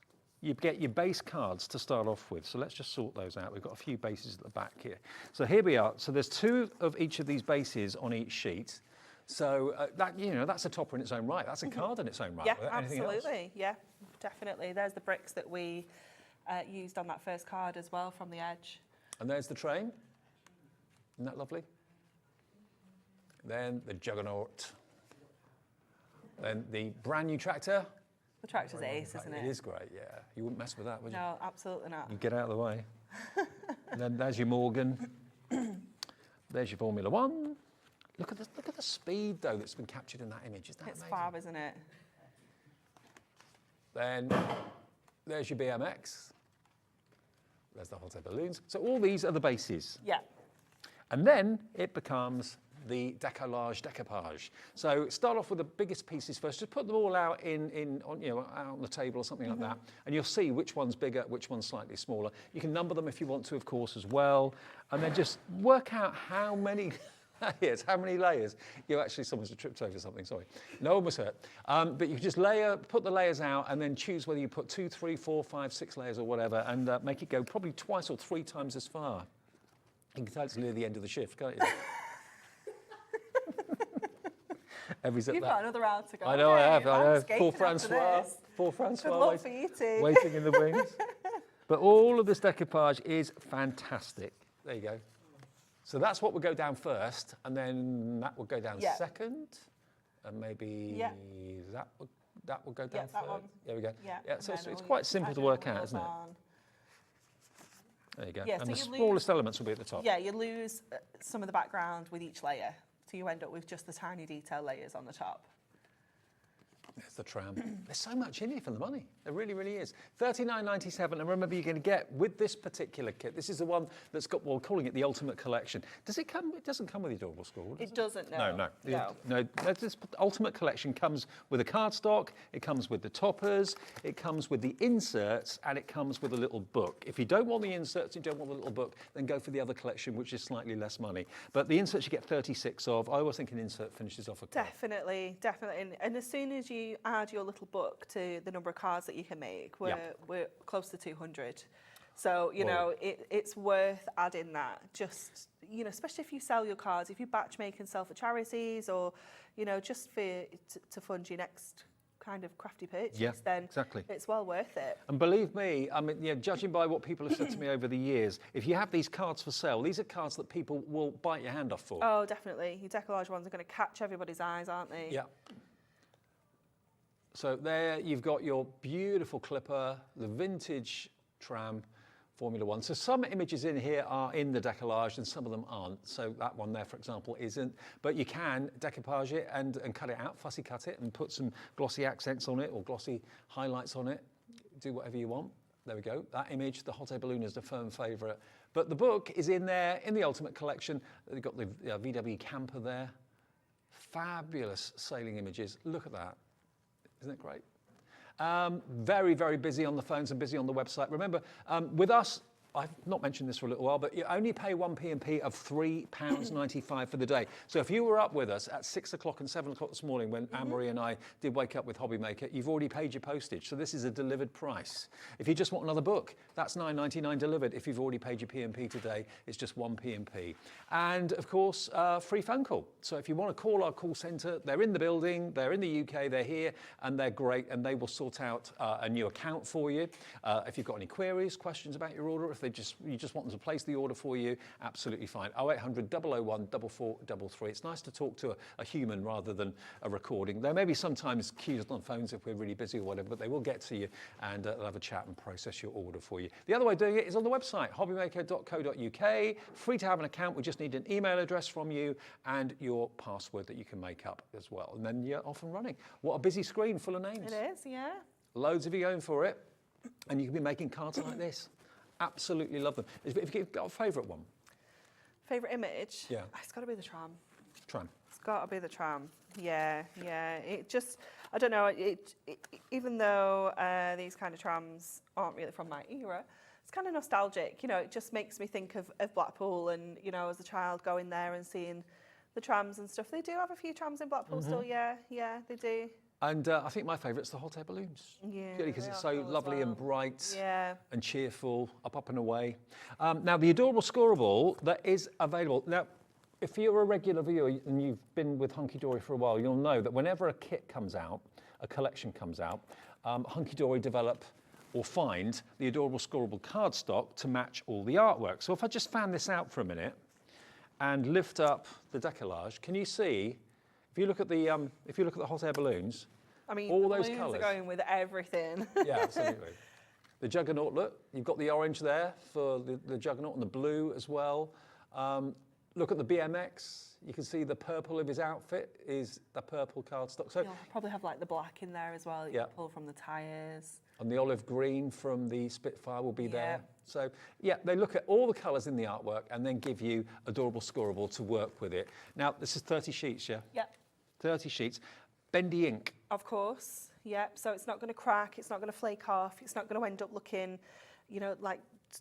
You get your base cards to start off with. So let's just sort those out. We've got a few bases at the back here. So here we are. So there's 2 of each of these bases on each sheet. So that's a topper in its own right. That's a card in its own right. Yeah, absolutely. Yeah, definitely. There's the bricks that we used on that first card as well from the edge. And there's the train. Isn't that lovely? Then the Juggernaut. Then the brand new tractor. The tractor's ace, isn't it? It is great, yeah. You wouldn't mess with that, would you? No, absolutely not. You get out of the way. And then there's your Morgan. There's your Formula One. Look at the speed though that's been captured in that image. Isn't that It's amazing? fab, isn't it? Then there's your BMX. There's the hot air balloons. So all these are the bases. Yeah. And then it becomes the decoupage. So start off with the biggest pieces first. Just put them all out out on the table or something like that, and you'll see which one's bigger, which one's slightly smaller. You can number them if you want to, of course, as well, and then just work out how many layers. Someone's tripped over something. Sorry, no one was hurt. But you just put the layers out, and then choose whether you put 2, 3, 4, 5, 6 layers or whatever, and make it go probably 2 or 3 times as far. You can tell it's near the end of the shift, can't you? You've got another round to go. I know I have. I know. Poor Francoise. Good luck for you too. Waiting in the wings. But all of this decoupage is fantastic. There you go. So that's what will go down first, and then that will go down second, and maybe that will go down third. One. There we go. Yeah. So it's quite simple to work out, isn't it? There you go. Yeah, and the smallest elements will be at the top. Yeah, you lose some of the background with each layer. So you end up with just the tiny detail layers on the top. There's the tram. There's so much in here for the money. There really, really is. $39.97. And remember, you're going to get, with this particular kit, this is the one that's got, well, we're calling it the Ultimate Collection. Does it come? It doesn't come with the Adorable School. It doesn't, no. No. This Ultimate Collection comes with a cardstock, it comes with the toppers, it comes with the inserts, and it comes with a little book. If you don't want the inserts, you don't want the little book, then go for the other collection, which is slightly less money. But the inserts you get 36 of. I always think an insert finishes off a card. Definitely. And as soon as you add your little book to the number of cards that you can make, we're close to 200. So, it's worth adding that. Just, especially if you sell your cards, if you batch make and sell for charities or, just to fund your next kind of crafty purchase, then exactly. It's well worth it. And believe me, I mean, judging by what people have said to me over the years, if you have these cards for sale, these are cards that people will bite your hand off for. Oh, definitely. Your decollage ones are going to catch everybody's eyes, aren't they? Yeah. So there you've got your beautiful Clipper, the vintage tram, Formula One. So some images in here are in the decollage and some of them aren't. So that one there, for example, isn't. But you can decoupage it and cut it out, fussy cut it and put some glossy accents on it or glossy highlights on it. Do whatever you want. There we go. That image, the hot air balloon, is the firm favourite. But the book is in there, in the Ultimate Collection. They've got the VW camper there. Fabulous sailing images. Look at that. Isn't it great? Very, very busy on the phones and busy on the website. Remember, with us, I've not mentioned this for a little while, but you only pay one P&P of £3.95 for the day. So if you were up with us at 6 o'clock and 7 o'clock this morning when Anne-Marie and I did wake up with Hobbymaker, you've already paid your postage. So this is a delivered price. If you just want another book, that's £9.99 delivered. If you've already paid your P&P today, it's just one P&P. And of course, free phone call. So if you want to call our call centre, they're in the building, they're in the UK, they're here, and they're great, and they will sort out a new account for you. If you've got any queries, questions about your order, if you just want them to place the order for you, absolutely fine. 0800 001 4433. It's nice to talk to a human rather than a recording. There may be sometimes queues on phones if we're really busy or whatever, but they will get to you and they'll have a chat and process your order for you. The other way of doing it is on the website, hobbymaker.co.uk. Free to have an account. We just need an email address from you and your password that you can make up as well. And then you're off and running. What a busy screen full of names. It is, yeah. Loads of you going for it. And you can be making cards like this. Absolutely love them. If you've got a favourite one? Favourite image? Yeah. It's got to be the tram. Tram. It's got to be the tram. Yeah. It just, I don't know, even though these kind of trams aren't really from my era, it's kind of nostalgic. You know, it just makes me think of Blackpool and, you know, as a child going there and seeing the trams and stuff. They do have a few trams in Blackpool still, yeah, they do. And I think my favourite's the hot air balloons. Yeah, because it's so lovely and bright and cheerful, up and away. Now, the adorable scoreable that is available. Now, if you're a regular viewer and you've been with HunkyDory for a while, you'll know that whenever a kit comes out, a collection comes out, HunkyDory develop or find the adorable scoreable cardstock to match all the artwork. So if I just fan this out for a minute and lift up the decollage, can you see? If you look at the hot air balloons, I mean, all the those balloons colours are going with everything. Yeah, absolutely. The Juggernaut, look, you've got the orange there for the Juggernaut and the blue as well. Look at the BMX. You can see the purple of his outfit is the purple cardstock. So You'll probably have like the black in there as well that you can pull from the tyres. And the olive green from the Spitfire will be there. So yeah, they look at all the colours in the artwork and then give you adorable scoreable to work with it. Now, this is 30 sheets, yeah? Yep. 30 sheets. Bendy ink. Of course, yep. So it's not going to crack, it's not going to flake off, it's not going to end up looking, you know, like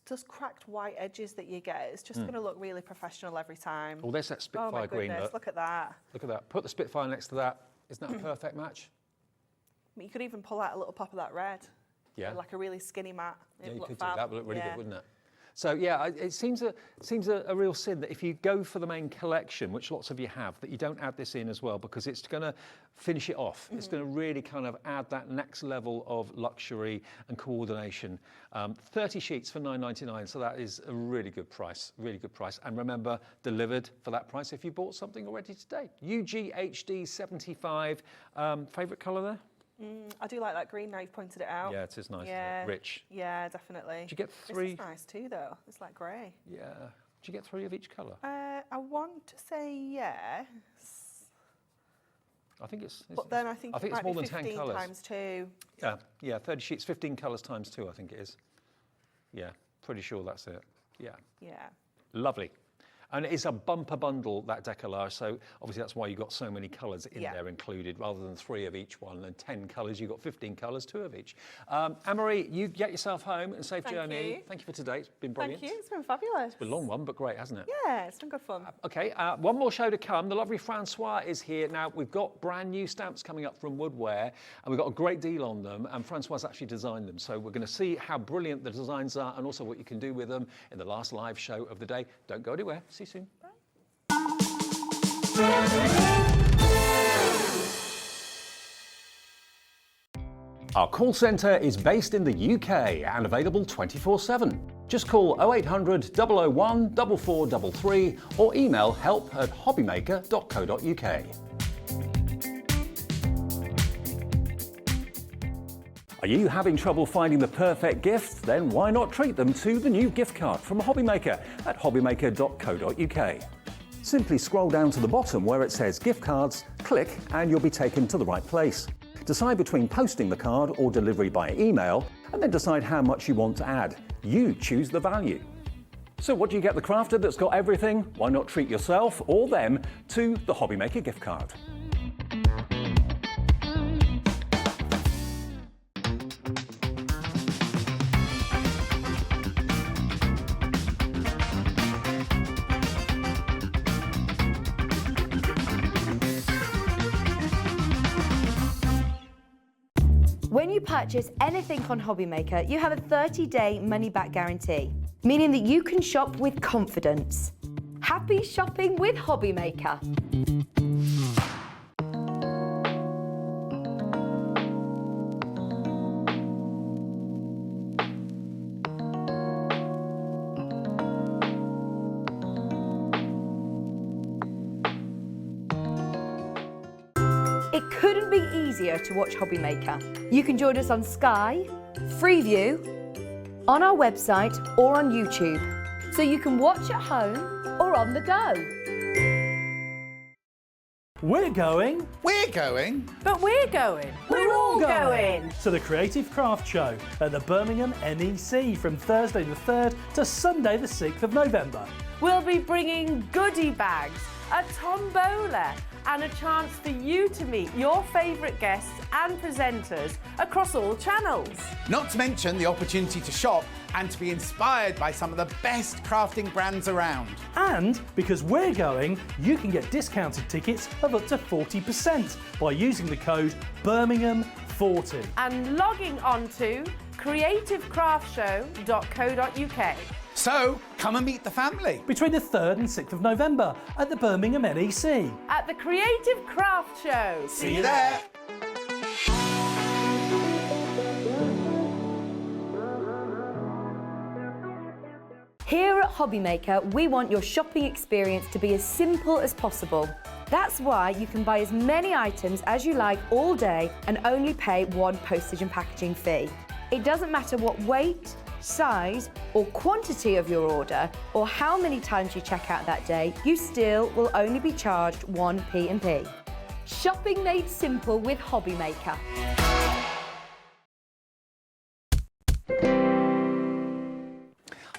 just cracked white edges that you get. It's just going to look really professional every time. Oh, there's that Spitfire oh my green. Look at that. Look at that. Put the Spitfire next to that. Isn't that a perfect match? I mean, you could even pull out a little pop of that red. Yeah. Like a really skinny mat. Yeah, you could do that. That would look really good, wouldn't it? So yeah, it seems a real sin that if you go for the main collection, which lots of you have, that you don't add this in as well, because it's going to finish it off. It's going to really kind of add that next level of luxury and coordination. 30 sheets for £9.99, so that is a really good price, And remember, delivered for that price if you bought something already today. UGHD 75, favourite colour there? I do like that green now you've pointed it out. Yeah, it is nice, isn't it? Rich. Yeah, definitely. Did you get 3? This is nice too, though. It's like grey. Yeah. Did you get 3 of each colour? I want to say yes. I think it's but then I think it it's might more be than 10 15 colours. times 2. Yeah, 30 sheets, 15 colours times 2, I think it is. Yeah, pretty sure that's it. Yeah. Yeah. Lovely. And it's a bumper bundle, that decollage, so obviously that's why you've got so many colours in there included, rather than 3 of each one, and 10 colours, you've got 15 colours, 2 of each. Anne-Marie, you get yourself home and safe journey. Thank you for today, it's been brilliant. Thank you, it's been fabulous. It's been a long one, but great, hasn't it? Yeah, it's been good fun. Okay, one more show to come. The lovely Francoise is here. Now, we've got brand new stamps coming up from Woodware, and we've got a great deal on them, and Francoise actually designed them. So we're going to see how brilliant the designs are, and also what you can do with them in the last live show of the day. Don't go anywhere. See you soon. Bye. Our call centre is based in the UK and available 24/7. Just call 0800 001 4433 or email help@hobbymaker.co.uk. Are you having trouble finding the perfect gift? Then why not treat them to the new gift card from Hobbymaker at hobbymaker.co.uk. Simply scroll down to the bottom where it says gift cards, click and you'll be taken to the right place. Decide between posting the card or delivery by email, and then decide how much you want to add. You choose the value. So what do you get the crafter that's got everything? Why not treat yourself or them to the Hobbymaker gift card? you purchase anything on Hobbymaker, you have a 30-day money-back guarantee, meaning that you can shop with confidence. Happy shopping with Hobbymaker. It couldn't be easier to watch Hobbymaker. You can join us on Sky, Freeview, on our website or on YouTube, so you can watch at home or on the go. We're going But we're going. We're all going. to the Creative Craft Show at the Birmingham NEC from Thursday the 3rd to Sunday the 6th of November. We'll be bringing goodie bags, a tombola, and a chance for you to meet your favourite guests and presenters across all channels. Not to mention the opportunity to shop and to be inspired by some of the best crafting brands around. And because we're going, you can get discounted tickets of up to 40% by using the code Birmingham40. And logging on to creativecraftshow.co.uk. So, come and meet the family. Between the 3rd and 6th of November at the Birmingham NEC. At the Creative Craft Show. See you there. Here at Hobbymaker, we want your shopping experience to be as simple as possible. That's why you can buy as many items as you like all day and only pay one postage and packaging fee. It doesn't matter what weight, size or quantity of your order or how many times you check out that day, you still will only be charged one P&P. Shopping made simple with Hobbymaker.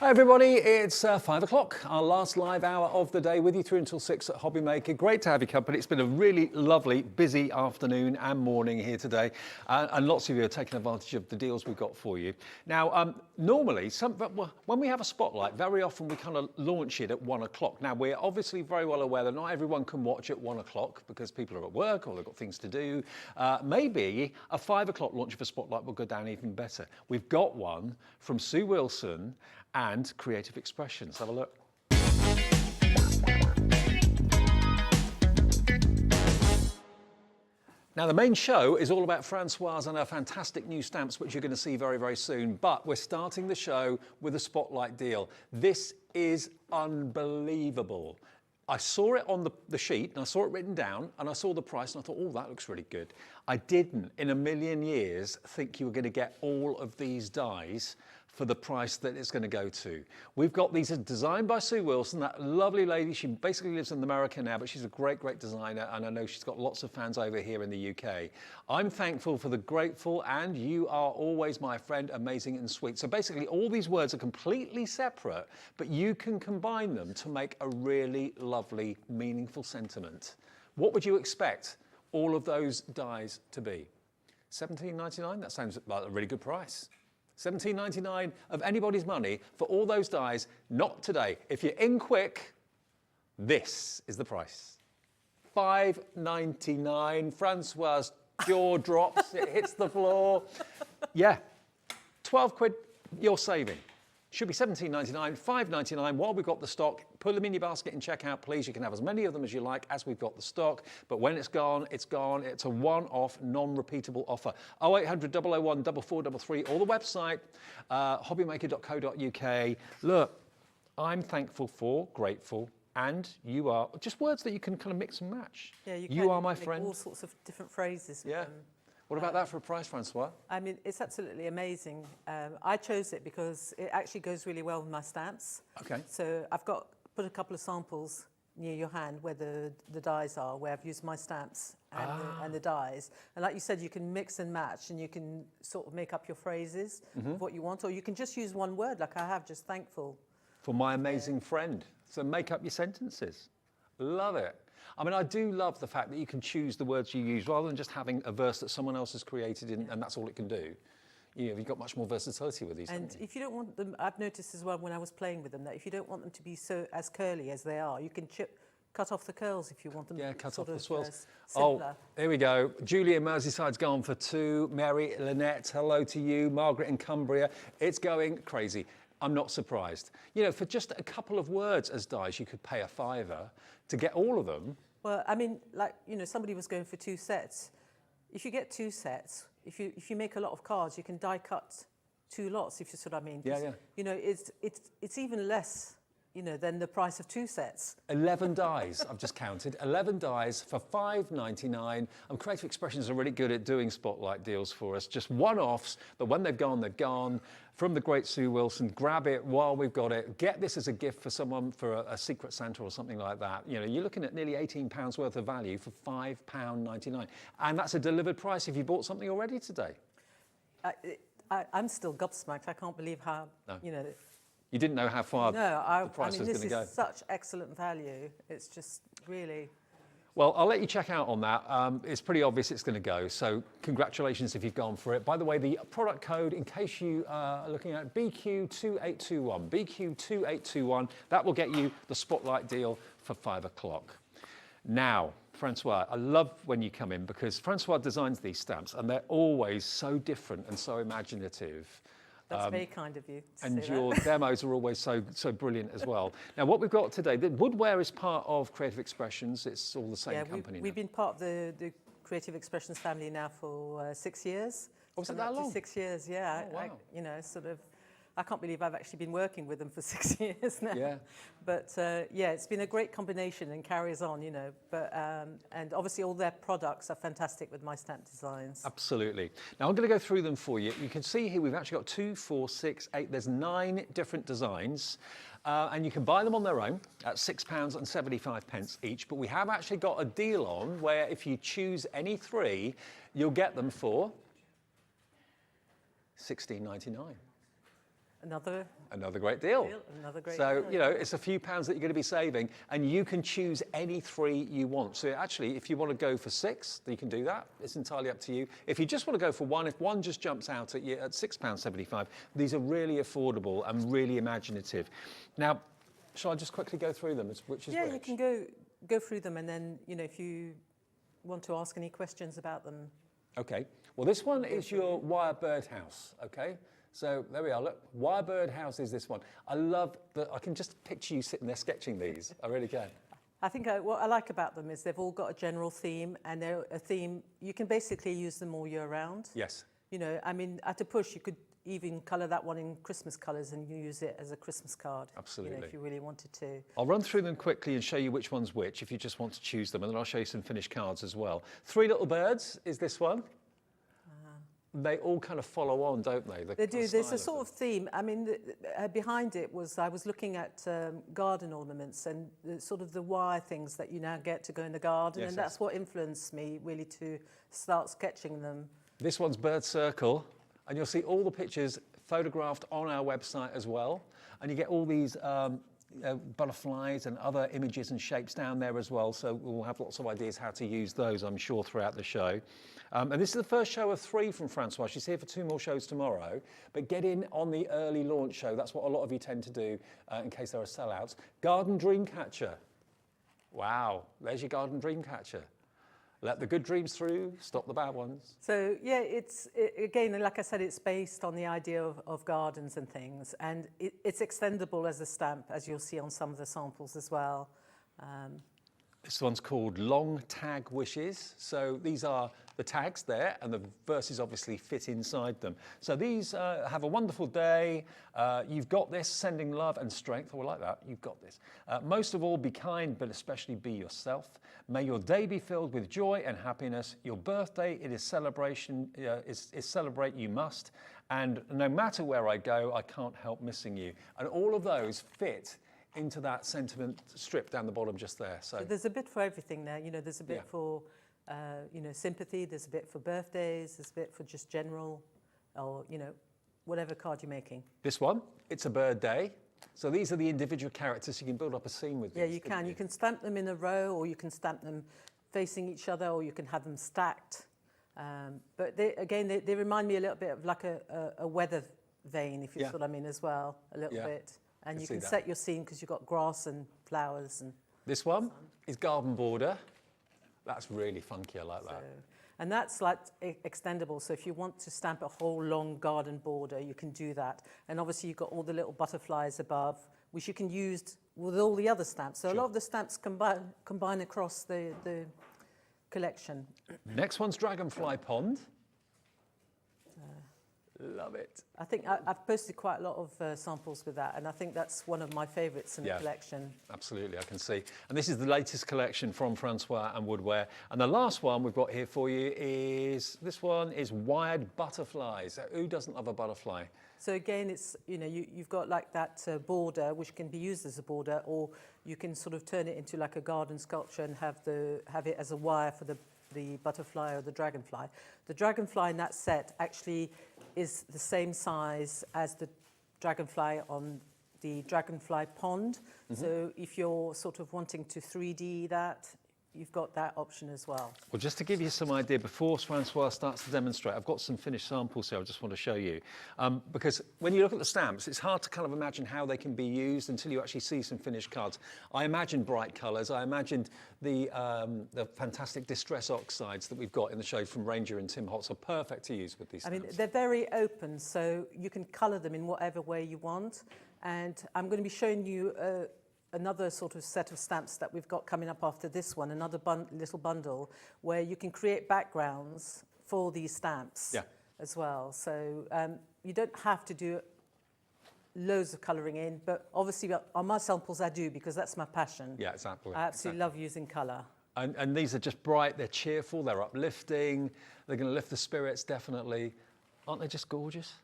Hi everybody, it's 5 o'clock, our last live hour of the day with you through until 6 at Hobbymaker. Great to have your company. It's been a really lovely, busy afternoon and morning here today, and lots of you are taking advantage of the deals we've got for you. Now, normally, when we have a spotlight, very often we kind of launch it at 1 o'clock. Now, we're obviously very well aware that not everyone can watch at 1 o'clock because people are at work or they've got things to do. Maybe a 5 o'clock launch of a spotlight will go down even better. We've got one from Sue Wilson and Creative Expressions. Have a look. Now, the main show is all about Francoise and her fantastic new stamps, which you're going to see very, very soon. But we're starting the show with a spotlight deal. This is unbelievable. I saw it on the sheet, and I saw it written down, and I saw the price, and I thought, oh, that looks really good. I didn't, in a million years, think you were going to get all of these dies for the price that it's going to go to. We've got these designed by Sue Wilson, that lovely lady. She basically lives in America now, but she's a great, great designer, and I know she's got lots of fans over here in the UK. I'm thankful for the grateful, and you are always my friend, amazing and sweet. So basically, all these words are completely separate, but you can combine them to make a really lovely, meaningful sentiment. What would you expect all of those dies to be? $17.99? That sounds like a really good price. $17.99 of anybody's money for all those dies, not today. If you're in quick, this is the price. $5.99. Francoise' jaw drops, it hits the floor. Yeah, 12 quid you're saving. Should be $17.99, $5.99 while we've got the stock. Put them in your basket and check out, please. You can have as many of them as you like as we've got the stock. But when it's gone, it's gone. It's a one-off, non-repeatable offer. 0800 001 4433 or the website, hobbymaker.co.uk. Look, I'm thankful for, grateful, and you are. Just words that you can kind of mix and match. Yeah, you are my make friend. all sorts of different phrases. Yeah. What about that for a price, Francoise? I mean, it's absolutely amazing. I chose it because it actually goes really well with my stamps. Okay. So I've put a couple of samples near your hand where the dies are, where I've used my stamps and the dies. And like you said, you can mix and match, and you can sort of make up your phrases of what you want, or you can just use one word, like I have, just thankful. For my amazing friend. So make up your sentences. Love it. I mean, I do love the fact that you can choose the words you use rather than just having a verse that someone else has created and that's all it can do. You've got much more versatility with these. And if you don't want them, I've noticed as well when I was playing with them that if you don't want them to be as curly as they are, you can cut off the curls if you want them. Yeah, cut off sort the of, swirls. simpler. Here we go. Julie in Merseyside's gone for 2. Mary, Lynette, hello to you. Margaret in Cumbria. It's going crazy. I'm not surprised. You know, for just a couple of words as dies, you could pay a £5 to get all of them. Well, I mean, like, you know, somebody was going for 2 sets. If you get 2 sets, if you make a lot of cards, you can die cut 2 lots, if you see what I mean. Yeah, yeah. You know, it's even less, you know, than the price of 2 sets. 11 dies, I've just counted. 11 dies for £5.99. Creative Expressions are really good at doing spotlight deals for us. Just one-offs, but when they've gone, they're gone. From the great Sue Wilson, grab it while we've got it. Get this as a gift for someone for a Secret Santa or something like that. You know, you're looking at nearly £18 worth of value for £5.99. And that's a delivered price if you bought something already today. I'm still gobsmacked. I can't believe how, you know... You didn't know how far the price was going to go. This is such excellent value. It's just really... Well, I'll let you check out on that. It's pretty obvious it's going to go, so congratulations if you've gone for it. By the way, the product code, in case you are looking at BQ2821, BQ2821, that will get you the spotlight deal for 5 o'clock. Now, Francoise, I love when you come in because Francoise designs these stamps and they're always so different and so imaginative. That's very kind of you. And your demos are always so brilliant as well. Now, what we've got today, the woodware is part of Creative Expressions. It's all the same company. We've been part of the Creative Expressions family now for 6 years. Oh, was it that long? 6 years, yeah. Oh, wow. You know, sort of. I can't believe I've actually been working with them for 6 years now. Yeah. But yeah, it's been a great combination and carries on, you know. But and obviously all their products are fantastic with my stamp designs. Absolutely. Now I'm going to go through them for you. You can see here we've actually got 2, 4, 6, 8. There's 9 different designs. And you can buy them on their own at £6.75 each. But we have actually got a deal on where if you choose any 3, you'll get them for £16.99. Another great deal. Another great deal. deal. You know, it's a few pounds that you're going to be saving, and you can choose any 3 you want. So actually, if you want to go for 6, you can do that. It's entirely up to you. If you just want to go for 1, if 1 just jumps out at you at £6.75, these are really affordable and really imaginative. Now, shall I just quickly go through them? Which is which? You can go through them, and then, you know, if you want to ask any questions about them. Okay. Well, this one is your wire birdhouse, okay? So there we are, look, wire birdhouse is this one. I love that, I can just picture you sitting there sketching these, I really can. I think what I like about them is they've all got a general theme, and they're a theme, you can basically use them all year round. Yes. You know, I mean, at a push, you could even colour that one in Christmas colours and use it as a Christmas card. Absolutely. You know, if you really wanted to. I'll run through them quickly and show you which one's which, if you just want to choose them, and then I'll show you some finished cards as well. 3 Little Birds is this one. They all kind of follow on, don't they? They do. There's a sort of theme. I mean, behind it was, I was looking at garden ornaments and sort of the wire things that you now get to go in the garden. Yes, and that's what influenced me really to start sketching them. This one's Bird Circle, and you'll see all the pictures photographed on our website as well. And you get all these butterflies and other images and shapes down there as well. So we'll have lots of ideas how to use those, I'm sure, throughout the show. And this is the first show of 3 from Francoise. She's here for 2 more shows tomorrow. But get in on the early launch show. That's what a lot of you tend to do in case there are sellouts. Garden Dreamcatcher. Wow, there's your Garden Dreamcatcher. Let the good dreams through, stop the bad ones. So, yeah, again, like I said, it's based on the idea of gardens and things. And it's extendable as a stamp, as you'll see on some of the samples as well. This one's called Long Tag Wishes. So these are the tags there, and the verses obviously fit inside them. So these have a wonderful day. You've got this, sending love and strength. Oh, I like that. You've got this. Most of all, be kind, but especially be yourself. May your day be filled with joy and happiness. Your birthday, it is celebration. Is celebrate you must. And no matter where I go, I can't help missing you. And all of those fit into that sentiment strip down the bottom just there. So there's a bit for everything there. You know, there's a bit for, you know, sympathy. There's a bit for birthdays. There's a bit for just general, or, you know, whatever card you're making. This one, it's a bird day. So these are the individual characters. You can build up a scene with these. Yeah, you can. You can stamp them in a row, or you can stamp them facing each other, or you can have them stacked. But they remind me a little bit of like a weather vane, if you see what I mean, as well, a little bit. And you can set your scene because you've got grass and flowers. And this one, is garden border. That's really funky, I like that. And that's like extendable. So if you want to stamp a whole long garden border, you can do that. And obviously you've got all the little butterflies above, which you can use with all the other stamps. So a lot of the stamps combine across the collection. Next one's Dragonfly Pond. Love it. I think I've posted quite a lot of samples with that, and I think that's one of my favourites in the collection. Absolutely, I can see. And this is the latest collection from Francoise and Woodwear. And the last one we've got here for you is, this one is Wired Butterflies. Who doesn't love a butterfly? So again, it's, you know, you've got like that border, which can be used as a border, or you can sort of turn it into like a garden sculpture and have it as a wire for the butterfly or the dragonfly. The dragonfly in that set actually is the same size as the dragonfly on the dragonfly pond. So if you're sort of wanting to 3D that, you've got that option as well. Well, just to give you some idea, before Francoise starts to demonstrate, I've got some finished samples here I just want to show you. Because when you look at the stamps, it's hard to kind of imagine how they can be used until you actually see some finished cards. I imagined bright colours. I imagined the fantastic distress oxides that we've got in the show from Ranger and Tim Holtz are perfect to use with these stamps. I mean, they're very open, so you can colour them in whatever way you want. And I'm going to be showing you another sort of set of stamps that we've got coming up after this one, another little bundle where you can create backgrounds for these stamps as well. So you don't have to do loads of colouring in, but obviously on my samples I do, because that's my passion. Yeah, exactly. I absolutely love using colour. And these are just bright, they're cheerful, they're uplifting, they're going to lift the spirits, definitely. Aren't they just gorgeous?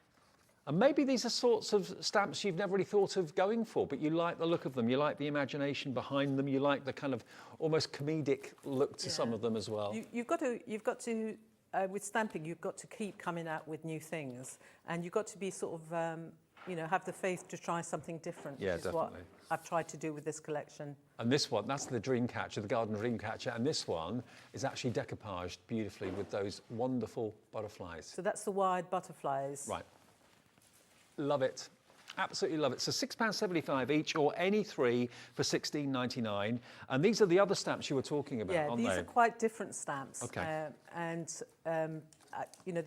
And maybe these are sorts of stamps you've never really thought of going for, but you like the look of them, you like the imagination behind them, you like the kind of almost comedic look to some of them as well. You've got to with stamping, you've got to keep coming out with new things, and you've got to be sort of, you know, have the faith to try something different, which is what I've tried to do with this collection. And this one, that's the Dreamcatcher, the Garden Dreamcatcher, and this one is actually decoupaged beautifully with those wonderful butterflies. So that's the wired butterflies. Right. Love it. Absolutely love it. So £6.75 each, or any three for £16.99. And these are the other stamps you were talking about, aren't they? Yeah, these are quite different stamps. Okay. You know,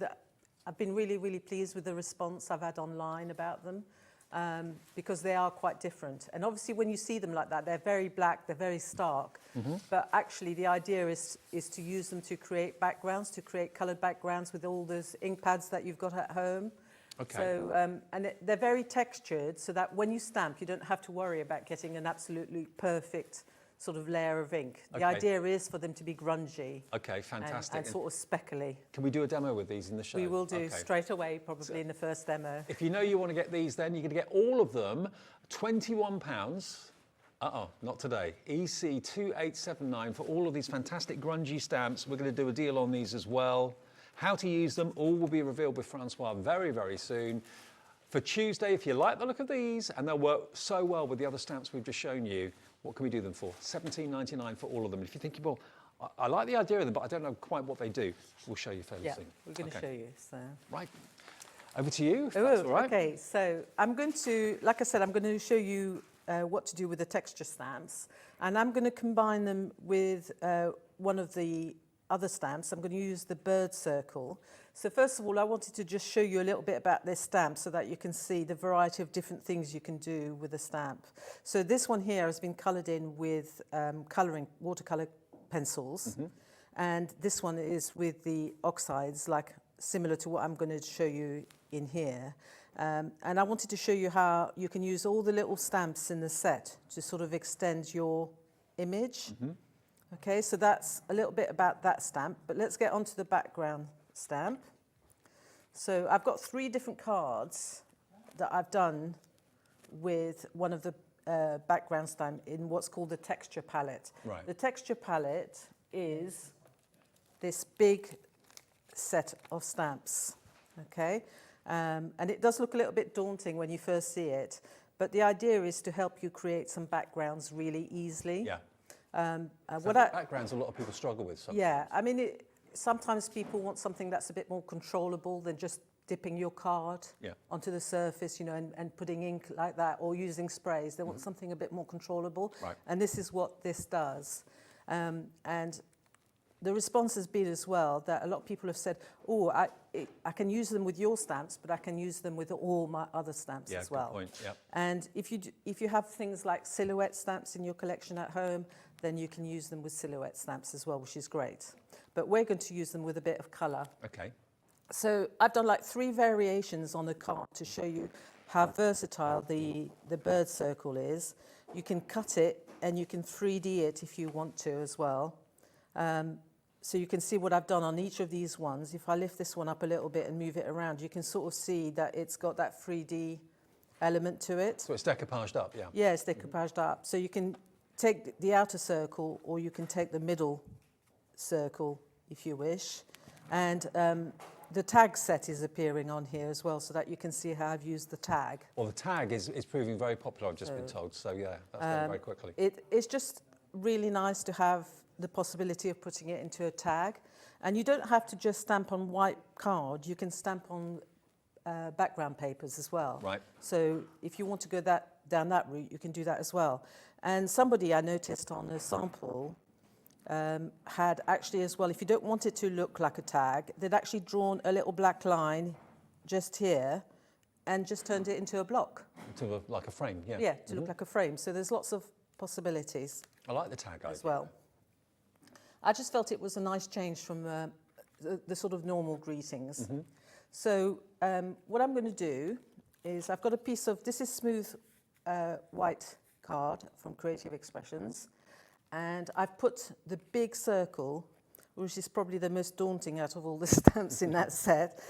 I've been really, really pleased with the response I've had online about them, because they are quite different. And obviously when you see them like that, they're very black, they're very stark. But actually the idea is to use them to create backgrounds, to create coloured backgrounds with all those ink pads that you've got at home. Okay. So, they're very textured, so that when you stamp, you don't have to worry about getting an absolutely perfect sort of layer of ink. The idea is for them to be grungy. Okay, fantastic. And sort of speckly. Can we do a demo with these in the show? We will do straight away, probably in the first demo. If you know you want to get these, then you're going to get all of them, £21. Not today. EC2879 for all of these fantastic grungy stamps. We're going to do a deal on these as well. How to use them, all will be revealed with Francoise very, very soon. For Tuesday, if you like the look of these, and they'll work so well with the other stamps we've just shown you, what can we do them for? £17.99 for all of them. If you're thinking, well, I like the idea of them, but I don't know quite what they do, we'll show you fairly soon. We're going to show you. So. Right. Over to you, if that's all right. Okay, so I'm going to, like I said, I'm going to show you what to do with the texture stamps. And I'm going to combine them with one of the other stamps. I'm going to use the bird circle. So first of all, I wanted to just show you a little bit about this stamp so that you can see the variety of different things you can do with a stamp. So this one here has been coloured in with watercolour pencils. And this one is with the oxides, like similar to what I'm going to show you in here. And I wanted to show you how you can use all the little stamps in the set to sort of extend your image. Okay, so that's a little bit about that stamp, but let's get onto the background stamp. So I've got 3 different cards that I've done with one of the background stamp in what's called the texture palette. Right. The texture palette is this big set of stamps, okay? And it does look a little bit daunting when you first see it, but the idea is to help you create some backgrounds really easily. Yeah. Backgrounds a lot of people struggle with. Sometimes. Yeah, I mean, sometimes people want something that's a bit more controllable than just dipping your card onto the surface, you know, and putting ink like that, or using sprays. They want something a bit more controllable. Right. And this is what this does. And the response has been as well that a lot of people have said, oh, I can use them with your stamps, but I can use them with all my other stamps as well. Good point. Yep. And if you have things like silhouette stamps in your collection at home, then you can use them with silhouette stamps as well, which is great. But we're going to use them with a bit of colour. Okay. So I've done like 3 variations on the card to show you how versatile the bird circle is. You can cut it and you can 3D it if you want to as well. So you can see what I've done on each of these ones. If I lift this one up a little bit and move it around, you can sort of see that it's got that 3D element to it. So it's decoupaged up, yeah? Yeah, it's decoupaged up. So you can take the outer circle or you can take the middle circle if you wish. And the tag set is appearing on here as well, so that you can see how I've used the tag. Well, the tag is proving very popular, I've just been told. So, yeah, that's going very quickly. It's just really nice to have the possibility of putting it into a tag. And you don't have to just stamp on white card. You can stamp on background papers as well. Right. So if you want to go down that route, you can do that as well. And somebody I noticed on a sample had actually as well, if you don't want it to look like a tag, they'd actually drawn a little black line just here and just turned it into a block. To look like a frame, yeah. Yeah, to look like a frame. So there's lots of possibilities. I like the tag as idea. well. I just felt it was a nice change from the sort of normal greetings. So what I'm going to do is I've got a piece of, this is smooth white card from Creative Expressions, and I've put the big circle, which is probably the most daunting out of all the stamps in that set,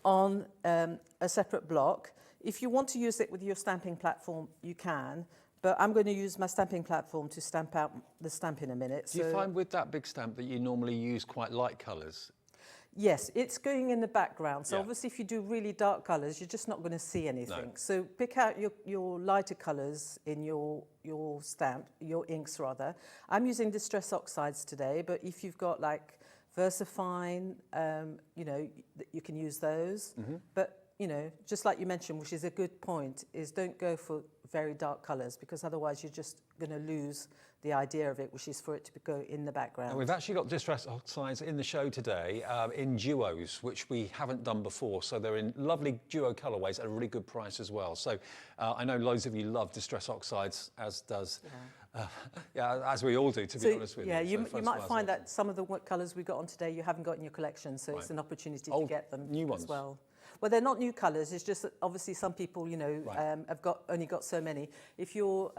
on a separate block. If you want to use it with your stamping platform, you can. But I'm going to use my stamping platform to stamp out the stamp in a minute. Do you find with that big stamp that you normally use quite light colours? Yes, it's going in the background. So obviously if you do really dark colours, you're just not going to see anything. No. So pick out your lighter colours in your stamp, your inks rather. I'm using Distress Oxides today, but if you've got like VersaFine, you know, you can use those. But you know, just like you mentioned, which is a good point, is don't go for very dark colours because otherwise you're just going to lose the idea of it, which is for it to go in the background. And we've actually got Distress Oxides in the show today in duos, which we haven't done before. So they're in lovely duo colourways at a really good price as well. So I know loads of you love Distress Oxides, as does, as we all do, to be honest with you. Yeah, you might find that some of the colours we got on today you haven't got in your collection, so it's an opportunity to get them new ones as well. Well, they're not new colours. It's just that obviously some people, you know, have only got so many. If you're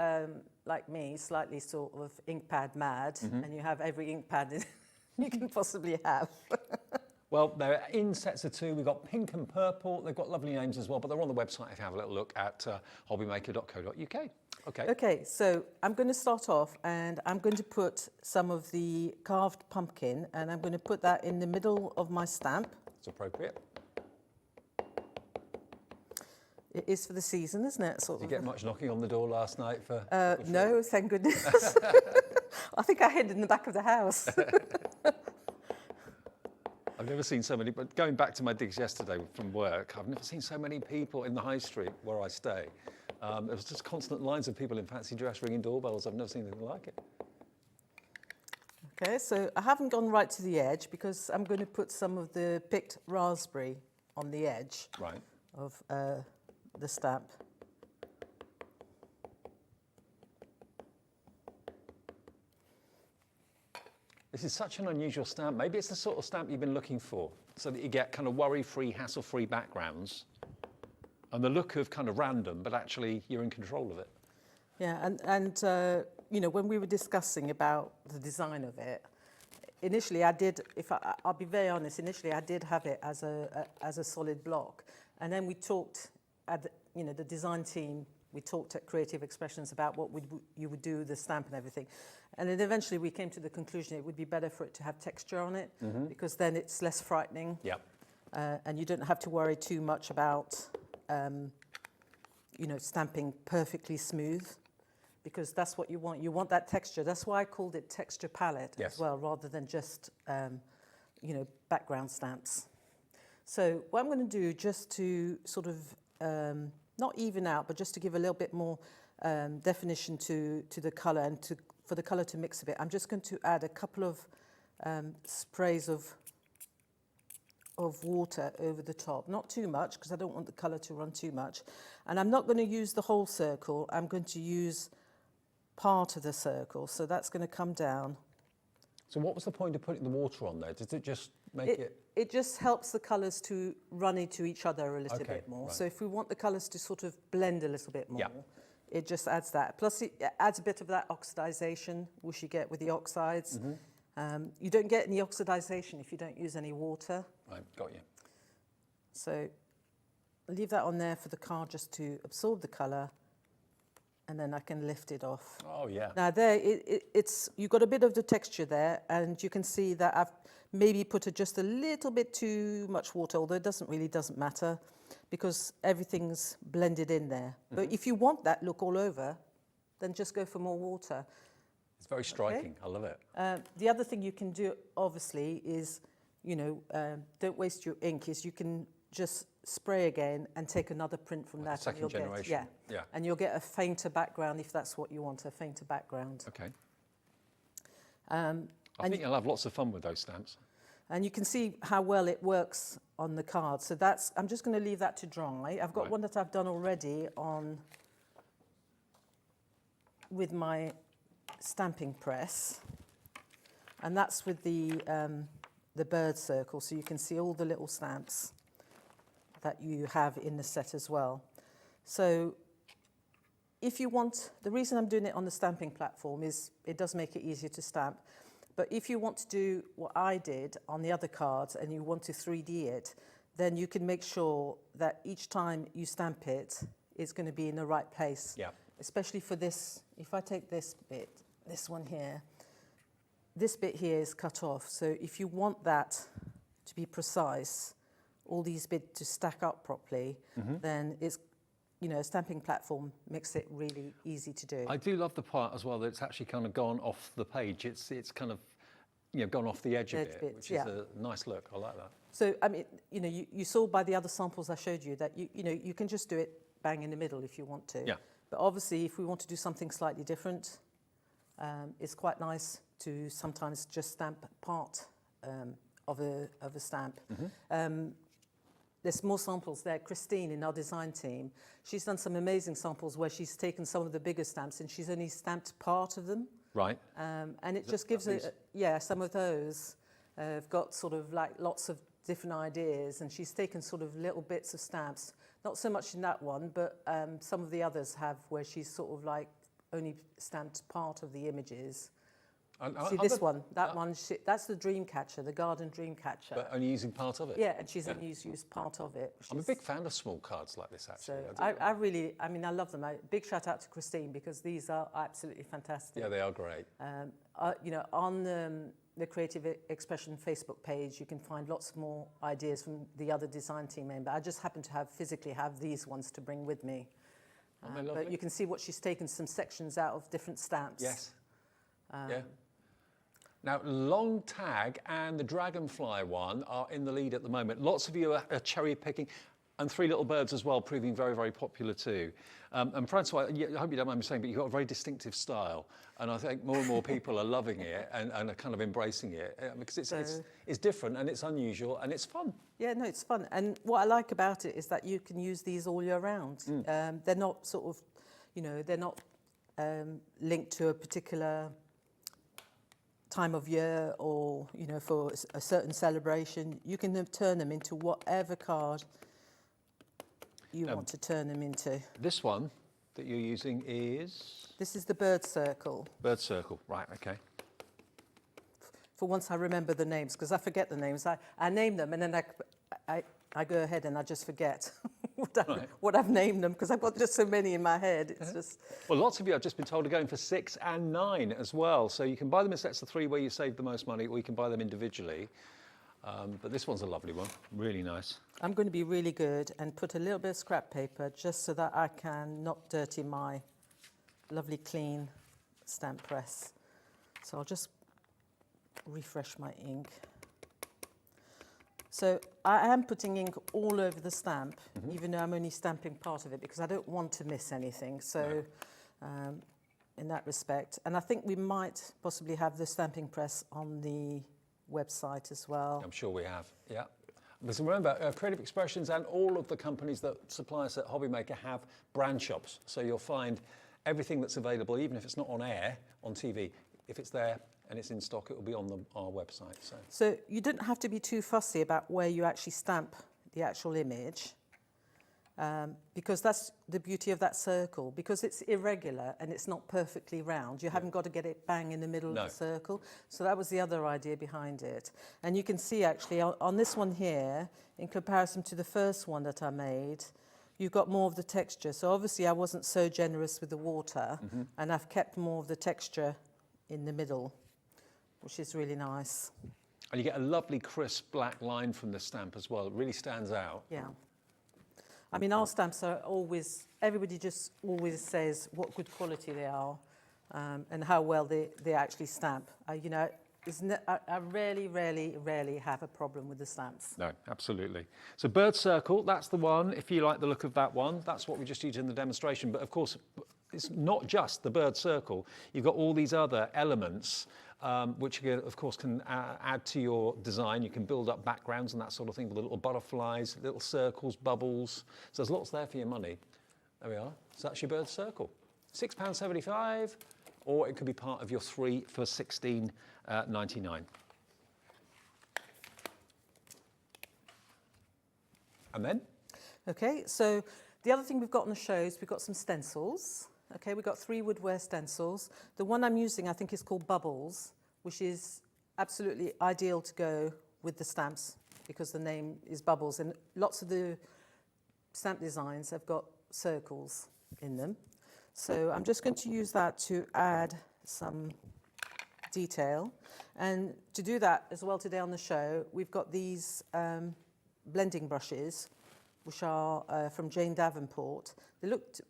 like me, slightly sort of ink pad mad, and you have every ink pad you can possibly have. Well, they're in sets of 2. We've got pink and purple. They've got lovely names as well, but they're on the website if you have a little look at hobbymaker.co.uk. Okay. Okay, so I'm going to start off and I'm going to put some of the carved pumpkin and I'm going to put that in the middle of my stamp. It's appropriate. It is for the season, isn't it? Did you get much knocking on the door last night for? No, thank goodness. I think I hid in the back of the house. I've never seen so many, but going back to my digs yesterday from work, I've never seen so many people in the high street where I stay. There was just constant lines of people in fancy dress ringing doorbells. I've never seen anything like it. Okay, so I haven't gone right to the edge because I'm going to put some of the picked raspberry on the edge of the stamp. This is such an unusual stamp. Maybe it's the sort of stamp you've been looking for, so that you get kind of worry-free, hassle-free backgrounds and the look of kind of random, but actually you're in control of it. Yeah, and you know, when we were discussing about the design of it, initially I did, I'll be very honest, initially I did have it as a solid block. And then we talked at the design team, we talked at Creative Expressions about what you would do with the stamp and everything. And then eventually we came to the conclusion it would be better for it to have texture on it because then it's less frightening. Yep. And you don't have to worry too much about, stamping perfectly smooth because that's what you want. You want that texture. That's why I called it texture palette as well, rather than just, background stamps. So what I'm going to do just to sort of not even out, but just to give a little bit more definition to the colour and for the colour to mix a bit, I'm just going to add a couple of sprays of water over the top. Not too much, because I don't want the colour to run too much. And I'm not going to use the whole circle. I'm going to use part of the circle. So that's going to come down. So what was the point of putting the water on there? Does it just make it... It just helps the colours to run into each other a little bit more. Right. So if we want the colours to sort of blend a little bit more, Yeah. it just adds that. Plus it adds a bit of that oxidisation, which you get with the oxides. You don't get any oxidisation if you don't use any water. Right, got you. So leave that on there for the card just to absorb the colour, and then I can lift it off. Oh, yeah. Now there, it's you've got a bit of the texture there, and you can see that I've maybe put just a little bit too much water, although it doesn't matter, because everything's blended in there. But if you want that look all over, then just go for more water. It's very striking. I love it. The other thing you can do, obviously, is, don't waste your ink, is you can just spray again and take another print from that. Second and you'll generation. Yeah. And you'll get a fainter background if that's what you want, a fainter background. Okay. I think you'll have lots of fun with those stamps. And you can see how well it works on the card. So I'm just going to leave that to dry. I've got one that I've done already with my stamping press, and that's with the bird circle, so you can see all the little stamps that you have in the set as well. So if you want, the reason I'm doing it on the stamping platform is it does make it easier to stamp, but if you want to do what I did on the other cards and you want to 3D it, then you can make sure that each time you stamp it, it's going to be in the right place. Yeah. Especially for this, if I take this bit, this one here, this bit here is cut off. So if you want that to be precise, all these bits to stack up properly, then it's, a stamping platform makes it really easy to do. I do love the part as well that it's actually kind of gone off the page. It's kind of, gone off the edge of it, which is a nice look. I like that. So, I mean, you saw by the other samples I showed you that, you can just do it bang in the middle if you want to. Yeah. But obviously, if we want to do something slightly different, it's quite nice to sometimes just stamp part of a stamp. There's more samples there. Christine in our design team, she's done some amazing samples where she's taken some of the bigger stamps and she's only stamped part of them. Right. And it just gives some of those have got sort of like lots of different ideas, and she's taken sort of little bits of stamps. Not so much in that one, but some of the others have where she's sort of like only stamped part of the images. See this one, that one, that's the dream catcher, the garden dream catcher. But only using part of it? Yeah, and she's only used part of it. I'm a big fan of small cards like this, actually. So I love them. Big shout out to Christine, because these are absolutely fantastic. Yeah, they are great. On the Creative Expression Facebook page, you can find lots more ideas from the other design team member. I just happen to physically have these ones to bring with me. But you can see what she's taken some sections out of different stamps. Yes. Yeah. Now, Long Tag and the Dragonfly one are in the lead at the moment. Lots of you are cherry picking, and Three Little Birds as well, proving very, very popular too. And Francoise, I hope you don't mind me saying, but you've got a very distinctive style, and I think more and more people are loving it and are kind of embracing it because it's different and it's unusual and it's fun. Yeah, no, it's fun. And what I like about it is that you can use these all year round. They're not sort of, they're not linked to a particular time of year or, for a certain celebration. You can turn them into whatever card you want to turn them into. This one that you're using is? This is the bird circle. Bird circle, right, okay. For once I remember the names, because I forget the names. I name them and then I go ahead and I just forget what I've named them, because I've got just so many in my head. It's just... Well, lots of you, I've just been told, are going for 6 and 9 as well. So you can buy them in sets of 3 where you save the most money, or you can buy them individually. But this one's a lovely one, really nice. I'm going to be really good and put a little bit of scrap paper just so that I can not dirty my lovely clean stamp press. So I'll just refresh my ink. So I am putting ink all over the stamp, even though I'm only stamping part of it because I don't want to miss anything. So in that respect, and I think we might possibly have the stamping press on the website as well. I'm sure we have, yeah. Because remember, Creative Expressions and all of the companies that supply us at Hobbymaker have brand shops. So you'll find everything that's available, even if it's not on air, on TV. If it's there and it's in stock, it will be on our website. So you don't have to be too fussy about where you actually stamp the actual image, because that's the beauty of that circle. Because it's irregular and it's not perfectly round, you haven't got to get it bang in the middle of the circle. So that was the other idea behind it. And you can see actually on this one here, in comparison to the first one that I made, you've got more of the texture. So obviously I wasn't so generous with the water, and I've kept more of the texture in the middle, which is really nice. And you get a lovely crisp black line from the stamp as well. It really stands out. Yeah. I mean, our stamps are always, everybody just always says what good quality they are, and how well they actually stamp. You know, I rarely have a problem with the stamps. No, absolutely. So bird circle, that's the one. If you like the look of that one, that's what we just used in the demonstration. But of course, it's not just the bird circle. You've got all these other elements, which of course can add to your design. You can build up backgrounds and that sort of thing with the little butterflies, little circles, bubbles. So there's lots there for your money. There we are. So that's your bird circle. £6.75, or it could be part of your 3 for £16.99. And then? Okay, so the other thing we've got on the show is we've got some stencils. Okay, we've got 3 woodware stencils. The one I'm using, I think, is called Bubbles, which is absolutely ideal to go with the stamps because the name is Bubbles. And lots of the stamp designs have got circles in them. So I'm just going to use that to add some detail. And to do that as well today on the show, we've got these blending brushes, which are from Jane Davenport. They looked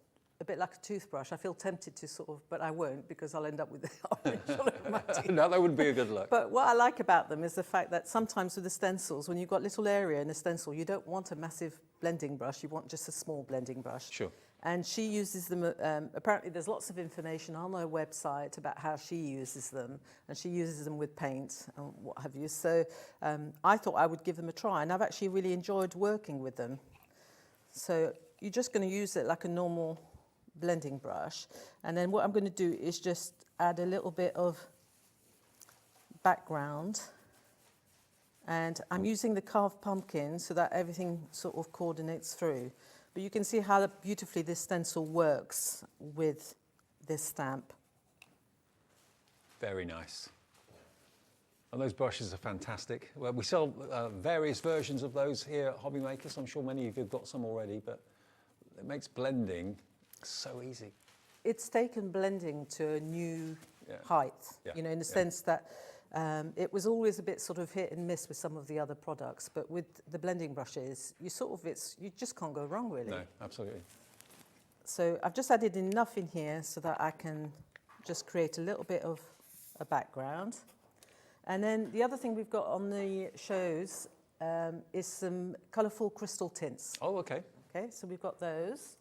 a bit like a toothbrush. I feel tempted to sort of, but I won't because I'll end up with the orange all over my teeth. No, that wouldn't be a good look. But what I like about them is the fact that sometimes with the stencils, when you've got little area in a stencil, you don't want a massive blending brush, you want just a small blending brush. Sure. And she uses them, apparently there's lots of information on her website about how she uses them, and she uses them with paint and what have you. So I thought I would give them a try, and I've actually really enjoyed working with them. So you're just going to use it like a normal blending brush, and then what I'm going to do is just add a little bit of background, and I'm using the carved pumpkin so that everything sort of coordinates through. But you can see how beautifully this stencil works with this stamp. Very nice. And those brushes are fantastic. Well, we sell various versions of those here at Hobby Makers. I'm sure many of you have got some already, but it makes blending so easy. It's taken blending to a new height, you know, in the sense that it was always a bit sort of hit and miss with some of the other products, but with the blending brushes, you just can't go wrong, really. No, absolutely. So I've just added enough in here so that I can just create a little bit of a background. And then the other thing we've got on the shows is some colourful crystal tints. Oh, okay. Okay, so we've got those.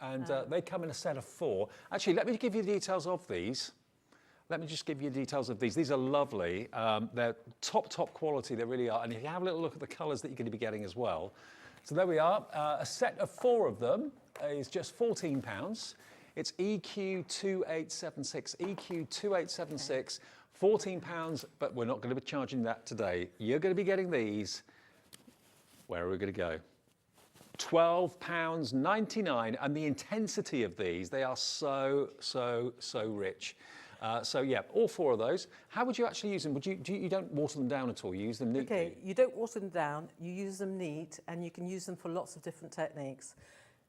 And they come in a set of 4. Actually, let me give you the details of these. Let me just give you details of these. These are lovely. They're top quality, they really are. And if you have a little look at the colours that you're going to be getting as well. So there we are. A set of 4 of them is just £14. It's EQ2876. EQ2876, £14, but we're not going to be charging that today. You're going to be getting these. Where are we going to go? £12.99, and the intensity of these, they are so rich. So yeah, all 4 of those. How would you actually use them? You don't water them down at all, you use them neatly? Okay, you don't water them down, you use them neat, and you can use them for lots of different techniques.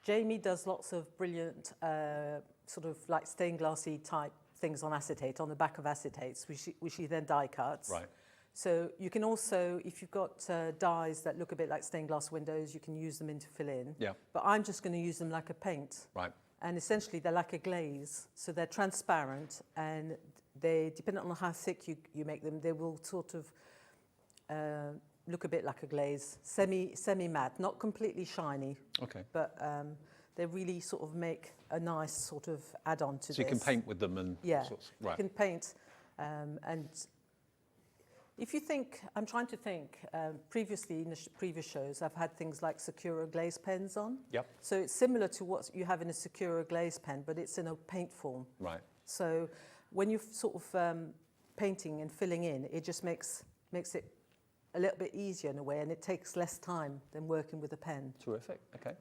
Jamie does lots of brilliant sort of like stained glassy type things on acetate, on the back of acetates, which she then die cuts. Right. So you can also, if you've got dies that look a bit like stained glass windows, you can use them in to fill in. Yeah. But I'm just going to use them like a paint. Right. And essentially they're like a glaze. So they're transparent, and they, depending on how thick you make them, they will sort of look a bit like a glaze, semi-matte, not completely shiny. Okay. But they really sort of make a nice sort of add-on to this. So you can paint with them and yeah, sorts, right. you can paint. And if you think, I'm trying to think, previously in the previous shows, I've had things like Sakura glaze pens on. Yep. So it's similar to what you have in a Sakura glaze pen, but it's in a paint form. Right. So when you're sort of painting and filling in, it just makes it a little bit easier in a way, and it takes less time than working with a pen. Terrific. Okay.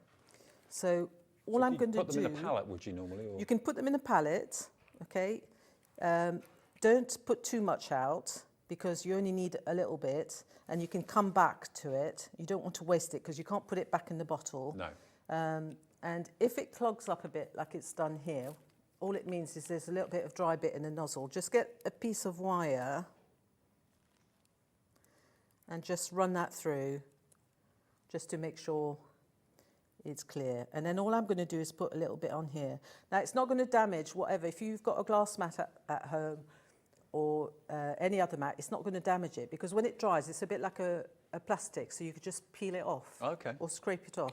So all I'm going to do... Put them in a palette, would you normally? Or? You can put them in a palette, okay? Don't put too much out because you only need a little bit, and you can come back to it. You don't want to waste it because you can't put it back in the bottle. No. And if it clogs up a bit like it's done here, all it means is there's a little bit of dry bit in the nozzle. Just get a piece of wire and just run that through just to make sure it's clear. And then all I'm going to do is put a little bit on here. Now, it's not going to damage whatever. If you've got a glass mat at home or any other mat, it's not going to damage it because when it dries, it's a bit like a plastic, so you could just peel it off. Okay. Or scrape it off.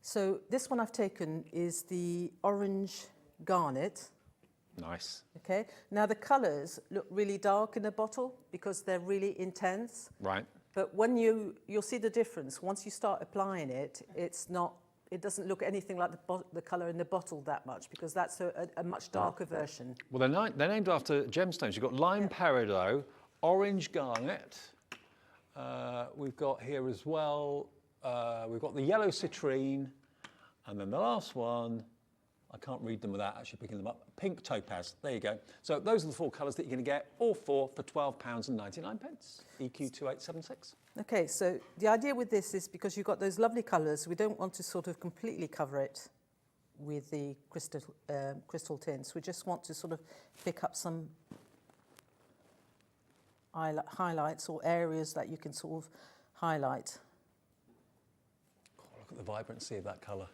So this one I've taken is the orange garnet. Nice. Okay. Now the colours look really dark in the bottle because they're really intense. Right. But when you'll see the difference. Once you start applying it, it doesn't look anything like the colour in the bottle that much because that's a much darker version. Well, they're named after gemstones. You've got lime peridot, orange garnet. We've got here as well, we've got the yellow citrine, and then the last one, I can't read them without actually picking them up, pink topaz. There you go. So those are the 4 colours that you're going to get, all 4 for £12.99, EQ2876. Okay, so the idea with this is because you've got those lovely colours, we don't want to sort of completely cover it with the crystal tints. We just want to sort of pick up some highlights or areas that you can sort of highlight. Oh, look at the vibrancy of that colour.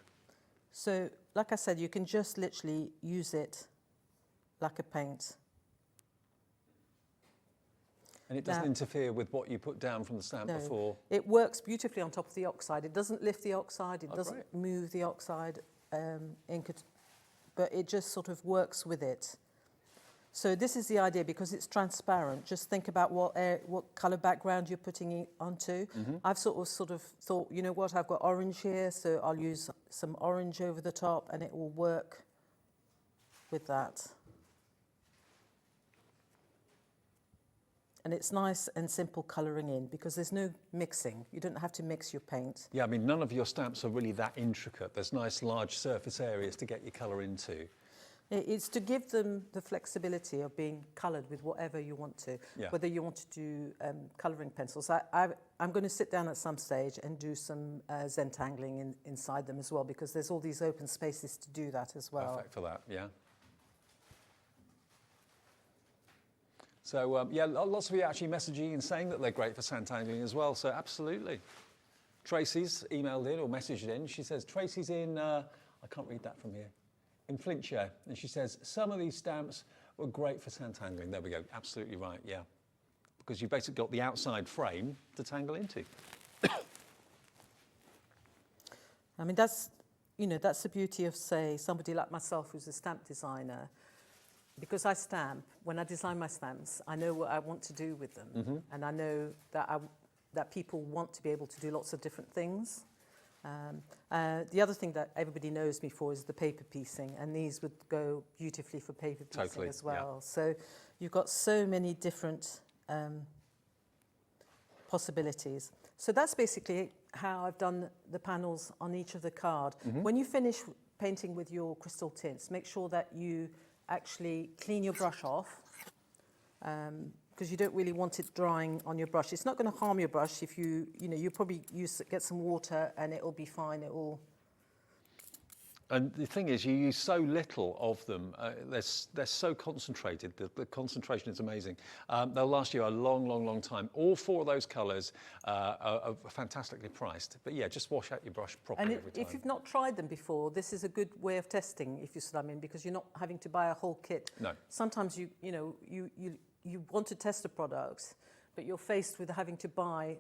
So, like I said, you can just literally use it like a paint. And it doesn't interfere with what you put down from the stamp before? It works beautifully on top of the oxide. It doesn't lift the oxide, it doesn't move the oxide ink, but it just sort of works with it. So this is the idea, because it's transparent. Just think about what colour background you're putting it onto. Mm-hmm. I've sort of thought, you know what, I've got orange here, so I'll use some orange over the top and it will work with that. And it's nice and simple colouring in because there's no mixing. You don't have to mix your paint. Yeah, I mean, none of your stamps are really that intricate. There's nice large surface areas to get your colour into. It's to give them the flexibility of being coloured with whatever you want to, whether you want to do colouring pencils. I'm going to sit down at some stage and do some Zentangling inside them as well, because there's all these open spaces to do that as well. Perfect for that, yeah. So, yeah, lots of you actually messaging and saying that they're great for Zentangling as well, so absolutely. Tracy's emailed in or messaged in. She says, Tracy's in, I can't read that from here, in Flintshire, and she says, some of these stamps were great for Zentangling. There we go, absolutely right, yeah. Because you've basically got the outside frame to tangle into. I mean, that's the beauty of, say, somebody like myself who's a stamp designer. Because I stamp, when I design my stamps, I know what I want to do with them. Mm-hmm. And I know that people want to be able to do lots of different things. The other thing that everybody knows me for is the paper piecing, and these would go beautifully for paper piecing as well. Yeah. So you've got so many different possibilities. So that's basically how I've done the panels on each of the card. Mm-hmm. When you finish painting with your crystal tints, make sure that you actually clean your brush off, because you don't really want it drying on your brush. It's not going to harm your brush if you probably get some water and it'll be fine. And the thing is, you use so little of them. They're so concentrated. The concentration is amazing. They'll last you a long, long, long time. All 4 of those colours are fantastically priced. But yeah, just wash out your brush properly every time. If you've not tried them before, this is a good way of testing, if you see what I mean, because you're not having to buy a whole kit. No. Sometimes you want to test a product, but you're faced with having to buy,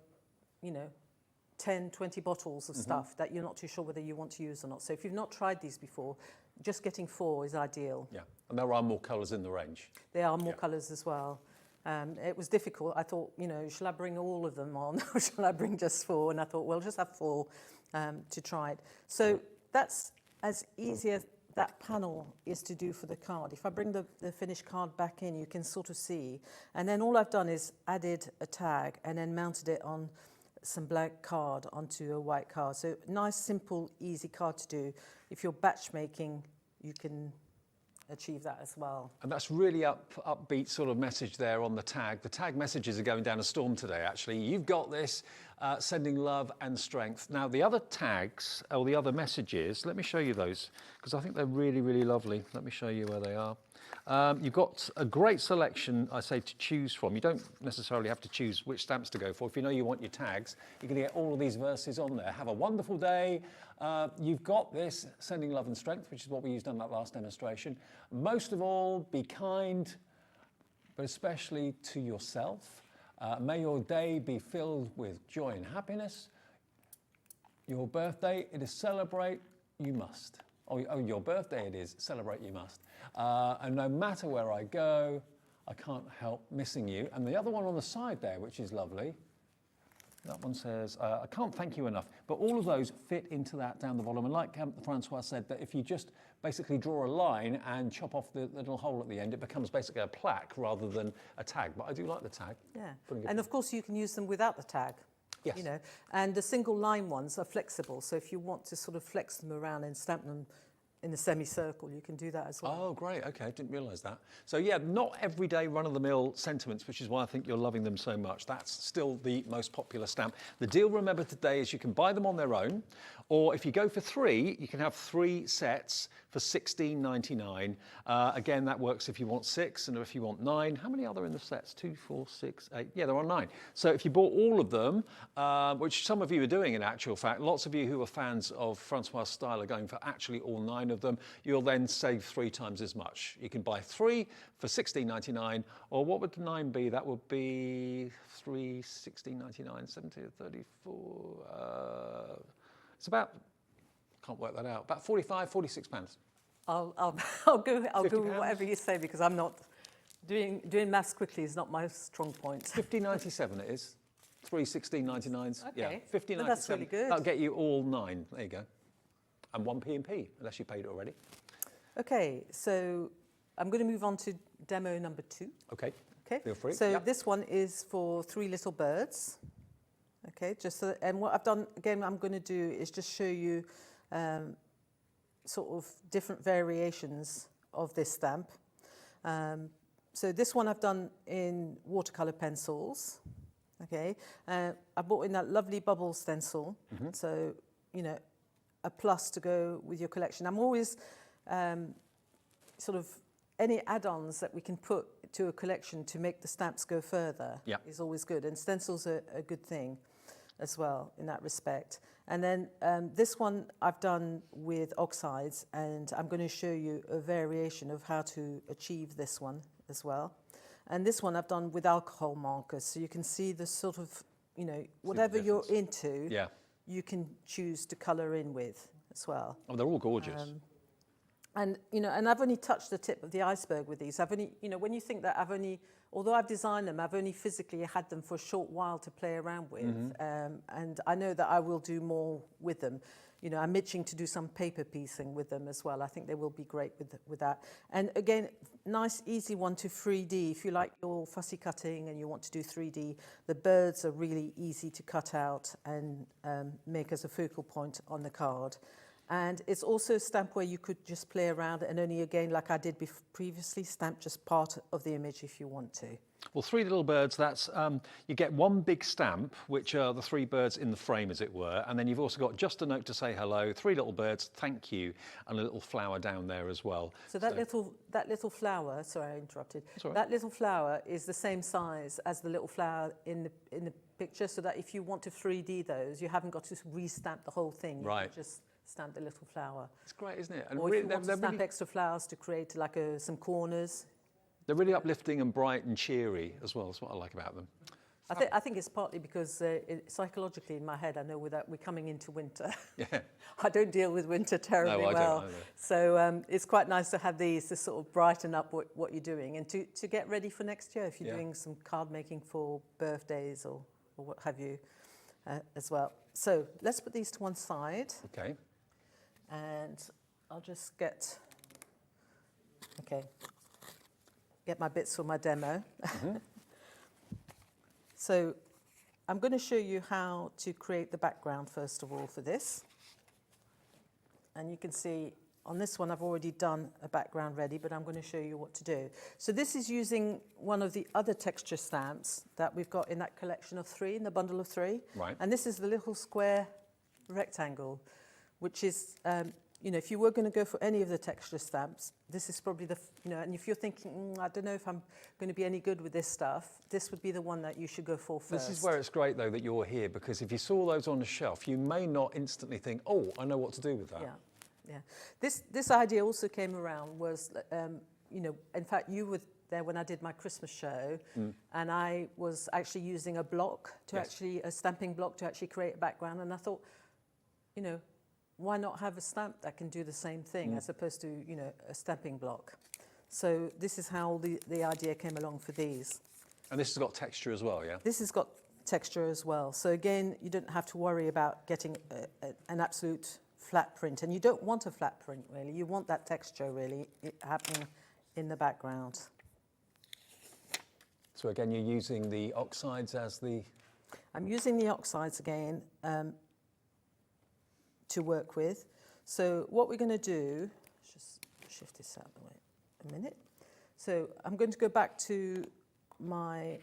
10, 20 bottles of stuff that you're not too sure whether you want to use or not. So if you've not tried these before, just getting 4 is ideal. Yeah, and there are more colours in the range. There are more colours as well. It was difficult. I thought, shall I bring all of them on or shall I bring just 4? And I thought, well, just have 4 to try it. So that's as easy as that panel is to do for the card. If I bring the finished card back in, you can sort of see. And then all I've done is added a tag and then mounted it on some black card onto a white card. So nice, simple, easy card to do. If you're batch making, you can achieve that as well. And that's really upbeat sort of message there on the tag. The tag messages are going down a storm today, actually. You've got this, sending love and strength. Now, the other tags, or the other messages, let me show you those, because I think they're really, really lovely. Let me show you where they are. You've got a great selection, I say, to choose from. You don't necessarily have to choose which stamps to go for. If you know you want your tags, you're going to get all of these verses on there. Have a wonderful day. You've got this, sending love and strength, which is what we used on that last demonstration. Most of all, be kind, but especially to yourself. May your day be filled with joy and happiness. Your birthday, it is celebrate, you must. Oh, your birthday it is, celebrate you must. And no matter where I go, I can't help missing you. And the other one on the side there, which is lovely, that one says, I can't thank you enough. But all of those fit into that down the bottom. And like Francoise said, that if you just basically draw a line and chop off the little hole at the end, it becomes basically a plaque rather than a tag. But I do like the tag. Yeah, and of course you can use them without the tag. Yes. And the single line ones are flexible. So if you want to sort of flex them around and stamp them in a semicircle, you can do that as well. Oh, great. Okay, I didn't realise that. So yeah, not everyday run-of-the-mill sentiments, which is why I think you're loving them so much. That's still the most popular stamp. The deal, remember, today is you can buy them on their own, or if you go for 3, you can have 3 sets for $16.99. Again, that works if you want 6 and if you want 9. How many are there in the sets? 2, 4, 6, 8. Yeah, there are 9. So if you bought all of them, which some of you are doing in actual fact, lots of you who are fans of Francoise style are going for actually all 9 of them, you'll then save 3 times as much. You can buy 3 for $16.99, or what would the 9 be? That would be 3, $16.99, 70, 34. It's about, can't work that out, about 45, 46 pounds. I'll go with whatever you say, because I'm not doing maths quickly is not my strong point. 50.97 it is. 3 $16.99s. Okay. Yeah, 50.97. That's really good. That'll get you all 9. There you go. And 1 P&P, unless you paid it already. Okay, so I'm going to move on to demo number 2. Okay. Okay. Feel free. So this one is for 3 little birds. Okay, and what I've done again, I'm going to do is just show you sort of different variations of this stamp. So this one I've done in watercolor pencils. Okay, I brought in that lovely bubble stencil. So a plus to go with your collection. I'm always sort of any add-ons that we can put to a collection to make the stamps go further is always good, and stencils are a good thing as well in that respect. And then this one I've done with oxides, and I'm going to show you a variation of how to achieve this one as well. And this one I've done with alcohol markers, so you can see the sort of, whatever you're into, you can choose to colour in with as well. Oh, they're all gorgeous. And I've only touched the tip of the iceberg with these. I've only, when you think that although I've designed them, I've only physically had them for a short while to play around with. And I know that I will do more with them. I'm itching to do some paper piecing with them as well. I think they will be great with that. And again, nice, easy one to 3D. If you like your fussy cutting and you want to do 3D, the birds are really easy to cut out and make as a focal point on the card. And it's also a stamp where you could just play around and only, again, like I did previously, stamp just part of the image if you want to. Well, 3 little birds, that's, you get 1 big stamp, which are the 3 birds in the frame, as it were, and then you've also got just a note to say hello, 3 little birds, thank you, and a little flower down there as well. So that little flower, sorry, I interrupted. Right. That little flower is the same size as the little flower in the picture, so that if you want to 3D those, you haven't got to re-stamp the whole thing. You can just stamp the little flower. It's great, isn't it? And or if you want to stamp extra flowers to create like some corners, They're really uplifting and bright and cheery as well. That's what I like about them. I think it's partly because psychologically in my head, I know that we're coming into winter. Yeah. I don't deal with winter terribly No, I well. don't either. So it's quite nice to have these to sort of brighten up what you're doing and to get ready for next year if you're doing some card making for birthdays or what have you as well. So let's put these to one side. Okay. And I'll just get my bits for my demo. Mm-hmm. So I'm going to show you how to create the background first of all for this. And you can see on this one I've already done a background ready, but I'm going to show you what to do. So this is using one of the other texture stamps that we've got in that collection of 3, in the bundle of 3. Right. And this is the little square rectangle, which is, if you were going to go for any of the texture stamps, this is probably and if you're thinking, I don't know if I'm going to be any good with this stuff, this would be the one that you should go for first. This is where it's great, though, that you're here, because if you saw those on the shelf, you may not instantly think, oh, I know what to do with that. Yeah. This idea also came around was, in fact, you were there when I did my Christmas show, and I was actually using a block a stamping block to actually create a background, and I thought, why not have a stamp that can do the same thing as opposed to, a stamping block? So this is how the idea came along for these. And this has got texture as well, yeah? This has got texture as well. So again, you don't have to worry about getting an absolute flat print. And you don't want a flat print, really. You want that texture, really, happening in the background. So again, you're using the oxides as the... I'm using the oxides again. To work with. So what we're going to do, just shift this out of the way a minute. So I'm going to go back to my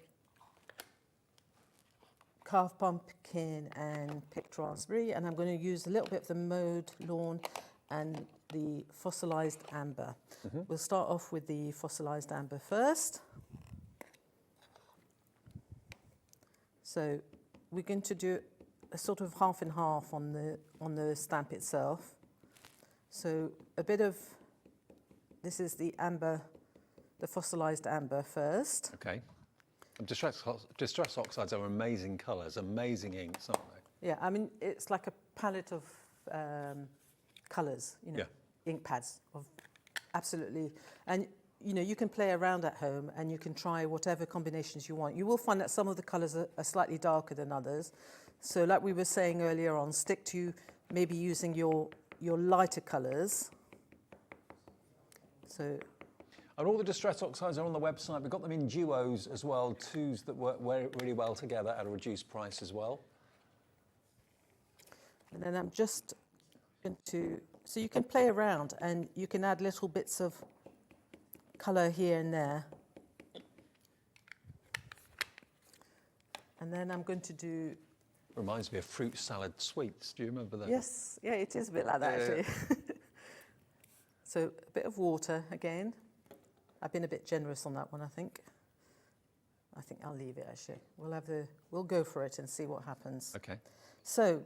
carved pumpkin and picked raspberry, and I'm going to use a little bit of the mowed lawn and the fossilized amber. We'll start off with the fossilized amber first. So we're going to do a sort of half and half on the stamp itself. So a bit of, this is the amber, the fossilized amber first. Okay. Distress oxides are amazing colours, amazing inks, aren't they? Yeah, I mean, it's like a palette of colours, ink pads of absolutely, and you can play around at home and you can try whatever combinations you want. You will find that some of the colours are slightly darker than others. So like we were saying earlier on, stick to maybe using your lighter colours. So, and all the distress oxides are on the website. We've got them in duos as well, 2s that work really well together at a reduced price as well. And then I'm just going to, so you can play around and you can add little bits of colour here and there. And then I'm going to do... Reminds me of fruit salad sweets. Do you remember that? Yes, yeah, it is a bit like that actually. So a bit of water again. I've been a bit generous on that one, I think. I think I'll leave it actually. We'll go for it and see what happens. Okay. So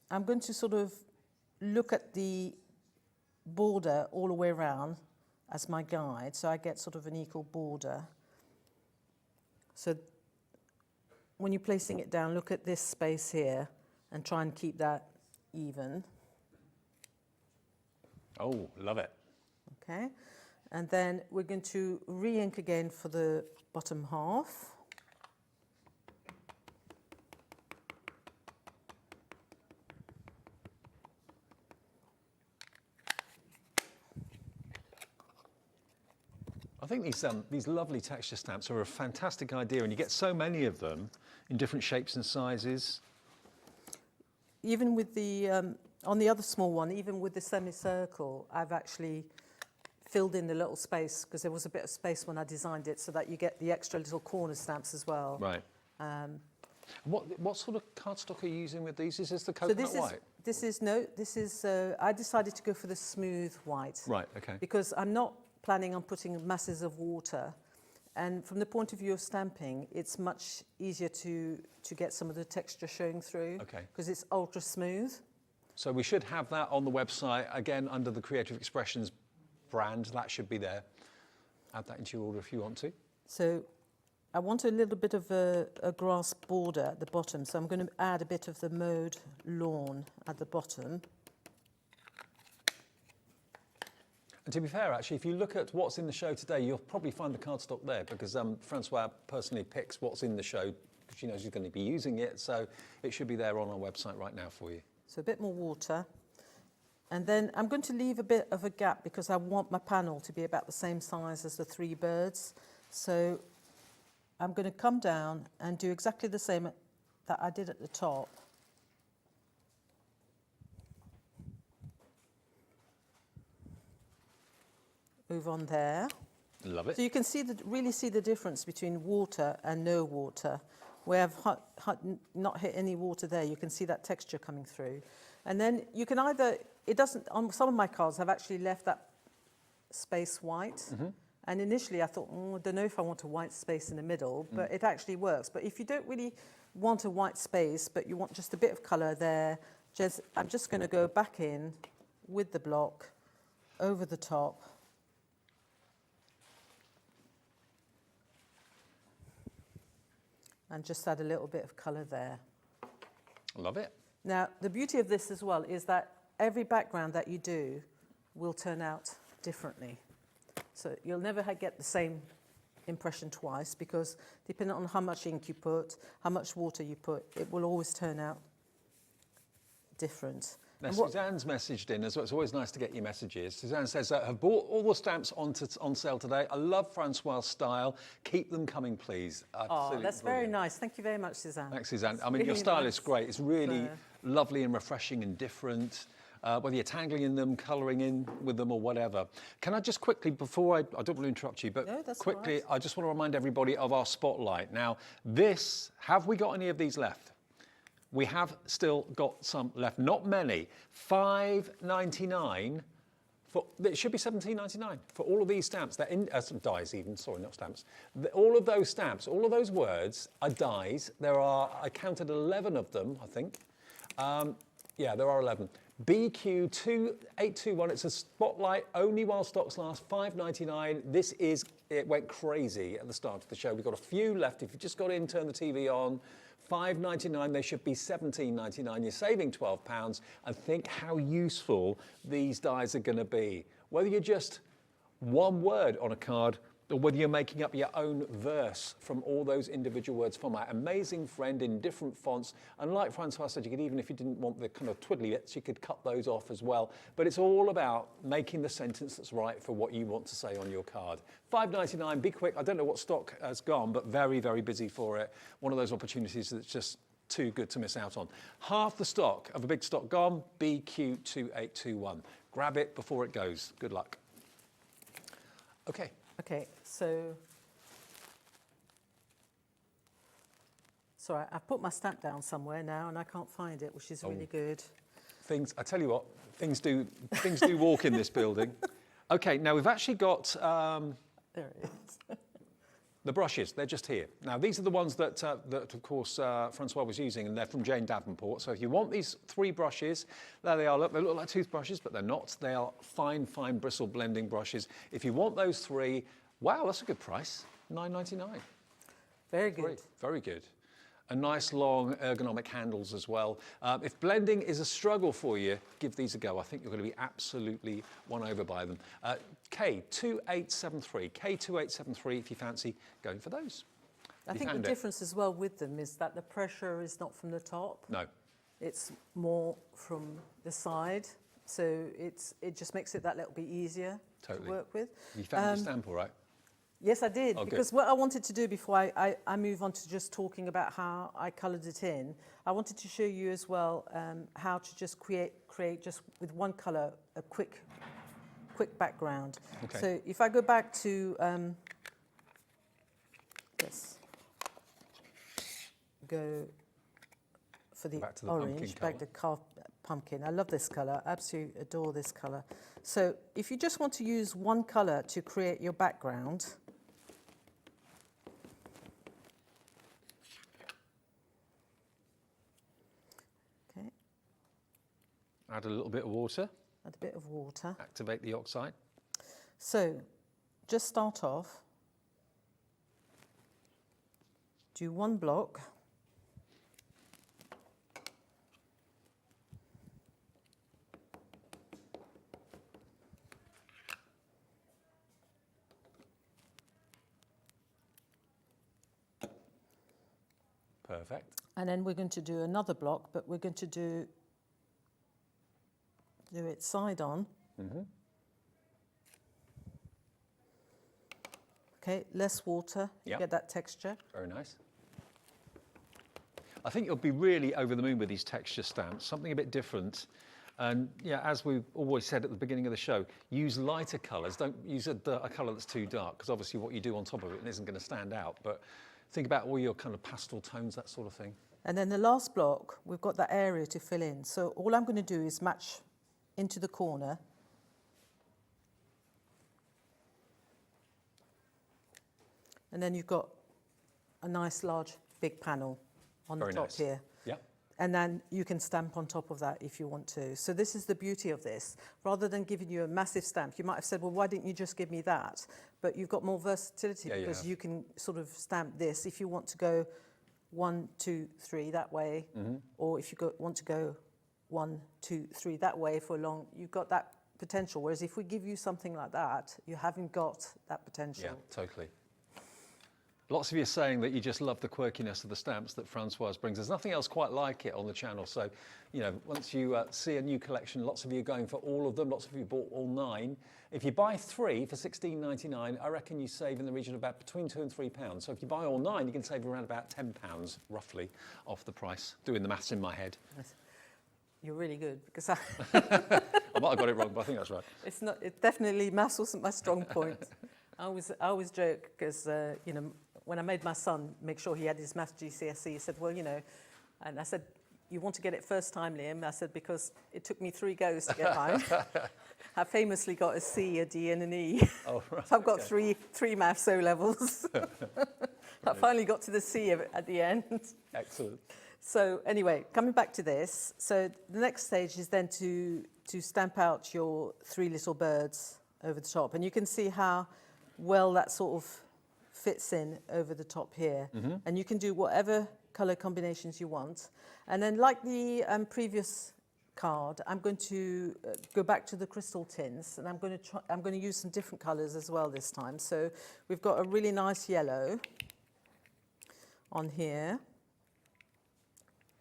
I'm going to sort of look at the border all the way around as my guide, so I get sort of an equal border. So when you're placing it down, look at this space here and try and keep that even. Oh, love it. Okay, and then we're going to re-ink again for the bottom half. I think these lovely texture stamps are a fantastic idea, and you get so many of them in different shapes and sizes. Even with the, on the other small one, even with the semicircle, I've actually filled in the little space because there was a bit of space when I designed it so that you get the extra little corner stamps as well. Right. What sort of cardstock are you using with these? Is this the coconut white? This is, I decided to go for the smooth white. Right, okay. Because I'm not planning on putting masses of water. And from the point of view of stamping, it's much easier to get some of the texture showing through. Okay. Because it's ultra smooth. So we should have that on the website, again, under the Creative Expressions brand. That should be there. add that into your order if you want to. So I want a little bit of a grass border at the bottom, so I'm going to add a bit of the mowed lawn at the bottom. And to be fair, actually, if you look at what's in the show today, you'll probably find the cardstock there because Francoise personally picks what's in the show because she knows she's going to be using it. So it should be there on our website right now for you. So a bit more water. And then I'm going to leave a bit of a gap because I want my panel to be about the same size as the 3 birds. So I'm going to come down and do exactly the same that I did at the top. Move on there. Love it. So you can see really see the difference between water and no water. Where I've not hit any water there, you can see that texture coming through. And then you can either, it doesn't, on some of my cards, I've actually left that space white. Mm-hmm. And initially I thought, I don't know if I want a white space in the middle, but it actually works. But if you don't really want a white space, but you want just a bit of colour there, I'm just going to go back in with the block over the top. And just add a little bit of colour there. Love it. Now, the beauty of this as well is that every background that you do will turn out differently. So you'll never get the same impression twice because depending on how much ink you put, how much water you put, it will always turn out different. Now, Suzanne's messaged in as well. It's always nice to get your messages. Suzanne says, have bought all the stamps on sale today. I love Francois' style. Keep them coming, please. Absolutely that's brilliant. Very nice. Thank you very much, Suzanne. Thanks, Suzanne. I mean, really your style is great. It's really lovely and refreshing and different. Whether you're tangling in them, colouring in with them or whatever. Can I just quickly, before I don't want to interrupt you, but quickly, I just want to remind everybody of our spotlight. Now, have we got any of these left? We have still got some left, not many. $5.99 for, it should be $17.99 for all of these stamps. They're in, some dies even, sorry, not stamps. All of those stamps, all of those words are dies. There are, I counted 11 of them, I think. Yeah, there are 11. BQ2821, it's a spotlight only while stocks last, $5.99. It went crazy at the start of the show. We've got a few left. If you just got in, turn the TV on, $5.99, they should be $17.99. You're saving £12 and think how useful these dies are going to be. Whether you're just one word on a card or whether you're making up your own verse from all those individual words from my amazing friend in different fonts. And like Francoise said, you could even, if you didn't want the kind of twiddly bits, you could cut those off as well. But it's all about making the sentence that's right for what you want to say on your card. $5.99, be quick. I don't know what stock has gone, but very, very busy for it. One of those opportunities that's just too good to miss out on. Half the stock of a big stock gone, BQ2821. Grab it before it goes. Good luck. Okay. Okay, so sorry, I've put my stamp down somewhere now and I can't find it, which is really good. I tell you what, things do walk in this building. Okay, now we've actually got there it is. the brushes. They're just here. Now these are the ones that of course Francois was using, and they're from Jane Davenport. So if you want these 3 brushes, there they are. Look, they look like toothbrushes, but they're not. They are fine bristle blending brushes. If you want those 3, wow, that's a good price. $9.99. Very good. Great. Very good. And nice long ergonomic handles as well. If blending is a struggle for you, give these a go. I think you're going to be absolutely won over by them. K2873. K2873 if you fancy going for those. I think the difference as well with them is that the pressure is not from the top. No. It's more from the side. So it just makes it that little bit easier to work with. You found your stamp all right? Yes, I did, because what I wanted to do before I move on to just talking about how I coloured it in, I wanted to show you as well how to just create just with one colour a quick background. Okay. So if I go back to go for the orange, back to carved pumpkin. I love this colour. I absolutely adore this colour. So if you just want to use one colour to create your background. Okay. Add a little bit of water. Add a bit of water. Activate the oxide. So just start off, do one block, Perfect. and then we're going to do another block, but we're going to do it side on. Okay, less water, you Yep. get that texture. Very nice. I think you'll be really over the moon with these texture stamps, something a bit different. And yeah, as we always said at the beginning of the show, use lighter colours. Don't use a colour that's too dark, because obviously what you do on top of it isn't going to stand out. But think about all your kind of pastel tones, that sort of thing. And then the last block, we've got that area to fill in. So all I'm going to do is match into the corner. And then you've got a nice large big panel on the Very top nice. here. Yep. And then you can stamp on top of that if you want to. So this is the beauty of this. Rather than giving you a massive stamp, you might have said, well, why didn't you just give me that? But you've got more versatility, Yeah, you because have. you can sort of stamp this if you want to go 1, 2, 3 that way, or if you want to go 1, 2, 3 that way for a long, you've got that potential. Whereas if we give you something like that, you haven't got that potential. Yeah, totally. Lots of you are saying that you just love the quirkiness of the stamps that Francoise brings. There's nothing else quite like it on the channel. So, you know, once you see a new collection, lots of you are going for all of them. Lots of you bought all 9. If you buy 3 for £16.99, I reckon you save in the region of about between £2 and £3. So if you buy all 9, you can save around about £10, roughly, off the price. Doing the maths in my head. You're really good, because I I might have got it wrong, but I think that's right. it's not. It definitely maths wasn't my strong point. I always joke because you know, when I made my son make sure he had his maths GCSE, he said, well, you know, and I said, you want to get it first time, Liam? I said, because it took me 3 goes to get mine. I famously got a C, a D, and an E. Oh, right, So I've got okay. three maths O levels. I finally got to the C at the end. Excellent. So anyway, coming back to this, so the next stage is then to stamp out your 3 little birds over the top. And you can see how well that sort of fits in over the top here. And you can do whatever colour combinations you want. And then, like the previous card, I'm going to go back to the crystal tints, and I'm going to use some different colours as well this time. So we've got a really nice yellow on here.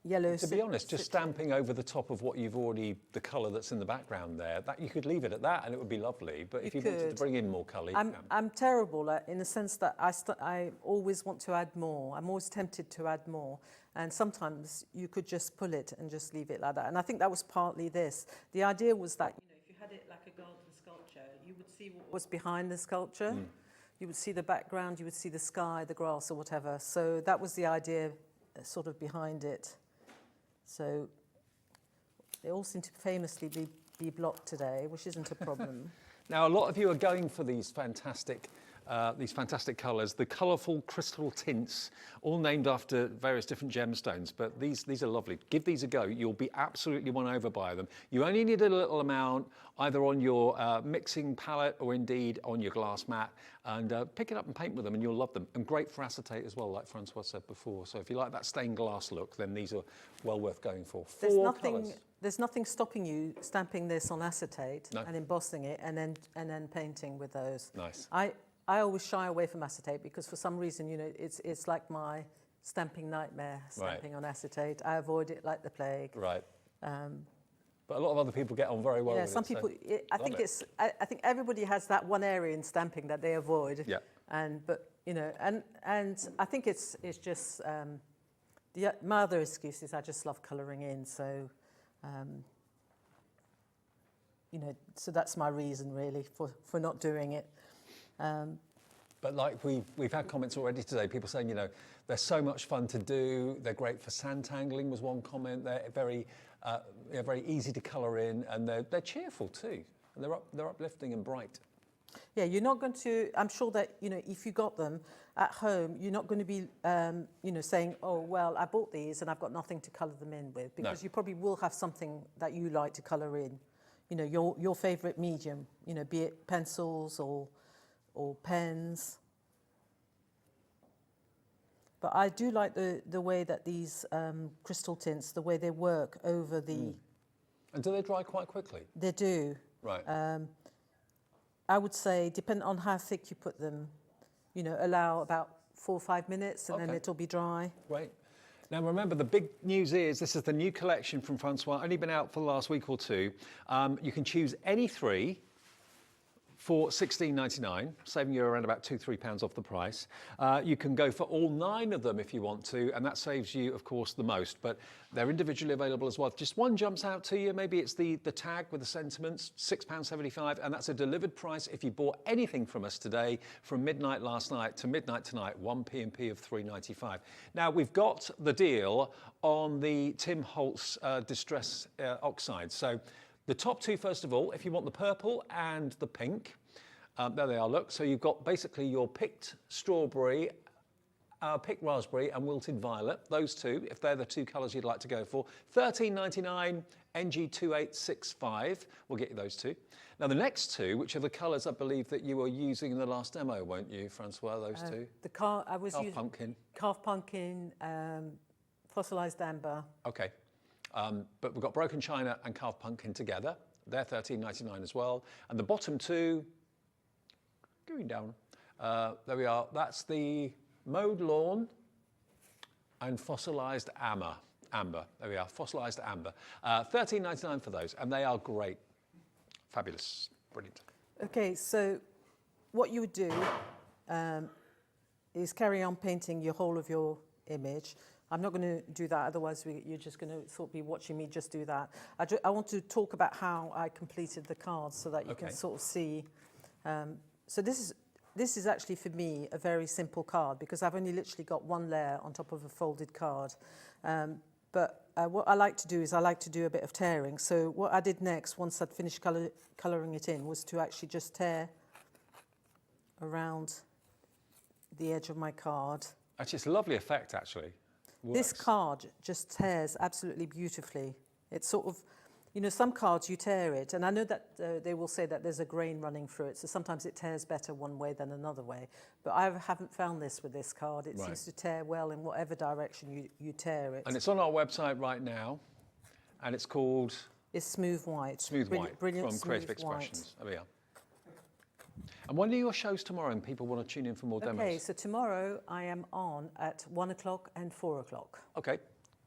Yellow. To be honest, just stamping over the top of what you've already, the colour that's in the background there, that you could leave it at that and it would be lovely. But if you wanted to bring in more colour, you can. I'm terrible in the sense that I always want to add more. I'm always tempted to add more. And sometimes you could just pull it and just leave it like that. And I think that was partly this. The idea was that, you know, if you had it like a garden sculpture, you would see what was behind the sculpture. You would see the background, you would see the sky, the grass or whatever. So that was the idea sort of behind it. So they all seem to famously be blocked today, which isn't a problem. Now, a lot of you are going for these fantastic colours, the colourful crystal tints, all named after various different gemstones, but these are lovely. Give these a go. You'll be absolutely won over by them. You only need a little amount, either on your mixing palette or indeed on your glass mat, and pick it up and paint with them and you'll love them. And great for acetate as well, like Francois said before. So if you like that stained glass look, then these are well worth going for. There's nothing stopping you stamping this on acetate and embossing it and then painting with those. Nice. I always shy away from acetate because for some reason, you know, it's like my stamping nightmare, stamping on acetate. I avoid it like the plague. Right. But a lot of other people get on very well with it. Yeah, some people. I think everybody has that one area in stamping that they avoid. Yeah. But you know, and I think it's just my other excuse is I just love colouring in. So, you know, so that's my reason really for not doing it. But like we've had comments already today, people saying, you know, they're so much fun to do. They're great for sandtangling was one comment. They're very easy to colour in, and they're cheerful too, and they're uplifting and bright. Yeah, you're not going to. I'm sure that, you know, if you got them at home, you're not going to be you know, saying, oh well, I bought these and I've got nothing to colour them in with, because you probably will have something that you like to colour in. You know, your favourite medium. You know, be it pencils or or pens. But I do like the way that these crystal tints, the way they work over the... And do they dry quite quickly? They do. Right. I would say, depending on how thick you put them, you know, allow about 4 or 5 minutes and then it'll be dry. Great. Now remember, the big news is this is the new collection from Francoise, only been out for the last week or two. You can choose any 3 for £16.99, saving you around about £2-3 off the price. You can go for all 9 of them if you want to, and that saves you, of course, the most, but they're individually available as well. If just one jumps out to you, maybe it's the tag with the sentiments, £6.75, and that's a delivered price if you bought anything from us today from midnight last night to midnight tonight, 1 P&P of £3.95. Now, we've got the deal on the Tim Holtz Distress Oxide. So the top 2, first of all, if you want the purple and the pink, there they are, look. So you've got basically your picked strawberry, picked raspberry and wilted violet, those 2, if they're the 2 colours you'd like to go for. £13.99, NG2865, we'll get you those 2. Now the next 2, which are the colours I believe that you were using in the last demo, weren't you, Francoise, those 2? I was using pumpkin. Calf pumpkin, fossilised amber. Okay. But we've got Broken China and Carved Pumpkin together. They're £13.99 as well. And the bottom 2, going down, there we are. That's the Mowed Lawn and Fossilised Amber. There we are, Fossilised Amber. £13.99 for those, and they are great. Fabulous, brilliant. Okay, so what you would do is carry on painting your whole of your image. I'm not going to do that, otherwise you're just going to sort of be watching me just do that. I want to talk about how I completed the cards so that you can sort of see. So this is actually for me a very simple card because I've only literally got 1 layer on top of a folded card. But what I like to do is I like to do a bit of tearing. So what I did next, once I'd finished colouring it in, was to actually just tear around the edge of my card. Actually, it's a lovely effect, actually. This card just tears absolutely beautifully. It's sort of, you know, some cards you tear it, and I know that they will say that there's a grain running through it, so sometimes it tears better one way than another way. But I haven't found this with this card. It seems to tear well in whatever direction you tear it. And it's on our website right now, and it's called? It's Smooth White. Smooth White, brilliant from Creative Expressions. There we are. And when are your shows tomorrow and people want to tune in for more demos? Okay, so tomorrow I am on at 1 o'clock and 4 o'clock. Okay,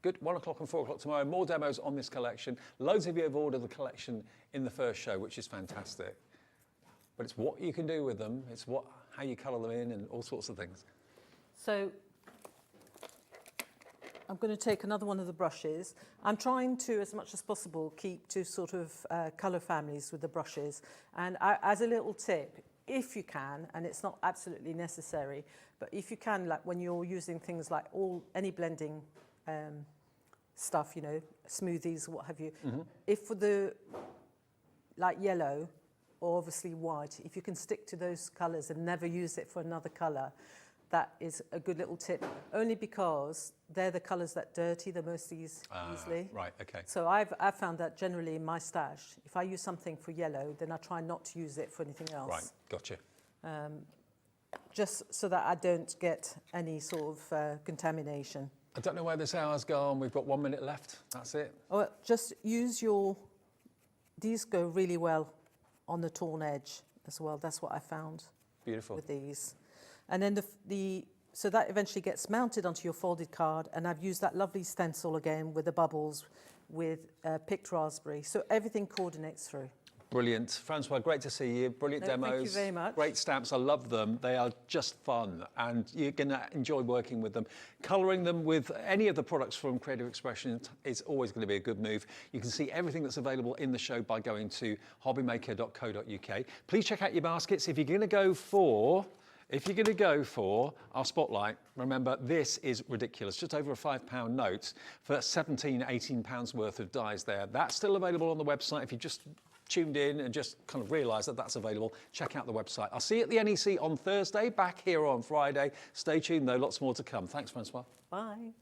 good. 1 o'clock and 4 o'clock tomorrow. More demos on this collection. Loads of you have ordered the collection in the first show, which is fantastic. But it's what you can do with them. It's how you colour them in and all sorts of things. So I'm going to take another one of the brushes. I'm trying to, as much as possible, keep to sort of colour families with the brushes. And as a little tip, if you can, and it's not absolutely necessary, but if you can, like when you're using things like any blending stuff, you know, smoothies, what have you, if for the like yellow or obviously white, if you can stick to those colours and never use it for another colour, that is a good little tip, only because they're the colours that dirty the most easily. Right, okay. So I've found that generally in my stash, if I use something for yellow, then I try not to use it for anything else. Right, gotcha. Just so that I don't get any sort of contamination. I don't know where this hour's gone. We've got 1 minute left. That's it. Oh, just use these go really well on the torn edge as well. That's what I found. Beautiful. With these. And then so that eventually gets mounted onto your folded card, and I've used that lovely stencil again with the bubbles with picked raspberry. So everything coordinates through. Brilliant. Francoise, great to see you. Brilliant demos. Thank you very much. Great stamps. I love them. They are just fun, and you're going to enjoy working with them. Colouring them with any of the products from Creative Expression is always going to be a good move. You can see everything that's available in the show by going to hobbymaker.co.uk. Please check out your baskets. If you're going to go for our spotlight, remember this is ridiculous. Just over a £5 note for £17, £18 worth of dies there. That's still available on the website. If you just tuned in and just kind of realised that that's available, check out the website. I'll see you at the NEC on Thursday, back here on Friday. Stay tuned though, lots more to come. Thanks, Francoise. Bye.